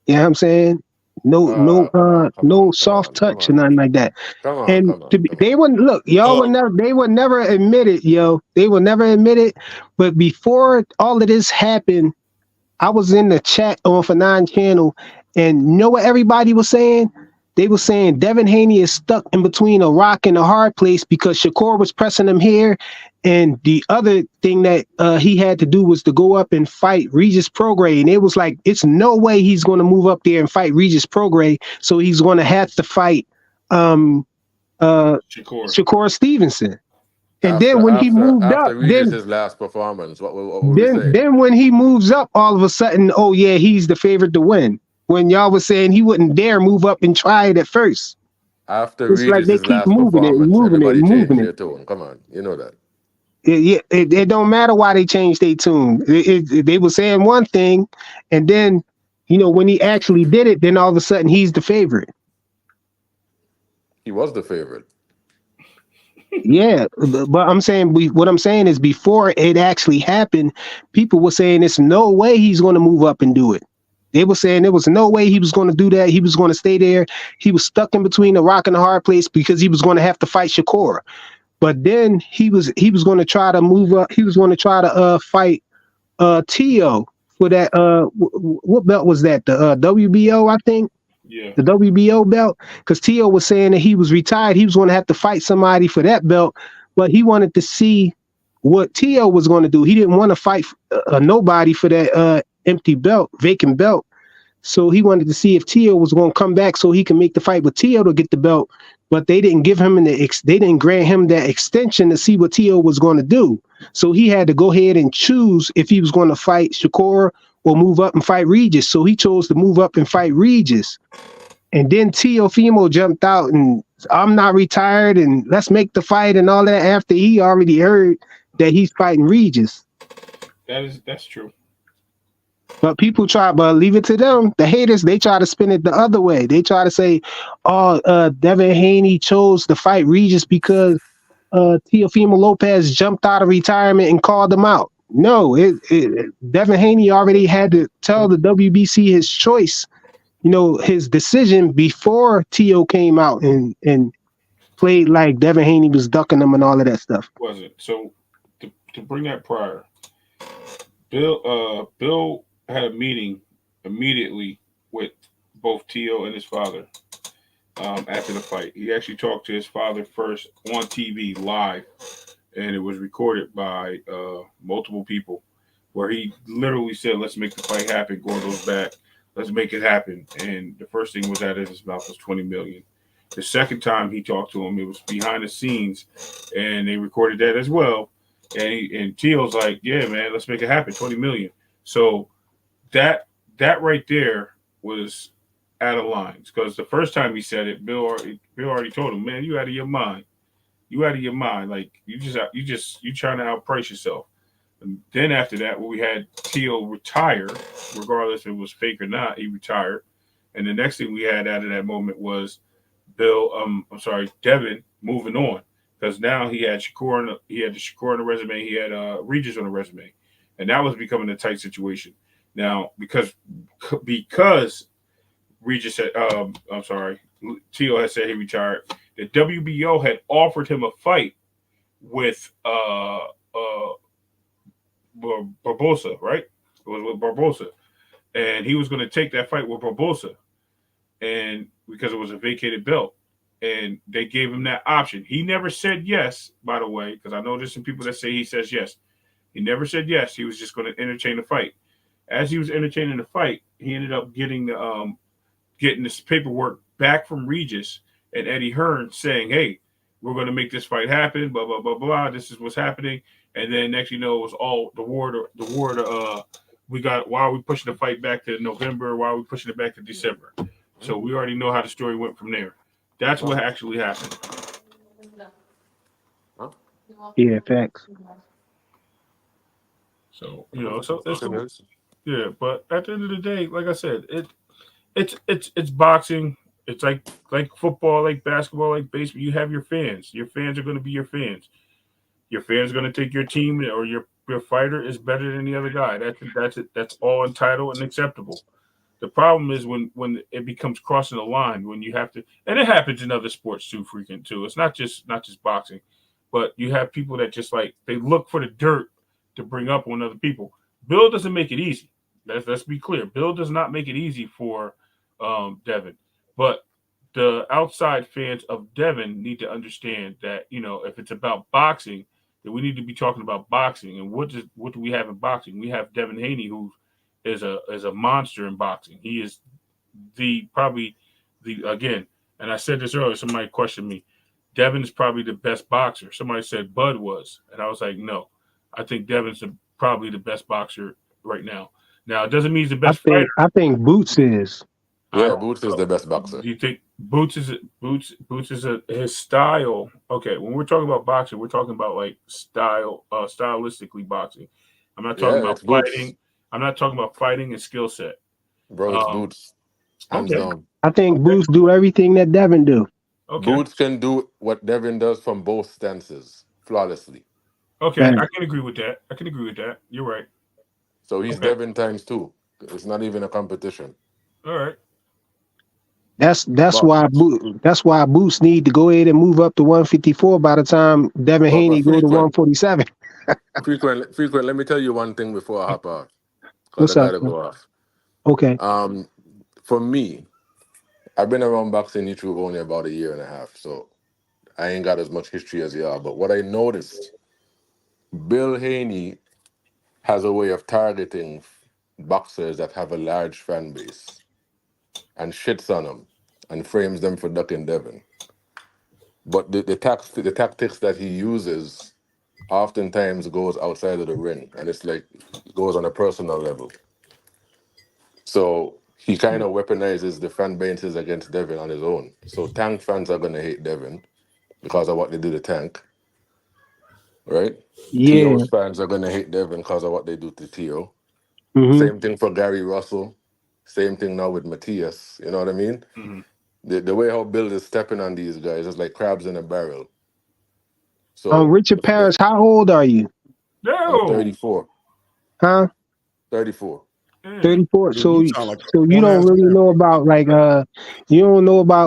You know what I'm saying? No soft touch or nothing like that. They wouldn't look. They would never admit it, yo. They would never admit it. But before all of this happened, I was in the chat on for 9 channel, and you know what everybody was saying? They were saying Devin Haney is stuck in between a rock and a hard place because Shakur was pressing him here. And the other thing that he had to do was to go up and fight Regis Prograis. And it was like, it's no way he's going to move up there and fight Regis Prograis. So he's going to have to fight Shakur Stevenson. And then when he moved up, then his last performance, what then when he moves up, all of a sudden, oh yeah, he's the favorite to win. When y'all was saying he wouldn't dare move up and try it at first. After it's like they keep moving it. Come on, you know that. It don't matter why they changed their tune. They were saying one thing, and then when he actually did it, then all of a sudden he's the favorite. He was the favorite. Yeah, but I'm saying what I'm saying is before it actually happened, people were saying there's no way he's going to move up and do it. They were saying there was no way he was going to do that. He was going to stay there. He was stuck in between a rock and a hard place because he was going to have to fight Shakur. But then he was going to try to move up. He was going to try to fight Tio for that. What belt was that? The WBO, I think. Yeah. The WBO belt. Because Tio was saying that he was retired. He was going to have to fight somebody for that belt. But he wanted to see what Tio was going to do. He didn't want to fight nobody for that empty belt, vacant belt. So he wanted to see if Tio was going to come back so he can make the fight with Tio to get the belt. But they didn't give him they didn't grant him that extension to see what Tio was going to do. So he had to go ahead and choose if he was going to fight Shakur or move up and fight Regis. So he chose to move up and fight Regis. And then Tio Fimo jumped out and I'm not retired and let's make the fight and all that after he already heard that he's fighting Regis. That's true. But people but leave it to them. The haters, they try to spin it the other way. They try to say, Devin Haney chose to fight Regis because Teofimo Lopez jumped out of retirement and called him out. No, Devin Haney already had to tell the WBC his choice, his decision before Tio came out and played like Devin Haney was ducking him and all of that stuff. Wasn't. So to bring that prior, Bill had a meeting immediately with both Tio and his father after the fight. He actually talked to his father first on TV live, and it was recorded by multiple people, where he literally said, "Let's make the fight happen." Gordo's back. Let's make it happen. And the first thing was out of his mouth was $20 million. The second time he talked to him, it was behind the scenes, and they recorded that as well. And Teal's like, yeah, man, let's make it happen. 20 million. So that right there was out of line, because the first time he said it, Bill already told him, man, you out of your mind. You out of your mind. Like you trying to outprice yourself. And then after that, when we had Teal retire, regardless if it was fake or not, he retired. And the next thing we had out of that moment was Devin moving on, because now he had Shakur on the resume, he had Regis on the resume, and that was becoming a tight situation. Now because Regis said, Teal had said he retired, the WBO had offered him a fight with Barbosa, right? It was with Barbosa, and he was going to take that fight with Barbosa, and because it was a vacated belt, and they gave him that option. He never said yes, by the way, because I know there's some people that say he says yes. He never said yes. He was just going to entertain the fight. As he was entertaining the fight, he ended up getting this paperwork back from Regis and Eddie Hearn saying, hey, we're going to make this fight happen, blah, blah, blah, blah. This is what's happening. And then next, it was all the war we got, why are we pushing the fight back to November? Why are we pushing it back to December? So we already know how the story went from there. That's what actually happened. Yeah, facts. So, but at the end of the day, like I said, it's boxing. It's like football, like basketball, like baseball. You have your fans. Your fans are going to be your fans. Your fans are going to think your team or your fighter is better than the other guy. That's all entitled and acceptable. The problem is when it becomes crossing the line, when you have to, and it happens in other sports too, frequent too. It's not just boxing, but you have people that just like, they look for the dirt to bring up on other people. Bill doesn't make it easy. Let's be clear. Bill does not make it easy for Devin, but the outside fans of Devin need to understand that, if it's about boxing, then we need to be talking about boxing. And what do we have in boxing? We have Devin Haney, who is a monster in boxing. He is probably again, and I said this earlier, somebody questioned me. Devin is probably the best boxer. Somebody said Bud was, and I was like, no, I think Devin's probably the best boxer right now. Now, it doesn't mean he's the best fighter. I think Boots is. Yeah, Boots is the best boxer. Do you think Boots is his style? Okay, when we're talking about boxing, we're talking about like stylistically boxing. I'm not talking about fighting. Boots. I'm not talking about fighting and skill set. Bro, it's Boots. Hands down. I think Boots do everything that Devin do. Okay. Boots can do what Devin does from both stances flawlessly. Okay, I can agree with that. You're right. So he's Devin times 2. It's not even a competition. All right. That's why Boots need to go ahead and move up to 154 by the time Devin Haney go to 147. Frequent, let me tell you one thing before I hop off. What's I up? gotta go off. Okay. For me, I've been around boxing YouTube only about 1.5 years, so I ain't got as much history as y'all. But what I noticed, Bill Haney has a way of targeting boxers that have a large fan base and shits on them and frames them for ducking Devin. But the tactics that he uses oftentimes goes outside of the ring, and it's like it goes on a personal level. So he kind of weaponizes the fan bases against Devin on his own. So Tank fans are going to hate Devin because of what they do to Tank, right? Yeah. T.O.'s fans are going to hate Devin because of what they do to T.O. Mm-hmm. Same thing for Gary Russell. Same thing now with Matthias. You know what I mean? Mm-hmm. The way how Bill is stepping on these guys is like crabs in a barrel. So Richard Paris, how old are you? No. 34. Huh? 34. 34. So you you sound like don't really know about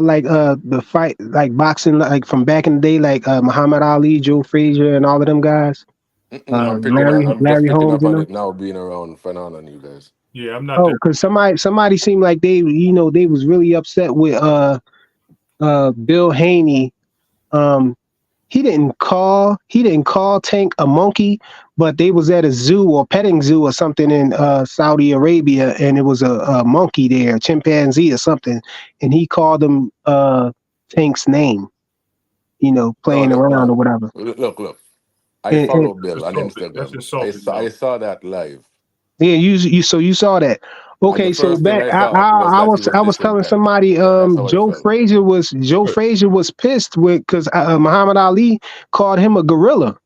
the fight, like boxing, like from back in the day, like Muhammad Ali, Joe Frazier, and all of them guys. I'm just Larry picking Holmes, up on it now, being around Fanon, you guys. Yeah, I'm not. Oh, because somebody seemed like they was really upset with Bill Haney. He didn't call Tank a monkey, but they was at a zoo or petting zoo or something in Saudi Arabia, and it was a monkey there, a chimpanzee or something, and he called him Tank's name, playing around or whatever. Look. I follow That's Bill on insulting. That's Instagram. insulting, I bro. saw that live. Yeah, you saw that. And the Okay, so first thing back I thought was that he was I was dissing telling Tank. somebody That's how I Joe felt. Frazier was pissed with because Muhammad Ali called him a gorilla.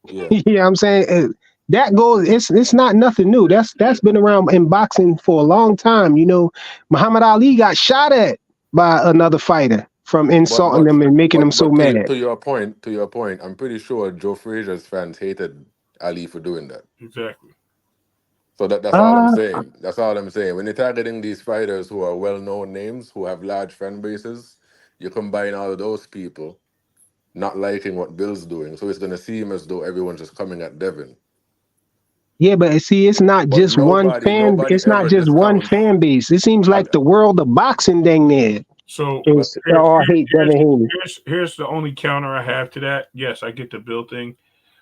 Yeah. You know what I'm saying? That goes it's not nothing new. That's been around in boxing for a long time. You know, Muhammad Ali got shot at by another fighter from But insulting but them and making them but so but mad. to your point, I'm pretty sure Joe Frazier's fans hated Ali for doing that. Exactly. So that's all I'm Uh saying. That's all I'm saying. When you're targeting these fighters who are well-known names, who have large fan bases, you combine all of those people not liking what Bill's doing. So it's gonna seem as though everyone's just coming at Devin. yeah, but see, it's not But just one fan. nobody It's not ever just one discounts. fan base. It seems I, like the world of boxing dang near So but is all hate Devin Haney. here's the only counter I have to that. Yes, I get the Bill thing,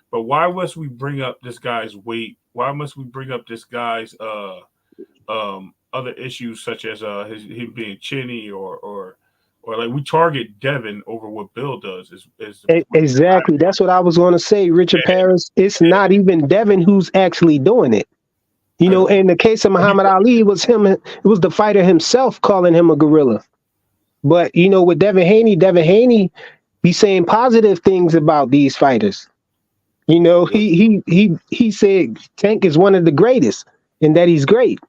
but why must we bring up this guy's weight? Why must we bring up this guy's other issues such as him being chinny or like we target Devin over what Bill does is Exactly. That's what I was going to say, Richard Paris. It's not even Devin who's actually doing it. You I know, know. in the case of Muhammad Ali, it was him. It was the fighter himself calling him a gorilla. But you know, with Devin Haney be saying positive things about these fighters. You know, he said Tank is one of the greatest, and that he's great.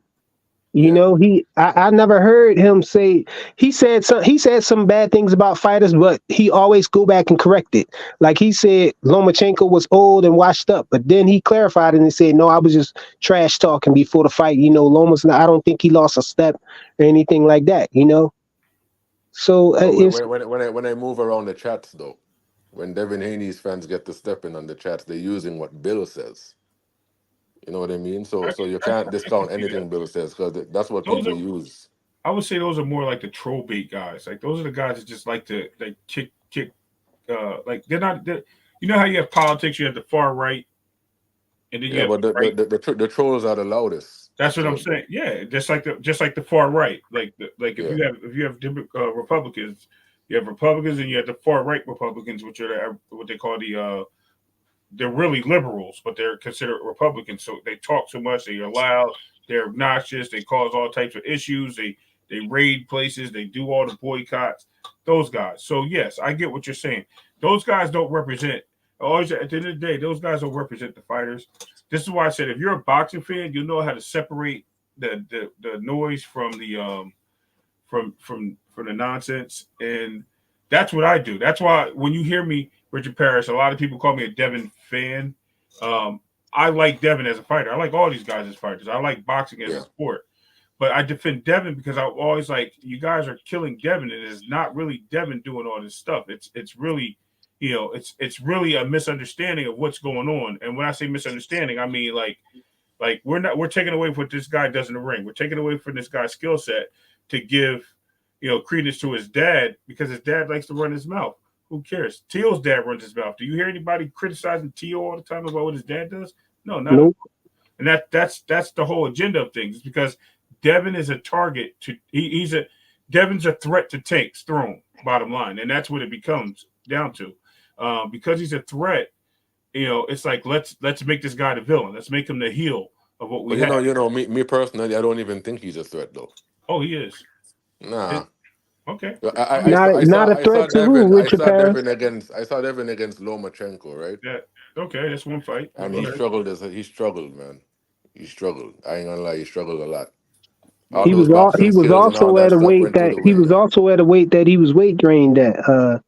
You know, I never heard him say he said some bad things about fighters, but he always go back and correct it. Like he said Lomachenko was old and washed up, but then he clarified it and said, no, I was just trash talking before the fight. You know, Loma's not, I don't think he lost a step or anything like that, you know? So but it's when I move around the chats though, when Devin Haney's fans get to step in on the chats, they're using what Bill says. You know what I mean? So you can't discount anything Bill says because that's what people use. I would say those are more like the troll bait guys. Like those are the guys that just like to like kick like you know how you have politics, you have the far right, and then you have but the right. the trolls are the loudest. That's what I'm saying. Yeah, just like the far right. Like if you have Republicans, you have Republicans and you have the far right Republicans, which are what they call they're really liberals, but they're considered Republicans. So they talk so much, they are loud, they're obnoxious, they cause all types of issues, they raid places, they do all the boycotts. Those guys. So yes, I get what you're saying. Those guys don't represent. Always at the end of the day, those guys don't represent the fighters. This is why I said if you're a boxing fan, you know how to separate the noise from the from the nonsense, and that's what I do. That's why when you hear me, Richard Paris, a lot of people call me a Devin fan. I like Devin as a fighter. I like all these guys as fighters. I like boxing as a sport, but I defend Devin because I'm always like, you guys are killing Devin, and it's not really Devin doing all this stuff. It's really, you know, it's really a misunderstanding of what's going on. And when I say misunderstanding, I mean like we're taking away what this guy does in the ring. We're taking away from this guy's skill set to give, you know, credence to his dad because his dad likes to run his mouth. Who cares? Teal's dad runs his mouth. Do you hear anybody criticizing Teal all the time about what his dad does? No, not. Nope. And that's the whole agenda of things. It's because Devin is a target to Devin's a threat to Tank's throne. Bottom line, and that's what it becomes down to. Because he's a threat, you know, it's like let's make this guy the villain. Let's make him the heel of what we have. You know, me personally, I don't even think he's a threat though. Oh, he is. Nah. Okay. I saw Devin against Lomachenko, right? Yeah. Okay, that's one fight. And he struggled, man. He struggled. I ain't gonna lie, he struggled a lot. He was also at a weight that he was weight drained at,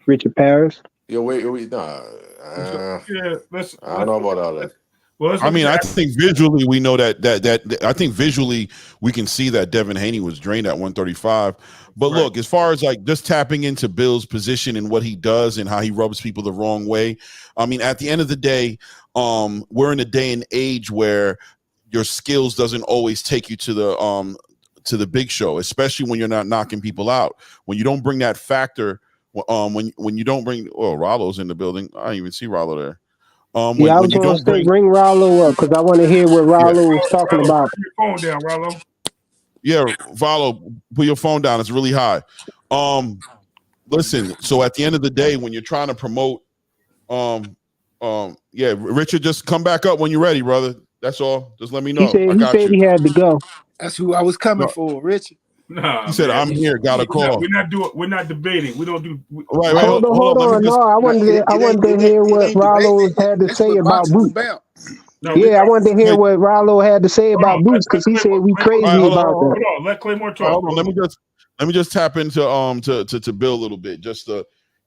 Richard Paris. Yeah, wait, nah. I don't know about all that. Well, I mean, I think visually we know that I think visually we can see that Devin Haney was drained at 135. But look, as far as like just tapping into Bill's position and what he does and how he rubs people the wrong way, I mean, at the end of the day, we're in a day and age where your skills doesn't always take you to the big show, especially when you're not knocking people out. When you don't bring that factor, when you don't bring Rollo's in the building. I didn't even see Rollo there. I was going to say bring Rollo up because I want to hear what Rollo was talking about. Put your phone down, Rollo. Yeah, Rollo, put your phone down. It's really high. Listen, so at the end of the day, when you're trying to promote Yeah, Richard, just come back up when you're ready, brother. That's all. Just let me know. He said he had to go. That's who I was coming for, Richard. Nah, he said, man. "I'm here. Got a call." We're not debating. We don't do. Right. Hold on. No, I wanted to hear what Rollo had to say about Boots. No, I wanted to hear what Rollo had to say about Boots because he said we crazy about that. Hold on, let Claymore talk. Hold on, let me just tap into to Bill a little bit.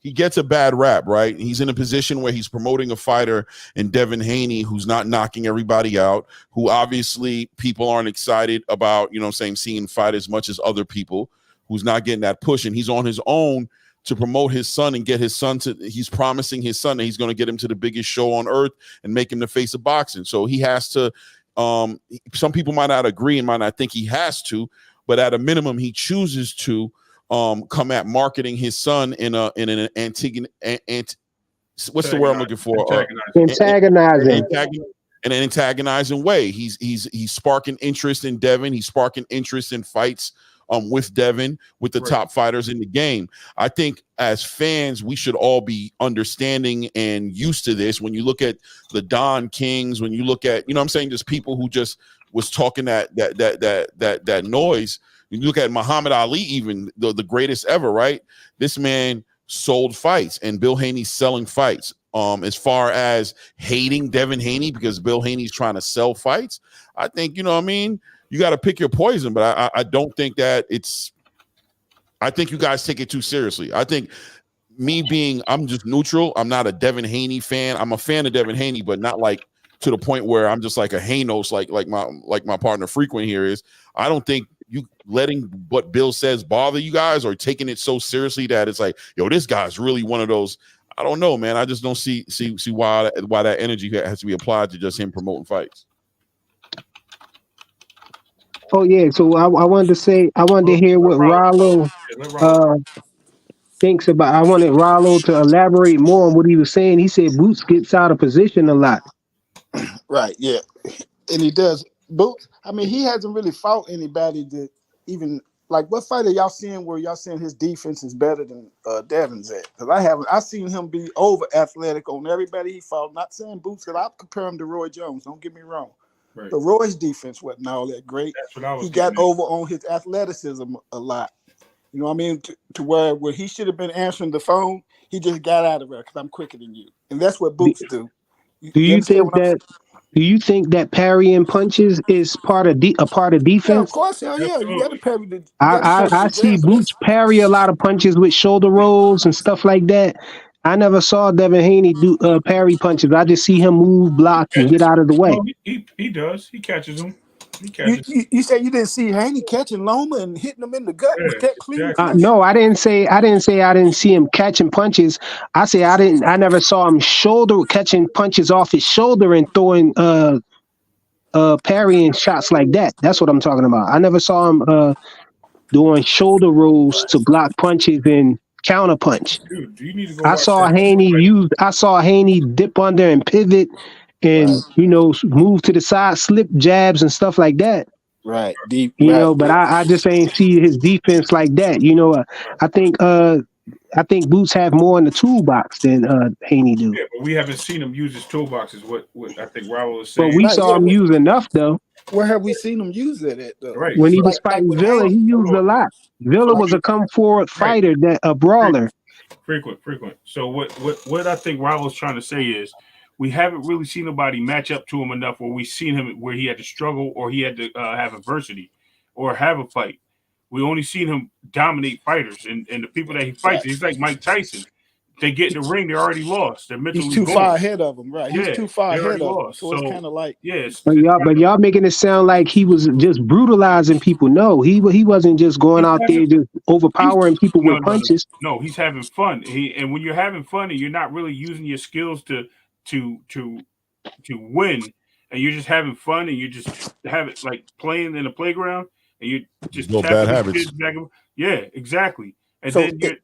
He gets a bad rap, right? He's in a position where he's promoting a fighter in Devin Haney who's not knocking everybody out, who obviously people aren't excited about, seeing fight as much as other people, who's not getting that push. And he's on his own to promote his son and get his son he's promising his son that he's going to get him to the biggest show on earth and make him the face of boxing. So he has to, some people might not agree and might not think he has to, but at a minimum, he chooses to come at marketing his son in an what's the word I'm looking for? Antagonizing. In an antagonizing way. He's sparking interest in Devin. He's sparking interest in fights with Devin, with the top fighters in the game. I think as fans, we should all be understanding and used to this. When you look at the Don Kings, when you look at, just people who just was talking that noise. You look at Muhammad Ali, even the greatest ever, right? This man sold fights, and Bill Haney's selling fights. As far as hating Devin Haney because Bill Haney's trying to sell fights, I think, you got to pick your poison, but I don't think that I think you guys take it too seriously. I think I'm just neutral. I'm not a Devin Haney fan. I'm a fan of Devin Haney, but not like to the point where I'm just like a Hanos, like my partner Frequent here is. I don't think you letting what Bill says bother you guys or taking it so seriously that it's like, yo, this guy's really one of those. I don't know, man. I just don't see why that energy has to be applied to just him promoting fights. Oh yeah, so I wanted to hear what Rollo thinks about. I wanted Rollo to elaborate more on what he was saying. He said Boots gets out of position a lot. Right, yeah, and he does. Boots, I mean, he hasn't really fought anybody that even like what fight are y'all seeing where y'all saying his defense is better than Devin's at? Because I've seen him be over athletic on everybody he fought. Not saying Boots, because I'll compare him to Roy Jones. Don't get me wrong. Right. But Roy's defense wasn't all that great. He got over on his athleticism a lot. You know what I mean? To where he should have been answering the phone, he just got out of there because I'm quicker than you. And that's what Boots do. Do you think that parrying punches is part of defense? Yeah, of course, hell yeah. You got to parry I see Boots parry a lot of punches with shoulder rolls and stuff like that. I never saw Devin Haney do parry punches. I just see him move, block, and get out of the way. Oh, he does. He catches them. You said you didn't see Haney catching Loma and hitting him in the gut with that clean. No, I didn't say I didn't see him catching punches. I say I never saw him catching punches off his shoulder and throwing parrying shots like that. That's what I'm talking about. I never saw him doing shoulder rolls to block punches and counter punch. Dude, you need to go I saw Haney dip under and pivot and move to the side, slip jabs and stuff like that. Right, deep. But I just ain't see his defense like that. I think Boots have more in the toolbox than Haney do. Yeah, but we haven't seen him use his toolbox. Is what I think Raul is saying. But we saw him use enough though. Where have we seen him use it at though? Right. When he was fighting Villa, he used a lot. Villa was a come forward fighter, a brawler. Frequent. So what I think Raul's trying to say is we haven't really seen nobody match up to him enough where we've seen him where he had to struggle or he had to have adversity or have a fight. We only seen him dominate fighters and the people that he fights. He's like Mike Tyson. They get in the ring, they're already lost. They're mentally He's too far ahead of them, right? He's too far ahead of them. So it's kind of like But y'all making it sound like he was just brutalizing people. No, he wasn't just going out there just overpowering people with punches. No, he's having fun. And when you're having fun and you're not really using your skills to win, and you're just having fun and you just have it like playing in a playground and you just no bad habits. Yeah, exactly. And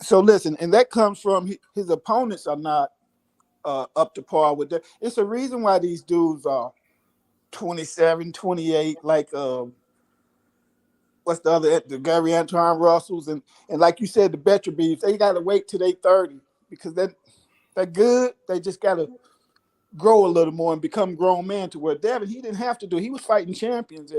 so listen, and that comes from his opponents are not up to par with that. It's a reason why these dudes are 27, 28, like what's the Gary Antoine Russells and like you said, the Berterbievs, they gotta wait till they 30 because they're good. They just gotta grow a little more and become a grown man to where Devin, he didn't have to do. He was fighting champions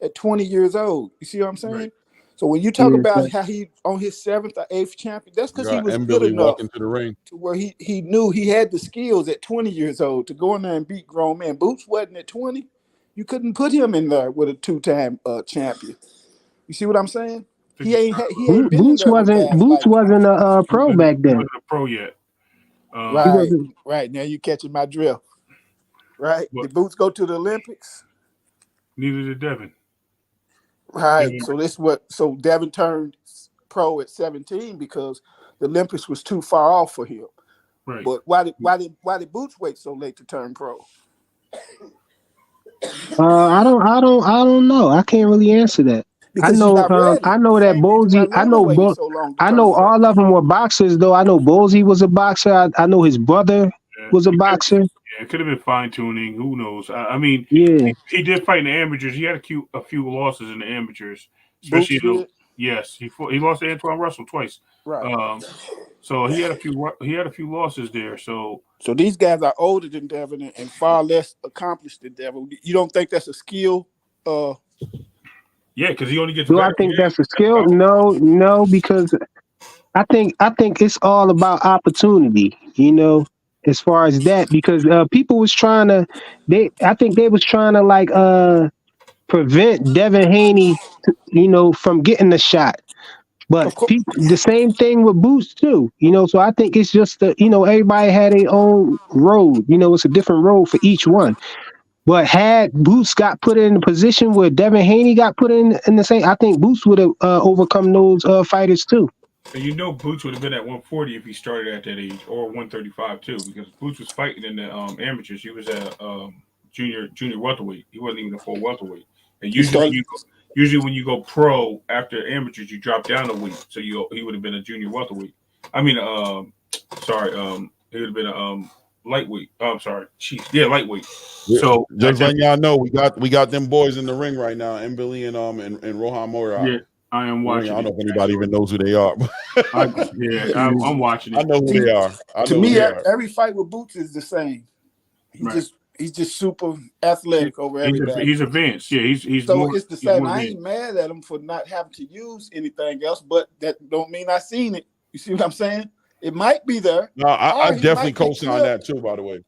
at 20 years old. You see what I'm saying? Right. So when you talk about how he on his 7th or 8th champion, that's because he was good enough walking to the ring to where he knew he had the skills at 20 years old to go in there and beat grown men. Boots wasn't at 20. You couldn't put him in there with a 2-time champion. You see what I'm saying? He ain't been Boots in there wasn't with guys wasn't a pro back then. He wasn't a pro yet. Right. Now you catching my drift. Right? What? Did Boots go to the Olympics? Neither did Devin. Right. So Devin turned pro at 17 because the Olympics was too far off for him. Right. But why did Boots wait so late to turn pro? I don't know. I can't really answer that. Because I know that Bowsy. I know all of them were boxers, though. I know Bowsy was a boxer. I know his brother was a boxer. Yeah, it could have been fine tuning. Who knows? I mean, yeah, he did fight in the amateurs. He had a few losses in the amateurs, especially. Yes, he lost to Antoine Russell twice. Right. So he had a few losses there. So these guys are older than Devin and far less accomplished than Devin. You don't think that's a skill? Yeah, because he only gets. Do I think that's a skill? No, because I think it's all about opportunity. You know, as far as that, because people was trying to. I think they was trying to like prevent Devin Haney, from getting the shot. But the same thing with Boots too, So I think it's just that everybody had their own road. It's a different road for each one. But had Boots got put in a position where Devin Haney got put in the same, I think Boots would have overcome those fighters too. And Boots would have been at 140 if he started at that age, or 135 too, because Boots was fighting in the amateurs. He was at junior welterweight. He wasn't even a full welterweight. And usually when you go pro after amateurs, you drop down a weight. So he would have been a junior welterweight. I mean, he would have been a lightweight. Oh, I'm sorry. Jeez. Yeah, lightweight. So just letting y'all know, we got them boys in the ring right now, Mbili and Rohan Moira. Yeah, I am watching. I don't know if anybody even knows who they are. I'm watching it. I know who they are. To me, every fight with Boots is the same. He's just super athletic over everybody. He's advanced. Yeah, he's so more, it's the same. I ain't mad at him for not having to use anything else, but that don't mean I seen it. You see what I'm saying? It might be there. No, I definitely co-sign that too. By the way,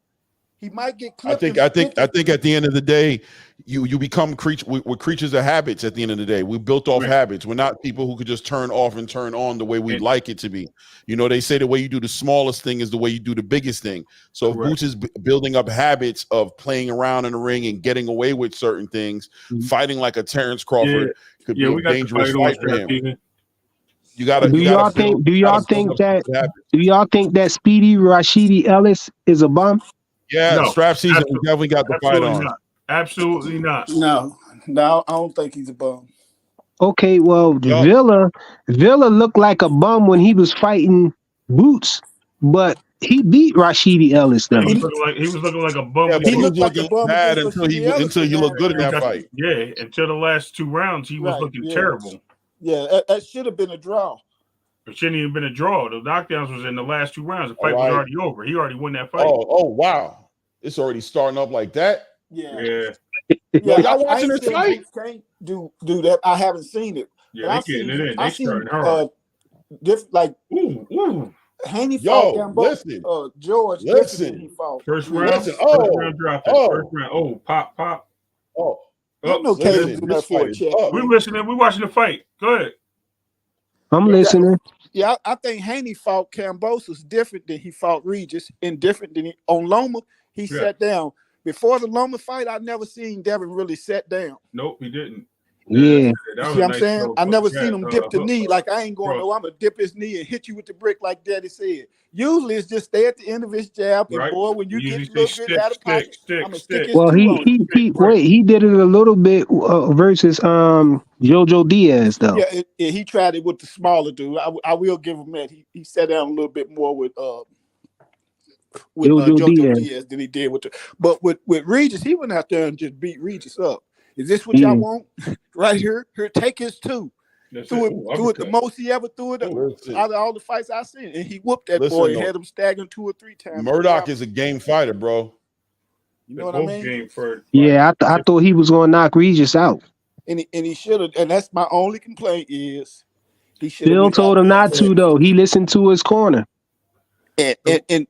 he might get clipped. I think at the end of the day, you become we're creatures of habits. At the end of the day, we built off habits. We're not people who could just turn off and turn on the way we'd like it to be. They say the way you do the smallest thing is the way you do the biggest thing. So if Boots is building up habits of playing around in the ring and getting away with certain things, fighting like a Terrence Crawford could be a dangerous fight for him. Do y'all think that Speedy Rashidi Ellis is a bum? Yeah, no, strap season. We definitely got the fight on. Absolutely not. No, I don't think he's a bum. Okay, well, Villa looked like a bum when he was fighting Boots, but he beat Rashidi Ellis though. He was looking like a bum. Yeah, he looked like a bum bad until he looked good in that fight. Yeah, until the last 2 rounds, he was looking terrible. Yeah, that should have been a draw. It shouldn't even been a draw. The knockdowns was in the last 2 rounds. The fight was already over. He already won that fight. Oh, wow. It's already starting up like that? Yeah. Y'all watching this fight? Can't do that. I haven't seen it. Yeah, they getting it in. They starting hard. Haney fought Gambo. George. Listen. He fought. First round. First round dropped it. First round. Oh, pop. Oh. We're listening. We're watching the fight. Go ahead. I'm listening. Yeah, I think Haney fought Cambosos different than he fought Regis, and different than on Loma. He sat down. Before the Loma fight, I've never seen Devin really sat down. Nope, he didn't. Yeah. See what I'm saying? I never seen him dip the knee. Like, I ain't going, I'm going to dip his knee and hit you with the brick like Daddy said. Usually, it's just stay at the end of his jab. And, boy, when you get a little bit out of pocket, I'm going to stick his he did it a little bit versus Jojo Diaz, though. Yeah, he tried it with the smaller dude. I will give him that. He sat down a little bit more with Jojo Diaz than he did with but with Regis, he went out there and just beat Regis up. Is this what y'all want? Right here? Here, take his 2. Threw it the most he ever threw it out of all the fights I've seen. And he whooped that boy and had him staggering 2 or 3 times. Murdoch is a game fighter, bro. You know what I mean? Game for, Yeah, I thought he was going to knock Regis out. And he should have. And that's my only complaint is he should have. Bill told him not to though. He listened to his corner. And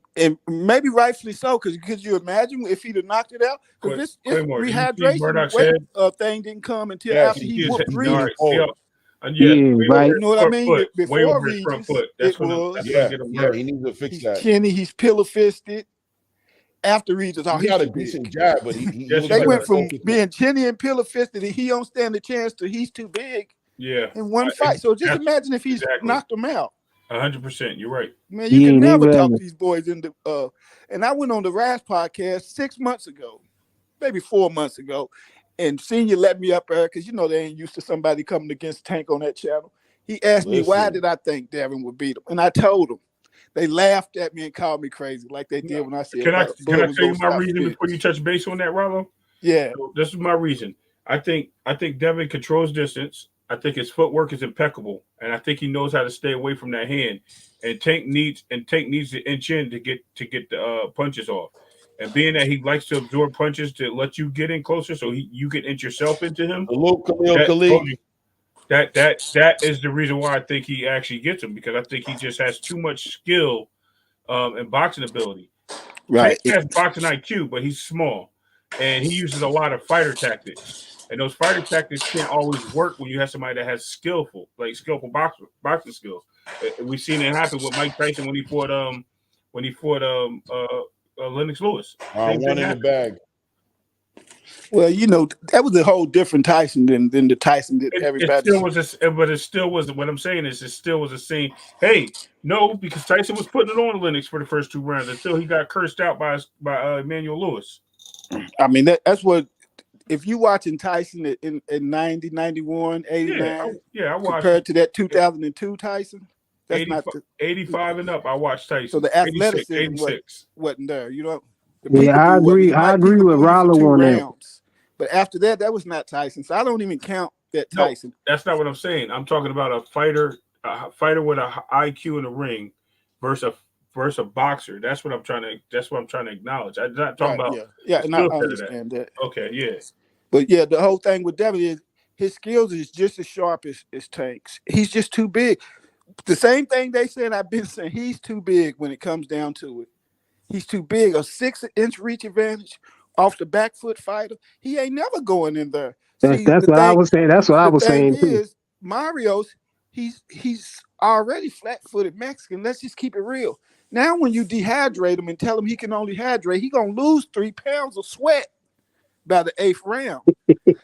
maybe rightfully so, because could you imagine if he'd have knocked it out? Because this rehydration thing didn't come until after he whooped Regis. Right. You know what I mean? Before Regis, it was. He needs to fix that. Kenny, he's pillow fisted. After Regis, he got a decent jab, but they went from being chinny and pillow fisted and he don't stand a chance to he's too big. Yeah. In one fight. So just imagine if he's knocked him out. 100%. You're right. Man, you can never talk these boys into and I went on the Raz podcast 6 months ago, maybe 4 months ago, and Senior let me up there because you know they ain't used to somebody coming against Tank on that channel. He asked me why did I think Devin would beat him, and I told him. They laughed at me and called me crazy like they did when I said. Can I tell you my reason before you touch base on that, Rollo? Yeah. So this is my reason. I think Devin controls distance. I think his footwork is impeccable, and I think he knows how to stay away from that hand. And Tank needs to inch in to get the punches off. And being that he likes to absorb punches to let you get in closer, so you can inch yourself into him. That is the reason why I think he actually gets him, because I think he just has too much skill and boxing ability. Right. He has boxing IQ, but he's small, and he uses a lot of fighter tactics. And those fighter tactics can't always work when you have somebody that has skillful boxing skills. We've seen it happen with Mike Tyson when he fought Lennox Lewis. One in the bag. Well, you know, that was a whole different Tyson than the Tyson that everybody. It still was. What I'm saying is, it still was a scene. Hey, no, because Tyson was putting it on Lennox for the first 2 rounds until he got cursed out by Emmanuel Lewis. I mean, that's what. If you watching Tyson in 90, 91, 89, I watched compared to that 2002 Tyson, that's 85, not 85 and up. I watched Tyson. So the athleticism 86. wasn't there. You know. I agree. I agree with Rollo on that. But after that was not Tyson. So I don't even count that Tyson. No, that's not what I'm saying. I'm talking about a fighter with a IQ in the ring versus a boxer. That's what I'm trying to acknowledge. I'm not talking about. And I understand that. Okay, yeah. But yeah, the whole thing with Devin is his skills is just as sharp as Tank's. He's just too big. The same thing they said, I've been saying. He's too big when it comes down to it. He's too big. A 6-inch reach advantage off the back foot fighter. He ain't never going in there. That's what I was saying. That's what I was saying too. Mario's he's already flat-footed Mexican. Let's just keep it real. Now, when you dehydrate him and tell him he can only hydrate, he gonna lose 3 pounds of sweat by the 8th round.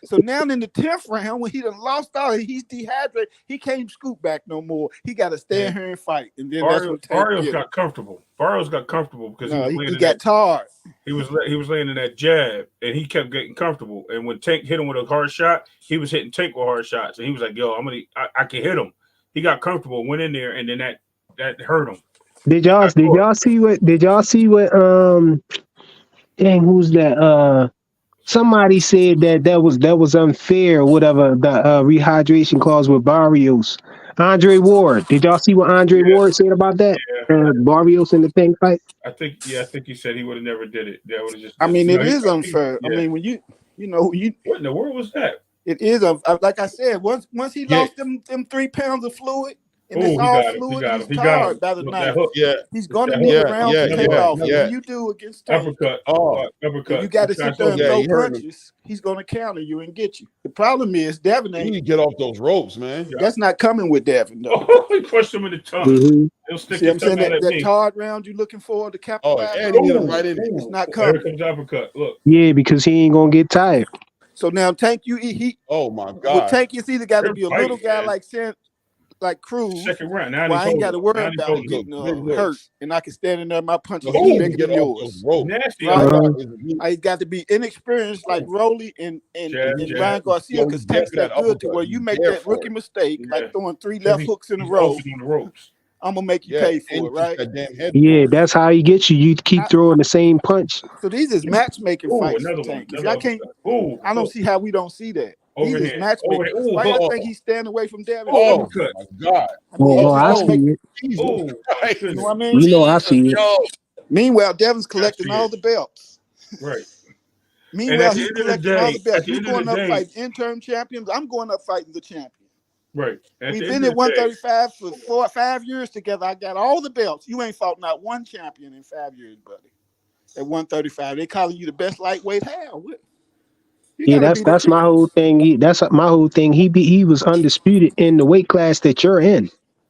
So now in the 10th round, when he done lost all, he's dehydrated. He can't scoot back no more. He got to stay in here and fight. And then Barrios got comfortable. Barrios got comfortable because he got tired. He was laying in that jab, and he kept getting comfortable. And when Tank hit him with a hard shot, he was hitting Tank with hard shots, and he was like, "Yo, I can hit him." He got comfortable, went in there, and then that hurt him. Did y'all see what? Dang, who's that? Somebody said that was unfair, or whatever, the rehydration clause with Barrios. Andre Ward. Did y'all see what Andre Ward said about that? Yeah. Barrios in the Tank fight? I think he said he would have never did it. That would have just. I mean, it is unfair. Yeah. I mean, when you what in the world was that? It is like I said. Once he lost them 3 pounds of fluid. And it's all fluid. He's tired by the night. He's going to need a round to take off. When you do against Tank, uppercut. You got to sit there and throw punches. He's going to counter you and get you. The problem is Devin ain't. You need to get off those ropes, man. That's not coming with Devin, though. He pushed him in the tongue. Mm-hmm. He'll stick I'm saying that hard round you looking for to capitalize. And he hit him right in there. It's not coming. Here comes uppercut. Look. Yeah, because he ain't gonna get tired. So now Tank, oh my God. With Tank, it's either got to be a little guy like Cruz. Second round. Well, I ain't got to worry about him getting hurt, and I can stand in there. My punches are bigger than yours. Nasty. I got to be inexperienced like Rolly and Ryan Garcia, because Tank's that good to where you make that rookie mistake, like throwing 3 left hooks in a row. I'm gonna make you pay for it, right? Yeah, that's how he gets you. You keep throwing the same punch. So these is matchmaking fights. I don't see how we don't see that. These is matchmaking. Why do you think he's standing away from Devin? Oh my God! I see it. You know what I mean? You know I see it. Meanwhile, Devin's collecting all the belts. Right. Meanwhile, the he's end of the collecting all day, the belts. at the You're end of the going up day, fighting interim champions. I'm going up fighting the champion. right. At We've the been end at of the day, 135 for 4 or 5 years together. I got all the belts. You ain't fought not one champion in 5 years, buddy. At 135, they calling you the best lightweight. Hell, you Yeah, gotta be the that's my whole thing. That's my whole thing. He was undisputed in the weight class that you're in.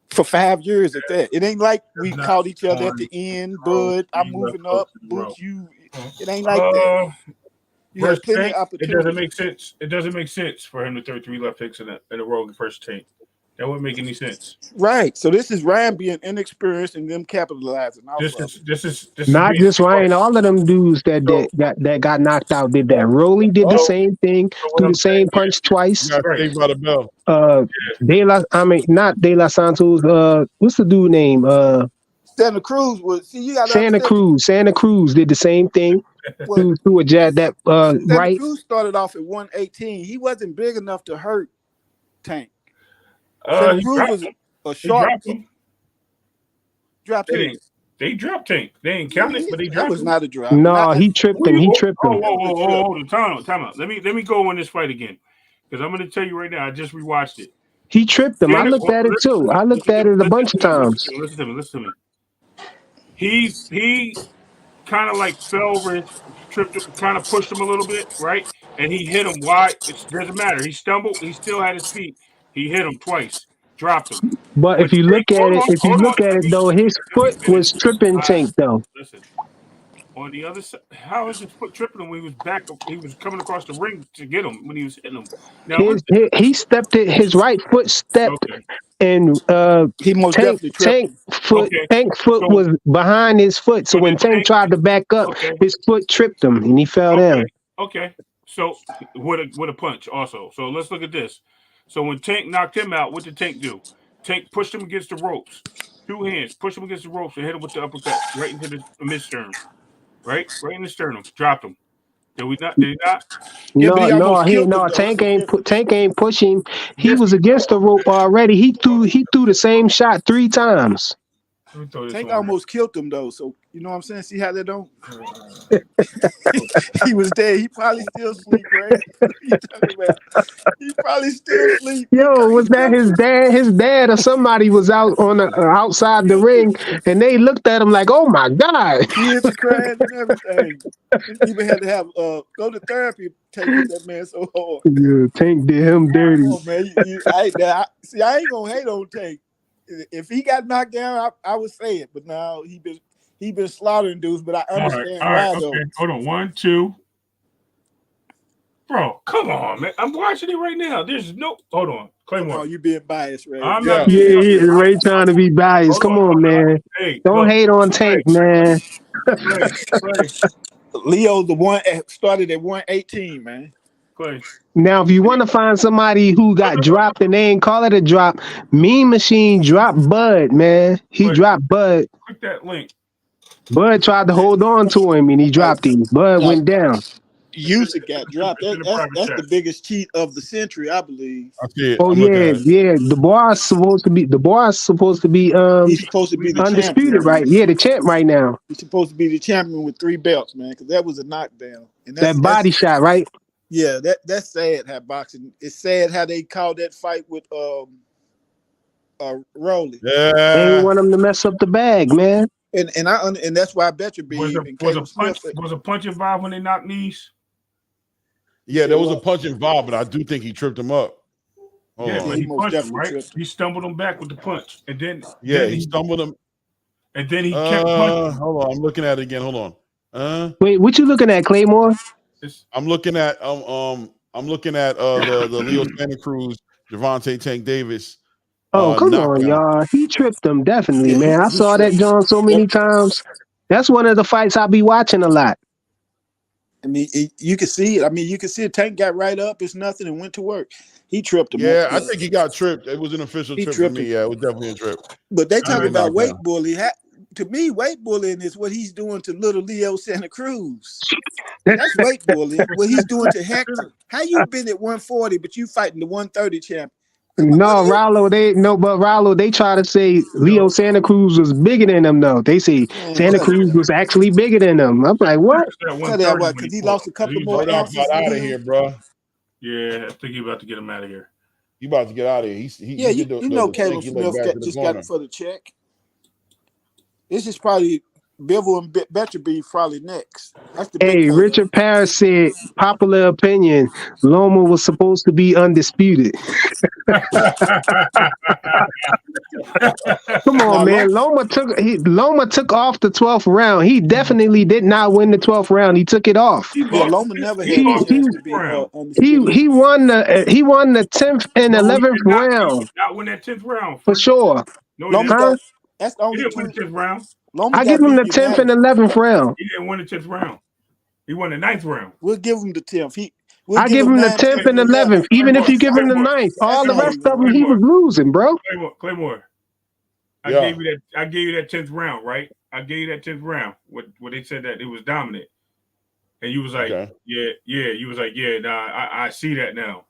for 5 years at that. It ain't like we not caught each other at on the end. row, Bud, I'm he left moving hooks up. in a row. Boots, you. It ain't like that. You had Versus plenty Tank, of it doesn't opportunities. make sense. It doesn't make sense for him to throw 3 left hooks in a row in the first Tank. That wouldn't make any sense. Right. So this is Ryan being inexperienced and them capitalizing off This of is Not being just Ryan, smart. all of them dudes that got knocked out did that. Rolly did the same thing, So what threw I'm the same saying punch twice. You got saved by the bell. Not De La Santos. What's the dude name? Santa Cruz was. See, you got to Santa understand. Cruz. Santa Cruz did the same thing. Well, Threw a jab that Santa right. Cruz started off at 118. He wasn't big enough to hurt Tank. He Santa Cruz dropped was him. a He sharp. dropped him. Dropped him. They dropped Tank. They ain't count it, but they That dropped was him. not a drop. No, he tripped him. He tripped him. Hold on. Time out. Let me go on this fight again. Because I'm going to tell you right now, I just rewatched it. He tripped him. I looked at it too. I looked at it a bunch of times. Listen to me. He kind of like fell over his tripped, kind of pushed him a little bit, right? And he hit him wide. It doesn't matter. He stumbled. He still had his feet. He hit him twice, dropped him. But if you look at it, though, his foot was tripping Tank though. Listen. On the other side, how is his foot tripping him when he was back? He was coming across the ring to get him when he was hitting him. Now He stepped it. His right foot stepped, and he most definitely tripped. Tank foot was behind his foot. So when Tank tried to back up, his foot tripped him, and he fell down. Okay. So with a punch also. So let's look at this. So when Tank knocked him out, what did Tank do? Tank pushed him against the ropes. 2 hands, pushed him against the ropes and hit him with the uppercut right into the mid-sternum. Right in the sternum. Dropped him. Did he not? Tank ain't pushing. He was against the rope already. He threw the same shot 3 times. Tank almost killed him though. So you know what I'm saying? See how they don't. He was dead. He probably still sleep, right? He probably still sleep. Yo, was that his dad? His dad or somebody was out on the outside the ring, and they looked at him like, "Oh my God!" Kids crying and everything. He even had to have go to therapy. Take that man so hard. Yeah, Tank did him dirty. Oh man, I ain't gonna hate on Tank. If he got knocked down, I would say it. But now he been slaughtering dudes. But I understand why though. Okay. Hold on, 1, 2. Bro, come on, man. I'm watching it right now. There's no. Hold on, Claymore. Oh, you being biased, Ray? I'm not. Ray trying to be biased. Come on, man. Hey, don't hate on Tank, man. Leo, the one started at 118, man. Now, if you want to find somebody who got dropped and they ain't call it a drop, Mean Machine dropped Bud, man. He dropped Bud. Click that link. Bud tried to hold on to him and he dropped him. Bud went down. Usyk got dropped. That's the biggest cheat of the century, I believe. Oh yeah. The boss supposed to be he's supposed to be the undisputed, champion. right? Yeah, the champ right now. He's supposed to be the champion with 3 belts, man, because that was a knockdown. And that body shot, right? Yeah, that's sad how boxing. It's sad how they called that fight with Rolly. Yeah. They didn't want him to mess up the bag, man. And that's why Berterbiev was a punch involved when they knocked knees? Yeah, there was a punch involved, but I do think he tripped him up. But he punched him, right? He stumbled him back with the punch, and then he stumbled him, and then he kept punching. Hold on, I'm looking at it again. Hold on. Wait, what you looking at, Claymore? I'm looking at the Leo Santa Cruz, Javante Tank Davis. Oh, come on, y'all. He tripped him, definitely, man. I saw that John so many times. That's one of the fights I'll be watching a lot. I mean, you can see it. I mean, you can see it. Tank got right up. It's nothing and went to work. He tripped him. Yeah, I think he got tripped. It was an official trip for me. Yeah, it was definitely a trip. But they talk about weight bully. To me, weight bullying is what he's doing to little Leo Santa Cruz. That's weight bullying. What he's doing to Hector. How you been at 140, but you fighting the 130 champ? No, Rallo, they try to say Leo Santa Cruz was bigger than him, though. They say Santa Cruz was actually bigger than him. I'm like, what? Tell that what? Because he lost a couple more ounces. Got out of here, bro. Yeah, I think you're about to get him out of here. You about to get out of here. Callum Smith just got it for the check. This is probably Bivol and Berterbiev probably next. That's the big Richard Parrish said, popular opinion, Loma was supposed to be undisputed. Come on, man. Loma took off the 12th round. He definitely did not win the 12th round. He took it off. Loma never had a chance to be undisputed. He won the 10th and 11th round. Not win that 10th round for sure. No, that's the only he didn't win the 10th round. I give him the 10th and 11th round. He didn't win the 10th round. He won the 9th round. We'll give him the 10th. I give him the 10th and 11th. Even if you give him the 9th, all the rest of them he was losing, bro. Claymore. I gave you that 10th round, right? I gave you that 10th round. What they said that it was dominant, and you was like, yeah. You was like, yeah. Nah, I see that now.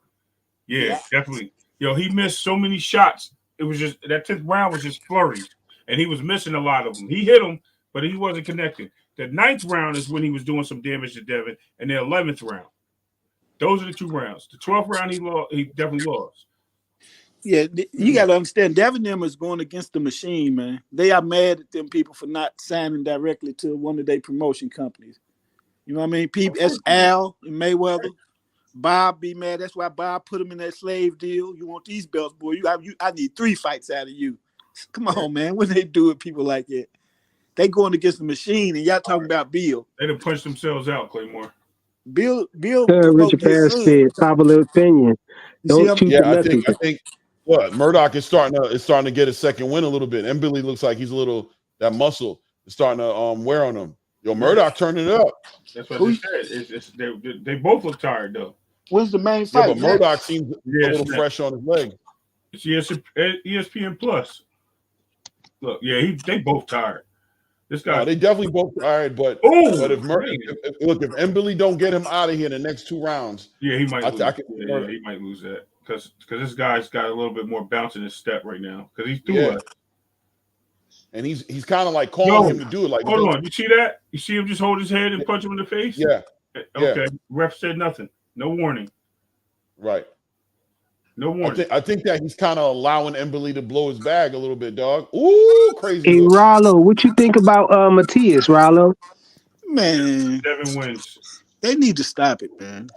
Yeah, definitely. Yo, he missed so many shots. It was just that 10th round was just flurries. And he was missing a lot of them. He hit them, but he wasn't connecting. The 9th round is when he was doing some damage to Devin, and the 11th round. Those are the 2 rounds. The 12th round, he definitely lost. Yeah, you got to understand, Devin them is going against the machine, man. They are mad at them people for not signing directly to one of their promotion companies. You know what I mean? That's Al and Mayweather. Bob be mad. That's why Bob put him in that slave deal. You want these belts, boy. I need 3 fights out of you. Come on, man. When they do it, people like that. They going against the machine, and y'all talking about Bill. They done punched themselves out, Claymore. Bill. Richard Parrish said, popular opinion. I think what Murdoch is starting to get a second win a little bit. And Billy looks like he's that muscle is starting to wear on him. Yo, Murdoch turning it up. That's what they said. They both look tired though. When's the main fight? Yeah, but Murdoch seems a little fresh on his leg. It's ESPN Plus. Look, yeah, they both tired. This guy, they definitely both tired. But if Billy don't get him out of here in the next 2 rounds, he might. He might lose that because this guy's got a little bit more bounce in his step right now because he's through it. And he's kind of like calling him to do it. Like, hold on, you see that? You see him just hold his head and punch him in the face? Yeah. Okay. Ref said nothing. No warning. Right. No warning. I think that he's kind of allowing Embley to blow his bag a little bit, dog. Ooh, crazy. Hey, Rollo, what you think about Matias, Rollo? Man, Devin wins. They need to stop it, man.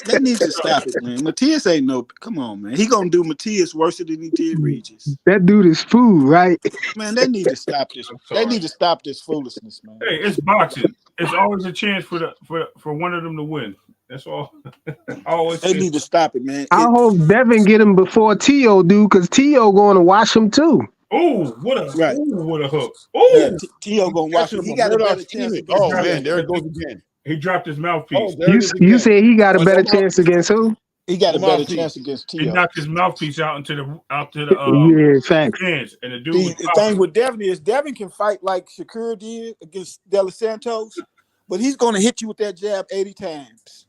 They need to stop it, man. Matias ain't no. Come on, man. He gonna do Matias worse than he did Regis. That dude is food, right? Man, they need to stop this. They need to stop this foolishness, man. Hey, it's boxing. It's always a chance for one of them to win. That's all. They need to stop it, man. I hope Devin get him before T.O. do, because T.O. going to watch him too. Oh, what a hook! Oh, T.O. gonna watch him. He got a better chance. Oh man, there it goes again. He dropped his mouthpiece. You say he got a better chance against who? He got a better chance against T.O. He knocked his mouthpiece out into the facts. Hands, and the dude. The thing with Devin is Devin can fight like Shakur did against De Los Santos, but he's gonna hit you with that jab 80 times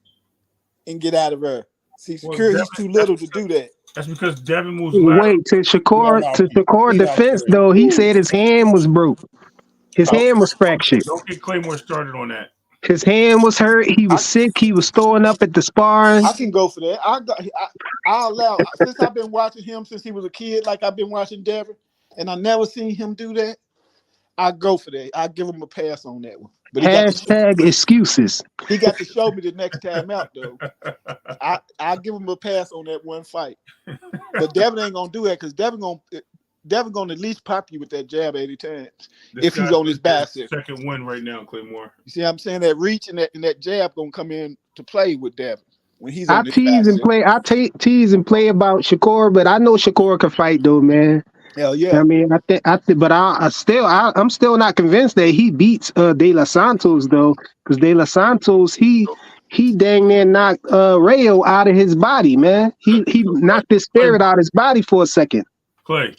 and get out of her. See, Shakur, he's too little to do that. That's because Devin moves loud. Wait, to Shakur defense though, he said his hand was broke. His hand was fractured. Don't get Claymore started on that. His hand was hurt. He was sick. He was throwing up at the sparring. I can go for that. I'll allow. Since I've been watching him since he was a kid, like I've been watching Devin, and I never seen him do that. I go for that. I give him a pass on that one. But hashtag excuses. He got to show me the next time out, though. I give him a pass on that one fight. But Devin ain't gonna do that because Devin gonna at least pop you with that jab 80 times if he's on his bicycle. Second win right now, Claymore. You see what I'm saying? That reach and that jab gonna come in to play with Devin when he's on his tease bicycle. tease and play about Shakur, but I know Shakur can fight though, man. Hell yeah. I mean, but I'm still not convinced that he beats De Los Santos though, because De Los Santos he dang near knocked Rayo out of his body, man. He knocked his spirit out of his body for a second. Clay.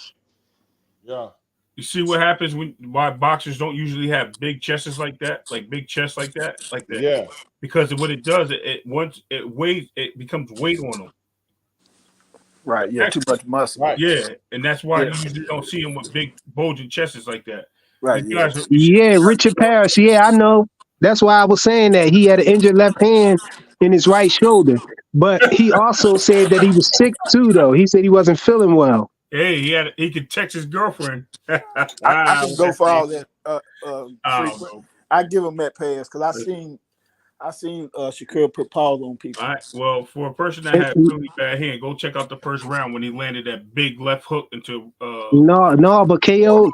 Yeah. You see what happens why boxers don't usually have big chests like that, like big chests like that. Yeah. Because what it does, it becomes weight on them. Right. Yeah. Too much muscle. Right. Yeah, and that's why you usually don't see him with big bulging chests like that. Right. These Yeah. guys are- Yeah, Richard Parrish. Yeah, I know. That's why I was saying that he had an injured left hand in his right shoulder. But he also said that he was sick too, though. He said he wasn't feeling well. Hey, he could text his girlfriend. I can go for all that. Bro. I give him that pass because I seen Shakur put pause on people. All right. Well, for a person that had really bad hand, go check out the first round when he landed that big left hook into. No, but KO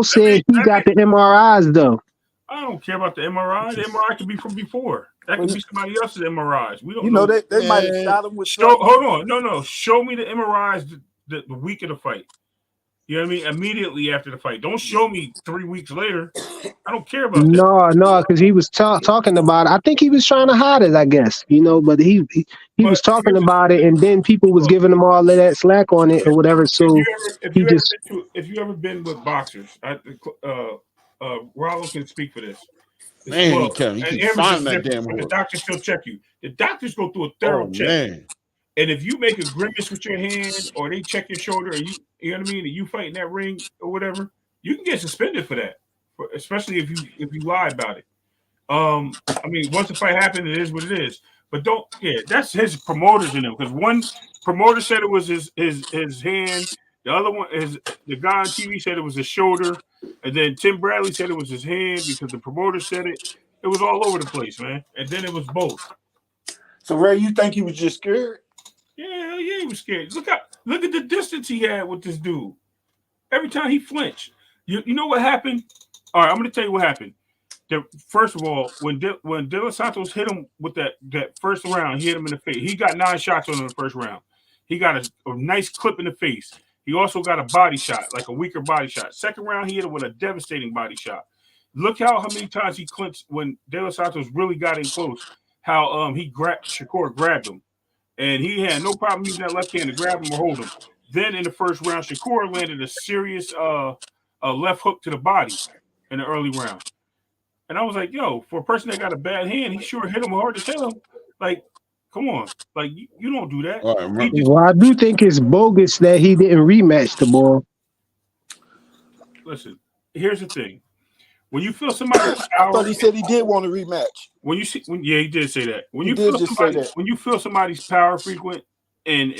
said he got the MRIs though. I don't care about the MRI. The MRI could be from before. That could be somebody else's MRIs. We don't. You know they might have shot him with. Hold on, no. Show me the MRIs the week of the fight. You know what I mean? Immediately after the fight. Don't show me 3 weeks later. I don't care about that. No, because he was talking about it. I think he was trying to hide it, I guess. But he was talking about it, and then people was giving him all of that slack on it or whatever. So if you ever been with boxers, Rollo can speak for this. Man, he keep finding that damn The doctors still check you. The doctors go through a thorough check. Man. And if you make a grimace with your hand or they check your shoulder and you know what I mean, and you fight in that ring or whatever, you can get suspended for that. Especially if you lie about it. I mean, once the fight happened, it is what it is. But that's his promoters in him. Because one promoter said it was his hand, the other one is the guy on TV said it was his shoulder, and then Tim Bradley said it was his hand because the promoter said it. It was all over the place, man. And then it was both. So Ray, you think he was just scared? Yeah, he was scared. Look at the distance he had with this dude. Every time he flinched. You know what happened? All right, I'm going to tell you what happened. First of all, when De Los Santos hit him with that first round, he hit him in the face. He got 9 shots on him in the first round. He got a nice clip in the face. He also got a body shot, like a weaker body shot. Second round, he hit him with a devastating body shot. Look how many times he clinched when De Los Santos really got in close. How Shakur grabbed him. And he had no problem using that left hand to grab him or hold him. Then in the first round, Shakur landed a serious left hook to the body in the early round. And I was like, yo, for a person that got a bad hand, he sure hit him hard to tell him. Like, come on. Like, you don't do that. Well, I do think it's bogus that he didn't rematch the ball. Listen, here's the thing. When you feel somebody's power, I thought he said he did want a rematch. He did say that. When you feel somebody's power frequent and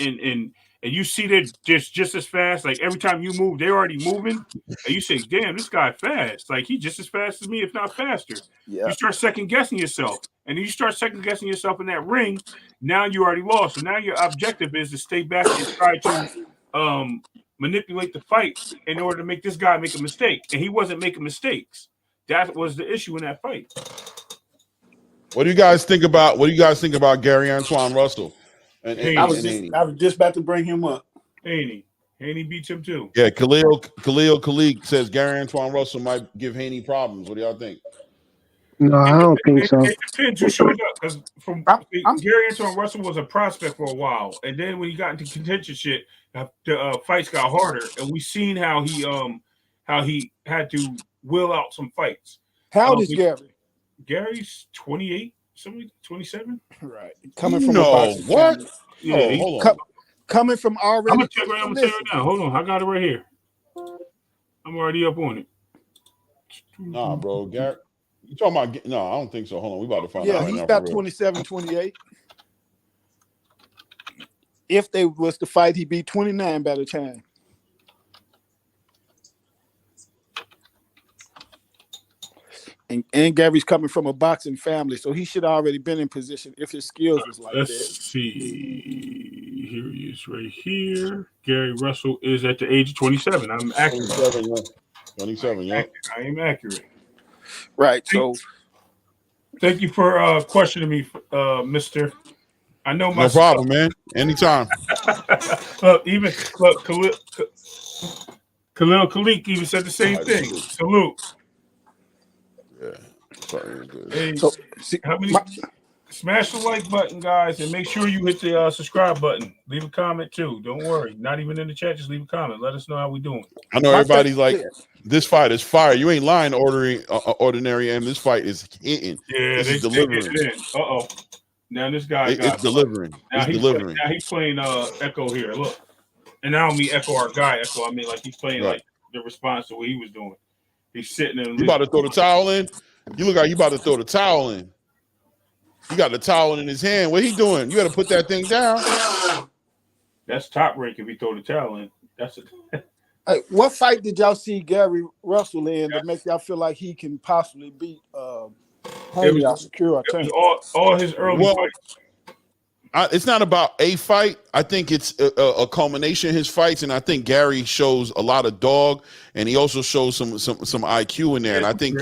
you see they're just as fast, like every time you move, they're already moving, and you say, damn, this guy fast. Like he's just as fast as me, if not faster. Yeah. You start second guessing yourself. And then you start second guessing yourself in that ring, now you already lost. So now your objective is to stay back and try to manipulate the fight in order to make this guy make a mistake. And he wasn't making mistakes. That was the issue in that fight. What do you guys think about Gary Antoine Russell? I was just about to bring him up. Haney beats him too. Yeah, Khalil Khalik says Gary Antoine Russell might give Haney problems. What do y'all think? No, I don't think so. It depends who shows up. Because Gary Antoine Russell was a prospect for a while, and then when he got into contention shit, the fights got harder, and we seen how he had to will out some fights. How old is Gary? Gary's 28, 27. Right. Coming from what? Yeah, hold on. Coming from already. I'm gonna tell you right now. Hold on, I got it right here. I'm already up on it. Nah, bro, Gary. You talking about? No, I don't think so. Hold on, we about to find out. Yeah, he's about 27, 28. If they was to fight, he'd be 29 by the time. And Gary's coming from a boxing family, so he should have already been in position if his skills was like that. Let's see. Here he is right here. Gary Russell is at the age of 27. I'm accurate. 27, yeah. I am accurate. Right. So thank you for questioning me, mister. I know my no problem, man. Anytime. Even Khalil Khalik even said the same thing. Salute. Yeah. Hey, smash the like button, guys, and make sure you hit the subscribe button. Leave a comment too. Don't worry. Not even in the chat. Just leave a comment. Let us know how we doing. I know everybody's like, this fight is fire. You ain't lying, ordinary, and this fight is hitting. Yeah, this is delivering. Uh-oh. Now this guy it's delivering. Now it's delivering. Now he's playing Echo here. Look. And I don't mean Echo our guy, Echo. I mean like he's playing Right. like the response to what he was doing. He's sitting in. You about to throw the towel in? You look like you about to throw the towel in. He got the towel in his hand. What he doing? You got to put that thing down. That's top rank if he throw the towel in. That's it. Hey, what fight did y'all see Gary Russell in that make y'all feel like he can possibly beat Haney or Shakur? All his early fights. It's not about a fight. I think it's a culmination of his fights, and I think Gary shows a lot of dog, and he also shows some IQ in there. And I think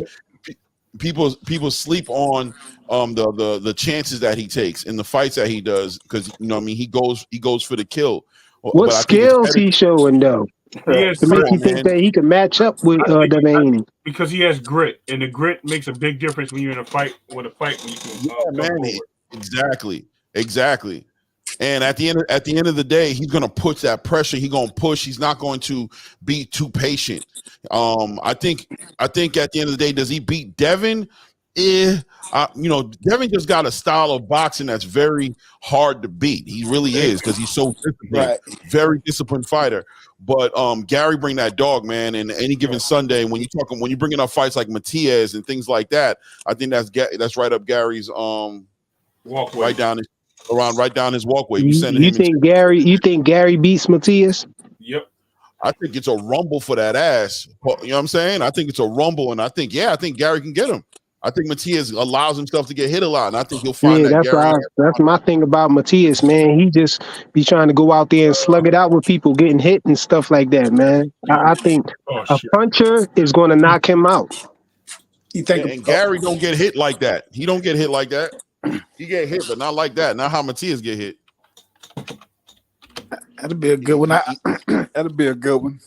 people sleep on the chances that he takes in the fights that he does, because he goes for the kill. What skills he showing though? To make you think that he can match up with Haney? Because he has grit, and the grit makes a big difference when you're in a fight. When you can, Exactly. And at the end of the day, he's gonna push that pressure. He's gonna push. He's not going to be too patient. I think at the end of the day, does he beat Devin? Devin just got a style of boxing that's very hard to beat. He really is, because he's so disciplined, very disciplined fighter. But Gary bring that dog, man. And any given Sunday, when you're bringing up fights like Matias and things like that, I think that's right up Gary's walkway, right down his walkway. You think Gary beats Matias? Yep. I think it's a rumble for that ass. You know what I'm saying? I think it's a rumble, and I think Gary can get him. I think Matias allows himself to get hit a lot, and I think he'll find that. That's my thing about Matias, man. He just be trying to go out there and slug it out with people getting hit and stuff like that, man. I think a puncher is going to knock him out. And Gary don't get hit like that. He don't get hit like that. He get hit, but not like that. Not how Matias get hit. That'll be a good one. That'll be a good one.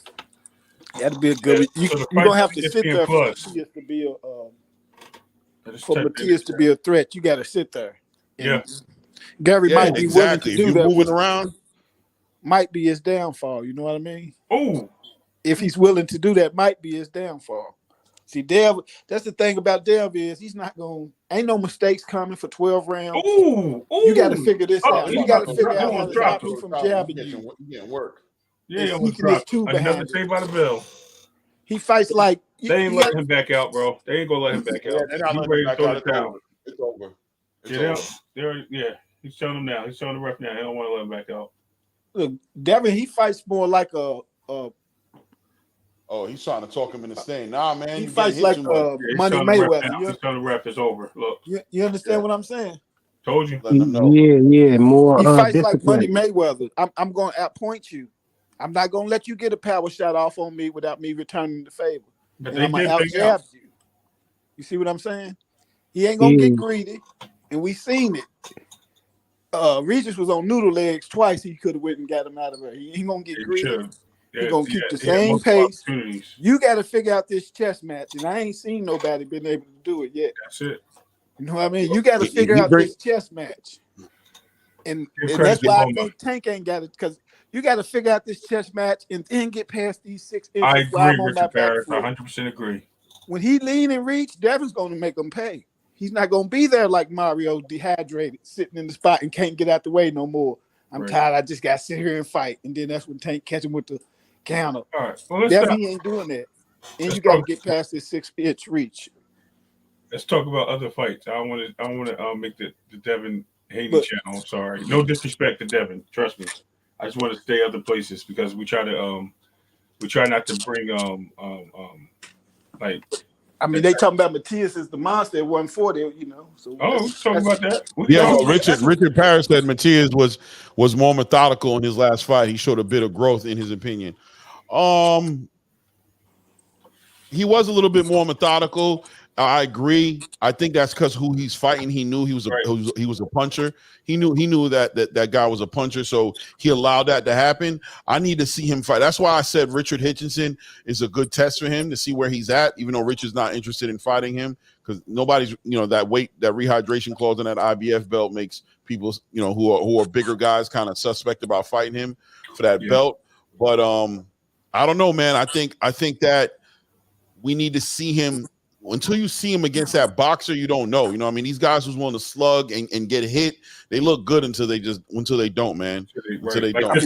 You're gonna have to sit there for Matias to be a threat. You got to sit there. Yeah. Gary might be willing to do that. Moving around might be his downfall. You know what I mean? Oh, if he's willing to do that, might be his downfall. See, Dev, that's the thing about Dev is he's not going. Ain't no mistakes coming for 12 rounds. Ooh. You got to figure this out. You got to figure out how to stop you from jabbing you. He can't work. Yeah, another Saved by the Bell. He fights like they ain't letting him back out, bro. They ain't gonna let him back out. They're not letting him back out. It's over. He's showing him now. He's showing the ref now. He don't want to let him back out. Look, Devin, he fights more like a. Oh, he's trying to talk him into staying. Nah, man. He fights like Money Mayweather. He's telling the ref it's over. Look. You understand what I'm saying? Told you. Yeah, more. He fights like Money Mayweather. I'm going to outpoint you. I'm not going to let you get a power shot off on me without me returning the favor. But and I'm going to out-jab you. You see what I'm saying? He ain't going to get greedy, and we seen it. Regis was on noodle legs twice. He could have went and got him out of there. He ain't going to get greedy. He's going to keep the same pace. You got to figure out this chess match, and I ain't seen nobody been able to do it yet. That's it. You know what I mean? You got to figure out this chess match. And that's why I think Tank ain't got it, because you got to figure out this chess match and then get past these 6 inches. I agree, Richard Paris. I 100% agree. When he lean and reach, Devin's going to make him pay. He's not going to be there like Mario, dehydrated, sitting in the spot and can't get out the way no more. I'm tired. I just got to sit here and fight. And then that's when Tank catch him with the counter. All right. Well, Devin ain't doing that. And you got to get past this 6-inch reach. Let's talk about other fights. I want to make the Devin Haney channel. I'm sorry. No disrespect to Devin. Trust me. I just want to stay other places because we try not to bring like. I mean, they talking about Matias as the monster at 140, you know. So we're talking about that. Well, Richard Paris said Matias was more methodical in his last fight. He showed a bit of growth in his opinion. He was a little bit more methodical. I agree. I think that's because who he's fighting. He knew he was a puncher. He knew that guy was a puncher, so he allowed that to happen. I need to see him fight. That's why I said Richard Hitchinson is a good test for him to see where he's at, even though Richard's not interested in fighting him, because nobody's, that rehydration clause in that IBF belt makes people, who are bigger guys kind of suspect about fighting him for that belt. But I don't know, man. I think that we need to see him. Until you see him against that boxer, you don't know. These guys who's willing to slug and get hit, they look good until they don't, man. Until they don't.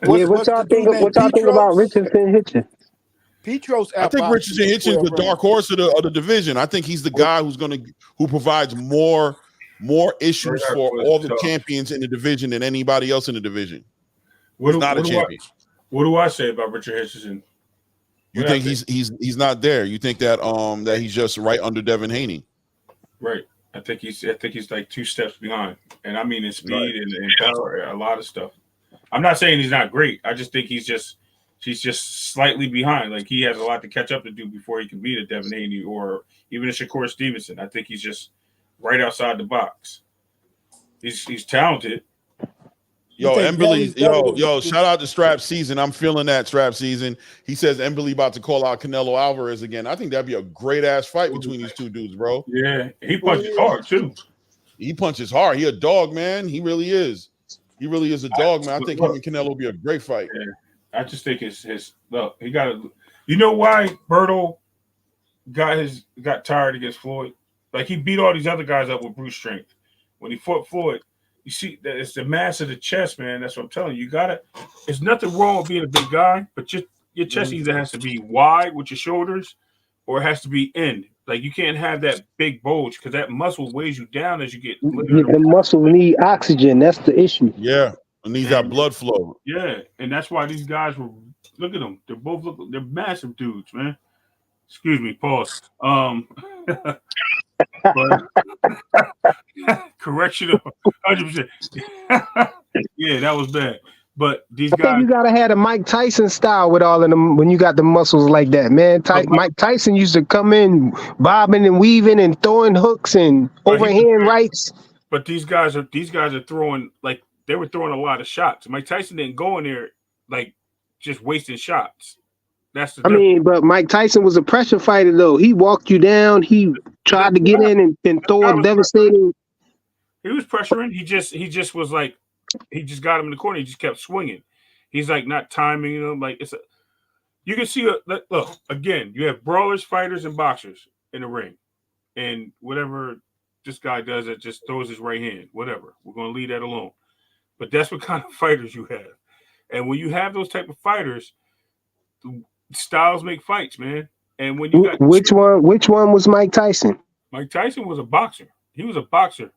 Yeah, what y'all think? What y'all think about Richardson Hitchens? Petros. I think Richardson Hitchens is the dark horse of the division. I think he's the guy who provides more issues for all the champions in the division than anybody else in the division. He's not a champion. What do I say about Richard Hitchens? You think he's not there? You think that that he's just right under Devin Haney? Right. I think he's like 2 steps behind, and I mean in speed and power, a lot of stuff. I'm not saying he's not great. I just think he's just slightly behind. Like he has a lot to catch up to do before he can beat a Devin Haney or even a Shakur Stevenson. I think he's just right outside the box. He's talented. Yo, Emberly, yo, shout out to Strap Season. I'm feeling that Strap Season. He says Emberly about to call out Canelo Alvarez again. I think that'd be a great ass fight between these two dudes, bro. Yeah, he punches hard too. He punches hard. He a dog, man. He really is. He really is a dog, man. I think him and Canelo will be a great fight. Yeah. I just think his look. He got to. You know why Berto got tired against Floyd? Like he beat all these other guys up with brute strength. When he fought Floyd, you see that it's the mass of the chest, man. That's what I'm telling you. You gotta. There's nothing wrong with being a big guy, but your chest either has to be wide with your shoulders, or it has to be in. Like you can't have that big bulge because that muscle weighs you down as you get. The muscle need oxygen. That's the issue. Yeah, it needs that blood flow. Yeah, and that's why these guys were. Look at them. They're massive dudes, man. Excuse me, pause. But, correction of 100%. Yeah, that was bad. But these guys, I think you gotta have a Mike Tyson style with all of them when you got the muscles like that, man. Mike Tyson used to come in bobbing and weaving and throwing hooks and overhand rights. But these guys are throwing like they were throwing a lot of shots. Mike Tyson didn't go in there like just wasting shots. That's the difference. I mean, but Mike Tyson was a pressure fighter though. He walked you down. He tried to get in and throw a devastating. He was pressuring. He just was like. He just got him in the corner. He just kept swinging. He's like not timing him. Like you can see. Look again. You have brawlers, fighters, and boxers in the ring, and whatever this guy does, it just throws his right hand. Whatever. We're gonna leave that alone. But that's what kind of fighters you have. And when you have those type of fighters, styles make fights, man. And when you got which one was Mike Tyson? Mike Tyson was a boxer. He was a boxer.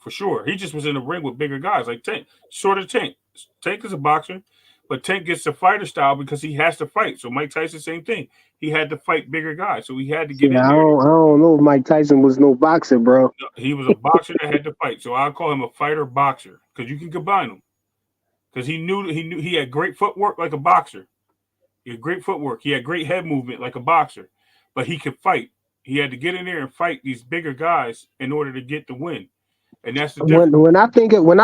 For sure. He just was in the ring with bigger guys like Tank. Sort of Tank. Tank is a boxer, but Tank gets the fighter style because he has to fight. So Mike Tyson, same thing. He had to fight bigger guys. So he had to get in there. I don't know if Mike Tyson was no boxer, bro. He was a boxer that had to fight. So I'll call him a fighter boxer because you can combine them. Because he knew he had great footwork like a boxer. He had great footwork. He had great head movement like a boxer. But he could fight. He had to get in there and fight these bigger guys in order to get the win. And that's the difference. When I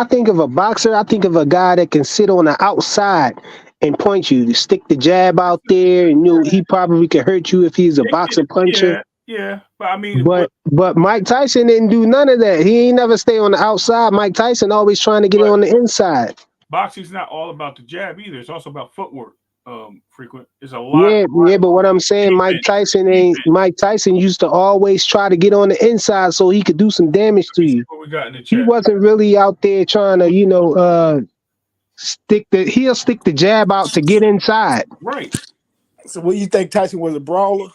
think of a boxer, I think of a guy that can sit on the outside and point you, to stick the jab out there, and he probably could hurt you if he's a boxer puncher. Yeah. But I mean, but Mike Tyson didn't do none of that. He ain't never stay on the outside. Mike Tyson always trying to get on the inside. Boxing's not all about the jab either. It's also about footwork. Frequent. It's a lot. Yeah, but what I'm saying, Mike Tyson used to always try to get on the inside so he could do some damage to you. What we got in the he wasn't really out there trying to, he'll stick the jab out to get inside. Right. So what you think Tyson was a brawler?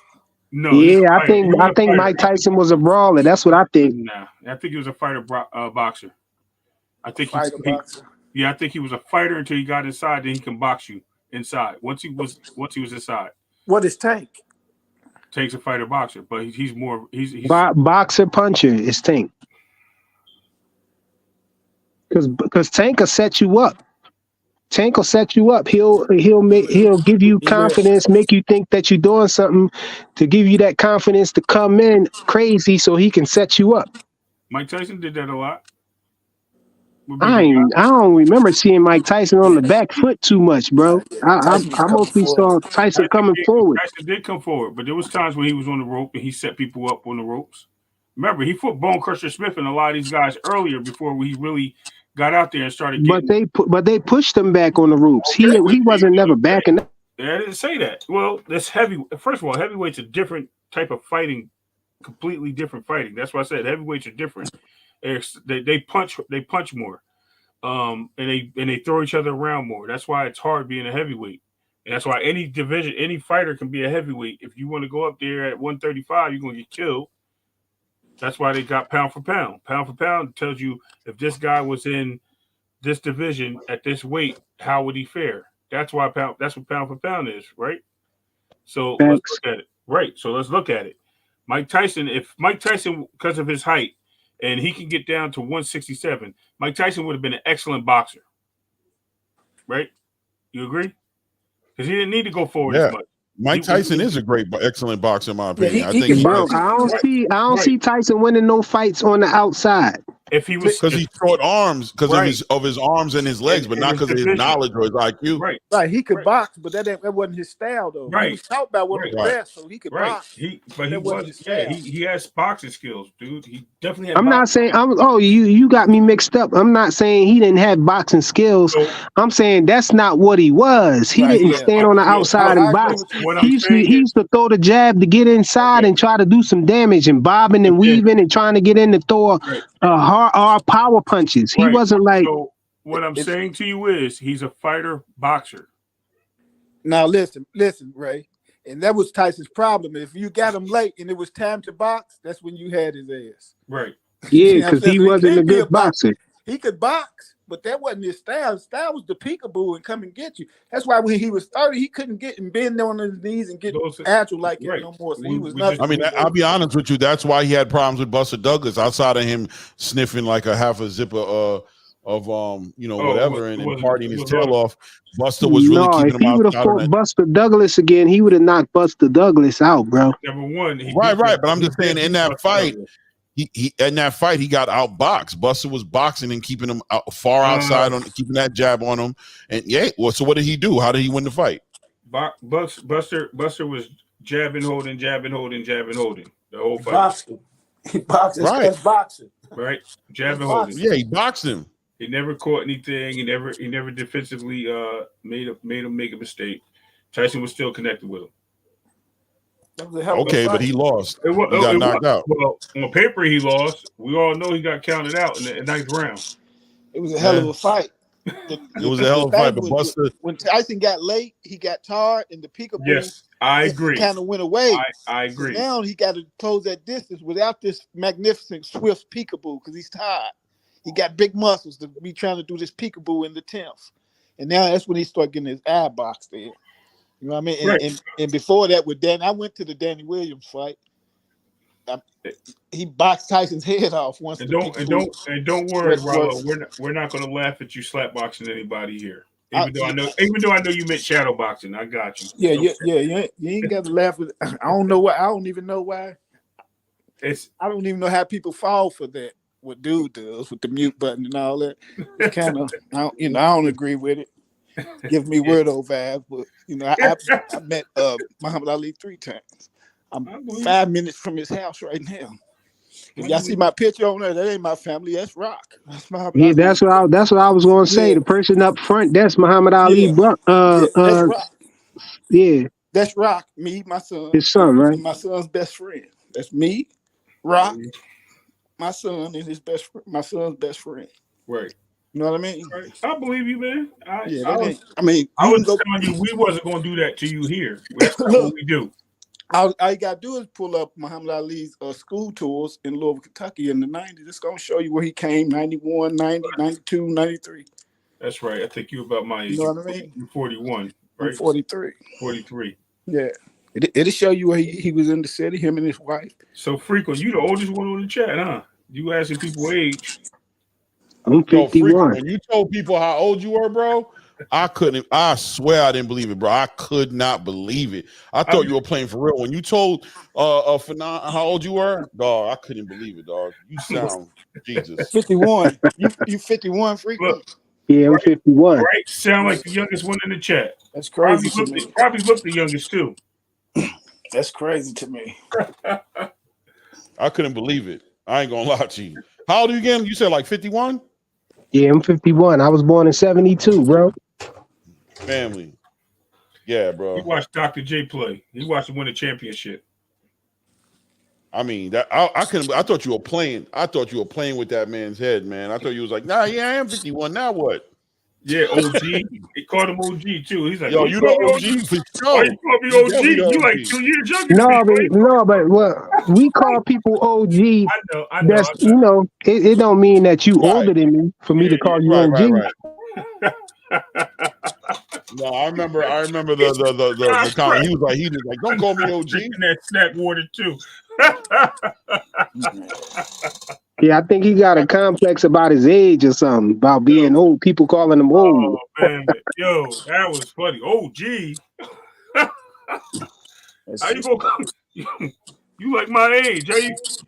No. Yeah, I think Mike Tyson was a brawler. That's what I think. Nah, I think he was a fighter boxer. I think boxer. I think he was a fighter until he got inside, then he can box you. Inside. Once he was inside. What is Tank? Tank's a fighter boxer, but he's boxer puncher is Tank. Because Tank will set you up. Tank will set you up. He'll give you confidence, make you think that you're doing something to give you that confidence to come in crazy so he can set you up. Mike Tyson did that a lot. I don't remember seeing Mike Tyson on the back foot too much, bro. I mostly saw Tyson coming forward. Tyson did come forward, but there was times when he was on the rope and he set people up on the ropes. Remember, he fought Bone Crusher Smith and a lot of these guys earlier before he really got out there and started getting. But they pushed him back on the ropes. He wasn't never backing up. I didn't say that. Well, that's heavy. First of all, heavyweight's a different type of fighting, completely different fighting. That's why I said heavyweights are different. They punch more. and they throw each other around more. That's why it's hard being a heavyweight. And that's why any division, any fighter can be a heavyweight. If you want to go up there at 135, you're going to get killed. That's why they got pound for pound. Pound for pound tells you if this guy was in this division at this weight, how would he fare? That's why that's what pound for pound is, right? So let's look at it. Right. So let's look at it. Mike Tyson, because of his height, and he can get down to 167, Mike Tyson would have been an excellent boxer. Right? You agree? Because he didn't need to go forward as much. Mike Tyson is a excellent boxer, in my opinion. I think I don't see Tyson winning no fights on the outside. If he was, because he's short arms, because of his arms and his legs, but not because of his knowledge or his IQ. Right. He could box, but that wasn't his style, though. Right. He was talked about one of the best, so he could box. He has boxing skills, dude. He definitely had. I'm not saying you got me mixed up. I'm not saying he didn't have boxing skills. I'm saying that's not what he was. He didn't stand on the outside and box. He used to throw the jab to get inside and try to do some damage and bobbing and weaving and trying to get in to throw hard power punches. He wasn't like. So what I'm saying to you is he's a fighter boxer. Now listen, Ray. And that was Tyson's problem. If you got him late and it was time to box, that's when you had his ass. Right. Yeah, because he wasn't a good boxer. He could box, but that wasn't his style. His style was the peekaboo and come and get you. That's why when he was 30, he couldn't get and bend on his knees and get agile like it no more. So he was nothing. I mean, I'll be honest with you. That's why he had problems with Buster Douglas. Outside of him sniffing like a half a zipper of whatever and partying his tail off, Buster was really keeping him out. If he would have fought Buster Douglas again, he would have knocked Buster Douglas out, bro. Number one, right. But I'm just saying, in that fight, he got outboxed. Buster was boxing and keeping him far outside on keeping that jab on him. And so what did he do? How did he win the fight? Buster was jabbing, holding the whole fight. He boxed. Right. Boxing. Right. Jabbing, holding. Yeah, he boxed him. He never caught anything. He never defensively made him make a mistake. Tyson was still connected with him. Okay, but he lost. He got knocked out. Well, on paper he lost. We all know he got counted out in the ninth round. It was a hell of a fight. It was a hell of a fight, but Buster. When Tyson got late, he got tired, and the peekaboo. Yes, I agree. Kind of went away. I agree. So now he got to close that distance without this magnificent swift peekaboo because he's tired. He got big muscles to be trying to do this peekaboo in the 10th, and now that's when he started getting his eye boxed in. You know what I mean? And before that, with Dan, I went to the Danny Williams fight. He boxed Tyson's head off once. And don't worry, Rollo. We're not going to laugh at you slap boxing anybody here. Even though I know you meant shadow boxing. I got you. Yeah. You ain't got to laugh at. I don't know why. I don't even know why. I don't even know how people fall for that. What dude does with the mute button and all that. Kind of, I don't agree with it. Give me weirdo vibe, but I met Muhammad Ali 3 times. I'm 5 minutes from his house right now. If y'all see my picture on there, that ain't my family. That's Rock. That's Muhammad Ali. That's what I was going to say. The person up front, that's Muhammad Ali. That's Rock. Yeah, that's Rock. Me, my son, his son, right? My son's best friend. That's me, Rock, my son, and my son's best friend. Right. You know what I mean? Right. I believe you, man. I was telling you we wasn't going to do that to you here. That's not what we do. All you got to do is pull up Muhammad Ali's school tours in Louisville, Kentucky in the 90s. It's going to show you where he came, 91, 90, 92, 93. That's right. I think you're about my age. You know what I mean? You're 41, right? I'm 43. 43. Yeah. It'll show you where he was in the city, him and his wife. So, Freako, you the oldest one on the chat, huh? You asking people age. I'm 51. When you told people how old you were, bro, I swear I didn't believe it, bro. I could not believe it. I thought you were playing for real. When you told Fanon how old you were, dog, I couldn't believe it, dog. You sound Jesus. 51. You 51, Freako? Yeah, I'm 51. Right? Sound like the youngest one in the chat. That's crazy. Probably look the youngest too. That's crazy to me. I couldn't believe it. I ain't gonna lie to you. How old are you again? You said like 51? Yeah, I'm 51. I was born in 72, bro. Family. Yeah, bro. He watched Dr. J play. He watched him win a championship. I mean, that I couldn't. I thought you were playing. I thought you were playing with that man's head, man. I thought you was like, nah, yeah, I am 51. Now what? Yeah, OG. He called him OG too. He's like, Yo, you the OG for sure. Oh, you call me OG? You like 2 years younger than me. But what we call people OG. I know. That's it don't mean that you older than me for me to call you OG. Right. No, I remember the comment. He was like, don't call me OG. That snack water too. Yeah, I think he got a complex about his age or something, about being old. People calling him old. Oh man, yo, that was funny. OG. How you gonna you like my age? How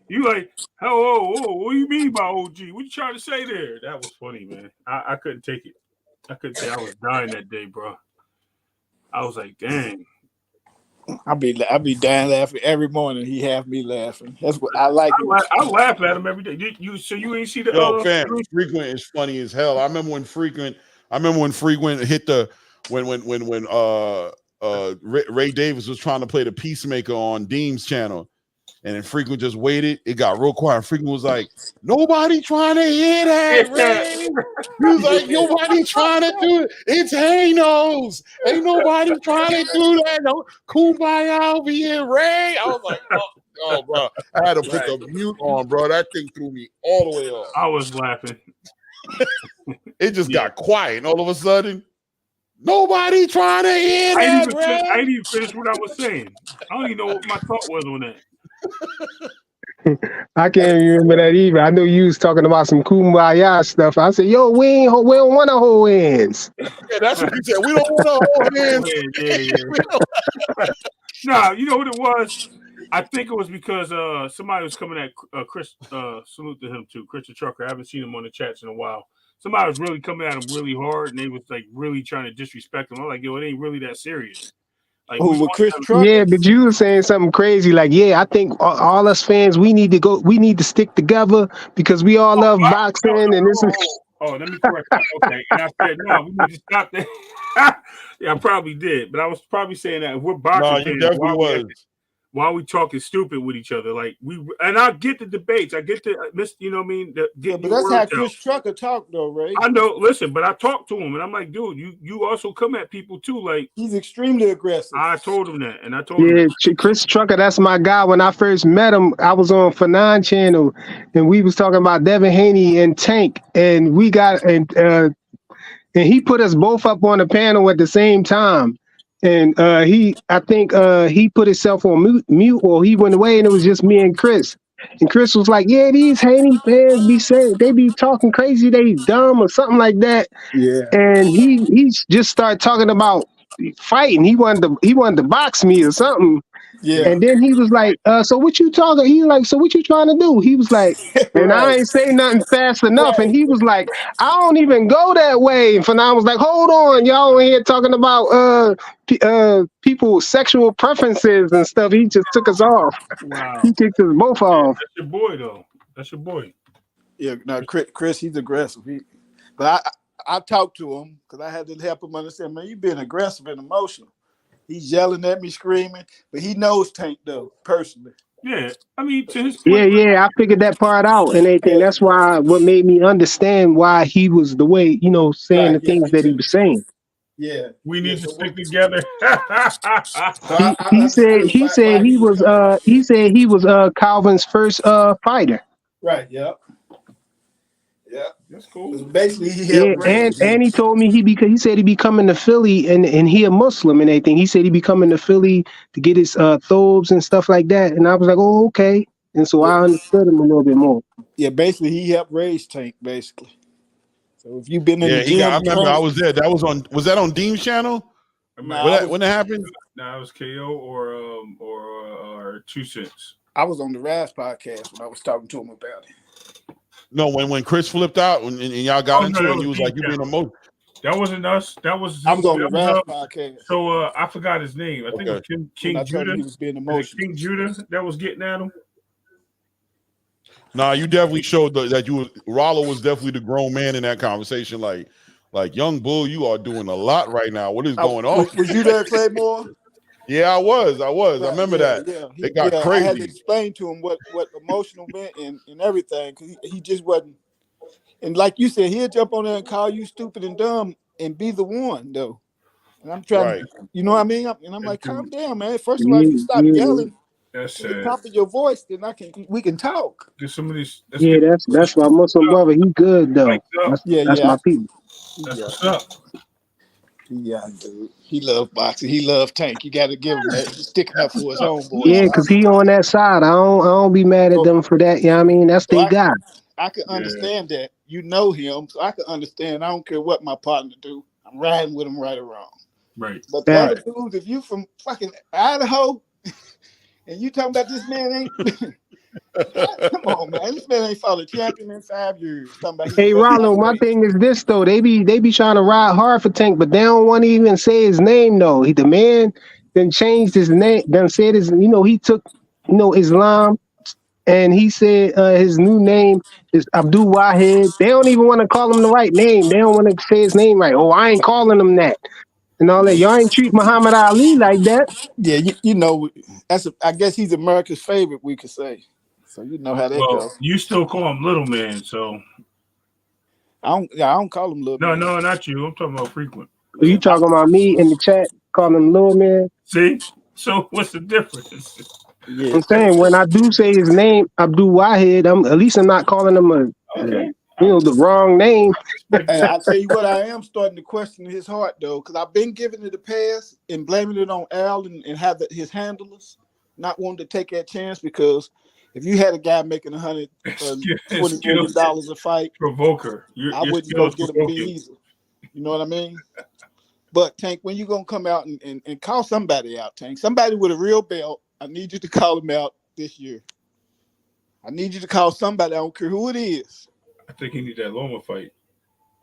you like how old? Oh, what do you mean by OG? What you trying to say there? That was funny, man. I couldn't take it. I couldn't say I was dying that day, bro. I was like, dang. I be dying laughing every morning. He have me laughing. That's what I like. I laugh at him every day. You ain't see the fam, Frequent is funny as hell. I remember when Frequent hit the when Ray Davis was trying to play the Peacemaker on Deem's channel, and then Frequent just waited. It got real quiet. Frequent was like, "Nobody trying to hear that, Ray." He was like, "Nobody trying to do it. It's Hanos. Ain't nobody trying to do that. No, Kumbaya over here, Ray." I was like, "Oh, bro." I had to put the mute on, bro. That thing threw me all the way off. I was laughing. It just got quiet, and all of a sudden, nobody trying to hear that, Ray. I didn't even finish what I was saying. I don't even know what my thought was on that. I can't remember that either. I know you was talking about some kumbaya stuff. I said, "Yo, we don't want to hold hands." Yeah, that's what you said. We don't want to hold hands. Nah, you know what it was? I think it was because somebody was coming at Chris. Salute to him too, Chris the Trucker. I haven't seen him on the chats in a while. Somebody was really coming at him really hard, and they was like really trying to disrespect him. I'm like, yo, it ain't really that serious. Like, Chris Trucker? Yeah, but you were saying something crazy like, yeah, I think all us fans, we need to stick together because we all love boxing and this is. Oh, let me correct that. Okay, and I said, no, we need to stop that. Yeah, I probably did, but I was probably saying that if we're boxing fans, why are we talking stupid with each other? Like and I get the debates, I get the you know what I mean. But that's how Chris Trucker talk though, Ray. I know. Listen, but I talked to him, and I'm like, dude, you also come at people too. Like he's extremely aggressive. I told him that, and I told him. Yeah, Chris Trucker, that's my guy. When I first met him, I was on Fanon channel, and we was talking about Devin Haney and Tank, and we got and he put us both up on the panel at the same time. And I think he put himself on mute, or he went away, and it was just me and Chris. And Chris was like, "Yeah, these Haney fans be saying they be talking crazy, they dumb or something like that." Yeah. And he just started talking about fighting. He wanted to box me or something. Yeah. And then he was like, "So what you talking?" He like, "So what you trying to do?" He was like, and I ain't say nothing fast enough. And he was like, "I don't even go that way." And Fanon was like, "Hold on, y'all in here talking about people's sexual preferences and stuff." He just took us off. Wow. He kicked us both off. That's your boy, though. That's your boy. Yeah, no, Chris, he's aggressive. But I talked to him because I had to help him understand, man, you being aggressive and emotional. He's yelling at me, screaming, but he knows Tank though, personally. Yeah, I mean, to his I figured that part out and everything. That's what made me understand why he was the way, saying the things that he was saying. Yeah, we need to stick together. He said he was Calvin's first fighter. Right. Yep. Yeah, that's cool. Basically, he and he told me he said he be coming to Philly and he a Muslim and everything. He said he be coming to Philly to get his thobes and stuff like that. And I was like, oh, okay. And so I understood him a little bit more. Yeah, basically he helped raise Tank, basically. So if you've been in the gym, I remember I was there. Was that on Deem's channel? When that happened? No, it was KO or 2 Cents. I was on the Raz podcast when I was talking to him about it. No, when Chris flipped out and y'all got into it, and he was like, "You being emotional." That wasn't us. That was. I was on the Raz podcast. So I forgot his name. I think it was King Judah. He was being emotional. King Judah that was getting at him. Nah, you definitely showed that Rollo was definitely the grown man in that conversation. Like young bull, you are doing a lot right now. What is going on? Was you there, Claymore? Yeah, I was. I remember that. Yeah, It got I had to crazy. explain to him what emotional meant and everything, because he just wasn't. And like you said, he'll jump on there and call you stupid and dumb and be the one though. And I'm trying to, you know what I mean? And I'm like, calm down, man. First of all, if you stop yelling to the top of your voice, then we can talk. Get some of these. Yeah, that's my Muslim brother. He good though. That's my people. That's what's up. Yeah, dude. He loves boxing. He loves Tank. You got to give him that. He's sticking up for his homeboy. Yeah, because he on that side. I don't be mad at them for that. You know what I mean? That's their guy. I can understand that. You know him, so I can understand. I don't care what my partner do. I'm riding with him right or wrong. Right. But the other dudes, if you from fucking Idaho and you talking about this man ain't come on, man. This man ain't fought a champion in 5 years. Hey Rollo, my thing is this though. They be trying to ride hard for Tank, but they don't want to even say his name though. The man then changed his name, then said his, he took, Islam, and he said his new name is Abdul Wahid. They don't even want to call him the right name. They don't want to say his name right. Oh, I ain't calling him that. And all that. Y'all ain't treat Muhammad Ali like that. Yeah, I guess he's America's favorite, we could say. So you know how that goes. You still call him Little Man, so I don't call him Little Man. No, not you. I'm talking about Frequent. So you talking about me in the chat, calling him Little Man? See? So what's the difference? Yeah. I'm saying when I do say his name, Abdul Wahid, at least I'm not calling him the wrong name. And I tell you what, I am starting to question his heart though, because I've been giving it a pass and blaming it on Al and have his handlers not wanting to take that chance, because if you had a guy making $120 million a fight, provoker, I wouldn't go get him beat either. You know what I mean? But Tank, when you gonna come out and call somebody out, Tank? Somebody with a real belt. I need you to call him out this year. I need you to call somebody. I don't care who it is. I think he need that Loma fight.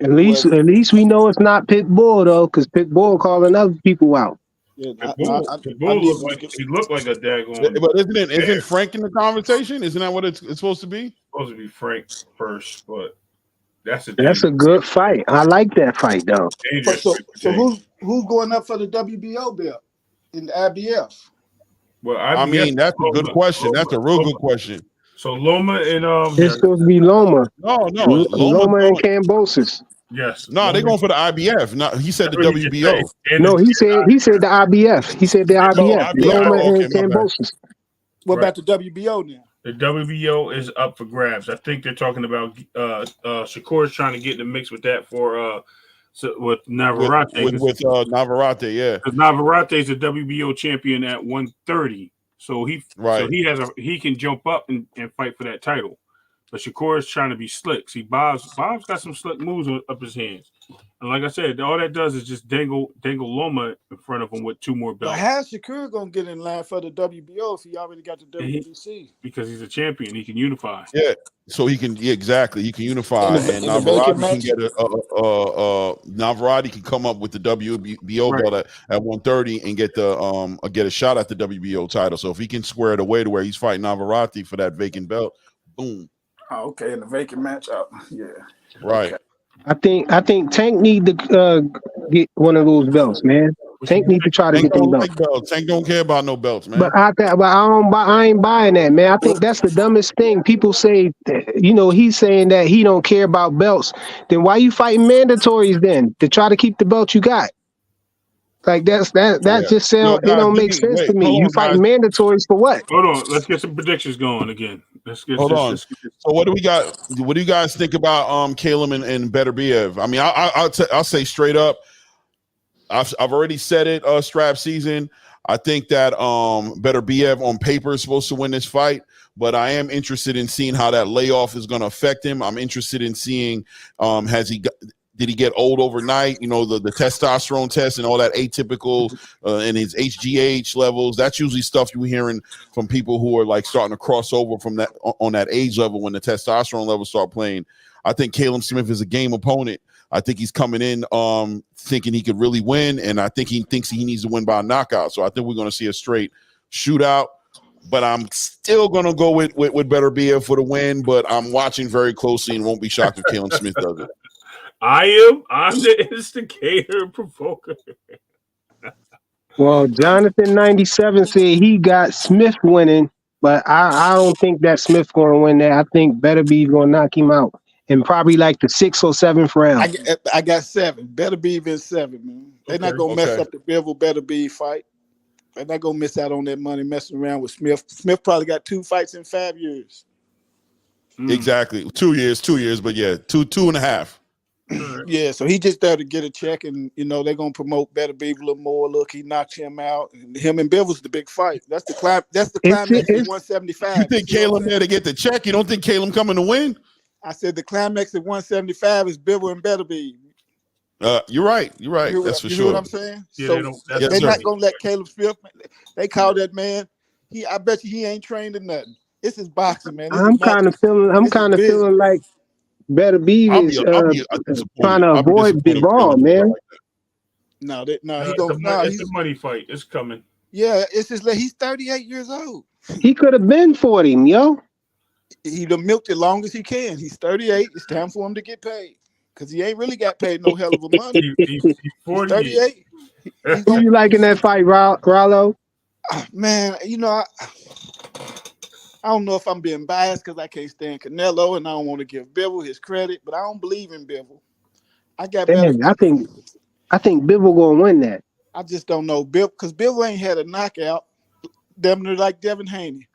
At least we know it's not Pitbull though, because Pitbull calling other people out. Yeah, Pitbull he looked like a daggone. But isn't Frank in the conversation? Isn't that what it's supposed to be? It's supposed to be Frank first, but that's a good fight. I like that fight though. So who's going up for the WBO belt in the IBF? Well, I mean, that's a good question. That's a real good question. So Loma and it's supposed to be Loma. No, Loma and Cambosis. Yes. No, they're going for the IBF. No, he said the WBO. No, he said the IBF. He said the IBF. Loma and Cambosis. What about the WBO now? The WBO is up for grabs. I think they're talking about Shakur is trying to get in the mix with that for with Navarrete. With Navarrete, yeah. Because Navarrete is a WBO champion at 130. So he can jump up and fight for that title. But Shakur is trying to be slick. See, Bob's got some slick moves up his hands. And like I said, all that does is just dangle Loma in front of him with 2 more belts. But how's Shakur gonna get in line for the WBO if he already got the WBC? Because he's a champion, he can unify. Yeah, so he can exactly. He can unify, and Navarrete can get Navarrete can come up with the WBO belt at 130 and get a shot at the WBO title. So if he can square it away to where he's fighting Navarrete for that vacant belt, boom. Oh, okay, in the vacant matchup, yeah. Right. Okay. I think Tank need to get one of those belts, man. Tank need to try to get them belts. Tank don't care about no belts, man. But I ain't buying that, man. I think that's the dumbest thing. People say, he's saying that he don't care about belts. Then why you fighting mandatories then to try to keep the belt you got? Like just sound it don't make sense to me. You fighting mandatories for what? Hold on, let's get some predictions going again. Hold on. So what do we got? What do you guys think about Callum and Berterbiev? I mean, I'll say straight up. I've already said it. Strap season. I think that Berterbiev on paper is supposed to win this fight, but I am interested in seeing how that layoff is going to affect him. I'm interested in seeing did he get old overnight? The testosterone test and all that atypical and his HGH levels. That's usually stuff you're hearing from people who are like starting to cross over from that on that age level when the testosterone levels start playing. I think Callum Smith is a game opponent. I think he's coming in thinking he could really win, and I think he thinks he needs to win by a knockout. So I think we're going to see a straight shootout. But I'm still going to go with Berterbiev for the win, but I'm watching very closely and won't be shocked if Callum Smith does it. I'm the instigator and provoker. Well, Jonathan 97 said he got Smith winning, but I don't think that Smith going to win that. I think Beterbiev going to knock him out in probably like the 6th or 7th round. I got 7. Beterbiev in 7, man. They're not gonna mess up the Bivol Beterbiev fight. They're not gonna miss out on that money messing around with Smith. Smith probably got 2 fights in 5 years. Exactly, 2 years, but yeah, two and a half. Yeah, so he just there to get a check, and they're gonna promote Beterbiev a little more. Look, he knocked him out, and him and Bivol's the big fight. That's the climax at 175. You think Callum there to get the check? You don't think Callum coming to win? I said the climax at 175 is Bivol and Beterbiev. You're right. That's for sure. You know what I'm saying? Yeah, so they're not gonna let Caleb Smith. They call that man. I bet you he ain't trained in nothing. This is boxing, man. I'm kind of feeling like Beterbiev is trying to avoid Bivol, man. It's a money fight. It's coming. Yeah, it's just like he's 38 years old. He could have been 40, yo. He done milked it long as he can. He's 38. It's time for him to get paid because he ain't really got paid no hell of a money. He's 38. Who you like in that fight, Rollo? Man, I don't know if I'm being biased because I can't stand Canelo and I don't want to give Bivol his credit, but I don't believe in Bivol. I think Bivol gonna win that. I just don't know Bivol because Bivol ain't had a knockout. Damn near like Devin Haney.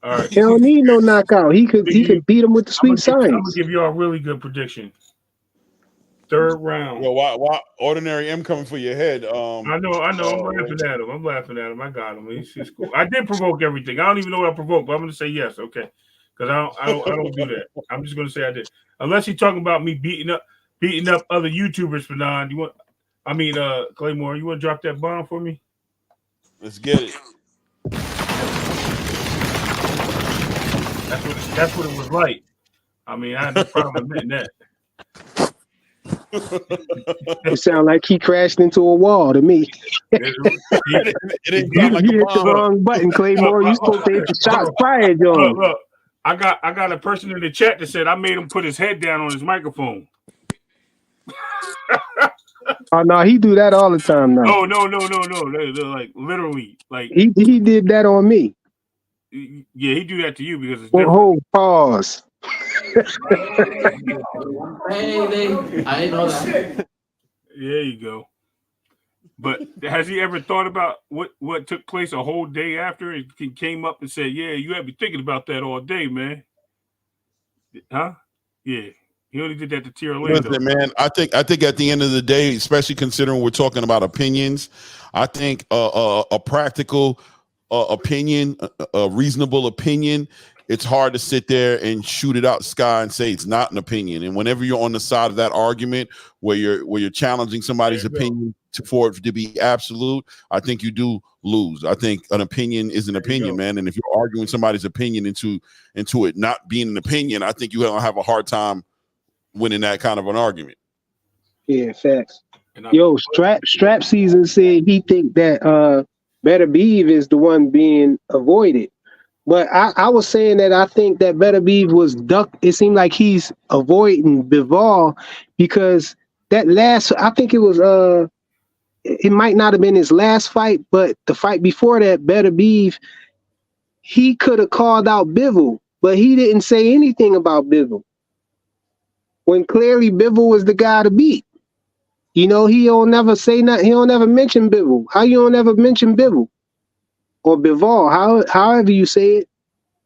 All right. He don't need no knockout. He could beat him with the sweet science. I'm gonna give you a really good prediction. 3rd round. Well, why ordinary M coming for your head? I know. I'm laughing at him. I got him. He's cool. I did provoke everything. I don't even know what I provoked, but I'm gonna say yes, okay. Because I don't do that. I'm just gonna say I did. Unless you're talking about me beating up other YouTubers, Fanon. Claymore, you want to drop that bomb for me? Let's get it. That's what it was like. I had no problem admitting that. It sounded like he crashed into a wall to me. It didn't you like hit the wrong button, Claymore. You supposed to hit the shots fired, John. Look, I got a person in the chat that said I made him put his head down on his microphone. Oh no, he do that all the time now. Oh no. They're like literally, like he did that on me. Yeah, he do that to you because it's hold pause. I didn't know that. There you go. But has he ever thought about what took place a whole day after? He came up and said, "Yeah, you had me thinking about that all day, man." Huh? Yeah. He only did that to Tierra Lane. Listen, man, I think at the end of the day, especially considering we're talking about opinions, I think a practical opinion, a reasonable opinion, it's hard to sit there and shoot it out the sky and say it's not an opinion. And whenever you're on the side of that argument where you're challenging somebody's opinion for it to be absolute, I think you do lose. I think an opinion is an opinion, man. And if you're arguing somebody's opinion into it not being an opinion, I think you're gonna have a hard time winning that kind of an argument. Yeah, facts. Yo, Strap Season said he think that Beterbiev is the one being avoided. But I was saying that I think that Beterbiev was ducked. It seemed like he's avoiding Bivol because that last, I think it was it might not have been his last fight, but the fight before that, Beterbiev, he could have called out Bivol, but he didn't say anything about Bivol. When clearly Bivol was the guy to beat. He don't never say nothing. He don't ever mention Bivol. How you don't ever mention Bivol? Or Bivol, however you say it.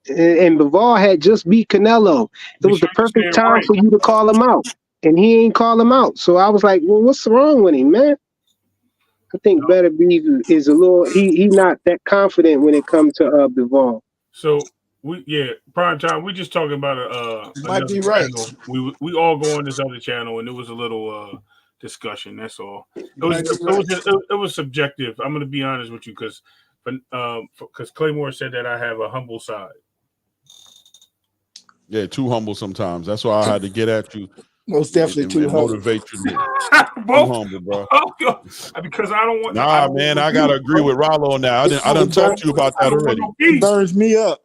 And Bivol had just beat Canelo. It was the perfect time for you to call him out. And he ain't call him out. So I was like, well, what's wrong with him, man? I think Beterbiev is a little, he not that confident when it comes to Bivol. So prime time. We just talking about might be right. Channel. We all go on this other channel, and it was a little discussion. That's all. It was subjective. I'm going to be honest with you because Claymore said that I have a humble side. Yeah, too humble sometimes. That's why I had to get at you. Most definitely too humble. Motivate you. Both humble, bro. Because I don't want. Man, I gotta agree with Rollo now. I done talked to you about that already. It burns me up.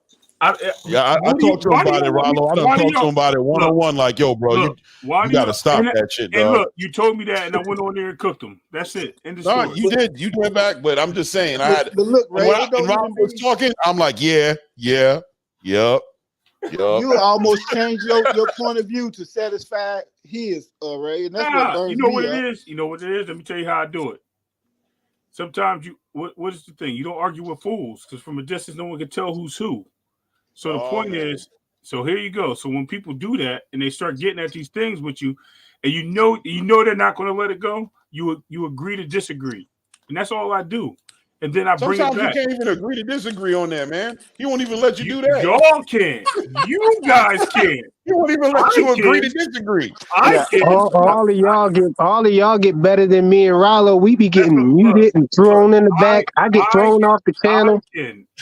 I talked to him about it, Rollo. I done talked to him about it one-on-one. Like, yo, bro, you got to stop that shit, dog. And look, you told me that, and I went on there and cooked them. That's it. No, you did. You went back, but I'm just saying. I had. But look, Ray, when Rollo was talking, I'm like, yep. You almost changed your point of view to satisfy his, Ray, and that's what burns you know me what up. it is. You know what it is. Let me tell you how I do it. Sometimes what is the thing? You don't argue with fools because from a distance, no one can tell who's who. So the point is, so here you go. So when people do that and they start getting at these things with you, and you know they're not going to let it go, you agree to disagree, and that's all I do. And then I bring it back. Sometimes you can't even agree to disagree on that, man. He won't even let you do that. Y'all can. You guys can. He won't even let you agree to disagree. I can. All of y'all get better than me and Rollo. We be getting muted and thrown in the back. I get thrown off the channel.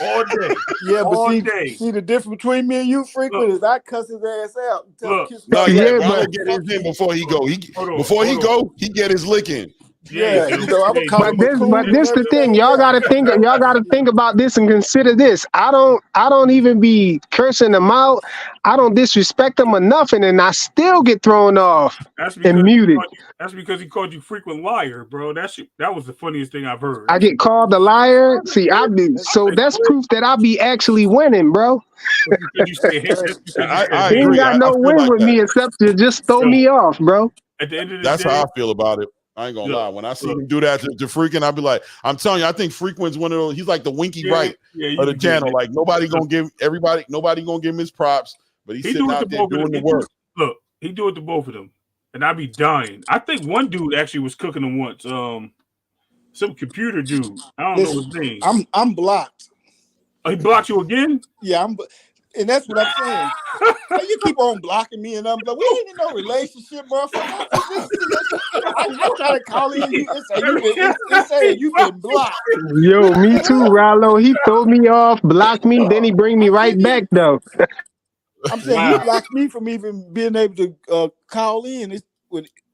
All day. Yeah, but all see, day. see the difference between me and you, frequent, is I cuss his ass out. And tell him kiss No, my ass. Rollo get his in before he go. He get his lick in. Yeah, you know, I'm but this the thing. Y'all gotta think about this and consider this. I don't even be cursing them out. I don't disrespect them or nothing, and I still get thrown off and muted. That's because he called you frequent liar, bro. That was the funniest thing I've heard. I get called a liar. See, so that's proof that I be actually winning, bro. I He ain't agree. got no win like with that. me except to just throw me off, bro. At the end of the That's day, how I feel about it. I ain't gonna lie. When I see him do that to Freakin', I'll be like, I'm telling you, I think Frequent's one of those. He's like the Winky Wright of the channel. Like nobody gonna give him his props, but he's sitting out there doing the work. Look, he do it to both of them, and I be dying. I think one dude actually was cooking them once. Some computer dude. I don't know his name. I'm blocked. Oh, he blocked you again? Yeah, and that's what I'm saying. You keep on blocking me, and I'm like, we ain't in no relationship, motherfucker. I try to call in you and say you've been blocked. Yo, me too, Rollo. He throw me off, block me, then he bring me right back, though. I'm saying you blocked me from even being able to call in.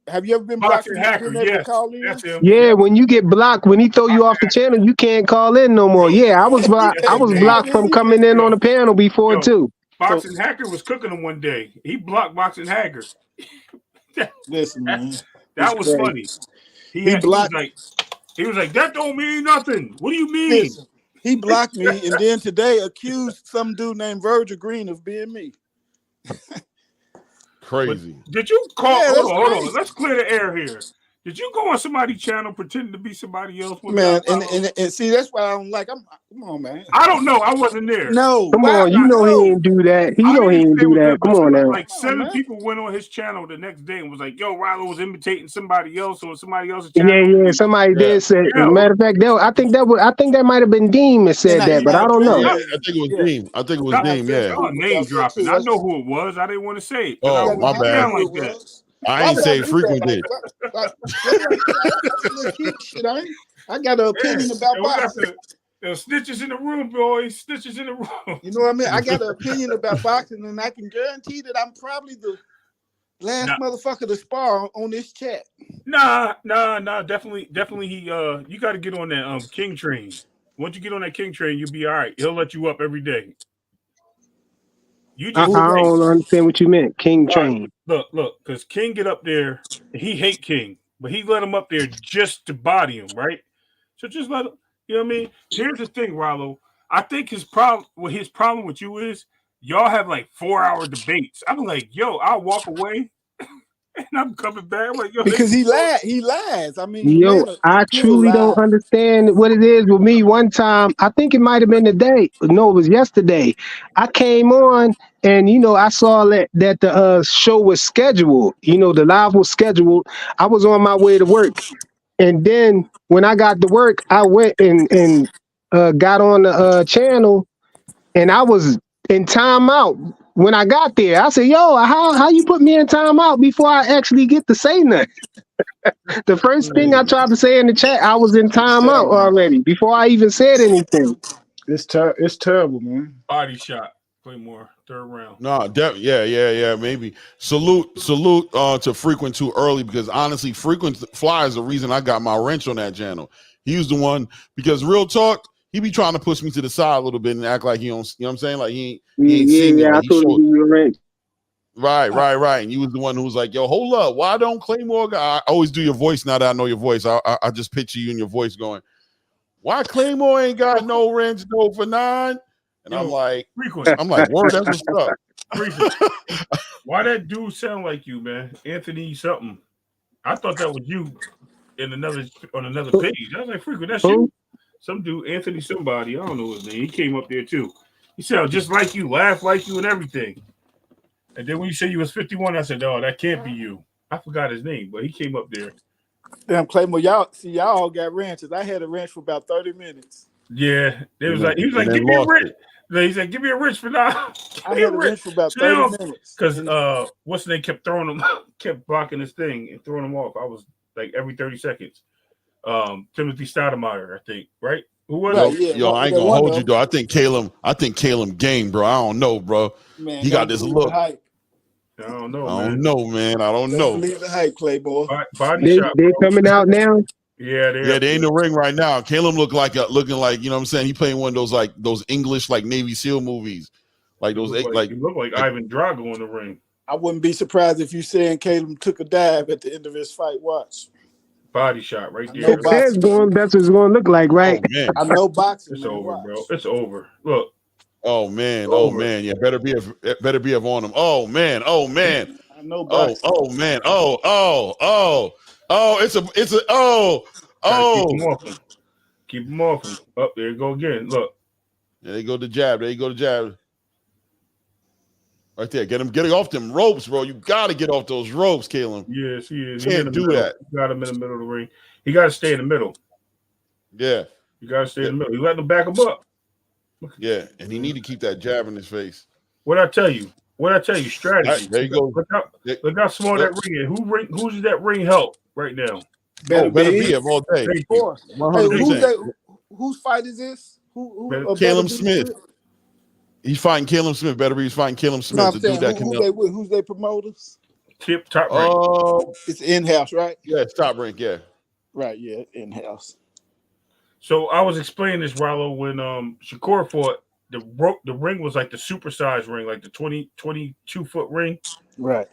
Have you ever been blocked from being able to call in? Yeah, when you get blocked, when he throw you off the channel, you can't call in no more. Yeah, I was blocked from coming in on the panel before too. Boxing Hacker was cooking him one day. He blocked Boxing Hacker. Listen, man, that was funny. He blocked. He was like, that don't mean nothing. What do you mean? Listen, he blocked me, and then today accused some dude named Virgil Green of being me. Crazy. But did you call? Yeah, hold on. Let's clear the air here. Did you go on somebody's channel pretending to be somebody else? Man, and see, that's why I don't like. Come on, man. I don't know. I wasn't there. No, come on. You know he ain't do that. He know he ain't do that. Come on now. Like 7 people went on his channel the next day and was like, "Yo, Rollo was imitating somebody else on somebody else's channel." Yeah. Somebody did say. Matter of fact, I think that might have been Dean that said that, but I don't know. I think it was Dean. I think it was Dean. Yeah. Name dropping. I know who it was. I didn't want to say it. Oh, my bad. Like that. I ain't say Frequent did. I got an opinion about boxing. There's snitches in the room, boys. Snitches in the room. You know what I mean? I got an opinion about boxing, and I can guarantee that I'm probably the last motherfucker to spar on this chat. Nah. Definitely. He. You got to get on that King train. Once you get on that King train, you'll be all right. He'll let you up every day. I don't understand what you meant. King train. Look, because King get up there, he hate King, but he let him up there just to body him, right? So just let him, you know what I mean? Here's the thing, Rollo. I think his problem with you is y'all have like 4-hour debates. I'm like, yo, I'll walk away and I'm coming back. I'm like, yo, because he lies. I mean, yo, I truly don't understand what it is with me. One time, I think it might have been today. No, it was yesterday. I came on and I saw that the show was scheduled. The live was scheduled. I was on my way to work, and then when I got to work, I went and got on the channel, and I was in timeout. When I got there, I said, yo, how you put me in timeout before I actually get to say nothing? The first thing I tried to say in the chat, I was in timeout already before I even said anything. It's terrible, man. Body shot. Play more. Third round. No, yeah, maybe. Salute to Frequent too early, because honestly, Frequent Fly is the reason I got my wrench on that channel. He was the one, because real talk, he be trying to push me to the side a little bit and act like he don't. You know what I'm saying? Like he ain't seen me. Yeah, Like I told him you were right. Right. And you was the one who was like, "Yo, hold up, why don't Claymore?" I always do your voice now that I know your voice. I just picture you in your voice going, "Why Claymore ain't got no wrench no for 9?" And I'm like, "Word, that's what's up." Why that dude sound like you, man? Anthony something. I thought that was you on another page. I was like, Frequent, that's you. Some dude, Anthony somebody, I don't know his name. He came up there too. He sounded just like you, laugh like you and everything. And then when you said you was 51, I said, "Oh, that can't be you." I forgot his name, but he came up there. Damn, Claymore, y'all all got wrenches. I had a wrench for about 30 minutes. Yeah, he was like, "Give me a wrench." He said, "Give me a wrench for now." I had a wrench for about 30 minutes. Because what's the name kept throwing him, kept blocking his thing and throwing him off. I was like every 30 seconds. Timothy Stoudemire, I think, right? Who was it? Yo, I ain't gonna hold you though. I think Callum game, bro. I don't know, bro. Man, he got this look. Hype. I don't know, man. I don't know. Believe the hype, Claymore. Body shot. They coming out now. Yeah, they in the ring right now. Callum looking like you know what I'm saying. He playing one of those like those English like Navy SEAL movies, like those he look like Ivan Drago in the ring. I wouldn't be surprised if you saying Callum took a dive at the end of his fight. Watch. Body shot right there. That's what it's going to look like, right? Oh, man. I know boxing. It's over, bro. It's over. Look. Oh man. Yeah, better be on him. Oh man. I know boxing. Oh man. Keep him off him. Up there you go again. Look. There you go the jab. Right there. Get him off them ropes, bro. You gotta get off those ropes, Callum. Yes, he is. Can't do that. You got him in the middle of the ring. He gotta stay in the middle. Yeah. You gotta stay in the middle. You let him back him up. Yeah, and he need to keep that jab in his face. What I tell you? Strategy. Right, there you go. Look how small that ring is. Who's that ring help right now? Berterbiev all day. Whose fight is this? Callum Smith. He's fighting Callum Smith. Berterbiev's fighting Callum Smith. The dude that can help. Who's their promoters? Top Rank. It's in-house, right? Yeah, it's Top Rank, yeah. Right, yeah, in-house. So I was explaining this, Rollo, when Shakur fought, the ring was like the supersized ring, like the 22-foot ring. Right.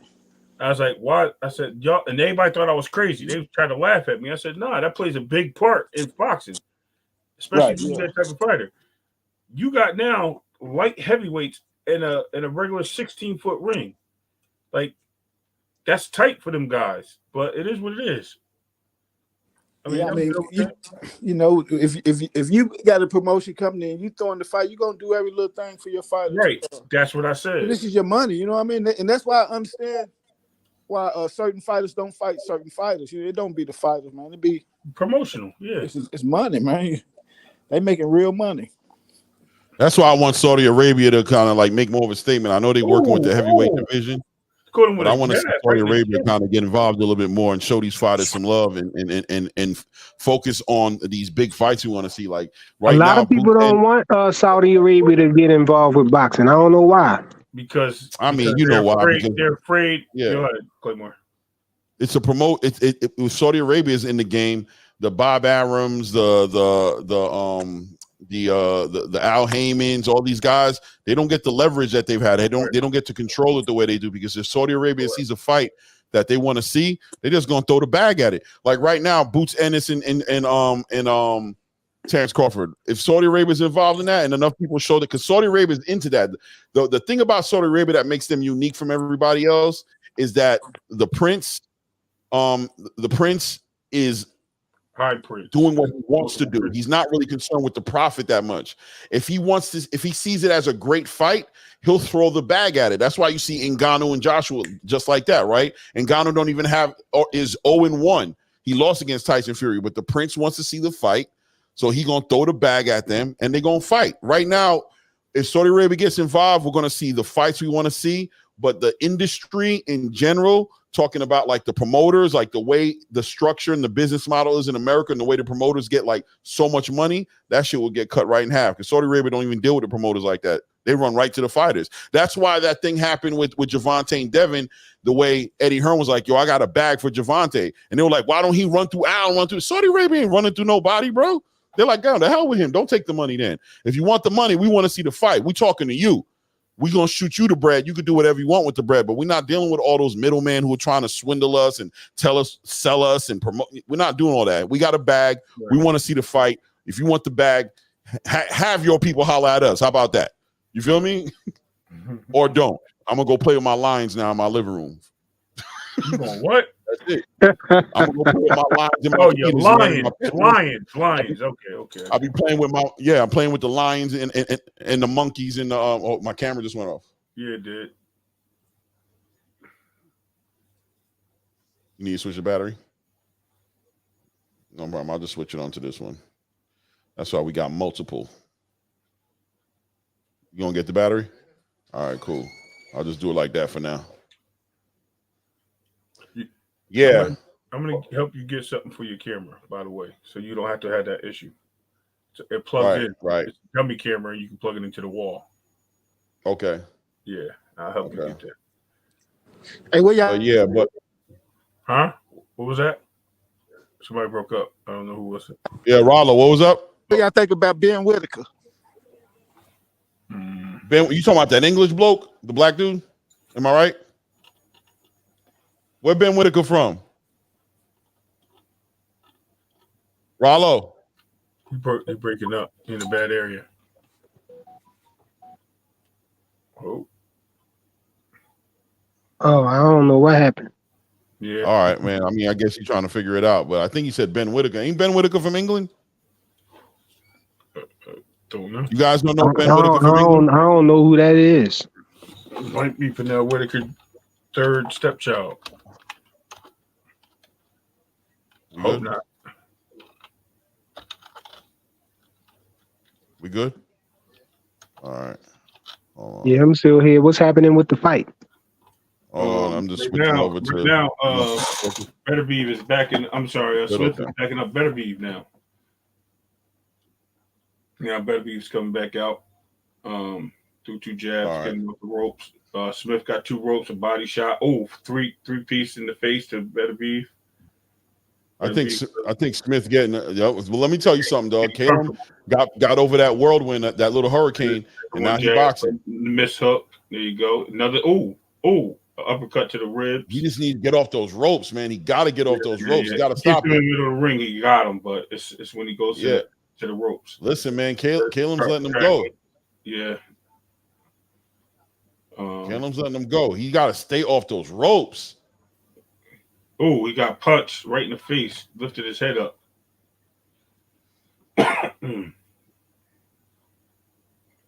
I was like, why? I said, y'all, and everybody thought I was crazy. They tried to laugh at me. I said, nah, that plays a big part in boxing, especially that type of fighter. You got now light heavyweights in a regular 16-foot ring. Like, that's tight for them guys, but it is what it is. You know, if you got a promotion company and you throwing the fight, you're gonna do every little thing for your fighters. Right. That's what I said. This is your money, you know what I mean? And that's why I understand why certain fighters don't fight certain fighters. You know, it don't be the fighters, man. It be promotional. Yeah, it's money, man. They making real money. That's why I want Saudi Arabia to kind of like make more of a statement. I know they're working with the heavyweight division. But I want to see Saudi Arabia kind of get involved a little bit more and show these fighters some love and focus on these big fights we want to see. Like right now, a lot of people don't want Saudi Arabia to get involved with boxing. I don't know why. Because you know why? They're afraid. Yeah, go ahead, Claymore. It's a promote. It Saudi Arabia is in the game. The Bob Arams, the Al Haymans, all these guys, they don't get the leverage that they've had. They don't get to control it the way they do, because if Saudi Arabia sees a fight that they want to see, they're just gonna throw the bag at it. Like right now, Boots Ennis and Terrence Crawford. If Saudi Arabia is involved in that, and enough people show that, because Saudi Arabia is into that. The thing about Saudi Arabia that makes them unique from everybody else is that the prince is High priest doing what he wants to do. He's not really concerned with the profit that much. If he sees it as a great fight, he'll throw the bag at it. That's why you see Ngannou and Joshua just like that, right? Ngannou don't even is 0-1. He lost against Tyson Fury, but the Prince wants to see the fight, so he gonna throw the bag at them and they're gonna fight. Right now, if Saudi Arabia gets involved, we're gonna see the fights we want to see, but the industry in general, talking about like the promoters, like the way the structure and the business model is in America and the way the promoters get like so much money, that shit will get cut right in half, because Saudi Arabia don't even deal with the promoters like that. They run right to the fighters. That's why that thing happened with Gervonta and Devin, the way Eddie Hearn was like, yo, I got a bag for Gervonta. And they were like, why don't he run through Al, run through? Saudi Arabia ain't running through nobody, bro. They're like, "Down the hell with him. Don't take the money then. If you want the money, we want to see the fight. We talking to you. We're going to shoot you the bread. You can do whatever you want with the bread, but we're not dealing with all those middlemen who are trying to swindle us and tell us, sell us and promote. We're not doing all that. We got a bag. Right. We want to see the fight. If you want the bag, have your people holler at us. How about that? You feel me? Or don't. I'm going to go play with my lions now in my living room. You going what? That's it. I'm going to go play with my lions. In my lions. Okay. I'll be playing with I'm playing with the lions and the monkeys and the, my camera just went off. Yeah, it did. You need to switch the battery? No problem. I'll just switch it onto this one. That's why we got multiple. You gonna get the battery? All right, cool. I'll just do it like that for now. Yeah. I'm gonna help you get something for your camera, by the way, so you don't have to have that issue. So it plugs in. Right. It's a dummy camera, and you can plug it into the wall. Okay. Yeah, I'll help you get that. Hey, where y'all? But huh? What was that? Somebody broke up. I don't know who was it. Yeah, Rollo, what was up? What y'all think about Ben Whitaker? Ben, you talking about that English bloke, the black dude? Am I right? Where Ben Whitaker from? Rollo. You're breaking up in a bad area. Oh, I don't know what happened. Yeah. All right, man. I mean, I guess you're trying to figure it out, but I think you said Ben Whitaker. Ain't Ben Whitaker from England? Don't know. You guys don't know Ben Whitaker from England? I don't know who that is. Might be Pernell Whitaker, third stepchild. Hope not. We good? All right. Yeah, I'm still here. What's happening with the fight? I'm just switching over to now. Berterbiev is backing. I'm sorry, Smith is backing up Berterbiev now. Now Berterbiev's coming back out. Through two jabs, getting with the ropes. Smith got two ropes, a body shot. Oh, three piece in the face to Berterbiev. I think Smith getting. Well, let me tell you something, dog. Callum got over that whirlwind, that little hurricane, and now he's boxing. Miss hook. There you go. Another. Uppercut to the ribs. He just needs to get off those ropes, man. He got to get off those ropes. He got to stop him. In the middle of the ring, he got him, but it's when he goes to the ropes. Listen, man, Callum's letting him go. Yeah. Callum's letting him go. He got to stay off those ropes. Oh, he got punched right in the face. Lifted his head up.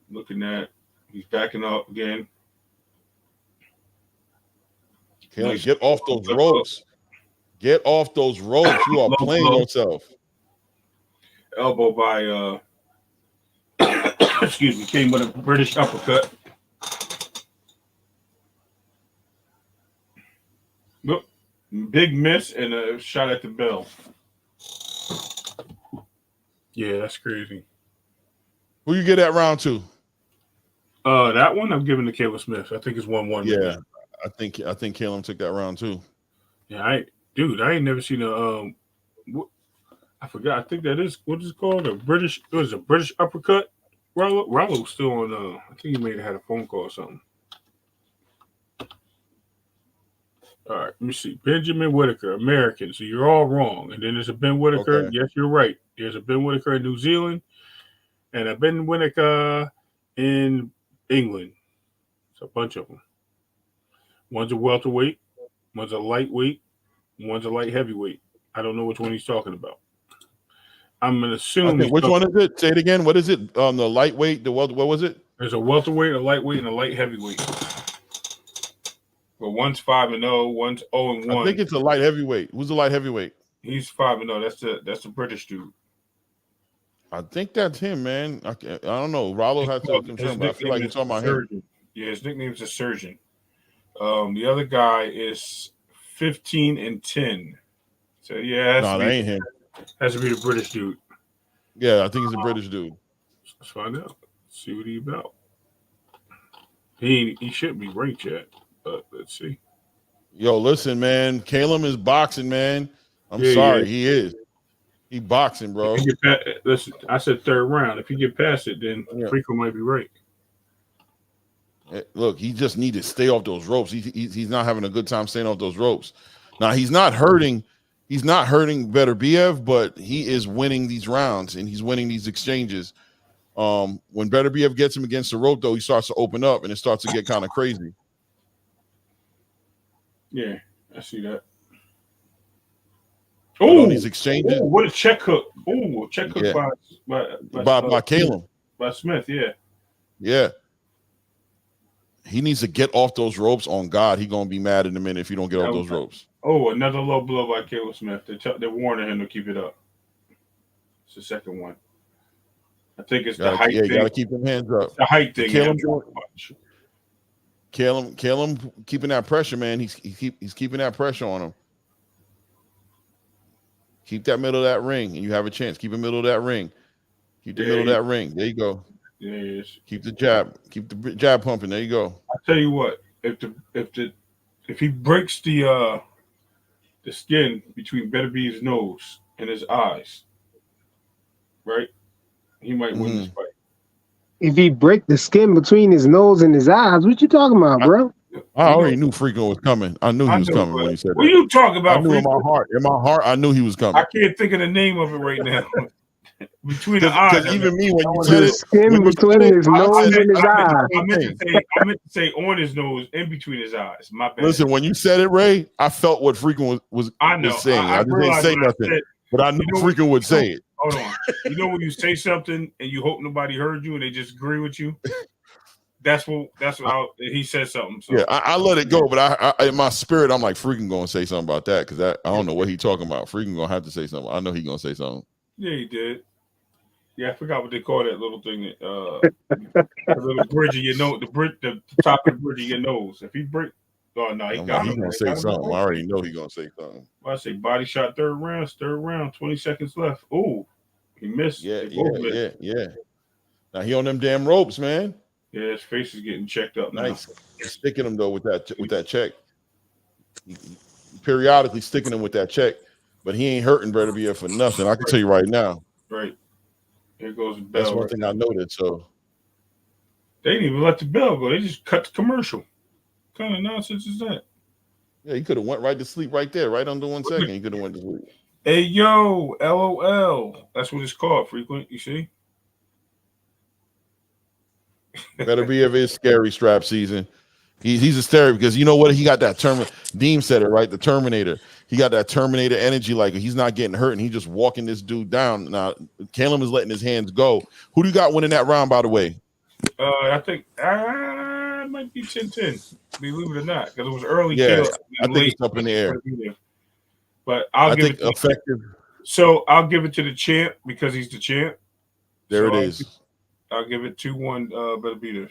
Looking at, he's backing up again. Callum, get off those ropes. Get off those ropes. You are playing yourself. Elbow by excuse me, came with a British uppercut. Look, big miss and a shot at the bell. Yeah, that's crazy. Who you get that round to? That one I'm giving to Caleb Smith. I think it's 1-1. Yeah, I think Callum took that round too. Yeah, I ain't never seen a I forgot. I think that is what is it called? A British uppercut. Rollo's still on. I think he may have had a phone call or something. All right, let me see. Benjamin Whitaker, American. So you're all wrong. And then there's a Ben Whitaker. Okay. Yes, you're right. There's a Ben Whitaker in New Zealand, and a Ben Whitaker in England. It's a bunch of them. One's a welterweight, one's a lightweight, one's a light heavyweight. I don't know which one he's talking about. I'm gonna assume. Which one is it? Say it again. What is it? The lightweight. What was it? There's a welterweight, a lightweight, and a light heavyweight. But one's 5-0, one's 0-1. I think it's a light heavyweight. Who's the light heavyweight? He's 5-0. That's the British dude. I think that's him, man. I don't know. Rollo has to confirm, but I feel like you're talking about him. Yeah, his nickname's a Surgeon. The other guy is 15-10. So yeah, that ain't him. Has to be the British dude. Yeah, I think he's a British dude. Let's find out. See what he's about. He shouldn't be ranked yet, but let's see. Yo, listen, man. Callum is boxing, man. I'm sorry, he is. He boxing, bro. If you get past, listen, I said third round. If you get past it, then Freako might be right. Look, he just need to stay off those ropes. He's not having a good time staying off those ropes. Now he's not hurting. He's not hurting Berterbiev, but he is winning these rounds and he's winning these exchanges. When Berterbiev gets him against the rope, though, he starts to open up and it starts to get kind of crazy. Yeah, I see that. Oh, these exchanges! What a check hook! Oh, check hook by Callum. By Smith, yeah. Yeah. He needs to get off those ropes. On God, he's gonna be mad in a minute if you don't get off those ropes. Oh, another low blow by Callum Smith. They're warning him to keep it up. It's the second one. I think it's the height thing. You gotta keep them hands up. It's the height thing. Callum keeping that pressure, man. He's keeping that pressure on him. Keep that middle of that ring, and you have a chance. Keep the middle of that ring. Keep the middle of that ring. There you go. Yes. Keep the jab pumping. There you go. I tell you what, if he breaks the skin between Berterbiev's nose and his eyes, right, he might win this fight. If he break the skin between his nose and his eyes, what you talking about, bro? I already knew Freako was coming. I knew he was coming when he said that. What are you talking about? I knew in my heart, I knew he was coming. I can't think of the name of it right now. Between the eyes. Because even me, when you said it, skin between his nose and his eyes. I meant to say on his nose, in between his eyes. My bad. Listen, when you said it, Ray, I felt what Freako was saying. I didn't say nothing, but I knew Freako would say it. Hold on. You know when you say something and you hope nobody heard you and they just agree with you? That's how he said something. So. Yeah, I let it go, but I in my spirit, I'm like, Freaking gonna say something about that because I don't know what he talking about. Freaking gonna have to say something. I know he gonna say something. Yeah, he did. Yeah, I forgot what they call that little thing. The little bridge of your nose, the top of the bridge of your nose. If he break, oh no, he got. He's gonna say something. I already know he's gonna say something. Well, I say body shot, third round, 20 seconds left. Oh, he missed. Yeah. Now he on them damn ropes, man. Yeah, his face is getting checked up. Nice. He's sticking him though with that check. Periodically sticking him with that check, but he ain't hurting Berterbiev for nothing. I can tell you right now. Right. Here goes the bell. That's one thing I noted. So they didn't even let the bell go. They just cut the commercial. What kind of nonsense is that? Yeah, he could have went right to sleep right there, right under 1 second. He could have went to sleep. Hey yo, LOL. That's what it's called. Frequent. You see. Berterbiev is scary strap season. He's a scary because you know what? He got that Deem said it right. The Terminator. He got that Terminator energy. Like he's not getting hurt and he's just walking this dude down. Now, Callum is letting his hands go. Who do you got winning that round? By the way, I think it might be 10-10. Believe it or not, because it was early. Yeah, kill, I think it's up in the air. But I'll give it effective. So I'll give it to the champ because he's the champ. There it is. I'll give it 2-1 Berterbiev.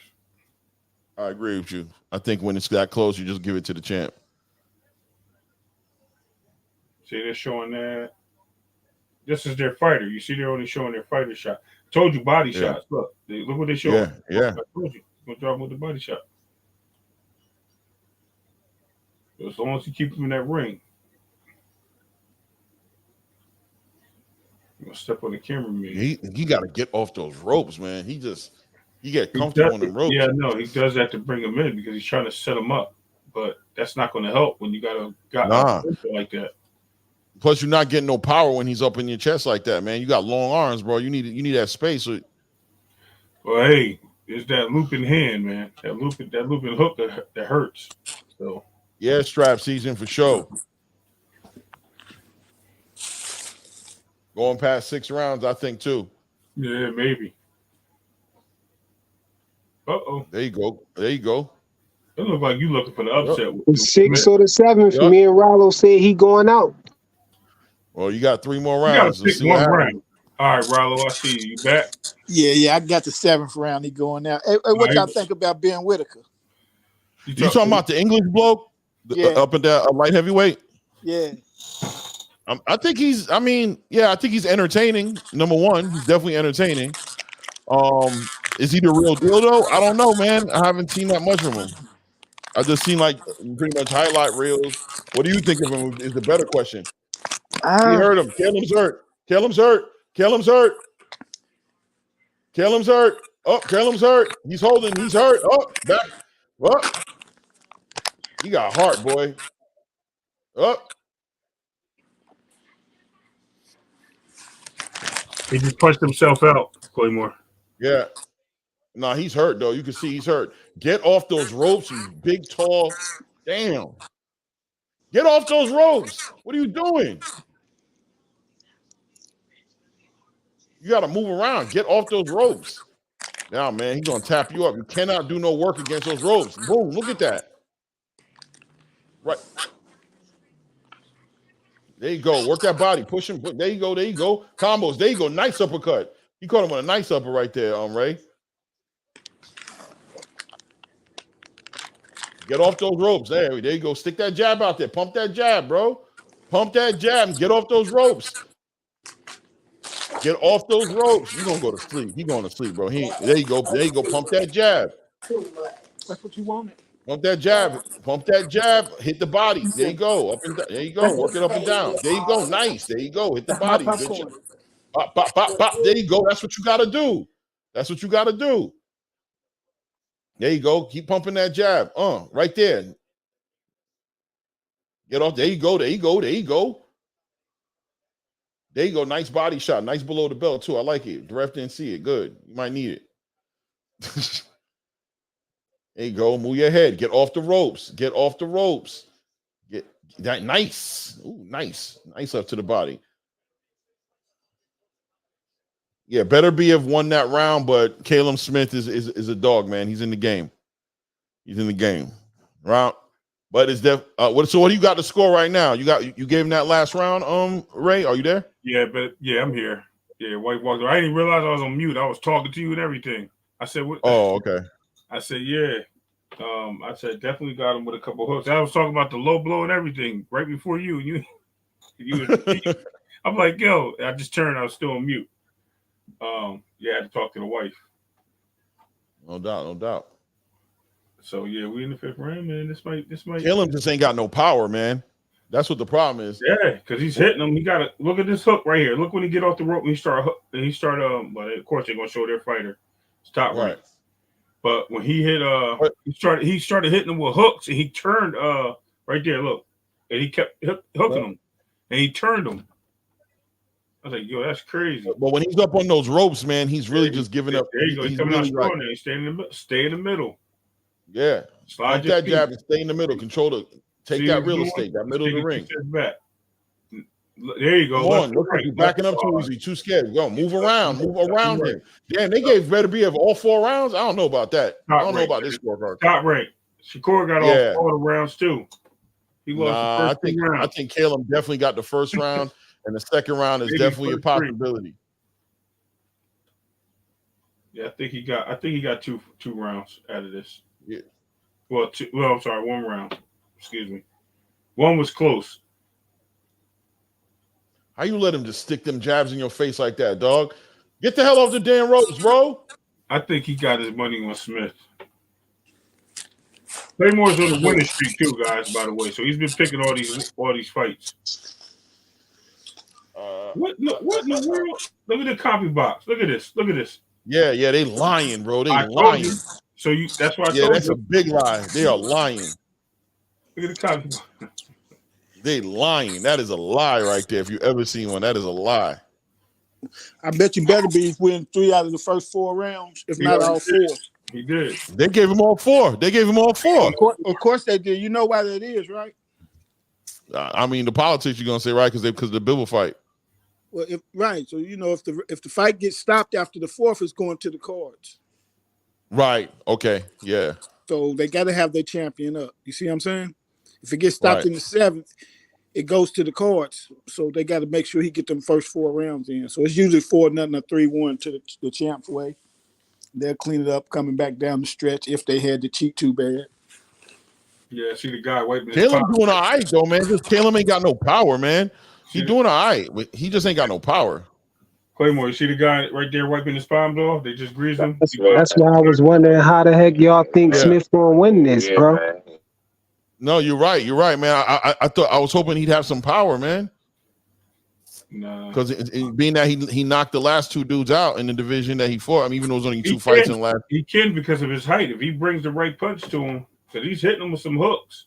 I agree with you. I think when it's that close, you just give it to the champ. See, they're showing that. This is their fighter. You see, they're only showing their fighter shot. Told you body shots. Look what they show. Yeah. I told you. Gonna drop him with the body shot. As long as you keep him in that ring. You're gonna step on the camera, man. He got to get off those ropes, man. He get comfortable on the ropes. Yeah, no, he does that to bring him in because he's trying to set him up. But that's not going to help when you got like that. Plus, you're not getting no power when he's up in your chest like that, man. You got long arms, bro. You need that space. Well, hey, it's that looping hand, man. That looping hook that hurts. So yeah, strap season for sure. Going past 6 rounds, I think too. Yeah, maybe. Uh-oh. There you go. It look like you looking for the upset. The 6th or the 7th. Me and Rollo said he going out. Well, you got 3 more rounds. Let's see one round. All right, Rollo, I see you. You back? Yeah, I got the 7th round. He going out. Hey, what y'all think about Ben Whitaker? You talking about the English bloke? Up and down, light heavyweight? Yeah. I think he's entertaining. Number one, he's definitely entertaining. Is he the real deal though? I don't know, man. I haven't seen that much of him. I just seen like pretty much highlight reels. What do you think of him? Is the better question. He hurt him. Callum's hurt. Callum's hurt. Callum's hurt. Callum's hurt. Oh, Callum's hurt. He's holding. He's hurt. Oh, back. Oh. He got heart, boy. Oh. He just punched himself out, Claymore. Yeah. Nah, he's hurt, though. You can see he's hurt. Get off those ropes, you big, tall. Damn. Get off those ropes. What are you doing? You got to move around. Get off those ropes. Now, man, he's going to tap you up. You cannot do no work against those ropes. Boom, look at that. Right. There you go. Work that body. Push him. There you go. There you go. Combos. There you go. Nice uppercut. He caught him with a nice upper right there, Ray. Get off those ropes. There you go. Stick that jab out there. Pump that jab, bro. Pump that jab and get off those ropes. Get off those ropes. You're going to go to sleep. He's going to sleep, bro. There you go. There you go. Pump that jab. That's what you wanted. Pump that jab. Pump that jab. Hit the body. There you go. Up and down. There you go. Work it up and down. There you go. Nice. There you go. Hit the body. Good job. Pop, pop, pop, pop. There you go. That's what you got to do. That's what you got to do. There you go. Keep pumping that jab. Right there. Get off. There you go. There you go. There you go. There you go. Nice body shot. Nice below the belt, too. I like it. The ref didn't see it. Good. You might need it. There you go. Move your head. Get off the ropes. Get off the ropes. Get that. Nice. Ooh, nice. Nice up to the body. Yeah, Berterbiev won that round, but Callum Smith is a dog, man. He's in the game. He's in the game. Round. But it's so what do you got to score right now? You gave him that last round, Ray? Are you there? Yeah, I'm here. Yeah, White Walker. I didn't realize I was on mute. I was talking to you and everything. I said, what? Oh, okay. I said, yeah. I said, definitely got him with a couple hooks. I was talking about the low blow and everything right before you. I'm like, yo, I just turned. I was still on mute. Yeah, I had to talk to the wife. No doubt, no doubt. So yeah, we in the fifth round, man. This might. Callum just ain't got no power, man. That's what the problem is. Yeah, because he's hitting him. He got to look at this hook right here. Look when he get off the rope and he start. But of course they're gonna show their fighter. It's top right. But when he hit, he started hitting him with hooks, and he turned right there. Look, and he kept hooking him, and he turned him. I was like, yo, that's crazy. But when he's up on those ropes, man, he's really just giving up. There you go. He's coming out strong there. Stay in the middle. Yeah. Slide that jab and stay in the middle. Take that real estate, that middle of the ring. Back. There you go. Come on, look, you're backing up too easy, too scared. Go, move around him. Damn, they gave Berterbiev all 4 rounds. I don't know about that. I don't know about this scorecard. Top rank. Shakur got all the rounds too. He lost the first round. I think Callum definitely got the first round. And the second round is definitely a possibility. Yeah, I think he got two rounds out of this. Yeah. Well, I'm sorry, 1 round. Excuse me. 1 was close. How you let him just stick them jabs in your face like that, dog? Get the hell off the damn ropes, bro. I think he got his money on Smith. Claymore's on the winning streak too, guys, by the way. So he's been picking all these fights. What in the world? Look at the copy box. Look at this. Yeah, they lying, bro. They lying. So that's why I told you. Yeah, that's a big lie. They are lying. Look at the copy box. They lying. That is a lie right there. If you ever seen one, that is a lie. I bet you Berterbiev win 3 out of the first 4 rounds, if not all 4. He did. They gave him all 4. Of course they did. You know why that is, right? I mean, the politics you're gonna say, right? Because the Bibble fight. Well, so if the fight gets stopped after the 4th, it's going to the cards. Right. Okay. Yeah. So they got to have their champion up. You see what I'm saying? If it gets stopped in the 7th, it goes to the cards. So they got to make sure he get them first 4 rounds in. So it's usually 4-0 or 3-1 to the champ's way. They'll clean it up coming back down the stretch if they had to cheat too bad. Yeah, see the guy wiping his Callum doing all right though, man. Just Callum ain't got no power, man. He doing all right. He just ain't got no power. Claymore, you see the guy right there wiping his palms off? They just greased him. That's why I was wondering how the heck y'all think Smith gonna win this, bro. Man. No, you're right. You're right, man. I thought I was hoping he'd have some power, man. Nah. Because being that he knocked the last two dudes out in the division that he fought. I mean, even though it was only two fights in the last. He can because of his height. If he brings the right punch to him, because he's hitting him with some hooks,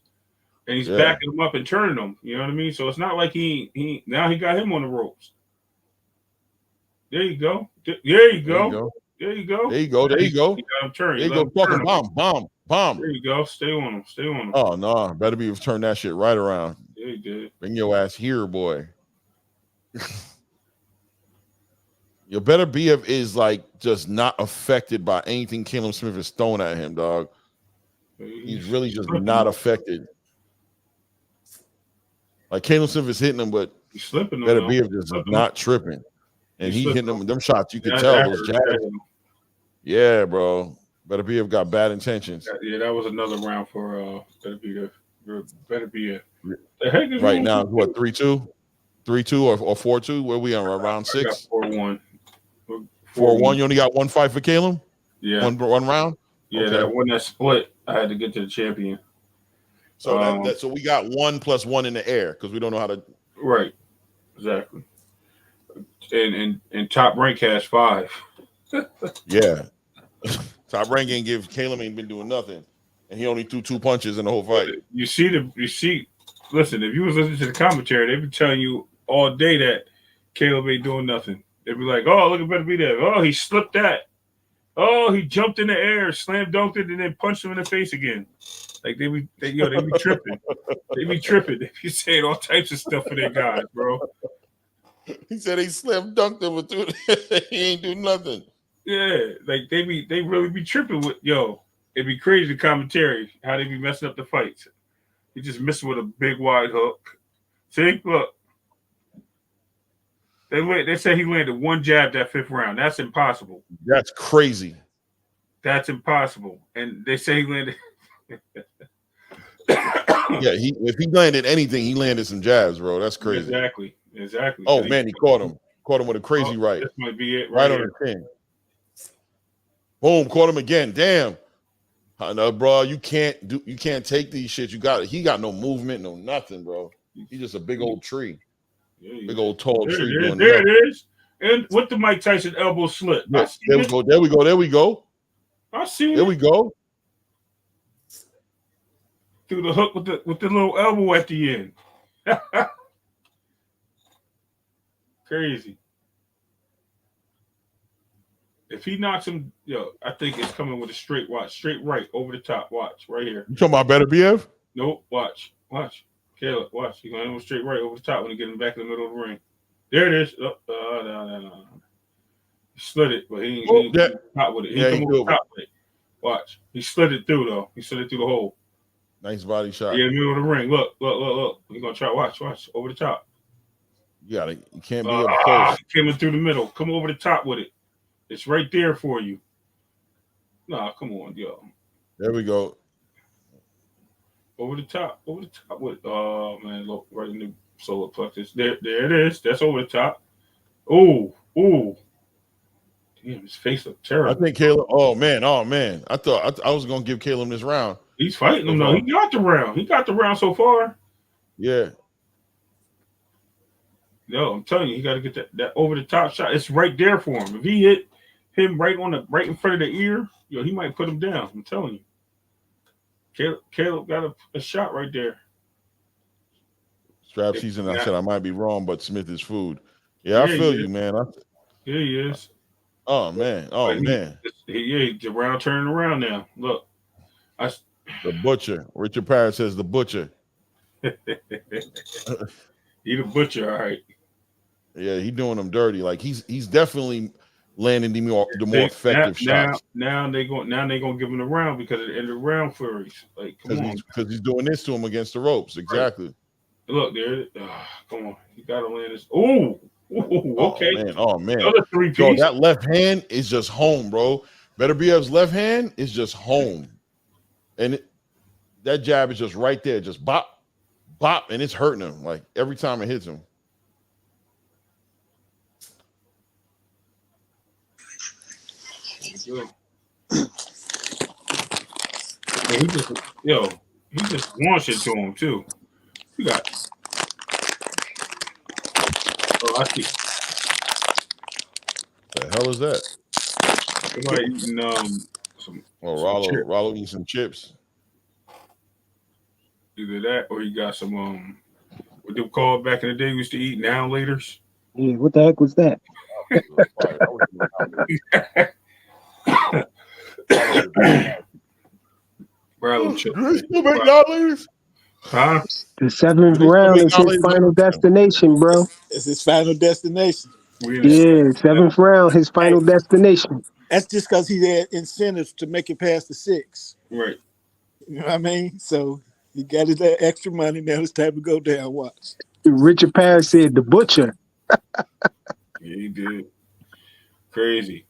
and he's backing him up and turning him. You know what I mean? So it's not like he now he got him on the ropes. There you go. There you go. There you go. There you go. There you go. You got him turn. There you go. Fucking bomb. There you go. Stay on him. Stay on him. Oh no, Berterbiev turned that shit right around. Yeah, he did. Bring your ass here, boy. Your Berterbiev is like just not affected by anything Callum Smith is throwing at him, dog. He's really just not affected. Like Callum Smith is hitting him, but he's slipping. Berterbiev just not tripping, and he's hitting them. Them shots you can tell those jabs. Yeah, bro. Berterbiev got bad intentions. Yeah, that was another round for Berterbiev. Berterbiev. The heck is right now? What 3-2, 3-2 or 4-2? Where we on? Round 6. 4-1. 4-1. You only got one fight for Callum? Yeah. One round? Yeah, okay. that one that split, I had to get to the champion. So so we got 1 + 1 in the air because we don't know how to. Right. Exactly. And Top Rank has 5. Yeah. Top Rank ain't Callum ain't been doing nothing. And he only threw 2 punches in the whole fight. You see, listen, if you was listening to the commentary, they'd be telling you all day that Caleb ain't doing nothing. They'd be like, oh, look at Berterbiev. Oh, he slipped that. Oh, he jumped in the air, slam dunked it, and then punched him in the face again. Like they be tripping. They be tripping. They be saying all types of stuff for their guys, bro. He said he slam dunked him, but he ain't do nothing. Yeah, like they really be tripping with it'd be crazy the commentary, how they be messing up the fights. He just missed with a big wide hook. See, look. They said he landed 1 jab that 5th round. That's impossible. That's crazy. That's impossible. And they say he landed. Yeah, if he landed anything, he landed some jabs, bro. That's crazy. Exactly. Oh man, he caught him. Caught him with a crazy right. This might be it. Right on the chin. Boom, caught him again. Damn. No, bro, you can't take these shit. He got no movement, no nothing, bro. He's just a big old tree. Yeah, big old tall tree. There it is. And with the Mike Tyson elbow slip. Yeah, there we go. There we go. I see it. There we go. Through the hook with the little elbow at the end. Crazy. If he knocks him, I think it's coming with a straight right over the top. Watch right here. You talking about Berterbiev? Nope. Watch. Caleb, watch. He's going to hit him straight right over the top when he gets him back in the middle of the ring. There it is. No. He slid it, but he ain't top with it. He come over top with it. Watch. He slid it through, though. He slid it through the hole. Nice body shot. Yeah, in the middle of the ring. Look. He's going to try. Watch. Over the top. You can't be up close. Coming through the middle. Come over the top with it. It's right there for you. Nah, come on, yo. There we go. Over the top with man, look right in the solar plexus. There it is. That's over the top. Ooh. Damn, his face looked terrible. I think Caleb. Oh man. I thought I was gonna give Caleb this round. He's fighting him though. He got the round. He got the round so far. Yeah. No, I'm telling you, he got to get that over the top shot. It's right there for him. If he hit him right in front of the ear, he might put him down. I'm telling you. Caleb got a shot right there. Strap season. I said I might be wrong, but Smith is food. Yeah, I feel you, man. Yeah, he is. Oh man. The round turning around now. Look, the butcher. Richard Parrish says the butcher. He the butcher, all right. Yeah, he doing them dirty. Like he's definitely landing the more effective shots. Now they gonna give him the round because of the end of the round flurries. Like, come on, because he's doing this to him against the ropes. Exactly. Right. Look there. Come on, you gotta land this. Ooh, okay. Oh man. Another 3-piece. Yo, that left hand is just home, bro. Berterbiev's left hand is just home, and that jab is just right there, just bop. And it's hurting him like every time it hits him. He just wants it to him too. You got. I see. The hell is that? Somebody eating some Rollo eating some chips. Either that or he got some what they call back in the day we used to eat now laters. Yeah, what the heck was that? Bravo chip. Huh? The 7th round is his final destination, bro. It's his final destination. Yeah, 7th round, his final destination. That's just because he had incentives to make it past the 6. Right. You know what I mean? So he got his extra money. Now it's time to go down. Watch. Richard Paris said the butcher. Yeah, he did. Crazy.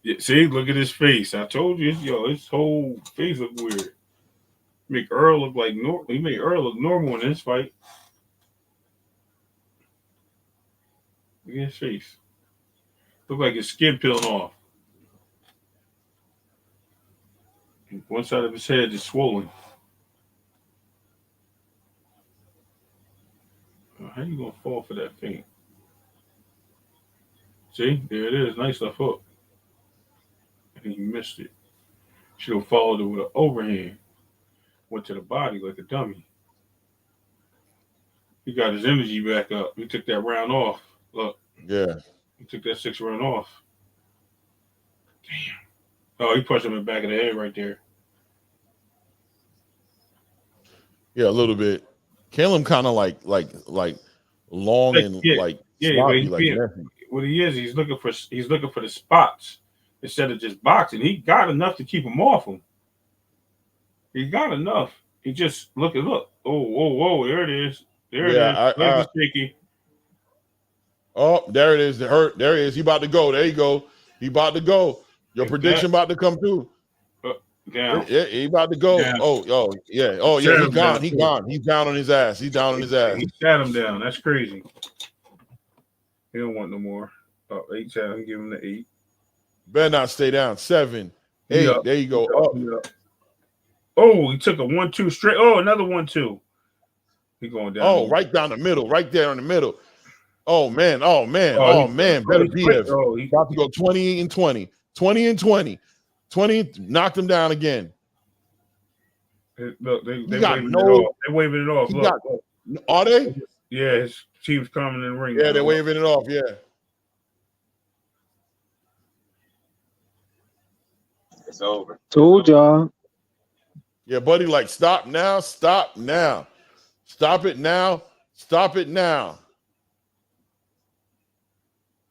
Yeah, see, look at his face. I told you, his whole face look weird. Make Earl look like he made Earl look normal in this fight. Look at his face. Look like his skin peeling off. One side of his head is swollen. How you gonna fall for that feint? See, there it is. Nice left hook. And he missed it. Should have followed it with an overhand. Went to the body like a dummy. He got his energy back up. He took that round off. Look. Yeah. He took that 6th round off. Damn. Oh, he punched him in the back of the head right there. Yeah, a little bit. Callum kind of like long and sloppy, what he is, he's looking for the spots instead of just boxing. He got enough to keep him off him. He got enough. He just look. Oh, there it is. There it is. There's the shaky. Oh, there it is. There it is. He about to go. There you go. He about to go. Your prediction about to come through. Down. Yeah, he about to go. Down. Oh, yeah. Oh, yeah. He's gone. He's gone. He's down on his ass. He's down on his ass. He sat him down. That's crazy. He don't want no more. 8 7. Give him the 8. Better not stay down. 7, 8. Yep. There you go. Up. Yep. Oh, he took a 1-2 straight. Oh, another 1-2. He going down. Oh, right down the middle. Right there in the middle. Oh, man. Berterbiev. About to go 20 and 20. 20 and 20. 20 knocked him down again. Look, they waving it off. They're waving it off. Look. Are they? Yeah, his team's coming in the ring. Yeah, they're waving it off. Yeah. It's over. Told y'all. Yeah, buddy, like stop now, stop now. Stop it now, stop it now.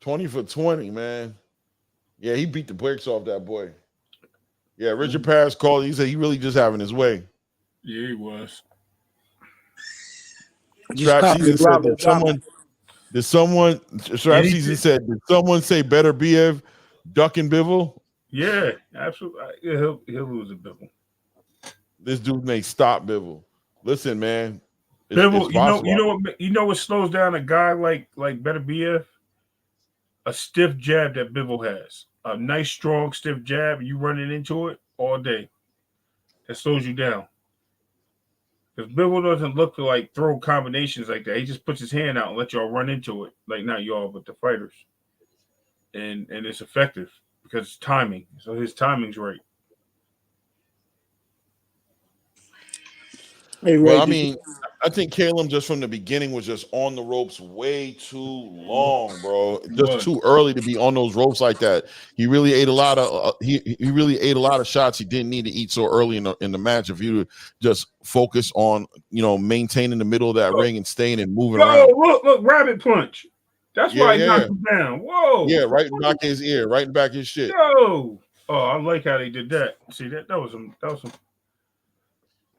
20 for 20, man. Yeah, he beat the brakes off that boy. Yeah, Richard Paris called. He said he really just having his way. Yeah, he was. Trap season said that did someone say Berterbiev ducking Bivol? Yeah, absolutely. Yeah, he'll lose a Bivol. This dude may stop Bivol. Listen, man. Bivol, you know what slows down a guy like Berterbiev? A stiff jab that Bivol has. A nice, strong, stiff jab. You running into it all day. That slows you down. Because Bivol doesn't look to like throw combinations like that. He just puts his hand out and let y'all run into it. Like not y'all, but the fighters. And it's effective because it's timing. So his timing's right. Hey, Ray, well, I mean, I think Callum just from the beginning was just on the ropes way too long, bro. Just too early to be on those ropes like that. He really ate a lot of he really ate a lot of shots he didn't need to eat so early in the match. If you just focus on maintaining the middle of that ring and staying and moving around. Look, rabbit punch. That's why he knocked him down. Whoa. Yeah, right in the back of his ear, right in the back of his shit. Yo. Oh, I like how they did that. See that was some.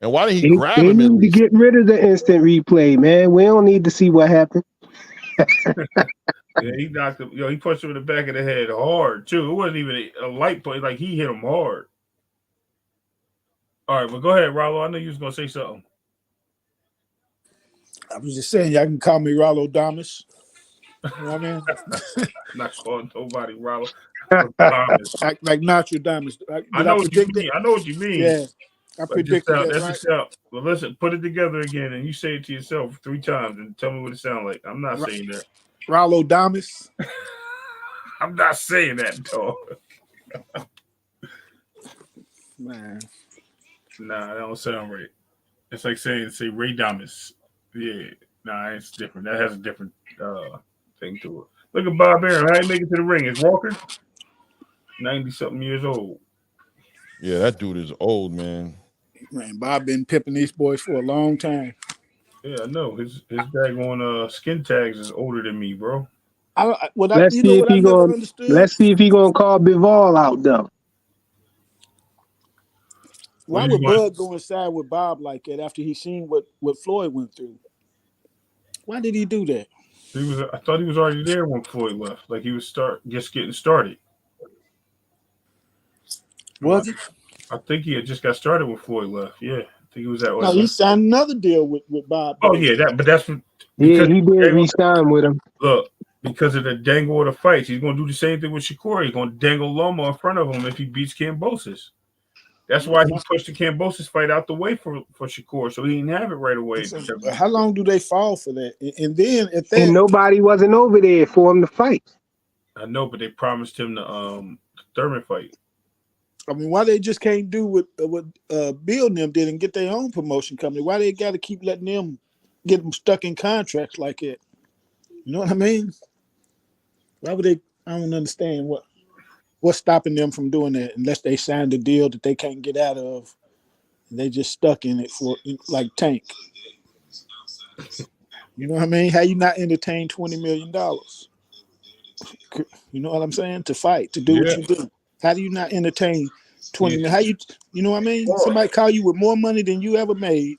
And why did he grab him? They need to get rid of the instant replay, man. We don't need to see what happened. Yeah, he knocked him. He punched him in the back of the head hard too. It wasn't even a light punch. Like he hit him hard. All right, well, go ahead, Rollo. I know you was gonna say something. I was just saying, y'all can call me Rollo Damas. You know what I mean? Not calling nobody Rollo. like Nostradamus. I know what you mean. I know what you mean. Yeah. I predicted that. That's yourself. Well, listen, put it together again, and you say it to yourself 3 times, and tell me what it sounds like. I'm not saying that. Rollo Damas. I'm not saying that, dog. Man. Nah, that don't sound right. It's like say Ray Damas. Yeah. Nah, it's different. That has a different thing to it. Look at Bob Aaron. How he make it to the ring? Is Walker 90-something years old. Yeah, that dude is old, man. Man, Bob been pimping these boys for a long time. Yeah, I know. His daggone skin tags is older than me, bro. Let's see if he gonna call Bivol out though. Why would Bud go inside with Bob like that after he seen what Floyd went through? Why did he do that? I thought he was already there when Floyd left. Like he was just getting started. Was it? I think he had just got started when Floyd left. Yeah, I think he was at. No, he signed another deal with Bob. Oh yeah, that's what. Yeah, he did re-sign with him. Look, because of the dangle of the fights, he's going to do the same thing with Shakur. He's going to dangle Loma in front of him if he beats Kambosos. That's why he pushed the Kambosos fight out the way for Shakur, so he didn't have it right away. How long do they fall for that? And then if they nobody wasn't over there for him to fight. I know, but they promised him the Thurman fight. I mean, why they just can't do what Bill and them did and get their own promotion company? Why they got to keep letting them get them stuck in contracts like that? You know what I mean? Why would they? I don't understand what's stopping them from doing that unless they signed a deal that they can't get out of. And they just stuck in it for like Tank. You know what I mean? How you not entertain $20 million? You know what I'm saying? To fight, to do what you do. How do you not entertain 20 million? How you know what I mean? Somebody call you with more money than you ever made,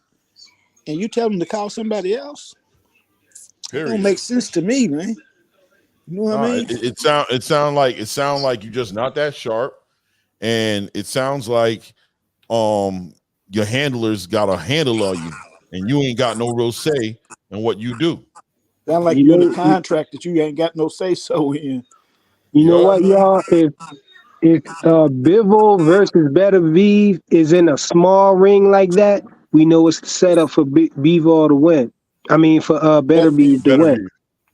and you tell them to call somebody else? It don't make sense to me, man. You know what I mean? It sound like you're just not that sharp, and it sounds like your handlers got a handle on you, and you ain't got no real say in what you do. Sound like you're in a contract that you ain't got no say so in. You know what, y'all? If Bivol versus Berterbiev is in a small ring like that, we know it's the setup for Bivol to win. I mean, for Berterbiev to win.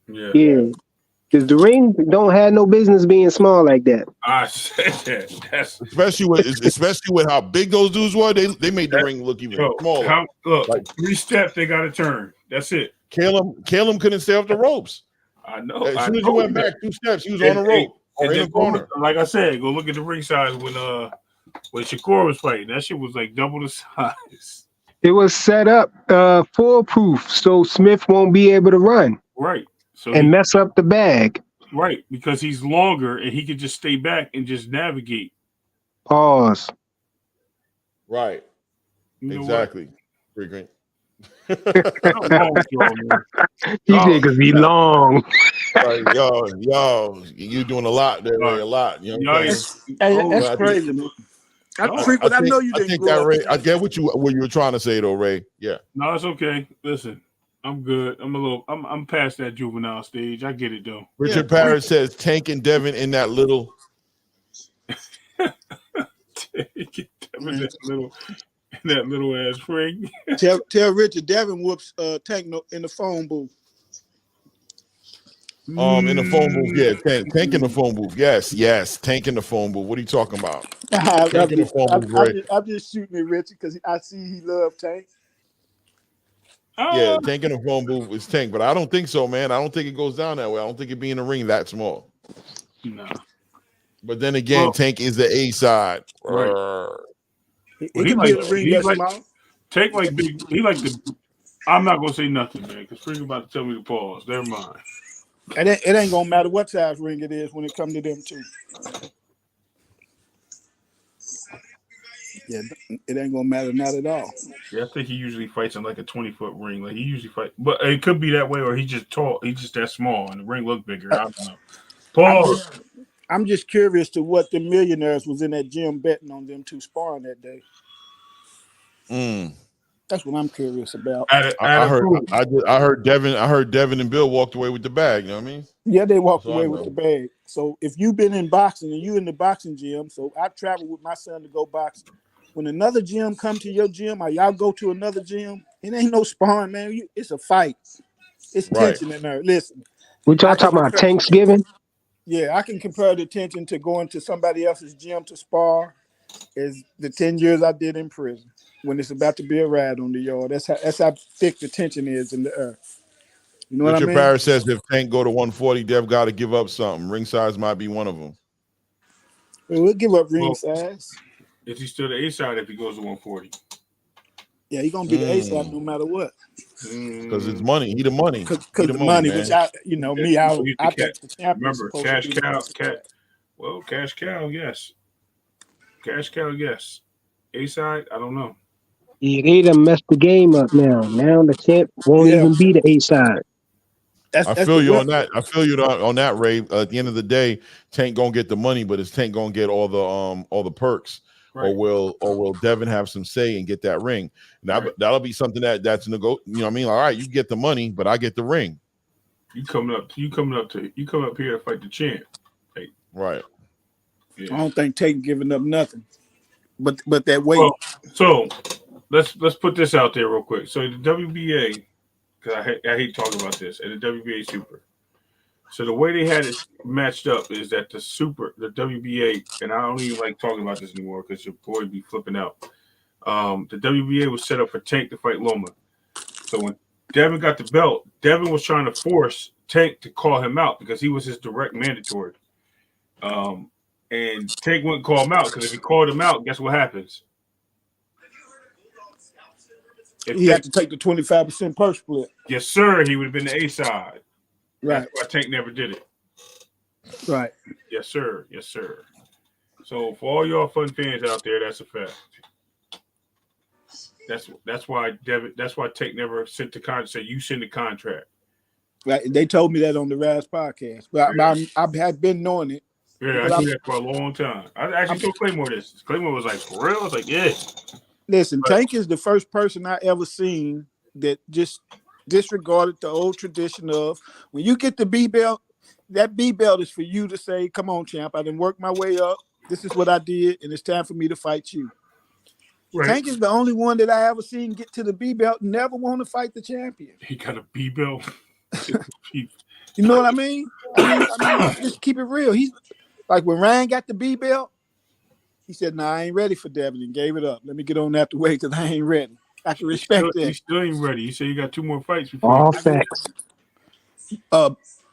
Yeah. Because the ring don't have no business being small like that. I said that. Especially with how big those dudes were, they made the ring look even smaller. Look, 3 steps they got to turn. That's it. Callum couldn't stay off the ropes. I know. As soon as you went back 2 steps, he was on the rope. Or in the corner. Like I said, go look at the ring size when Shakur was fighting. That shit was like double the size. It was set up foolproof, so Smith won't be able to run. Right. So and mess up the bag. Right, because he's longer and he could just stay back and just navigate. Pause. Right. Exactly. Frequent. He said because he long. Yo, you doing a lot there, Ray, a lot. You know what I'm saying? That's crazy, man. I know you didn't. I think that, Ray. I get what you were trying to say, though, Ray. Yeah. No, it's okay. Listen, I'm good. I'm past that juvenile stage. I get it though. Richard Parrish says Tank and Devin in that little. In that little ass ring. Tell Richard Devin whoops Tank in the phone booth. In the phone booth, yeah. Tank in the phone booth. Yes. Tank in the phone booth. What are you talking about? Tank in the phone booth, right? I'm just shooting at Richard because I see he loves Tank. Yeah, Tank in the phone booth is Tank, but I don't think so, man. I don't think it goes down that way. I don't think it be in the ring that small. No. But then again, Tank is the A side. Right. He like the. I'm not gonna say nothing, man, because Freak about to tell me to pause. Never mind. It ain't gonna matter what size ring it is when it comes to them two. Yeah, it ain't gonna matter, not at all. Yeah, I think he usually fights in like a 20-foot ring. Like he usually fight, but it could be that way, or he's just tall. He's just that small, and the ring look bigger. I don't know. Pause. I'm just curious to what the millionaires was in that gym betting on them two sparring that day. That's what I'm curious about. I heard Devin and Bill walked away with the bag. You know what I mean? Yeah, they walked away with the bag. So if you've been in boxing and you in the boxing gym, so I traveled with my son to go boxing. When another gym come to your gym or y'all go to another gym, it ain't no sparring, man. It's a fight. It's tension in there. Listen. What y'all talking about? Thanksgiving? Yeah, I can compare the tension to going to somebody else's gym to spar as the 10 years I did in prison when it's about to be a ride on the yard. That's how thick the tension is in the earth. You know what I Richard mean? Parrish says if Tank go to 140, Dev got to give up something. Ring size might be one of them. We'll give up ring size. Is he still the A side if he goes to 140? Yeah, he's gonna be the A side no matter what. Because it's money. He the money. Because the money, man. which I think the champion. Remember, cash cow. Cash cow, yes. Cash cow, yes. A side, I don't know. Yeah, they done messed the game up now. Now the champ won't even be the A side. I feel you on that. I feel you on that, Ray. At the end of the day, Tank gonna get the money, but is Tank gonna get all the perks, right. or will Devin have some say and get that ring? That'll be something that's You know what I mean? All right, you get the money, but I get the ring. You come up here to fight the champ, right? Yeah. I don't think Tank giving up nothing, but that weight. Well, so let's put this out there real quick. So the WBA. Because I hate talking about this, and the WBA Super. So the way they had it matched up is that the WBA, and I don't even like talking about this anymore because your boy be flipping out. The WBA was set up for Tank to fight Loma. So when Devin got the belt, Devin was trying to force Tank to call him out because he was his direct mandatory. And Tank wouldn't call him out because if he called him out, guess what happens? He had to take the 25% purse split. Yes, sir. He would have been the A side. Right. That's why Tank never did it. Right. Yes, sir. Yes, sir. So for all y'all fun fans out there, that's a fact. That's why Tank never sent the contract. Say you send the contract. Right. They told me that on the Raz podcast, but I had been knowing it. Yeah, I knew that for a long time. I actually told Claymore this. Claymore was like, for real? I was like, yeah. Listen, Tank is the first person I ever seen that just disregarded the old tradition of when you get the B belt, that B belt is for you to say, come on, champ, I didn't work my way up. This is what I did, and it's time for me to fight you. Right. Tank is the only one that I ever seen get to the B belt and never want to fight the champion. He got a B belt. You know what I mean? I mean, just keep it real. He's like when Ryan got the B belt, he said, "Nah, I ain't ready for Devin," and gave it up. Let me get on that the way because I ain't ready. I can respect that. He still ain't ready. You say you got 2 more fights before. All facts.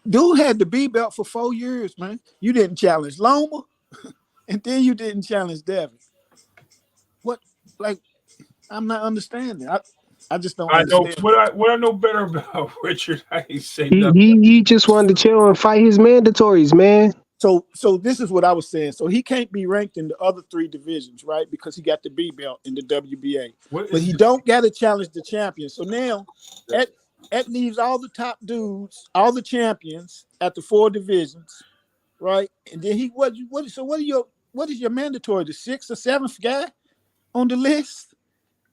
Dude had the B belt for 4 years, man. You didn't challenge Loma, and then you didn't challenge Devin. What? Like, I'm not understanding. I just don't understand. What I know better about Richard, I ain't say nothing. He just wanted to chill and fight his mandatories, man. So this is what I was saying. So he can't be ranked in the other 3 divisions, right? Because he got the B belt in the WBA. But he don't got to challenge the champion. So now that leaves all the top dudes, all the champions at the 4 divisions, right? And then what is your mandatory? The 6th or 7th guy on the list?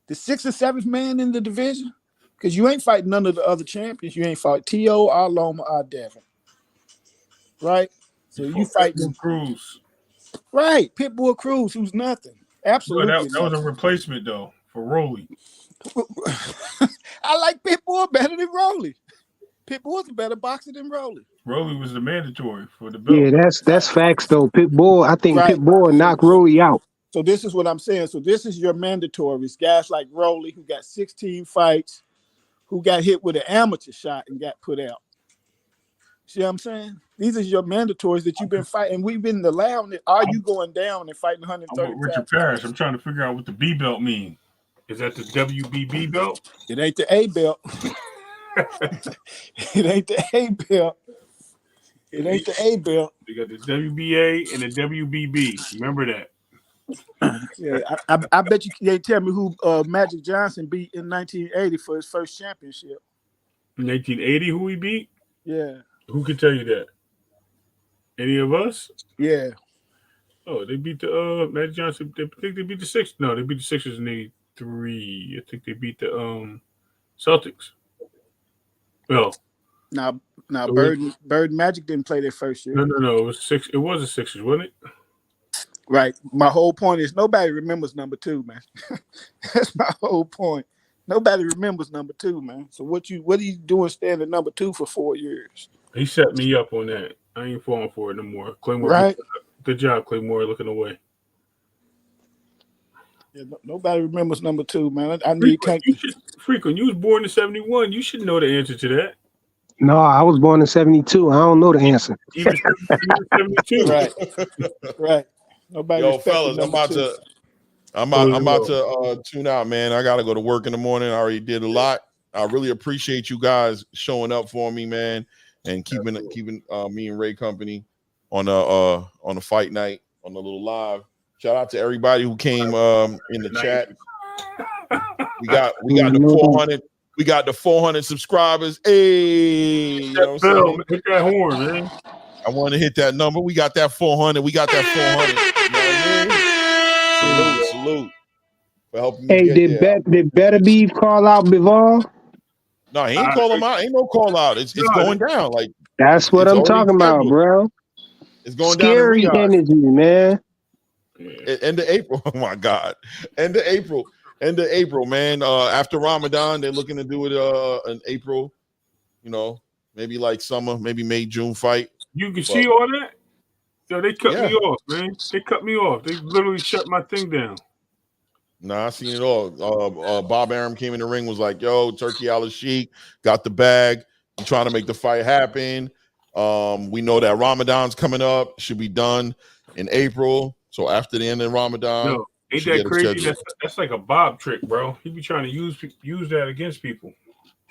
The 6th or 7th man in the division? Because you ain't fighting none of the other champions. You ain't fight T.O., or Loma, or Devin. Right? So you fight Cruz. Right. Pitbull Cruz, who's nothing. Absolutely. That was a replacement, though, for Rolly. I like Pitbull better than Rolly. Pitbull's a better boxer than Rolly. Rolly was the mandatory for the belt. Yeah, that's facts, though. Pitbull, I think Pitbull knocked Rolly out. So this is what I'm saying. So this is your mandatories. Guys like Rolly, who got 16 fights, who got hit with an amateur shot and got put out. See what I'm saying? These are your mandatories that you've been fighting. We've been allowing it. Are you going down and fighting 130? I'm Richard Parrish. I'm trying to figure out what the B belt mean. Is that the WBB belt? It ain't the A belt. It ain't the A belt. It ain't the A belt. You got the WBA and the WBB. Remember that. Yeah, I bet you can't tell me who Magic Johnson beat in 1980 for his first championship. 1980, who he beat? Yeah. Who can tell you that? Any of us? Yeah. Oh, they beat the Magic Johnson. I think they beat the Sixers. No, they beat the Sixers in 83. I think they beat the Celtics. Well, now Bird and Magic didn't play their first year. No. It was six. It was the Sixers, wasn't it? Right. My whole point is nobody remembers number 2, man. That's my whole point. Nobody remembers number 2, man. So what are you doing staying at number 2 for 4 years? He set me up on that. I ain't falling for it no more. Claymore, Right. good job, Claymore, looking away. Yeah, nobody remembers number 2, man. I need Tank. Frequent, you was born in 71. You should know the answer to that. No, I was born in 72. I don't know the answer. Even 72. Right. Nobody. Yo, fellas, I'm about to tune out, man. I gotta go to work in the morning. I already did a lot. I really appreciate you guys showing up for me, man, and keeping me and Ray company on a fight night on the little live. Shout out to everybody who came in the chat. We got the 400. We got the 400 subscribers. Hey, you know what I'm saying? Hit that horn, man. I want to hit that number. We got that 400. We got that 400. You know what I mean? Salute for helping me. Hey, did Berterbiev call out Bivol? No, he ain't call him out. Ain't no call out. It's going down. Like that's what I'm talking about, bro. It's going Scary down. Scary energy, man. End of April. Oh my God. End of April, man. After Ramadan, they're looking to do it in April. You know, maybe like summer, maybe May, June fight. You can see all that? Yo, they cut me off, man. They cut me off. They literally shut my thing down. Nah, I seen it all. Bob Arum came in the ring, was like, yo, Turkey Al-Sheikh got the bag. I'm trying to make the fight happen. We know that Ramadan's coming up. Should be done in April. So after the end of Ramadan. No, ain't that crazy? That's like a Bob trick, bro. He be trying to use that against people.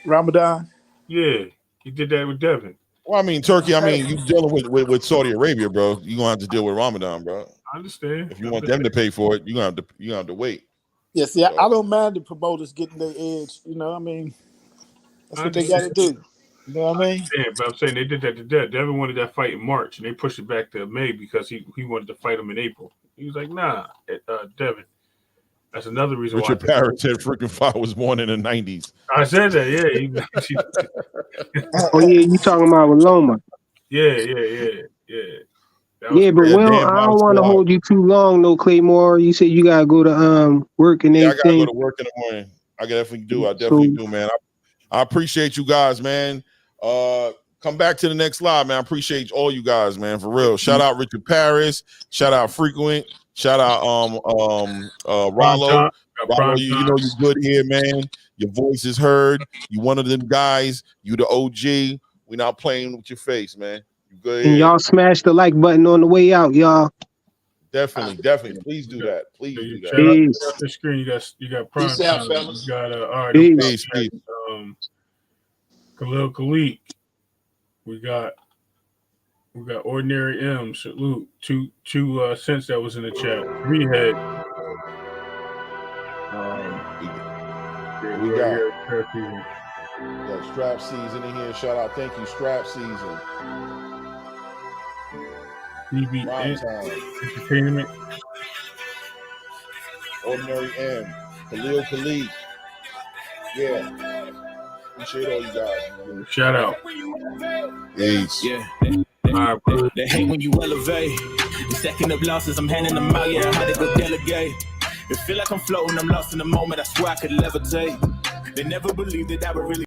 Ramadan? Yeah, he did that with Devin. Well, I mean, Turkey, you dealing with Saudi Arabia, bro. You're gonna have to deal with Ramadan, bro. I understand. If you want them to pay for it, you're gonna have to wait. Yeah, see, I don't mind the promoters getting their edge. You know what I mean? That's what they got to do. You know what I mean? Yeah, but I'm saying they did that to Devin. Devin wanted that fight in March, and they pushed it back to May because he wanted to fight him in April. He was like, nah, Devin. That's another reason Richard why. Parrott said freaking fight was born in the 90s. I said that, yeah. Oh, yeah, you talking about with Loma. Yeah. Yeah, but I don't want to hold you too long, no, Claymore. You said you gotta go to work and everything. I gotta go to work in the morning. I definitely do, man. I appreciate you guys, man. Come back to the next live, man. I appreciate all you guys, man, for real. Shout out Richard Paris. Shout out Frequent. Shout out Rollo. Rollo, you know you good here, man. Your voice is heard. You one of them guys. You the OG. We not playing with your face, man. You good and here. y'all smash the like button on the way out, y'all. Definitely. Please do that. Please do that. Peace. The screen, you got prime Peace out, time. fellas. You got all right. Peace. Khalil Khalik. We got Ordinary M. Salute. Two cents that was in the chat. Rehead. We got Strap Season in here. Shout out. Thank you, Strap Season. BB Entertainment. Ordinary M. Khalil Khalik. Yeah. Appreciate all you guys. Man. Shout out. Peace. Yeah. They hate when you elevate. The second of losses, I'm handing them out. Yeah, I had to go delegate. It feel like I'm floating. I'm lost in the moment. I swear I could levitate. They never believed that I would really.